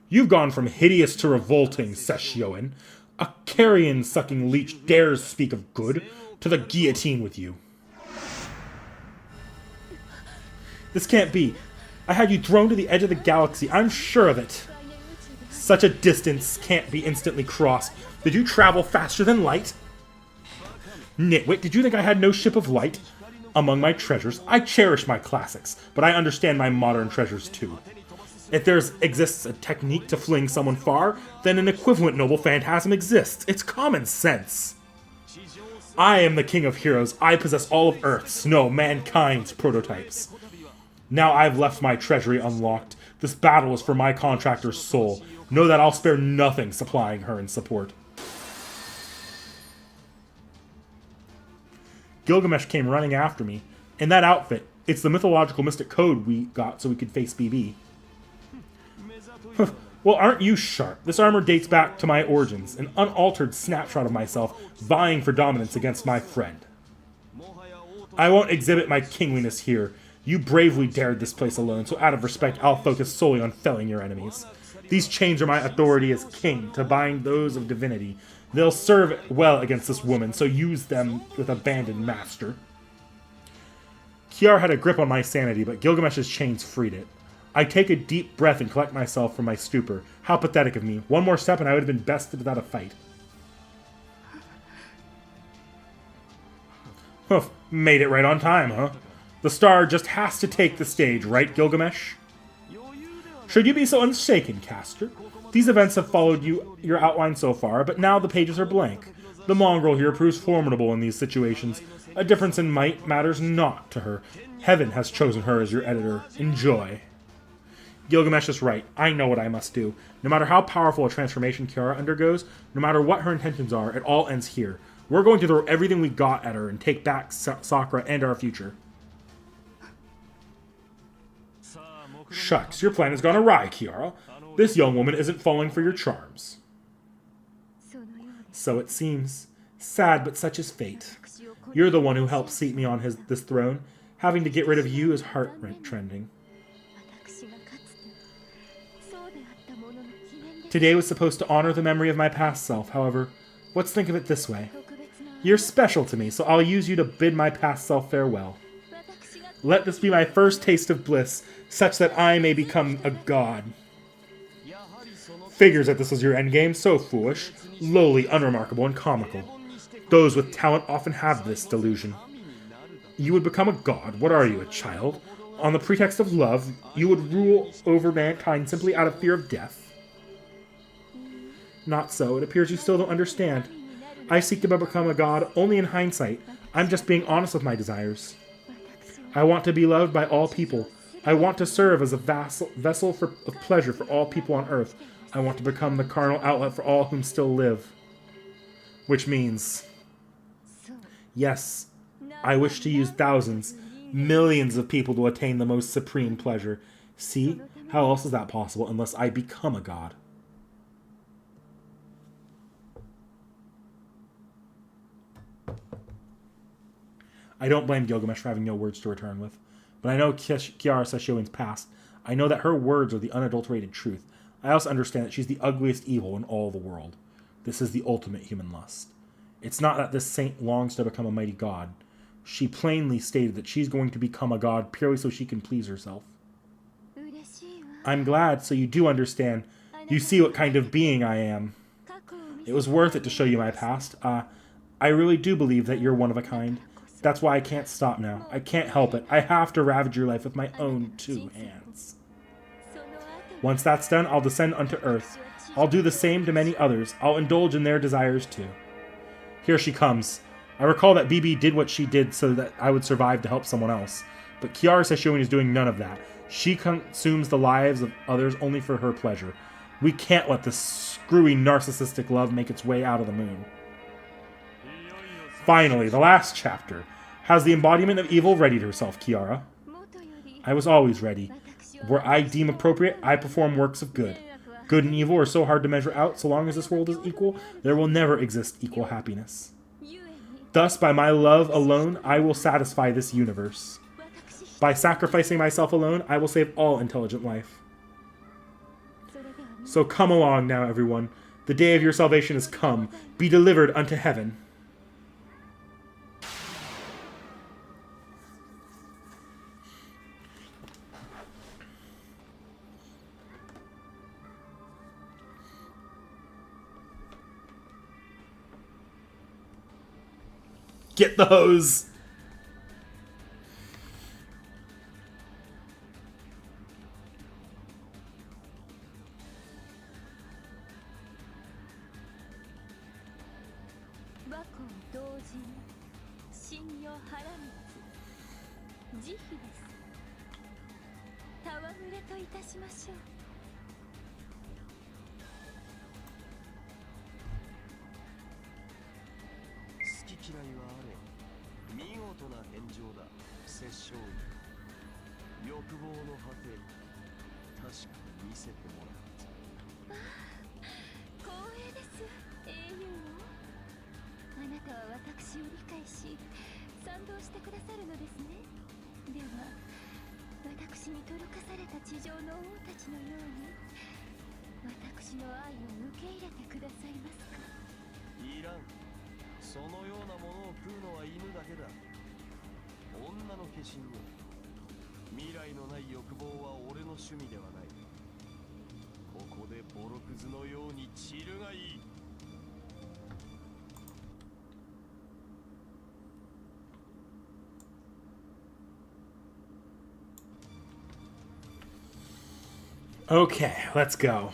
You've gone from hideous to revolting, Sashioin. A carrion-sucking leech dares speak of good. To the guillotine with you. This can't be. I had you thrown to the edge of the galaxy. I'm sure of it. Such a distance can't be instantly crossed. Did you travel faster than light? Nitwit, did you think I had no ship of light? Among my treasures, I cherish my classics, but I understand my modern treasures too. If there exists a technique to fling someone far, then an equivalent noble phantasm exists. It's common sense. I am the king of heroes. I possess all of Earth's, no, mankind's prototypes. Now I've left my treasury unlocked. This battle is for my contractor's soul. Know that I'll spare nothing supplying her in support. Gilgamesh came running after me. In that outfit, it's the mythological mystic code we got so we could face BB. Well, aren't you sharp? This armor dates back to my origins, an unaltered snapshot of myself vying for dominance against my friend. I won't exhibit my kingliness here. You bravely dared this place alone, so out of respect, I'll focus solely on felling your enemies. These chains are my authority as king, to bind those of divinity. They'll serve well against this woman, so use them with abandon, master. T.H.E had a grip on my sanity, but Gilgamesh's chains freed it. I take a deep breath and collect myself from my stupor. How pathetic of me. One more step and I would have been bested without a fight. Oof, made it right on time, huh? The star just has to take the stage, right, Gilgamesh? Should you be so unshaken, Caster? These events have followed your outline so far, but now the pages are blank. The mongrel here proves formidable in these situations. A difference in might matters not to her. Heaven has chosen her as your editor. Enjoy. Gilgamesh is right. I know what I must do. No matter how powerful a transformation T.H.E undergoes, no matter what her intentions are, it all ends here. We're going to throw everything we got at her and take back Sakura and our future. Shucks, your plan has gone awry, T.H.E. This young woman isn't falling for your charms. So it seems. Sad, but such is fate. You're the one who helped seat me on this throne. Having to get rid of you is heart-rending. Today was supposed to honor the memory of my past self, however, let's think of it this way. You're special to me, so I'll use you to bid my past self farewell. Let this be my first taste of bliss, such that I may become a god. Figures that this was your endgame, so foolish, lowly, unremarkable, and comical. Those with talent often have this delusion. You would become a god. What are you, a child? On the pretext of love, you would rule over mankind simply out of fear of death. Not so. It appears you still don't understand. I seek to become a god only in hindsight. I'm just being honest with my desires. I want to be loved by all people. I want to serve as a vessel of pleasure for all people on earth. I want to become the carnal outlet for all whom still live. Which means, yes, I wish to use thousands, millions of people to attain the most supreme pleasure. See, how else is that possible unless I become a god? I don't blame Gilgamesh for having no words to return with, but I know Kiara Sesshoin's past. I know that her words are the unadulterated truth. I also understand that she's the ugliest evil in all the world. This is the ultimate human lust. It's not that this saint longs to become a mighty god. She plainly stated that she's going to become a god purely so she can please herself. I'm glad, so you do understand. You see what kind of being I am. It was worth it to show you my past. I really do believe that you're one of a kind. That's why I can't stop now. I can't help it. I have to ravage your life with my own 2 hands. Once that's done, I'll descend unto earth. I'll do the same to many others. I'll indulge in their desires too. Here she comes. I recall that BB did what she did so that I would survive to help someone else. But Kiara Sesshoin is doing none of that. She consumes the lives of others only for her pleasure. We can't let this screwy narcissistic love make its way out of the moon. Finally, the last chapter. Has the embodiment of evil readied herself, Kiara? I was always ready. Where I deem appropriate, I perform works of good. Good and evil are so hard to measure out. So long as this world is equal, there will never exist equal happiness. Thus, by my love alone, I will satisfy this universe. By sacrificing myself alone, I will save all intelligent life. So come along now, everyone. The day of your salvation has come. Be delivered unto heaven. Get the hose.嫌いはあれ、見事な返上だ、殺生欲望の果て、確かに見せてもらった。光栄です、英雄を。あなたは私を理解し、賛同してくださるのですね。では、私に届かされた地上の王たちのように、私の愛を受け入れてくださいますか？いらん。そのようなものを食うのは犬だけだ。女の化身よ。未来のない欲望は俺の趣味ではない。ここでボロクズのように散るがいい。Okay, let's go.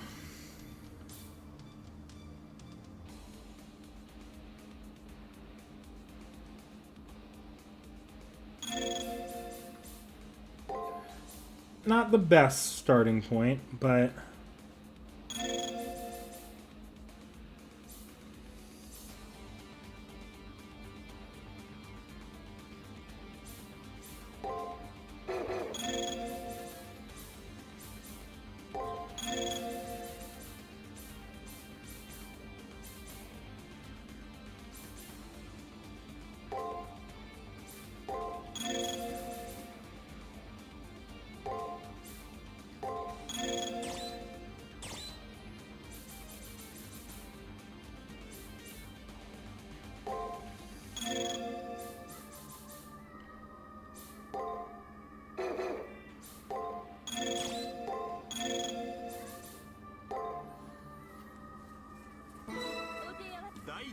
Not the best starting point, but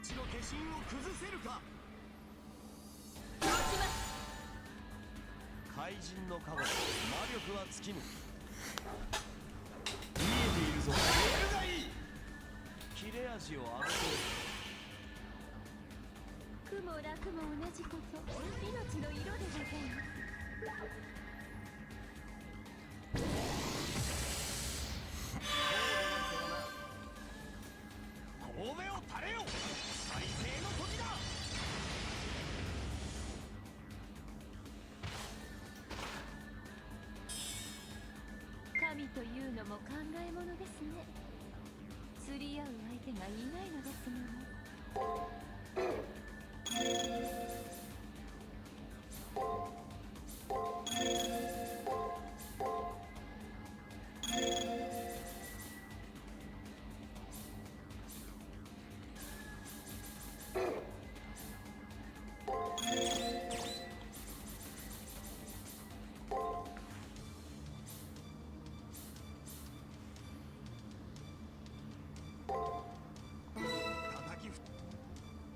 T.H.E の化身を崩せるか。怪人のカバ魔力は尽きぬ。見えているぞ。エルガイ切れ味を上げて苦も楽も同じこと、命の色でございます。神戸を垂れよ。再生の時だ。神というのも考えものですね。釣り合う相手がいないのですもの。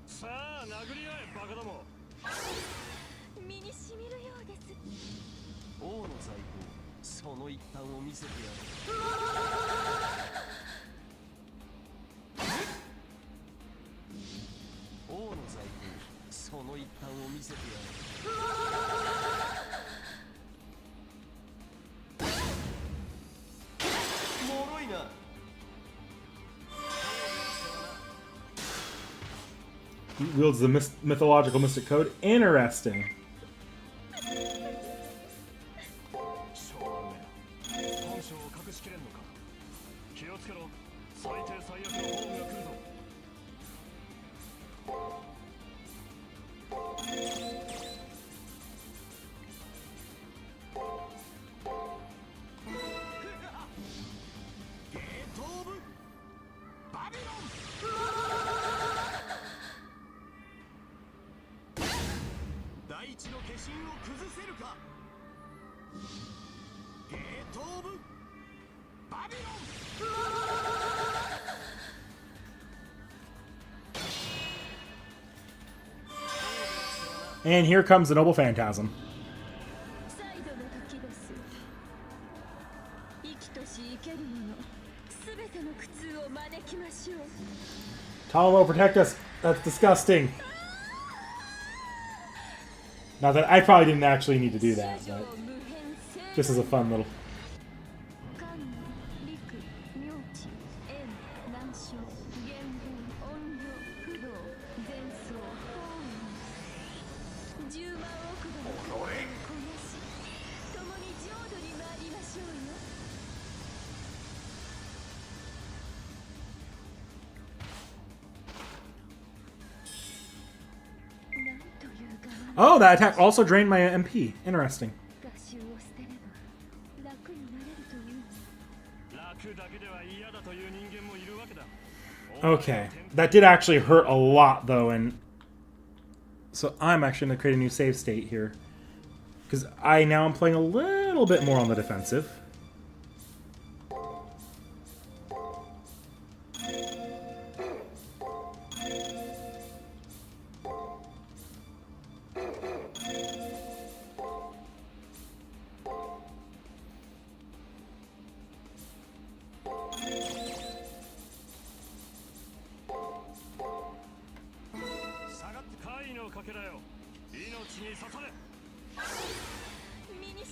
さあ殴り合えバカども。身にしみるようです。王の在庫、その一端を見せてやる。王の在庫、その一端を見せてやる。もろいな。he wields the mythological mystic code. Interesting. 本性を隠しきれんのか。気をつけろ。最低最悪のホームが来るぞ。ゲートオブバビロン。第一の化身を崩せるか。ゲートオブバビロン。And here comes the Noble Phantasm. 再度の時です。生きとし生けるもの、すべての苦痛を招きましょう。 Tomo, protect us. That's disgusting. Not that I probably didn't actually need to do that, but just as a fun little. 官陸名地縁難所原本怨霊不動前奏法雲10万億度の心をこなし共に浄土に参りましょうよ。なんという我慢 Oh, that attack also drained my MP. Interesting. 画集を捨てれば楽になれるというの。 Okay. That did actually hurt a lot, though, and so I'm actually going to create a new save state here. Because I now am playing a little bit more on the defensive.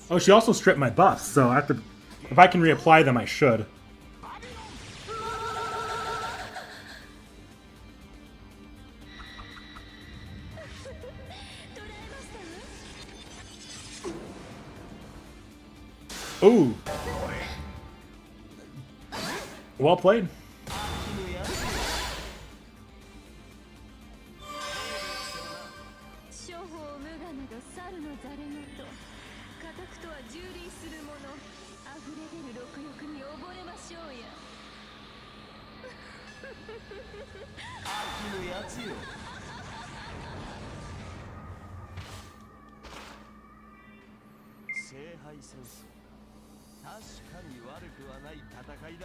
Oh, she also stripped my buffs, so I have to, if I can reapply them, I should. Ooh. Well played. 諸法無我など猿のざれ言家督とは蹂躙する者溢れ出る六欲に溺れましょうや。秋のやつよ。聖杯戦争、確かに悪くはない戦いだ。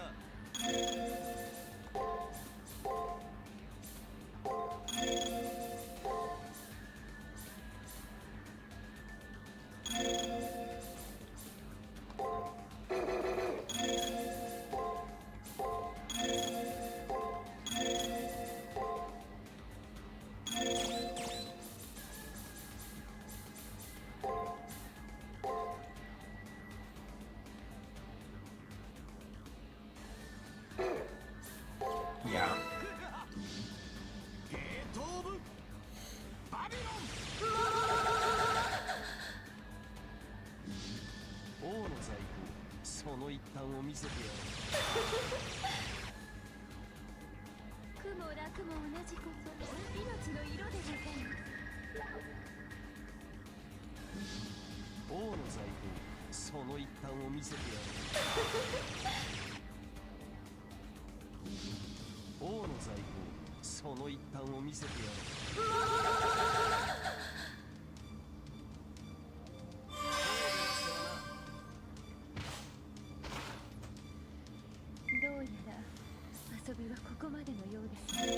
Yeah. ゲートオブバビロン。王の在庫、その一端を見せてやる。苦も楽も同じこと命の色でございます。王の在庫、その一端を見せてやる。王の在庫、その一端を見せてやる。どうやら遊びはここまでのようですね。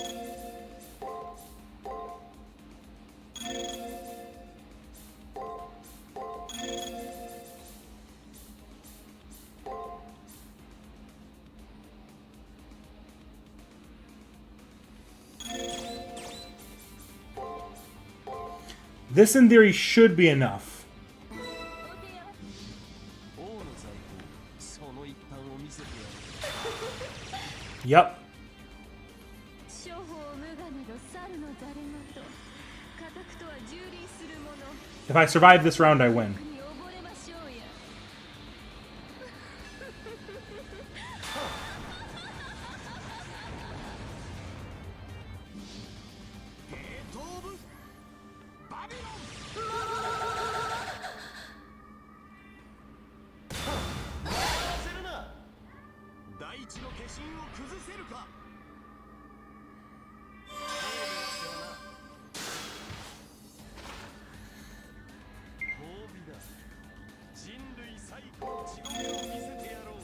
This, in theory, should be enough. 王の在庫、その一端を見せてやる。 Yep. 諸法無我など猿のざれ言家督とは蹂躙する者 If I survive this round, I win. に溺れましょうや。ゲートオブバビロン。笑わせるな。大地の化身を崩せるか。褒美だ。人類最高の地獄を見せてやろう。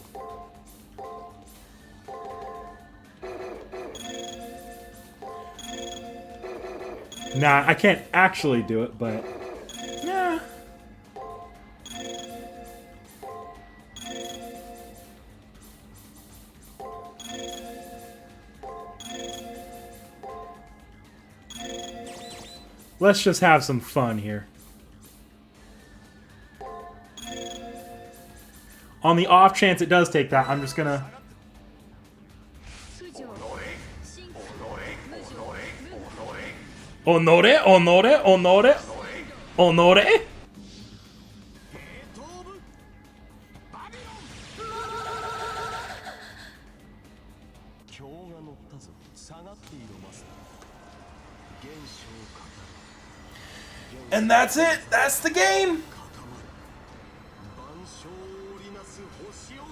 Nah, I can't actually do it, but Let's just have some fun here. On the off chance it does take that, I'm just gonna... Onore, onore, onore, onore. 今日が乗ったぞ。下がっていろマスター。現象を語る。 And that's it. That's the game. 万象を織りなす星を生む。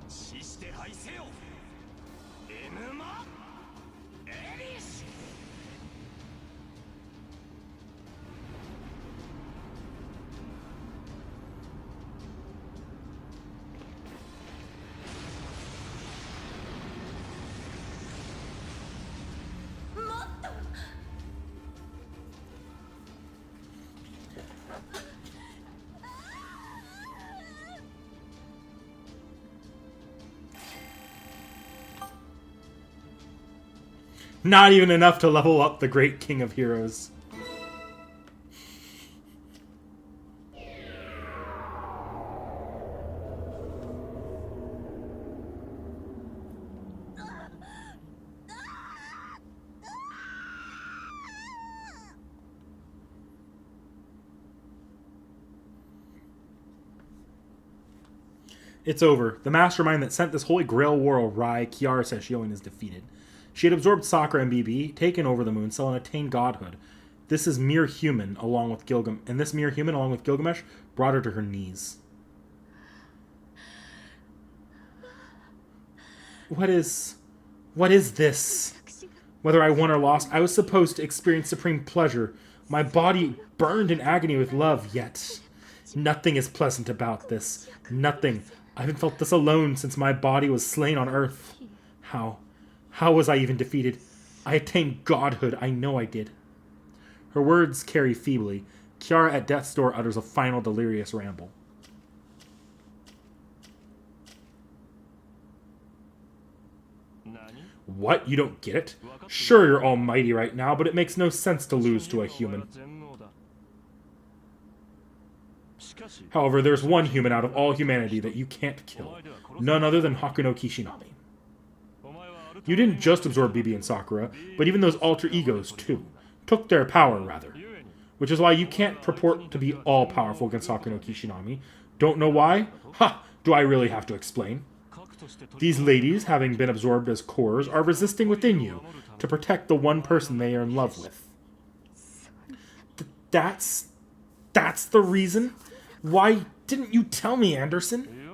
死して敗せよ。エヌマエリス。 Not even enough to level up the great king of heroes. It's over. The mastermind that sent this holy grail war awry, T.H.E is defeated. She had absorbed Sakura and BB, taken over the moon cell, and attained godhood. This is mere human, along with Gilgamesh, brought her to her knees. What is this? Whether I won or lost, I was supposed to experience supreme pleasure. My body burned in agony with love, yet nothing is pleasant about this. Nothing. I haven't felt this alone since my body was slain on Earth. How was I even defeated? I attained godhood, I know I did. Her words carry feebly. Kiara at death's door utters a final delirious ramble. What? You don't get it? Sure, you're almighty right now, but it makes no sense to lose to a human. However, there's one human out of all humanity that you can't kill. None other than Hakuno Kishinami. You didn't just absorb BB and Sakura, but even those alter egos, too. Took their power, rather. Which is why you can't purport to be all-powerful against Hakuno Kishinami. Don't know why? Ha! Do I really have to explain? These ladies, having been absorbed as cores, are resisting within you to protect the one person they are in love with. That's the reason? Why didn't you tell me, Anderson?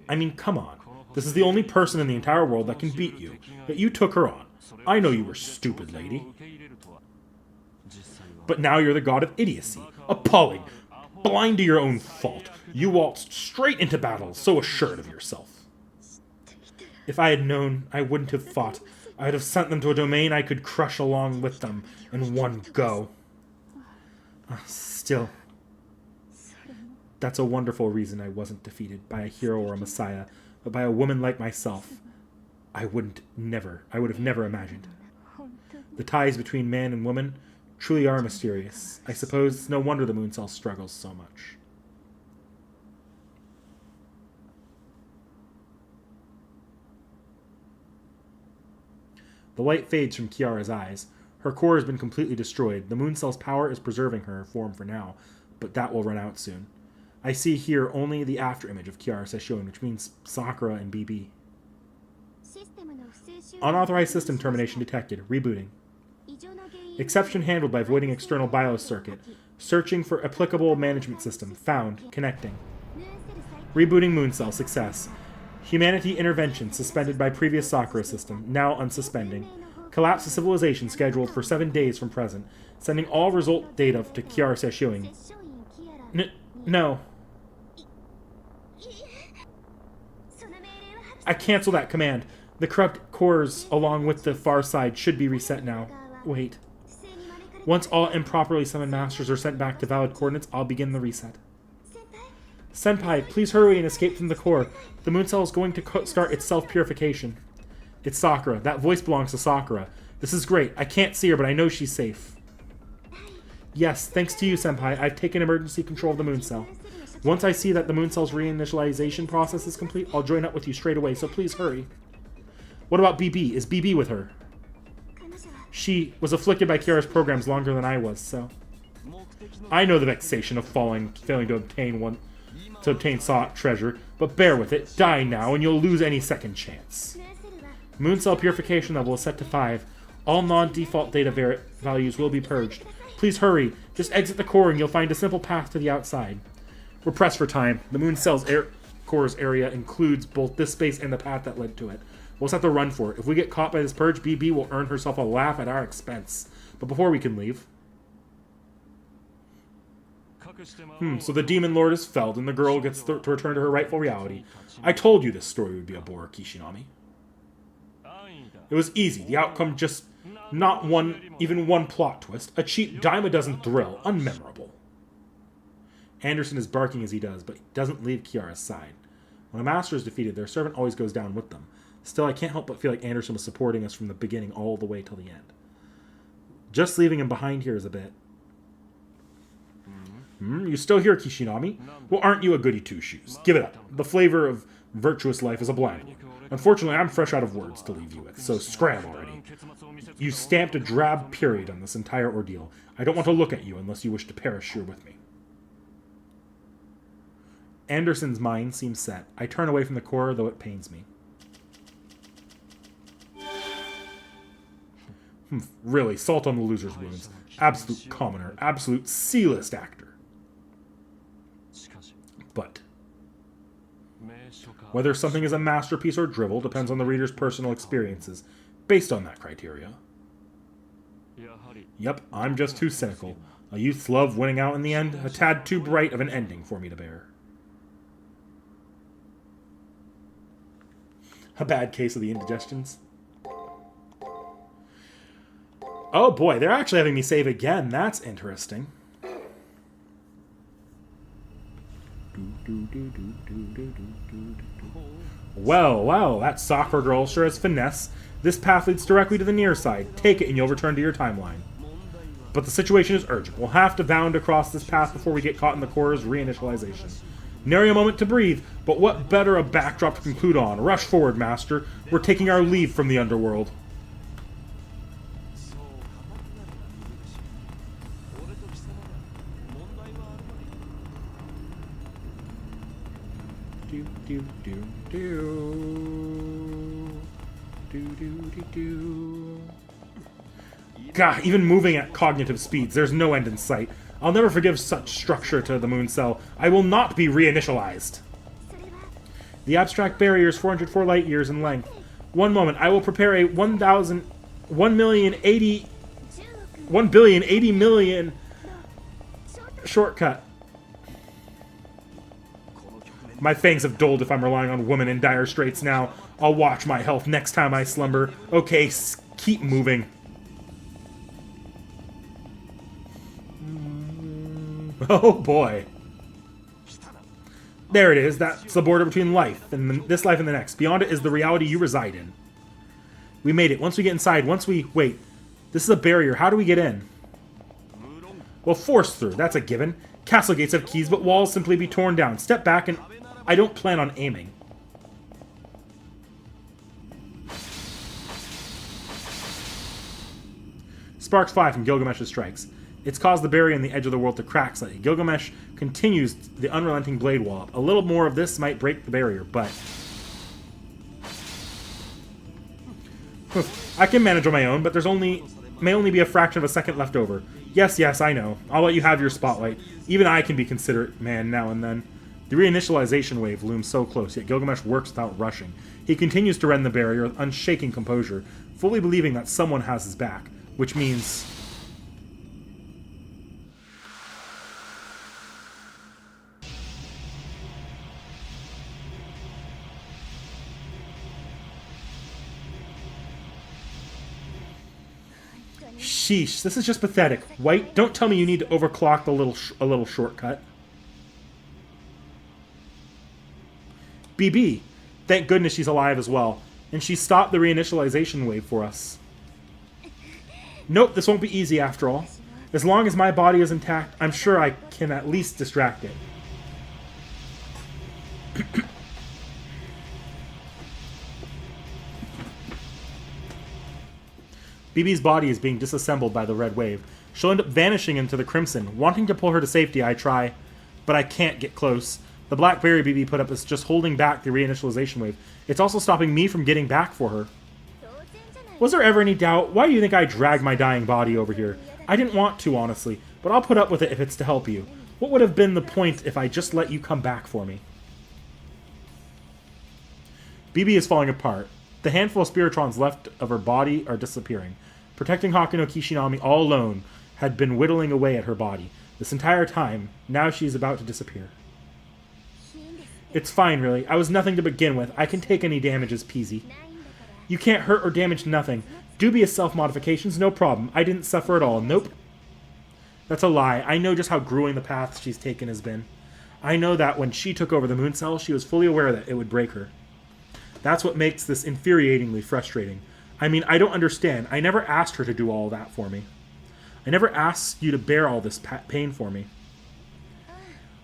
I mean, come on. This is the only person in the entire world that can beat you, yet you took her on. I know you were stupid, lady. But now you're the god of idiocy. Appalling. Blind to your own fault. You waltzed straight into battle, so assured of yourself. If I had known, I wouldn't have fought. I would have sent them to a domain I could crush along with them in one go. Still, that's a wonderful reason I wasn't defeated by a hero or a messiah, but by a woman like myself. I would have never imagined. The ties between man and woman truly are mysterious. I suppose it's no wonder the moon cell struggles so much. The light fades from Kiara's eyes. Her core has been completely destroyed. The moon cell's power is preserving her form for now, but that will run out soon. I see here only the afterimage of T.H.E, which means Sakura and BB. Unauthorized system termination detected. Rebooting. Exception handled by voiding external BIOS circuit. Searching for applicable management system. Found. Connecting. Rebooting moon cell. Success. Humanity intervention suspended by previous Sakura system. Now unsuspending. Collapse of civilization scheduled for 7 days from present. Sending all result data to T.H.E. No. I cancel that command. The corrupt cores along with the far side should be reset now. Wait. Once all improperly summoned masters are sent back to valid coordinates, I'll begin the reset. Senpai, please hurry and escape from the core. The moon cell is going to start its self-purification. It's Sakura. That voice belongs to Sakura. This is great. I can't see her, but I know she's safe. Yes, thanks to you, Senpai, I've taken emergency control of the moon cell. Once I see that the moon cell's reinitialization process is complete, I'll join up with you straight away, so please hurry. What about BB? Is BB with her? She was afflicted by Kiara's programs longer than I was, so... I know the vexation of failing to obtain sought treasure, but bear with it. Die now, and you'll lose any second chance. Moon cell purification level is set to 5. All non-default data values will be purged. Please hurry. Just exit the core and you'll find a simple path to the outside. We're pressed for time. The moon cell's core's area includes both this space and the path that led to it. We'll just have to run for it. If we get caught by this purge, BB will earn herself a laugh at our expense. But before we can leave... So the Demon Lord is felled and the girl gets to return to her rightful reality. I told you this story would be a bore, Kishinami. It was easy. The outcome just... not even one plot twist. A cheap dime-a-dozen thrill. Unmemorable. Anderson is barking as he does, but he doesn't leave Kiara's side. When a master is defeated, their servant always goes down with them. Still, I can't help but feel like Anderson was supporting us from the beginning all the way till the end. Just leaving him behind here is a bit... You still here, Kishinami? Well, aren't you a goody two-shoes? Give it up. The flavor of virtuous life is a bland one. Unfortunately, I'm fresh out of words to leave you with, so scram already. You stamped a drab period on this entire ordeal. I don't want to look at you unless you wish to perish here with me. Anderson's mind seems set. I turn away from the core, though it pains me. Really, salt on the loser's wounds. Absolute commoner. Absolute C-list actor. But whether something is a masterpiece or drivel depends on the reader's personal experiences. Based on that criteria. Yep, I'm just too cynical. A youth's love winning out in the end, a tad too bright of an ending for me to bear. A bad case of the indigestions. Oh boy, they're actually having me save again. That's interesting. Well, that Sakura girl sure has finesse. This path leads directly to the near side. Take it and you'll return to your timeline. But the situation is urgent. We'll have to bound across this path before we get caught in the core's reinitialization. Nary a moment to breathe, but what better a backdrop to conclude on? Rush forward, Master. We're taking our leave from the underworld. God, even moving at cognitive speeds, there's no end in sight. I'll never forgive such structure to the moon cell. I will not be reinitialized. The abstract barrier is 404 light years in length. One moment, I will prepare a 1,080,000,000 shortcut. My fangs have dulled if I'm relying on women in dire straits now. I'll watch my health next time I slumber. Okay, keep moving. Oh boy. There it is. That's the border between life and this life and the next. Beyond it is the reality you reside in. We made it. Once we get inside, wait. This is a barrier. How do we get in? Well, force through. That's a given. Castle gates have keys, but walls simply be torn down. Step back and... I don't plan on aiming. Sparks fly from Gilgamesh's strikes. It's caused the barrier on the edge of the world to crack slightly. Gilgamesh continues the unrelenting blade wall up. A little more of this might break the barrier, but... I can manage on my own, but there's may only be a fraction of a second left over. Yes, I know. I'll let you have your spotlight. Even I can be considerate man now and then. The reinitialization wave looms so close, yet Gilgamesh works without rushing. He continues to rend the barrier with unshaking composure, fully believing that someone has his back, which means... Sheesh, this is just pathetic. White, don't tell me you need to overclock a little shortcut. BB, thank goodness she's alive as well. And she stopped the reinitialization wave for us. Nope, this won't be easy after all. As long as my body is intact, I'm sure I can at least distract it. BB's body is being disassembled by the red wave. She'll end up vanishing into the crimson. Wanting to pull her to safety, I try, but I can't get close. The black barrier BB put up is just holding back the reinitialization wave. It's also stopping me from getting back for her. Was there ever any doubt? Why do you think I dragged my dying body over here? I didn't want to, honestly, but I'll put up with it if it's to help you. What would have been the point if I just let you come back for me? BB is falling apart. The handful of Spiritrons left of her body are disappearing. Protecting Hakuno Kishinami all alone had been whittling away at her body. This entire time, now she's about to disappear. It's fine, really. I was nothing to begin with. I can take any damages, peasy. You can't hurt or damage nothing. Dubious self-modifications, no problem. I didn't suffer at all. Nope. That's a lie. I know just how grueling the path she's taken has been. I know that when she took over the moon cell, she was fully aware that it would break her. That's what makes this infuriatingly frustrating. I mean, I don't understand. I never asked her to do all that for me. I never asked you to bear all this pain for me.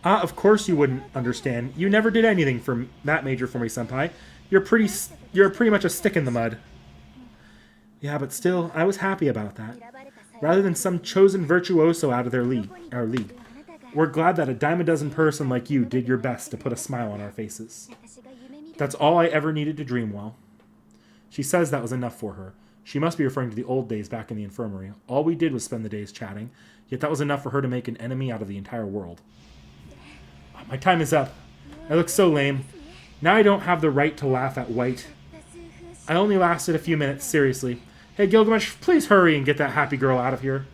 Of course you wouldn't understand. You never did anything that major for me, senpai. You're pretty much a stick in the mud. Yeah, but still, I was happy about that. Rather than some chosen virtuoso out of our league. We're glad that a dime a dozen person like you did your best to put a smile on our faces. That's all I ever needed to dream well. She says that was enough for her. She must be referring to the old days back in the infirmary. All we did was spend the days chatting, yet that was enough for her to make an enemy out of the entire world. My time is up. I look so lame. Now I don't have the right to laugh at White. I only lasted a few minutes, seriously. Hey, Gilgamesh, please hurry and get that happy girl out of here.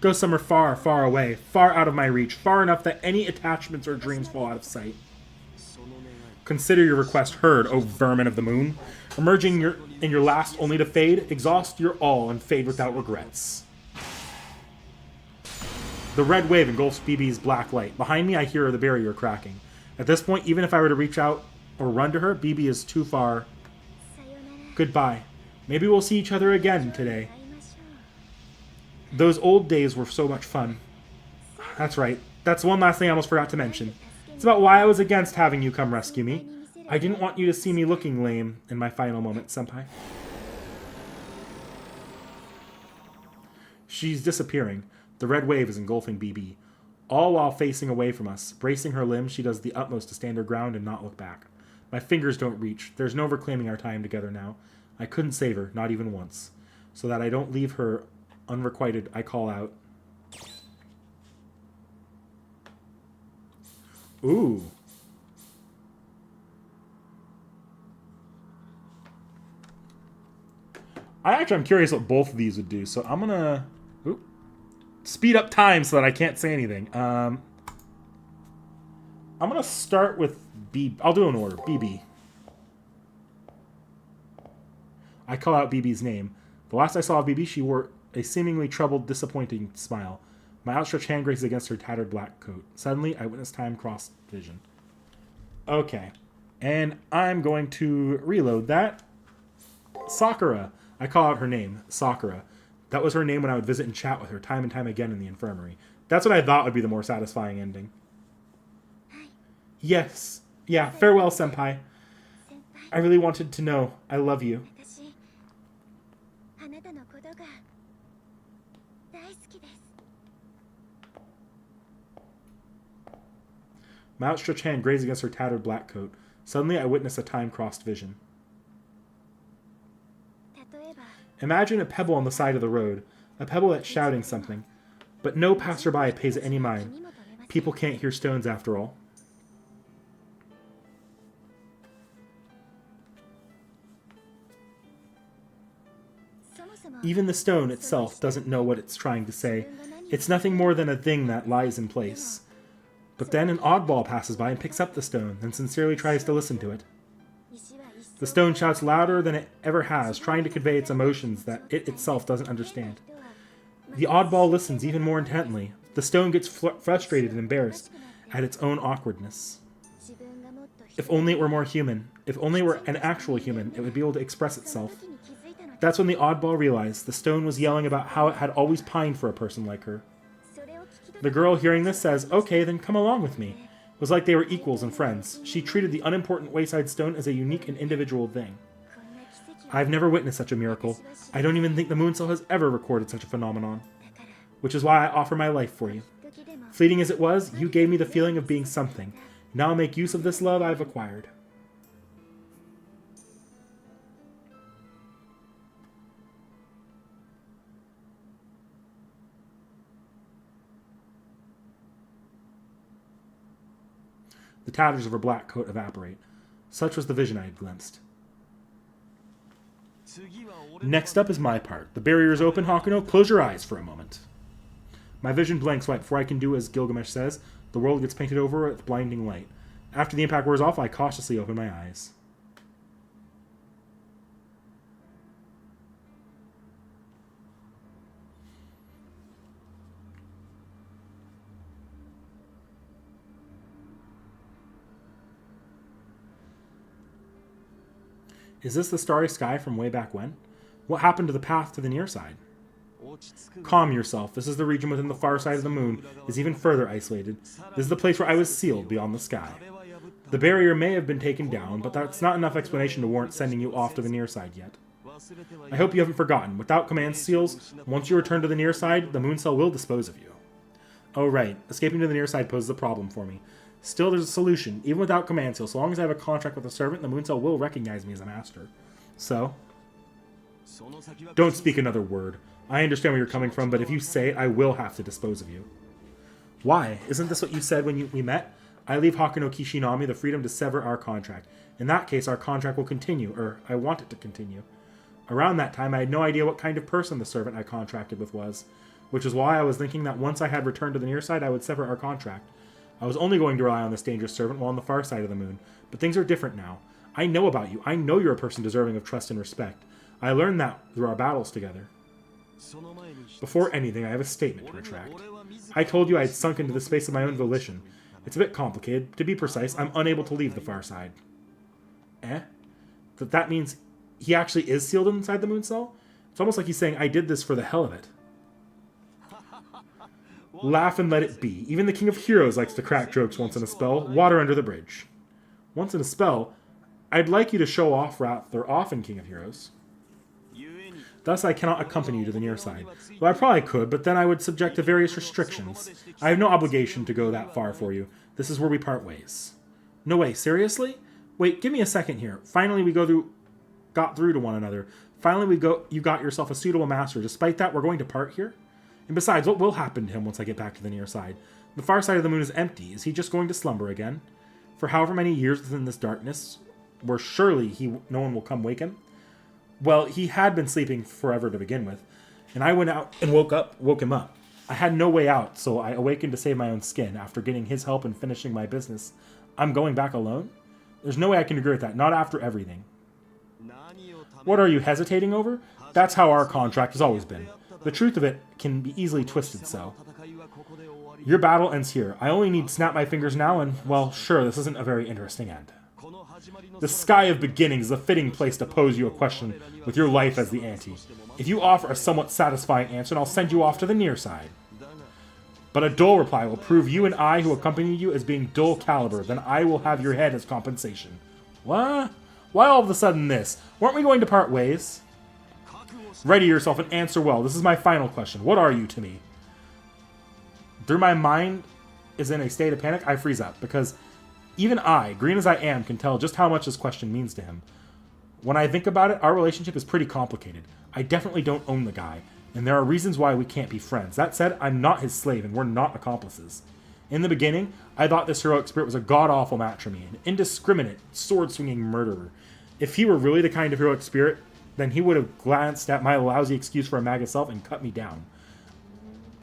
Go somewhere far, far away, far out of my reach, far enough that any attachments or dreams fall out of sight. Consider your request heard, O vermin of the moon. Emerging in your last only to fade, exhaust your all and fade without regrets. The red wave engulfs BB's black light. Behind me, I hear the barrier cracking. At this point, even if I were to reach out or run to her, BB is too far. Goodbye. Maybe we'll see each other again today. Those old days were so much fun. That's right. That's one last thing I almost forgot to mention. It's about why I was against having you come rescue me. I didn't want you to see me looking lame in my final moment, senpai. She's disappearing. The red wave is engulfing BB. All while facing away from us. Bracing her limbs, she does the utmost to stand her ground and not look back. My fingers don't reach. There's no reclaiming our time together now. I couldn't save her, not even once. So that I don't leave her unrequited, I call out. Ooh. I'm curious what both of these would do, so I'm gonna speed up time so that I can't say anything. I'm gonna start with B. I'll do an order. BB. I call out BB's name. The last I saw of BB, she wore a seemingly troubled, disappointing smile. My outstretched hand grazes against her tattered black coat. Suddenly, I witnessed time cross vision. Okay. And I'm going to reload that. Sakura. I call out her name. Sakura. That was her name when I would visit and chat with her time and time again in the infirmary. That's what I thought would be the more satisfying ending. Yes. Yeah, farewell, senpai. I really wanted to know. I love you. My outstretched hand grazed against her tattered black coat. Suddenly, I witnessed a time-crossed vision. Imagine a pebble on the side of the road. A pebble that's shouting something. But no passerby pays it any mind. People can't hear stones after all. Even the stone itself doesn't know what it's trying to say. It's nothing more than a thing that lies in place. But then an oddball passes by and picks up the stone, then sincerely tries to listen to it. The stone shouts louder than it ever has, trying to convey its emotions that it itself doesn't understand. The oddball listens even more intently. The stone gets frustrated and embarrassed at its own awkwardness. If only it were more human. If only it were an actual human, it would be able to express itself. That's when the oddball realized the stone was yelling about how it had always pined for a person like her. The girl hearing this says, "Okay, then come along with me." It was like they were equals and friends. She treated the unimportant wayside stone as a unique and individual thing. I've never witnessed such a miracle. I don't even think the Mooncell has ever recorded such a phenomenon. Which is why I offer my life for you. Fleeting as it was, you gave me the feeling of being something. Now I'll make use of this love I've acquired. The tatters of her black coat evaporate. Such was the vision I had glimpsed. Next up is my part. The barrier is open, Hakuno. Close your eyes for a moment. My vision blanks right before I can do as Gilgamesh says. The world gets painted over with blinding light. After the impact wears off, I cautiously open my eyes. Is this the starry sky from way back when? What happened to the path to the near side? Calm yourself. This is the region within the far side of the moon, is even further isolated. This is the place where I was sealed beyond the sky. The barrier may have been taken down, but that's not enough explanation to warrant sending you off to the near side yet. I hope you haven't forgotten. Without command seals, once you return to the near side, the Mooncell will dispose of you. Oh right, escaping to the near side poses a problem for me. Still, there's a solution. Even without command seal, so long as I have a contract with the servant, the Mooncell will recognize me as a master. So? Don't speak another word. I understand where you're coming from, but if you say it, I will have to dispose of you. Why? Isn't this what you said when we met? I leave Hakuno Kishinami the freedom to sever our contract. In that case, our contract will continue, or I want it to continue. Around that time, I had no idea what kind of person the servant I contracted with was, which is why I was thinking that once I had returned to the near side, I would sever our contract. I was only going to rely on this dangerous servant while on the far side of the moon, but things are different now. I know about you. I know you're a person deserving of trust and respect. I learned that through our battles together. Before anything, I have a statement to retract. I told you I had sunk into the space of my own volition. It's a bit complicated. To be precise, I'm unable to leave the far side. That means he actually is sealed inside the Mooncell? It's almost like he's saying, I did this for the hell of it. Laugh and let it be. Even the King of Heroes likes to crack jokes once in a spell. Water under the bridge. Once in a spell? I'd like you to show off rather often, King of Heroes. Thus, I cannot accompany you to the near side. Well, I probably could, but then I would subject to various restrictions. I have no obligation to go that far for you. This is where we part ways. No way, seriously? Wait, give me a second here. Finally, we got through to one another. Finally, you got yourself a suitable master. Despite that, we're going to part here? And besides, what will happen to him once I get back to the near side? The far side of the moon is empty. Is he just going to slumber again? For however many years within this darkness, where surely no one will come wake him? Well, he had been sleeping forever to begin with, and I went out and woke him up. I had no way out, so I awakened to save my own skin after getting his help and finishing my business. I'm going back alone? There's no way I can agree with that, not after everything. What are you hesitating over? That's how our contract has always been. The truth of it can be easily twisted so. Your battle ends here. I only need to snap my fingers now and, well, sure, this isn't a very interesting end. The Sky of Beginnings is a fitting place to pose you a question with your life as the ante. If you offer a somewhat satisfying answer, I'll send you off to the near side. But a dull reply will prove you and I who accompanied you as being dull caliber, then I will have your head as compensation. What? Why all of a sudden this? Weren't we going to part ways? Ready yourself and answer well. This is my final question. What are you to me? Through my mind is in a state of panic, I freeze up, because even I, green as I am, can tell just how much this question means to him. When I think about it, our relationship is pretty complicated. I definitely don't own the guy, and there are reasons why we can't be friends. That said, I'm not his slave, and we're not accomplices. In the beginning, I thought this heroic spirit was a god-awful match for me, an indiscriminate, sword-swinging murderer. If he were really the kind of heroic spirit, then he would have glanced at my lousy excuse for a mag itself and cut me down.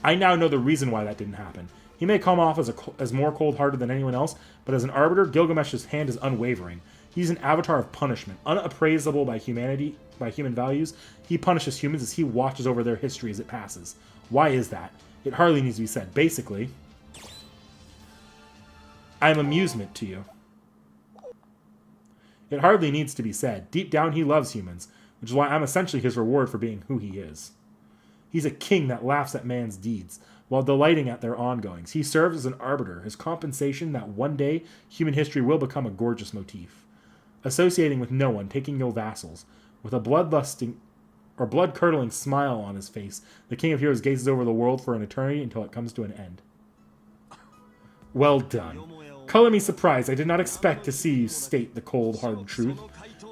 I now know the reason why that didn't happen. He may come off as more cold-hearted than anyone else, but as an arbiter, Gilgamesh's hand is unwavering. He's an avatar of punishment, unappraisable by humanity, by human values. He punishes humans as he watches over their history as it passes. Why is that? It hardly needs to be said. Basically, I'm amusement to you. It hardly needs to be said. Deep down, he loves humans, which is why I'm essentially his reward for being who he is. He's a king that laughs at man's deeds, while delighting at their ongoings. He serves as an arbiter, his compensation that one day human history will become a gorgeous motif. Associating with no one, taking no vassals, with a bloodlusting or blood-curdling smile on his face, the King of Heroes gazes over the world for an eternity until it comes to an end. Well done. Color me surprised. I did not expect to see you state the cold, hard truth.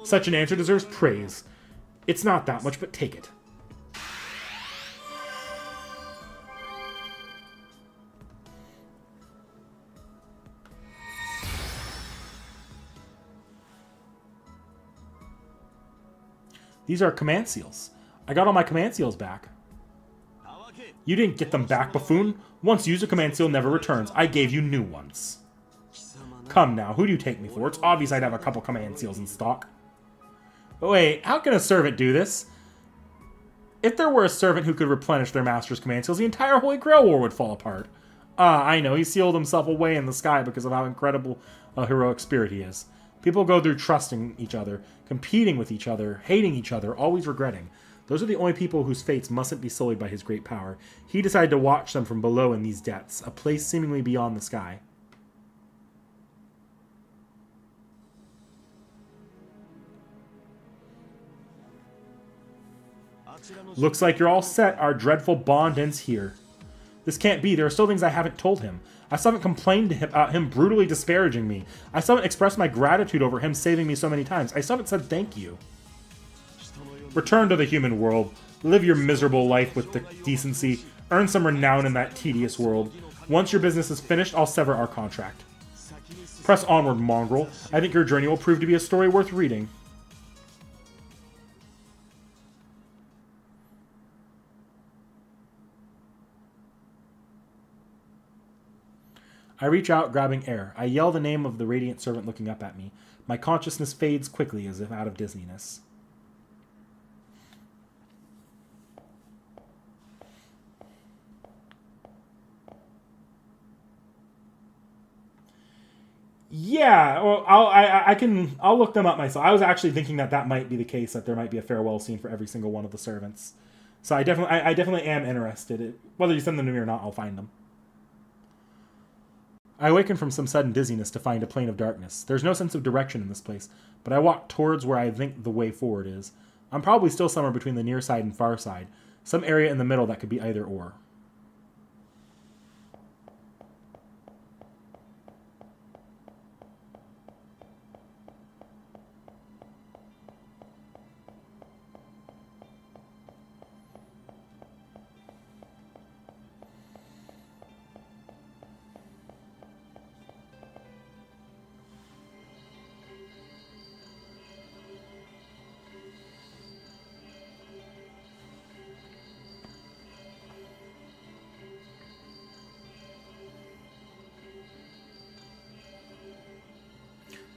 Such an answer deserves praise. It's not that much, but take it. These are command seals. I got all my command seals back. You didn't get them back, buffoon. Once used, a command seal never returns. I gave you new ones. Come now, who do you take me for? It's obvious I'd have a couple command seals in stock. But wait, how can a servant do this? If there were a servant who could replenish their master's command seals, the entire Holy Grail War would fall apart. I know, he sealed himself away in the sky because of how incredible a heroic spirit he is. People go through trusting each other, competing with each other, hating each other, always regretting. Those are the only people whose fates mustn't be sullied by his great power. He decided to watch them from below in these depths, a place seemingly beyond the sky. Looks like you're all set. Our dreadful bond ends here. This can't be. There are still things I haven't told him. I still haven't complained to him about him brutally disparaging me. I still haven't expressed my gratitude over him saving me so many times. I still haven't said thank you. Return to the human world. Live your miserable life with decency. Earn some renown in that tedious world. Once your business is finished, I'll sever our contract. Press onward, mongrel. I think your journey will prove to be a story worth reading. I reach out, grabbing air. I yell the name of the radiant servant looking up at me. My consciousness fades quickly as if out of dizziness. Yeah, well, I'll look them up myself. I was actually thinking that might be the case, that there might be a farewell scene for every single one of the servants. So I definitely am interested. Whether you send them to me or not, I'll find them. I awaken from some sudden dizziness to find a plane of darkness. There's no sense of direction in this place, but I walk towards where I think the way forward is. I'm probably still somewhere between the near side and far side, some area in the middle that could be either or.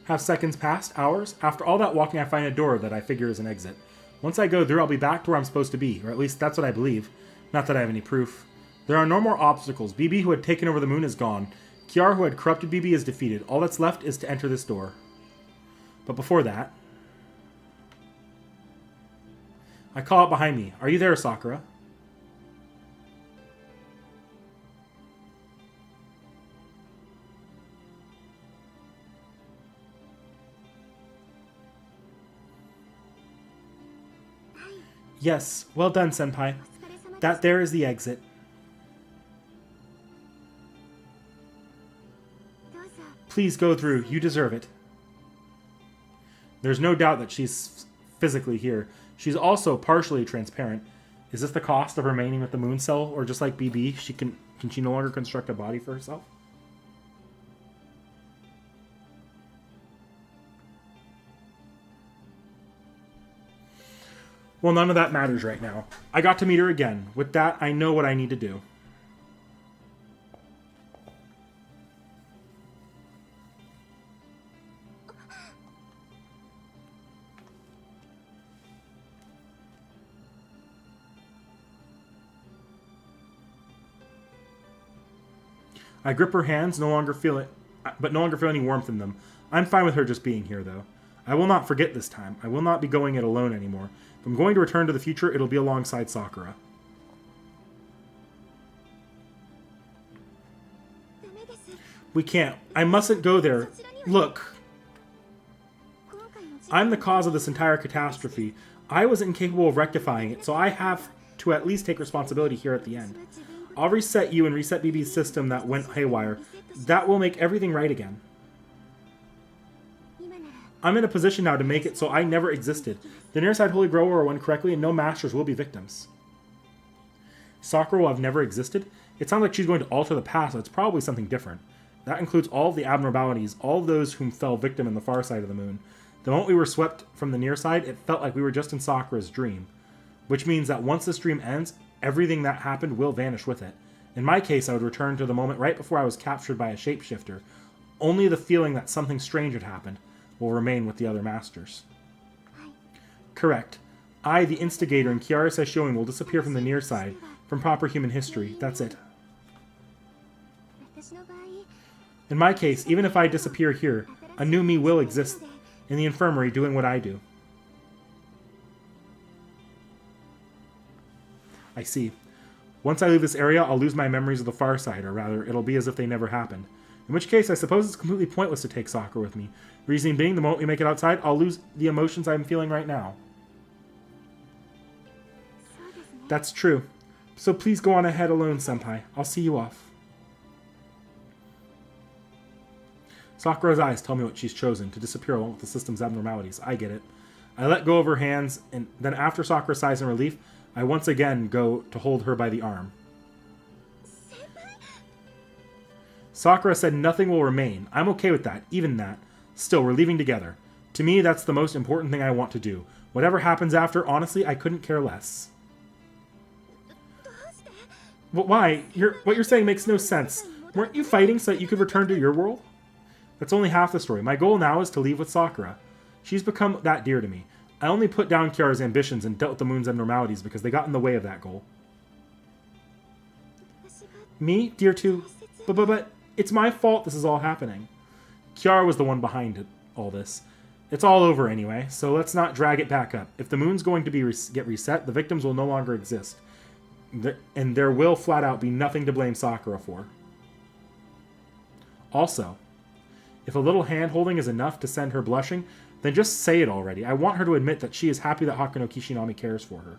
Have seconds passed? Hours? After all that walking, I find a door that I figure is an exit. Once I go through, I'll be back to where I'm supposed to be, or at least that's what I believe. Not that I have any proof. There are no more obstacles. BB, who had taken over the moon, is gone. Kiara, who had corrupted BB, is defeated. All that's left is to enter this door. But before that, I call out behind me. Are you there, Sakura? Yes, well done, Senpai. That there is the exit. Please go through. You deserve it. There's no doubt that she's physically here. She's also partially transparent. Is this the cost of remaining with the moon cell? Or just like BB, can she no longer construct a body for herself? Well, none of that matters right now. I got to meet her again. With that, I know what I need to do. I grip her hands, no longer feel any warmth in them. I'm fine with her just being here, though. I will not forget this time. I will not be going it alone anymore. If I'm going to return to the future, it'll be alongside Sakura. We can't. I mustn't go there. Look. I'm the cause of this entire catastrophe. I was incapable of rectifying it, so I have to at least take responsibility here at the end. I'll reset you and reset BB's system that went haywire. That will make everything right again. I'm in a position now to make it so I never existed. The nearside Holy Grail will run correctly and no masters will be victims. Sakura will have never existed? It sounds like she's going to alter the past, so it's probably something different. That includes all of the abnormalities, all of those whom fell victim in the far side of the moon. The moment we were swept from the near side, it felt like we were just in Sakura's dream. Which means that once this dream ends, everything that happened will vanish with it. In my case, I would return to the moment right before I was captured by a shapeshifter. Only the feeling that something strange had happened will remain with the other masters. Correct. I, the instigator, and Kiara Seishoin will disappear from the near side, from proper human history. That's it. In my case, even if I disappear here, a new me will exist in the infirmary doing what I do. I see. Once I leave this area, I'll lose my memories of the far side, or rather, it'll be as if they never happened. In which case, I suppose it's completely pointless to take Sakura with me. Reasoning being, the moment we make it outside, I'll lose the emotions I'm feeling right now. That's true. So please go on ahead alone, Senpai. I'll see you off. Sakura's eyes tell me what she's chosen, to disappear along with the system's abnormalities. I get it. I let go of her hands, and then after Sakura sighs in relief, I once again go to hold her by the arm. Sakura said nothing will remain. I'm okay with that, even that. Still, we're leaving together. To me, that's the most important thing I want to do. Whatever happens after, honestly, I couldn't care less. But why? What you're saying makes no sense. Weren't you fighting so that you could return to your world? That's only half the story. My goal now is to leave with Sakura. She's become that dear to me. I only put down Kiara's ambitions and dealt with the moon's abnormalities because they got in the way of that goal. Me? Dear to... But it's my fault this is all happening. Kiara was the one behind all this. It's all over anyway, so let's not drag it back up. If the moon's going to get reset, the victims will no longer exist. And there will flat out be nothing to blame Sakura for. Also, if a little hand-holding is enough to send her blushing, then just say it already. I want her to admit that she is happy that Hakuno Kishinami cares for her.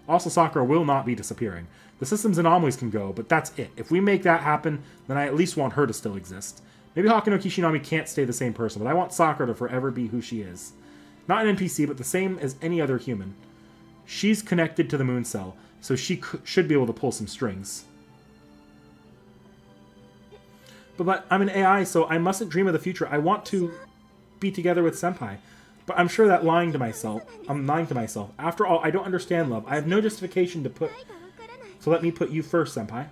Also, Sakura will not be disappearing. The system's anomalies can go, but that's it. If we make that happen, then I at least want her to still exist. Maybe Hakuno Kishinami can't stay the same person, but I want Sakura to forever be who she is. Not an NPC, but the same as any other human. She's connected to the moon cell, so she should be able to pull some strings. But I'm an AI, so I mustn't dream of the future. I want to be together with Senpai. But I'm sure that I'm lying to myself. After all, I don't understand love. I have no justification so let me put you first, Senpai.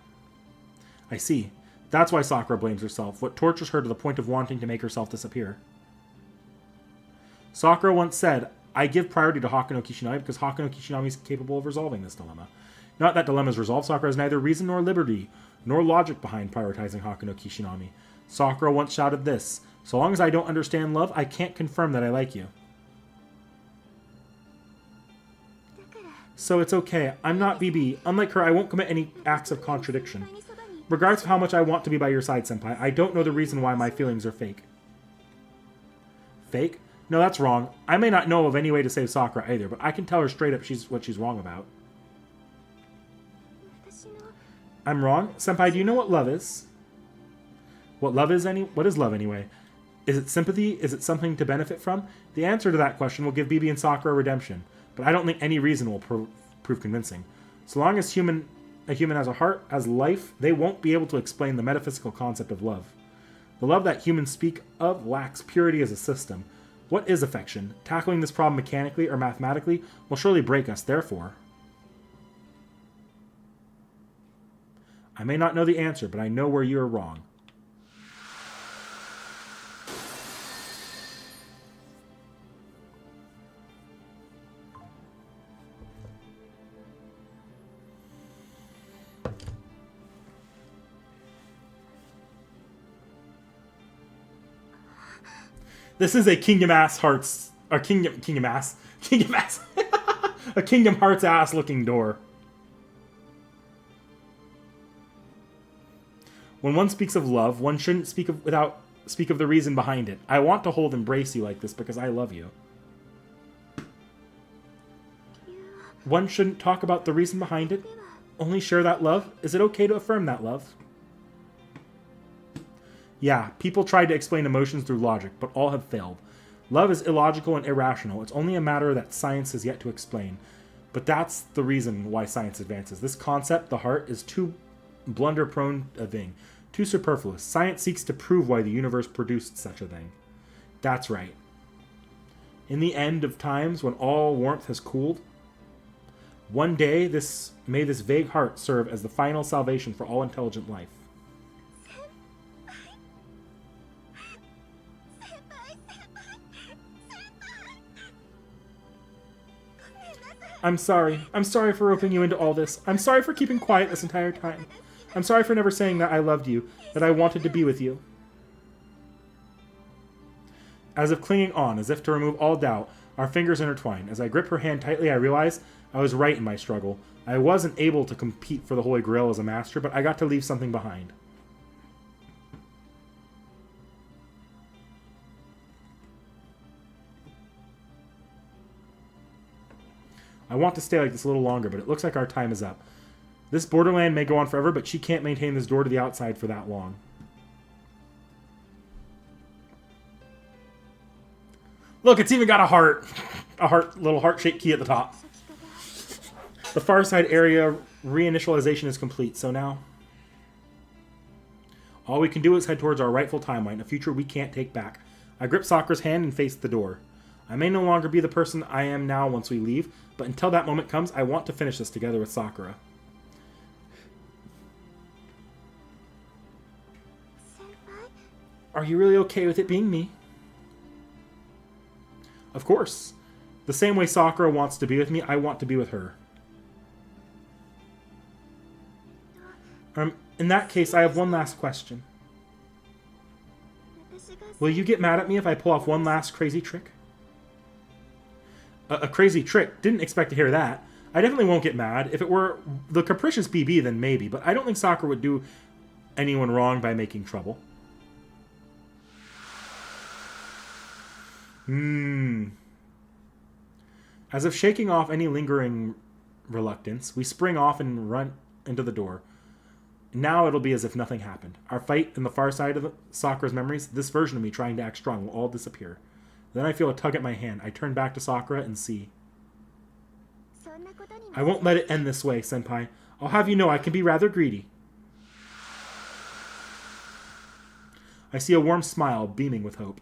I see. That's why Sakura blames herself, what tortures her to the point of wanting to make herself disappear. Sakura once said, I give priority to Hakuno Kishinami because Hakuno Kishinami is capable of resolving this dilemma. Not that dilemma is resolved, Sakura has neither reason nor liberty, nor logic behind prioritizing Hakuno Kishinami. Sakura once shouted this, so long as I don't understand love, I can't confirm that I like you. So it's okay. I'm not BB. Unlike her, I won't commit any acts of contradiction. Regardless of how much I want to be by your side, Senpai, I don't know the reason why my feelings are fake. Fake? No, that's wrong. I may not know of any way to save Sakura either, but I can tell her straight up what she's wrong about. I'm wrong? Senpai, do you know what love is? What is love anyway? Is it sympathy? Is it something to benefit from? The answer to that question will give BB and Sakura redemption, but I don't think any reason will prove convincing. So long as a human has a heart, has life, they won't be able to explain the metaphysical concept of love. The love that humans speak of lacks purity as a system. What is affection? Tackling this problem mechanically or mathematically will surely break us, therefore. I may not know the answer, but I know where you are wrong. This is a Kingdom Ass Hearts... Or Kingdom Ass... Kingdom Ass... a Kingdom Hearts ass looking door. When one speaks of love, one shouldn't speak of the reason behind it. I want to embrace you like this because I love you. One shouldn't talk about the reason behind it. Only share that love. Is it okay to affirm that love? Yeah, people tried to explain emotions through logic, but all have failed. Love is illogical and irrational. It's only a matter that science has yet to explain. But that's the reason why science advances. This concept, the heart, is too blunder-prone a thing. Too superfluous. Science seeks to prove why the universe produced such a thing. That's right. In the end of times, when all warmth has cooled, one day may this vague heart serve as the final salvation for all intelligent life. I'm sorry. I'm sorry for roping you into all this. I'm sorry for keeping quiet this entire time. I'm sorry for never saying that I loved you, that I wanted to be with you. As if clinging on, as if to remove all doubt, our fingers intertwine. As I grip her hand tightly, I realize I was right in my struggle. I wasn't able to compete for the Holy Grail as a master, but I got to leave something behind. I want to stay like this a little longer, but it looks like our time is up. This borderland may go on forever, but she can't maintain this door to the outside for that long. Look, it's even got a heart. Little heart-shaped key at the top. The far side area reinitialization is complete, so now all we can do is head towards our rightful timeline, a future we can't take back. I grip Sakura's hand and face the door. I may no longer be the person I am now once we leave, but until that moment comes, I want to finish this together with Sakura. Are you really okay with it being me? Of course. The same way Sakura wants to be with me, I want to be with her. In that case, I have one last question. Will you get mad at me if I pull off one last crazy trick? A crazy trick? Didn't expect to hear that. I definitely won't get mad. If it were the capricious BB, then maybe. But I don't think Sakura would do anyone wrong by making trouble. As if shaking off any lingering reluctance, we spring off and run into the door. Now it'll be as if nothing happened. Our fight in the far side of Sakura's memories, this version of me trying to act strong, will all disappear. Then I feel a tug at my hand. I turn back to Sakura and see. I won't let it end this way, Senpai. I'll have you know I can be rather greedy. I see a warm smile beaming with hope.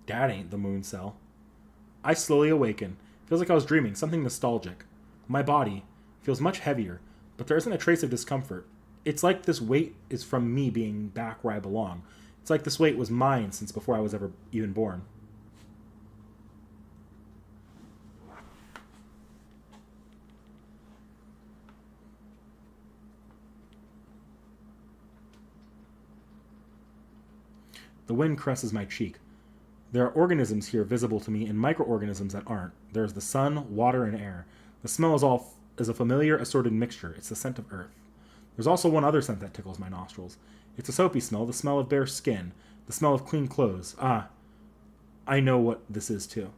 That ain't the moon cell. I slowly awaken. Feels like I was dreaming, something nostalgic. My body feels much heavier, but there isn't a trace of discomfort. It's like this weight is from me being back where I belong. It's like this weight was mine since before I was ever even born. The wind caresses my cheek. There are organisms here visible to me and microorganisms that aren't. There's the sun, water, and air. The smell is a familiar assorted mixture. It's the scent of earth. There's also one other scent that tickles my nostrils. It's a soapy smell, the smell of bare skin, the smell of clean clothes. Ah, I know what this is too.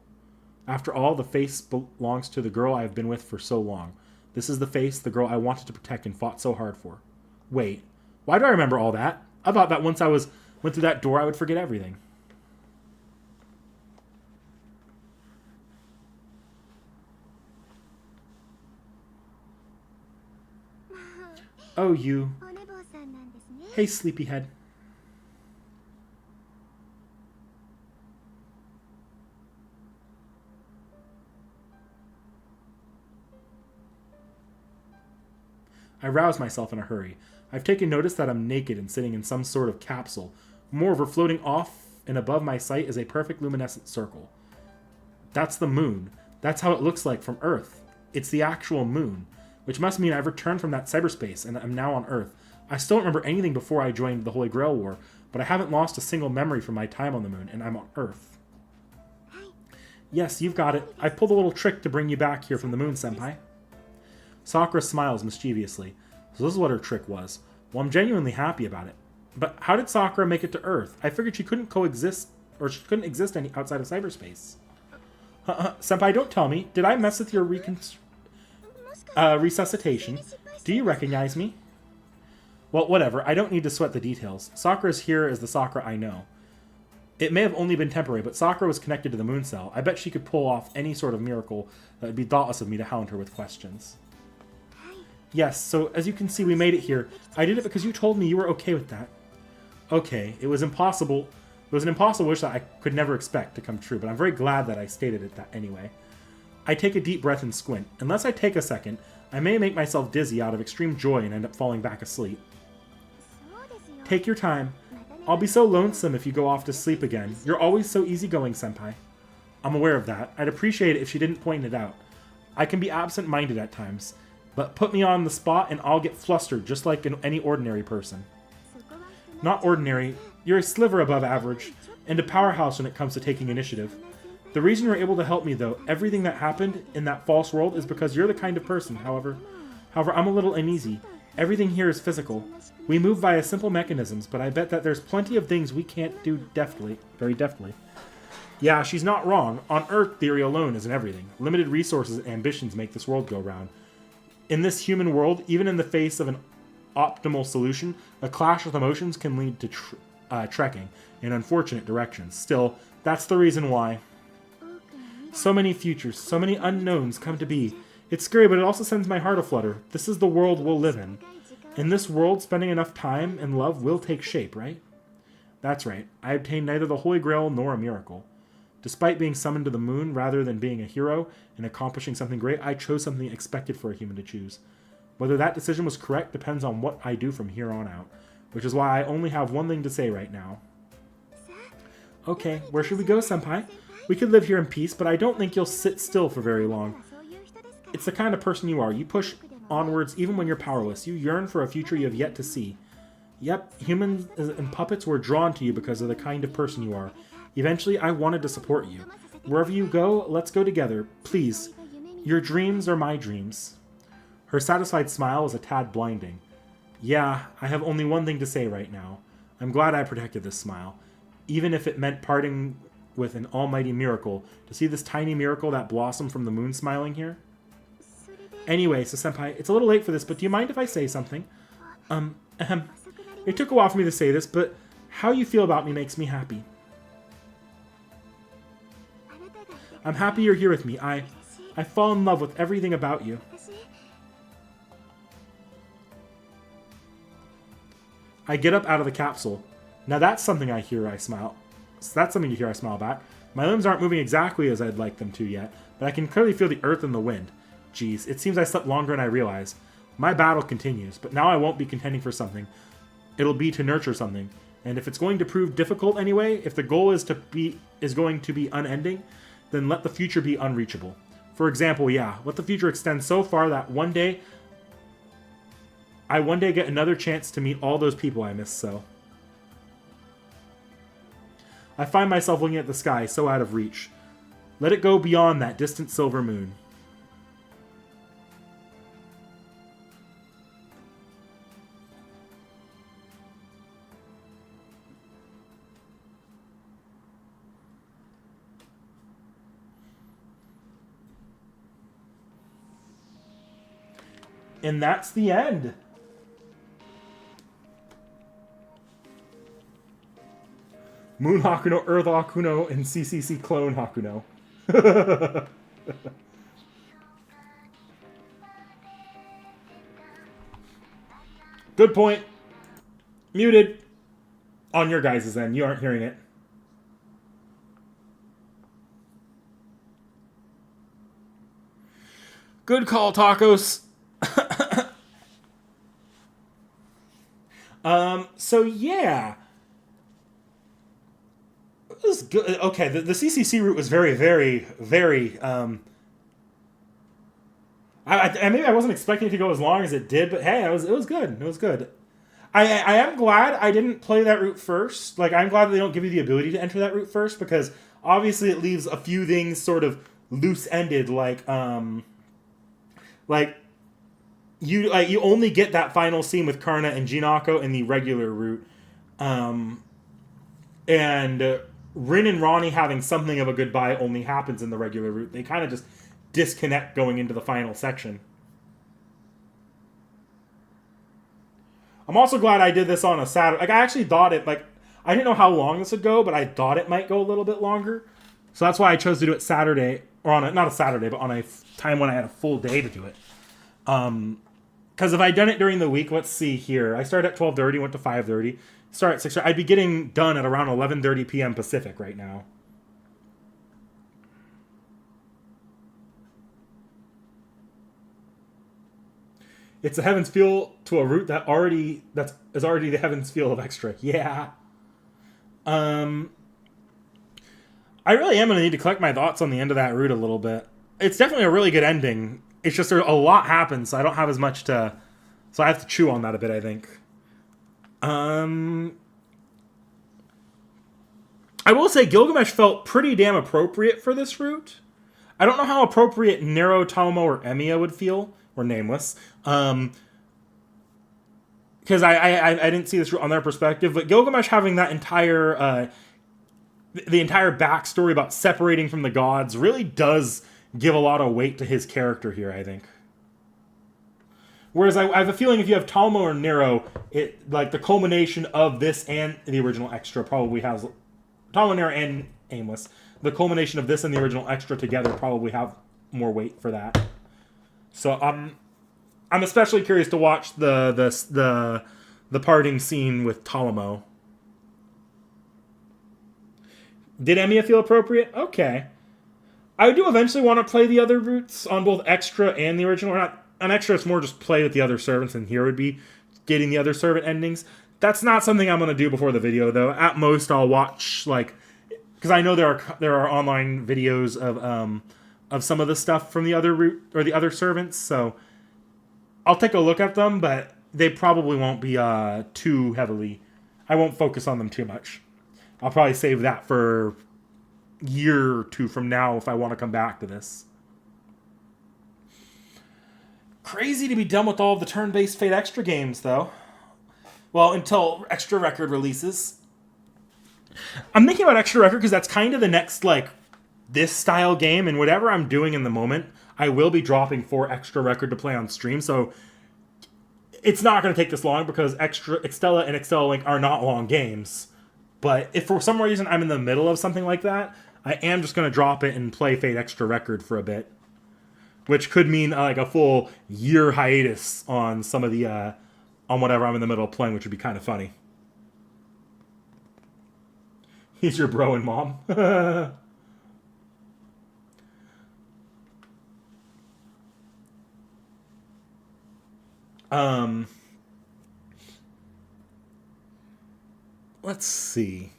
After all, the face belongs to the girl I have been with for so long. This is the face, the girl I wanted to protect and fought so hard for. Wait, why do I remember all that? I thought that once I went through that door, I would forget everything. Oh, you. Hey, sleepyhead. I rouse myself in a hurry. I've taken notice that I'm naked and sitting in some sort of capsule. Moreover, floating off and above my sight is a perfect luminescent circle. That's the moon. That's how it looks like from Earth. It's the actual moon, which must mean I've returned from that cyberspace and I'm now on Earth. I still don't remember anything before I joined the Holy Grail War, but I haven't lost a single memory from my time on the moon, and I'm on Earth. Yes, you've got it. I pulled a little trick to bring you back here from the moon, Senpai. Sakura smiles mischievously. So this is what her trick was. Well, I'm genuinely happy about it. But how did Sakura make it to Earth? I figured she couldn't coexist, or she couldn't exist any outside of cyberspace. Senpai, don't tell me. Did I mess with your resuscitation? Do you recognize me? Well, whatever. I don't need to sweat the details. Sakura's here as the Sakura I know. It may have only been temporary, but Sakura was connected to the moon cell. I bet she could pull off any sort of miracle that would be thoughtless of me to hound her with questions. Yes, so as you can see, we made it here. I did it because you told me you were okay with that. Okay, it was impossible. It was an impossible wish that I could never expect to come true, but I'm very glad that I stated it that anyway. I take a deep breath and squint. Unless I take a second, I may make myself dizzy out of extreme joy and end up falling back asleep. Take your time. I'll be so lonesome if you go off to sleep again. You're always so easygoing, Senpai. I'm aware of that. I'd appreciate it if she didn't point it out. I can be absent-minded at times, but put me on the spot and I'll get flustered just like any ordinary person. Not ordinary. You're a sliver above average, and a powerhouse when it comes to taking initiative. The reason you're able to help me, though, everything that happened in that false world is because you're the kind of person, however, I'm a little uneasy. Everything here is physical. We move via simple mechanisms, but I bet that there's plenty of things we can't do very deftly. Yeah, she's not wrong. On Earth, theory alone isn't everything. Limited resources and ambitions make this world go round. In this human world, even in the face of an optimal solution, a clash with emotions can lead to trekking in unfortunate directions. Still, that's the reason why. So many futures, so many unknowns come to be. It's scary, but it also sends my heart aflutter. This is the world we'll live in. In this world, spending enough time and love will take shape, right? That's right. I obtained neither the Holy Grail nor a miracle. Despite being summoned to the moon rather than being a hero and accomplishing something great, I chose something expected for a human to choose. Whether that decision was correct depends on what I do from here on out, which is why I only have one thing to say right now. Okay, where should we go, Senpai? We could live here in peace, but I don't think you'll sit still for very long. It's the kind of person you are. You push onwards even when you're powerless. You yearn for a future you have yet to see. Yep, humans and puppets were drawn to you because of the kind of person you are. Eventually, I wanted to support you. Wherever you go, let's go together. Please. Your dreams are my dreams. Her satisfied smile was a tad blinding. Yeah, I have only one thing to say right now. I'm glad I protected this smile. Even if it meant parting with an almighty miracle, to see this tiny miracle that blossomed from the moon smiling here. Anyway, so Senpai, it's a little late for this, but do you mind if I say something? It took a while for me to say this, but how you feel about me makes me happy. I'm happy you're here with me. I fall in love with everything about you. I get up out of the capsule. Now that's something I hear I smile. That's something you hear I smile back. My limbs aren't moving exactly as I'd like them to yet, but I can clearly feel the earth and the wind. Geez, it seems I slept longer than I realized. My battle continues, but now I won't be contending for something. It'll be to nurture something. And if it's going to prove difficult anyway, if the goal is going to be unending, then let the future be unreachable. For example, yeah, let the future extend so far that one day get another chance to meet all those people I miss so. I find myself looking at the sky so out of reach. Let it go beyond that distant silver moon. And that's the end. Moon Hakuno, Earth Hakuno, and CCC clone Hakuno. Good point. Muted. On your guys' end. You aren't hearing it. Good call, Tacos. So yeah, it was good. Okay, the CCC route was very, very, very. Maybe I wasn't expecting it to go as long as it did, but hey, it was good. It was good. I am glad I didn't play that route first. Like, I'm glad that they don't give you the ability to enter that route first, because obviously it leaves a few things sort of loose ended. Like you only get that final scene with Karna and Jinako in the regular route, and Rin and Ronnie having something of a goodbye only happens in the regular route. They kind of just disconnect going into the final section. I'm also glad I did this on a Saturday. Like, I actually thought it, like, I didn't know how long this would go, but I thought it might go a little bit longer. So that's why I chose to do it Saturday, or on a, not a Saturday, but on a time when I had a full day to do it. Because if I'd done it during the week, let's see here. I started at 12:30, went to 5:30. Start at 6. I'd be getting done at around 11:30 p.m. Pacific right now. It's the heavens feel to a route that is already the heavens feel of extra. Yeah. I really am going to need to collect my thoughts on the end of that route a little bit. It's definitely a really good ending. It's just a lot happens, so I don't have as much to... So I have to chew on that a bit, I think. I will say Gilgamesh felt pretty damn appropriate for this route. I don't know how appropriate Nero, Tomo, or Emiya would feel. Or Nameless. Because I didn't see this route on their perspective, but Gilgamesh having that entire... the entire backstory about separating from the gods really does give a lot of weight to his character here, I think. Whereas I have a feeling if you have Talmo or Nero, it like the culmination of this and the original extra probably has... Talmo, Nero, and Aimless. The culmination of this and the original extra together probably have more weight for that. So I'm especially curious to watch the parting scene with Talmo. Did Emiya feel appropriate? Okay. I do eventually want to play the other routes on both Extra and the original. Or not, on Extra, it's more just play with the other servants, and here would be getting the other servant endings. That's not something I'm going to do before the video, though. At most, I'll watch, like... Because I know there are online videos of some of the stuff from the other route, or the other servants, so... I'll take a look at them, but they probably won't be too heavily... I won't focus on them too much. I'll probably save that for a year or two from now if I want to come back to this. Crazy to be done with all of the turn-based Fate Extra games, though. Well, until Extra Record releases. I'm thinking about Extra Record because that's kind of the next, like, this style game, and whatever I'm doing in the moment, I will be dropping for Extra Record to play on stream, so it's not going to take this long because Extella and Extella Link are not long games. But if for some reason I'm in the middle of something like that, I am just going to drop it and play Fate Extra Record for a bit. Which could mean like a full year hiatus on some of the, on whatever I'm in the middle of playing, which would be kind of funny. He's your bro and mom. Let's see.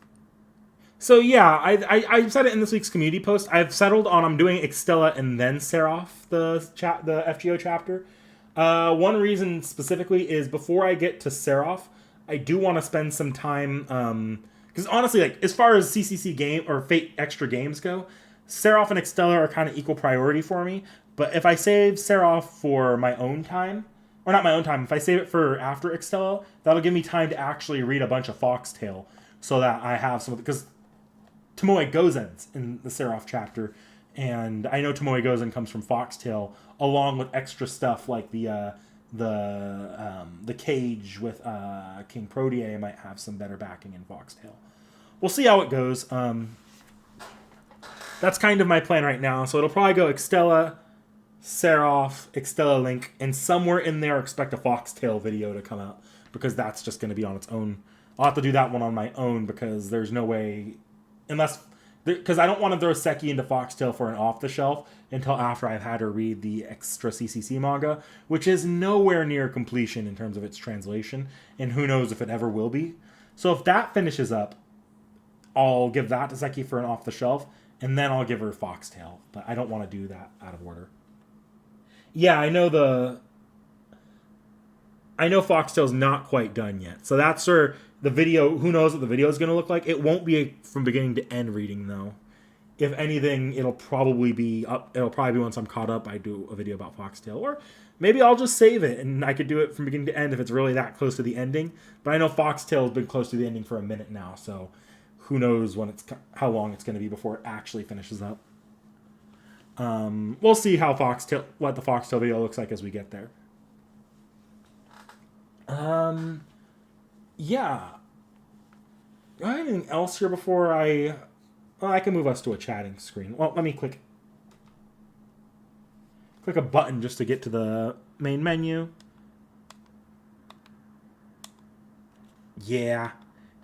So yeah, I said it in this week's community post. I've settled on I'm doing Extella and then Seraph, the FGO chapter. One reason specifically is before I get to Seraph, I do want to spend some time because honestly, like as far as CCC game or Fate Extra games go, Seraph and Extella are kind of equal priority for me. But if I save Seraph for my own time, or not my own time, if I save it for after Extella, that'll give me time to actually read a bunch of Foxtail so that I have some... Because Tomoe Gozen's in the Seraph chapter, and I know Tomoe Gozen comes from Foxtail, along with extra stuff like the cage with King Protea might have some better backing in Foxtail. We'll see how it goes. That's kind of my plan right now, so it'll probably go Extella, Seraph, Extella Link, and somewhere in there expect a Foxtail video to come out, because that's just going to be on its own. I'll have to do that one on my own, because there's no way... Unless... Because I don't want to throw Seki into Foxtail for an off-the-shelf, until after I've had her read the extra CCC manga, which is nowhere near completion in terms of its translation, and who knows if it ever will be. So if that finishes up, I'll give that to Seki for an off the shelf, and then I'll give her Foxtail. But I don't want to do that out of order. Yeah, I know Foxtail's not quite done yet. So that's the video. Who knows what the video is going to look like? It won't be a from beginning to end reading, though. If anything, it'll probably be once I'm caught up, I do a video about Foxtail. Or maybe I'll just save it, and I could do it from beginning to end if it's really that close to the ending. But I know Foxtail's been close to the ending for a minute now, so who knows how long it's going to be before it actually finishes up. We'll see what the Foxtail video looks like as we get there. Yeah. Do I have anything else here before I can move us to a chatting screen. Well, let me click a button just to get to the main menu. Yeah.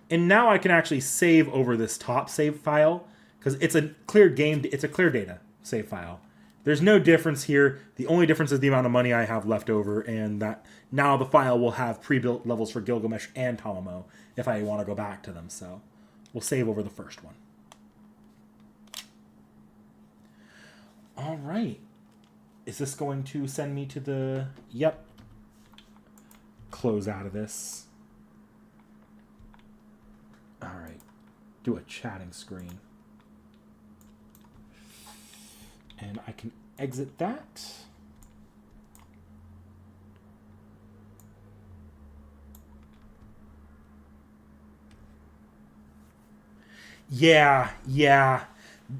And now I can actually save over this top save file because it's a clear data save file. There's no difference here. The only difference is the amount of money I have left over, and that now the file will have pre-built levels for Gilgamesh and Tamamo if I want to go back to them. So we'll save over the first one. All right. Is this going to send me to the... Yep. Close out of this. All right. Do a chatting screen. And I can exit that. Yeah.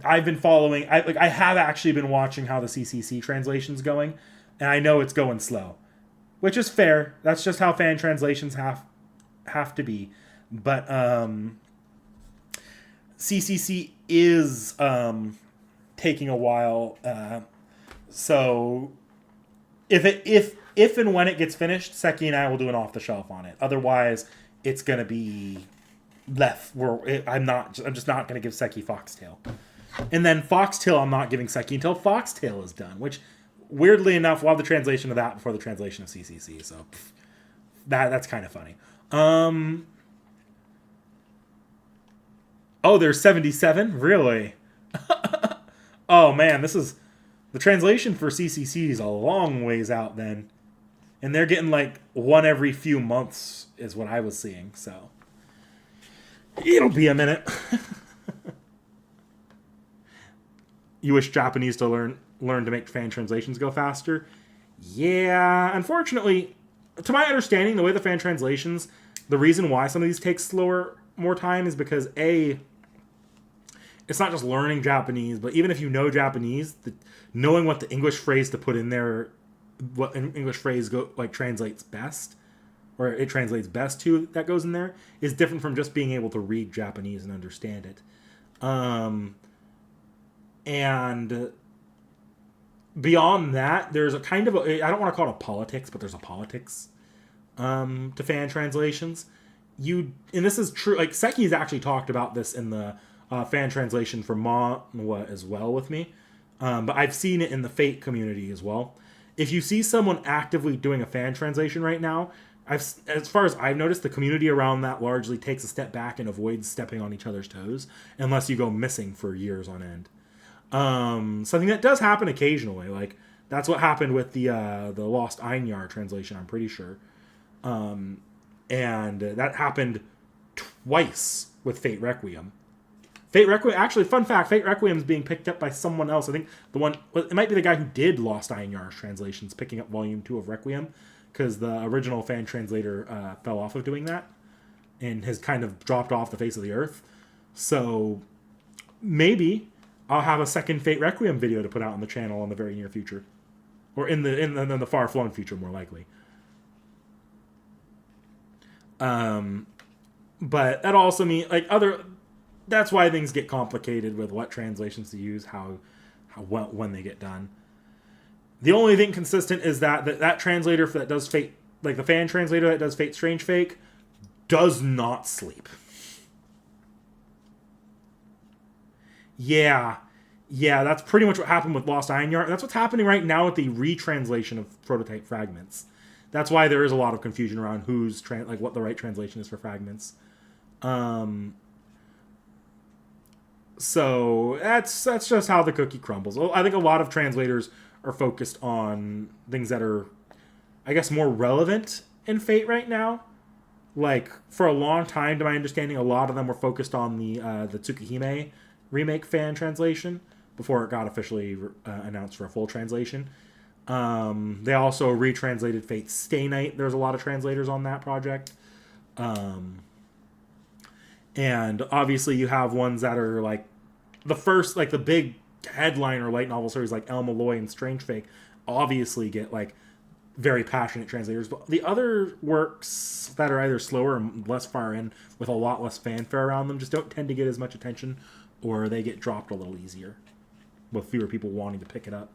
I've been following. I have actually been watching how the CCC translation's going, and I know it's going slow, which is fair. That's just how fan translations have to be. But CCC is taking a while. So if and when it gets finished, Seki and I will do an off the shelf on it. Otherwise, it's gonna be left. I'm just not gonna give Seki Foxtail. And then Foxtail, I'm not giving Seki until Foxtail is done, which, weirdly enough, we'll have the translation of that before the translation of CCC, so that's kind of funny. Oh, there's 77? Really? Oh, man, the translation for CCC is a long ways out then. And they're getting like one every few months is what I was seeing, so it'll be a minute. You wish Japanese to learn to make fan translations go faster? Yeah, unfortunately, to my understanding, the way the fan translations, the reason why some of these take more time is because it's not just learning Japanese, but even if you know Japanese, knowing what the English phrase to put in there, what an English phrase translates best, or it translates best to, that goes in there, is different from just being able to read Japanese and understand it. And beyond that, there's a kind of I don't want to call it a politics, but there's a politics to fan translations. And this is true. Like, Seki's actually talked about this in the fan translation for Manhwa as well with me. But I've seen it in the Fate community as well. If you see someone actively doing a fan translation right now, as far as I've noticed, the community around that largely takes a step back and avoids stepping on each other's toes unless you go missing for years on end. Something that does happen occasionally. Like, that's what happened with the Lost Einyar translation, I'm pretty sure. And that happened twice with Fate Requiem. Actually, fun fact, Fate Requiem is being picked up by someone else. I think it might be the guy who did Lost Einyar's translations picking up Volume 2 of Requiem, because the original fan translator fell off of doing that and has kind of dropped off the face of the earth. So maybe I'll have a second Fate Requiem video to put out on the channel in the very near future, or in the far-flung future, more likely. But that also means that's why things get complicated with what translations to use, when they get done. The only thing consistent is that translator that does Fate, like the fan translator that does Fate Strange Fake, does not sleep. Yeah, Yeah, that's pretty much what happened with Lost Iron Yarn. That's what's happening right now with the retranslation of prototype fragments. That's why there is a lot of confusion around what the right translation is for fragments. So that's just how the cookie crumbles. I think a lot of translators are focused on things that are, I guess, more relevant in Fate right now. Like, for a long time, to my understanding, a lot of them were focused on the Tsukihime remake fan translation before it got officially announced for a full translation. They also retranslated Fate Stay Night. There's a lot of translators on that project. And obviously you have ones that are like the first, like the big headliner light novel series like El Malloy and Strange Fake obviously get like very passionate translators, but the other works that are either slower and less far in with a lot less fanfare around them just don't tend to get as much attention, or they get dropped a little easier with fewer people wanting to pick it up.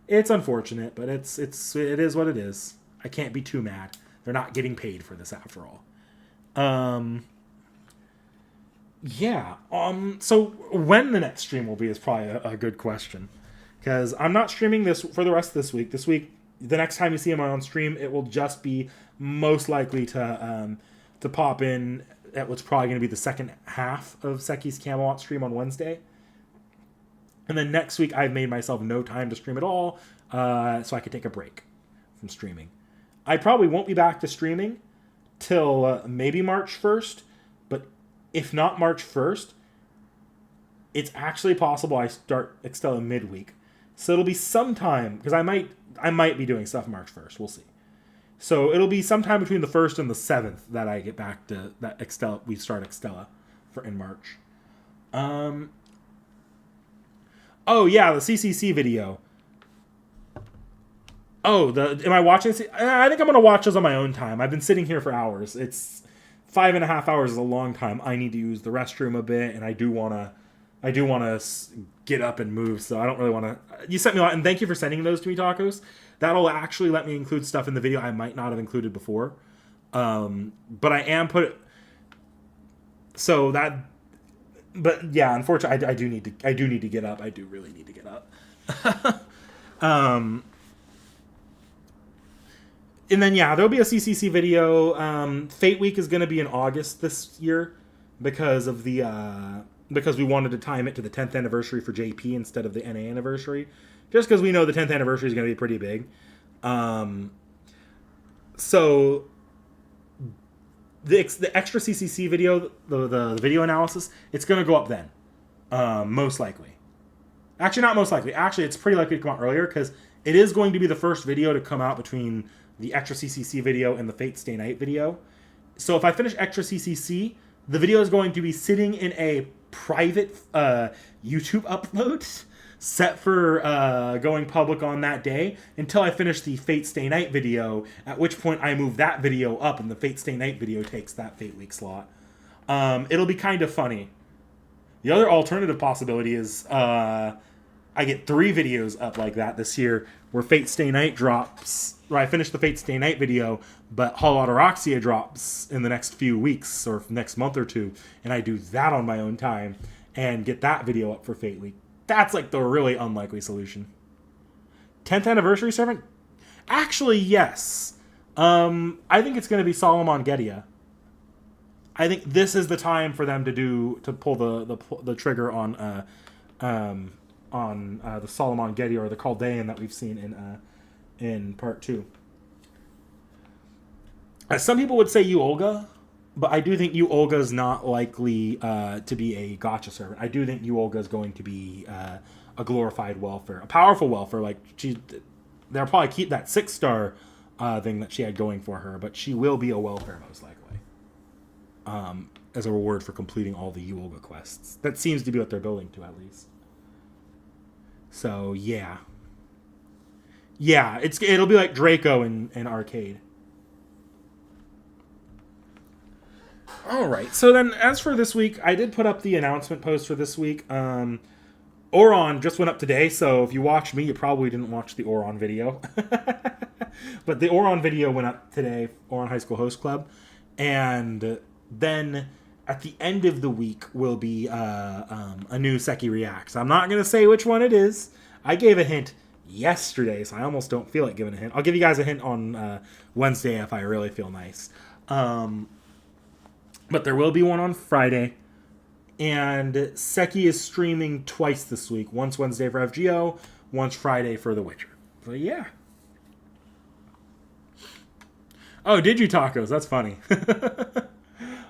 It's unfortunate, but it is what it is. I can't be too mad. They're not getting paid for this after all. Yeah. So when the next stream will be is probably a good question, because I'm not streaming this for the rest of this week. This week, the next time you see him on stream, it will just be most likely to pop in at what's probably going to be the second half of Seki's Camelot stream on Wednesday. And then next week, I've made myself no time to stream at all, so I could take a break from streaming. I probably won't be back to streaming till maybe March 1st, but if not March 1st, it's actually possible I start Extella midweek. So it'll be sometime, because I might be doing stuff March 1st. We'll see. So it'll be sometime between the 1st and the 7th that I get back to that Extella. We start Extella in March. Oh yeah, the CCC video. Oh, am I watching? I think I'm gonna watch those on my own time. I've been sitting here for hours. It's 5.5 hours is a long time. I need to use the restroom a bit, and I do wanna get up and move. So I don't really wanna. You sent me a lot, and thank you for sending those to me, Tacos. That'll actually let me include stuff in the video I might not have included before. But I am so that. But yeah, unfortunately, I do need to get up. I do really need to get up. And then yeah, there'll be a CCC video. Fate Week is going to be in August this year because we wanted to time it to the 10th anniversary for JP instead of the NA anniversary, just because we know the 10th anniversary is going to be pretty big. So the extra CCC video, the video analysis, it's going to go up then, most likely. Actually, not most likely. Actually, it's pretty likely to come out earlier because it is going to be the first video to come out between the extra CCC video and the Fate Stay Night video. So if I finish extra CCC, the video is going to be sitting in a private YouTube upload set for going public on that day until I finish the Fate Stay Night video, at which point I move that video up and the Fate Stay Night video takes that Fate Week slot. It'll be kind of funny. The other alternative possibility is I get 3 videos up like that this year where Fate Stay Night drops, where I finish the Fate Stay Night video, but Hollow Ataraxia drops in the next few weeks or next month or two, and I do that on my own time and get that video up for Fate Week. That's like the really unlikely solution. 10th anniversary servant? Actually, yes. I think it's going to be Solomon Gedia. I think this is the time for them to pull the trigger on the Solomon Gedia or the Chaldean that we've seen in part 2. Some people would say Yu Olga, but I do think Yu Olga is not likely to be a gotcha servant. I do think Yu Olga is going to be a glorified welfare, a powerful welfare. Like they'll probably keep that 6-star thing that she had going for her, but she will be a welfare most likely, as a reward for completing all the Yu Olga quests. That seems to be what they're building to, at least. So yeah, it'll be like Draco in Arcade. All right. So then, as for this week, I did put up the announcement post for this week. Oron just went up today, so if you watched me, you probably didn't watch the Oron video. But the Oron video went up today, Oron High School Host Club. And then, at the end of the week will be a new Seki Reacts. I'm not going to say which one it is. I gave a hint yesterday, so I almost don't feel like giving a hint. I'll give you guys a hint on Wednesday if I really feel nice. But there will be one on Friday. And Seki is streaming twice this week. Once Wednesday for FGO, once Friday for The Witcher. So yeah. Oh, did you tacos? That's funny.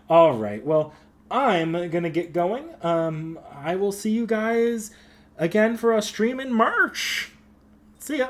All right. Well, I'm going to get going. I will see you guys again for a stream in March. See ya.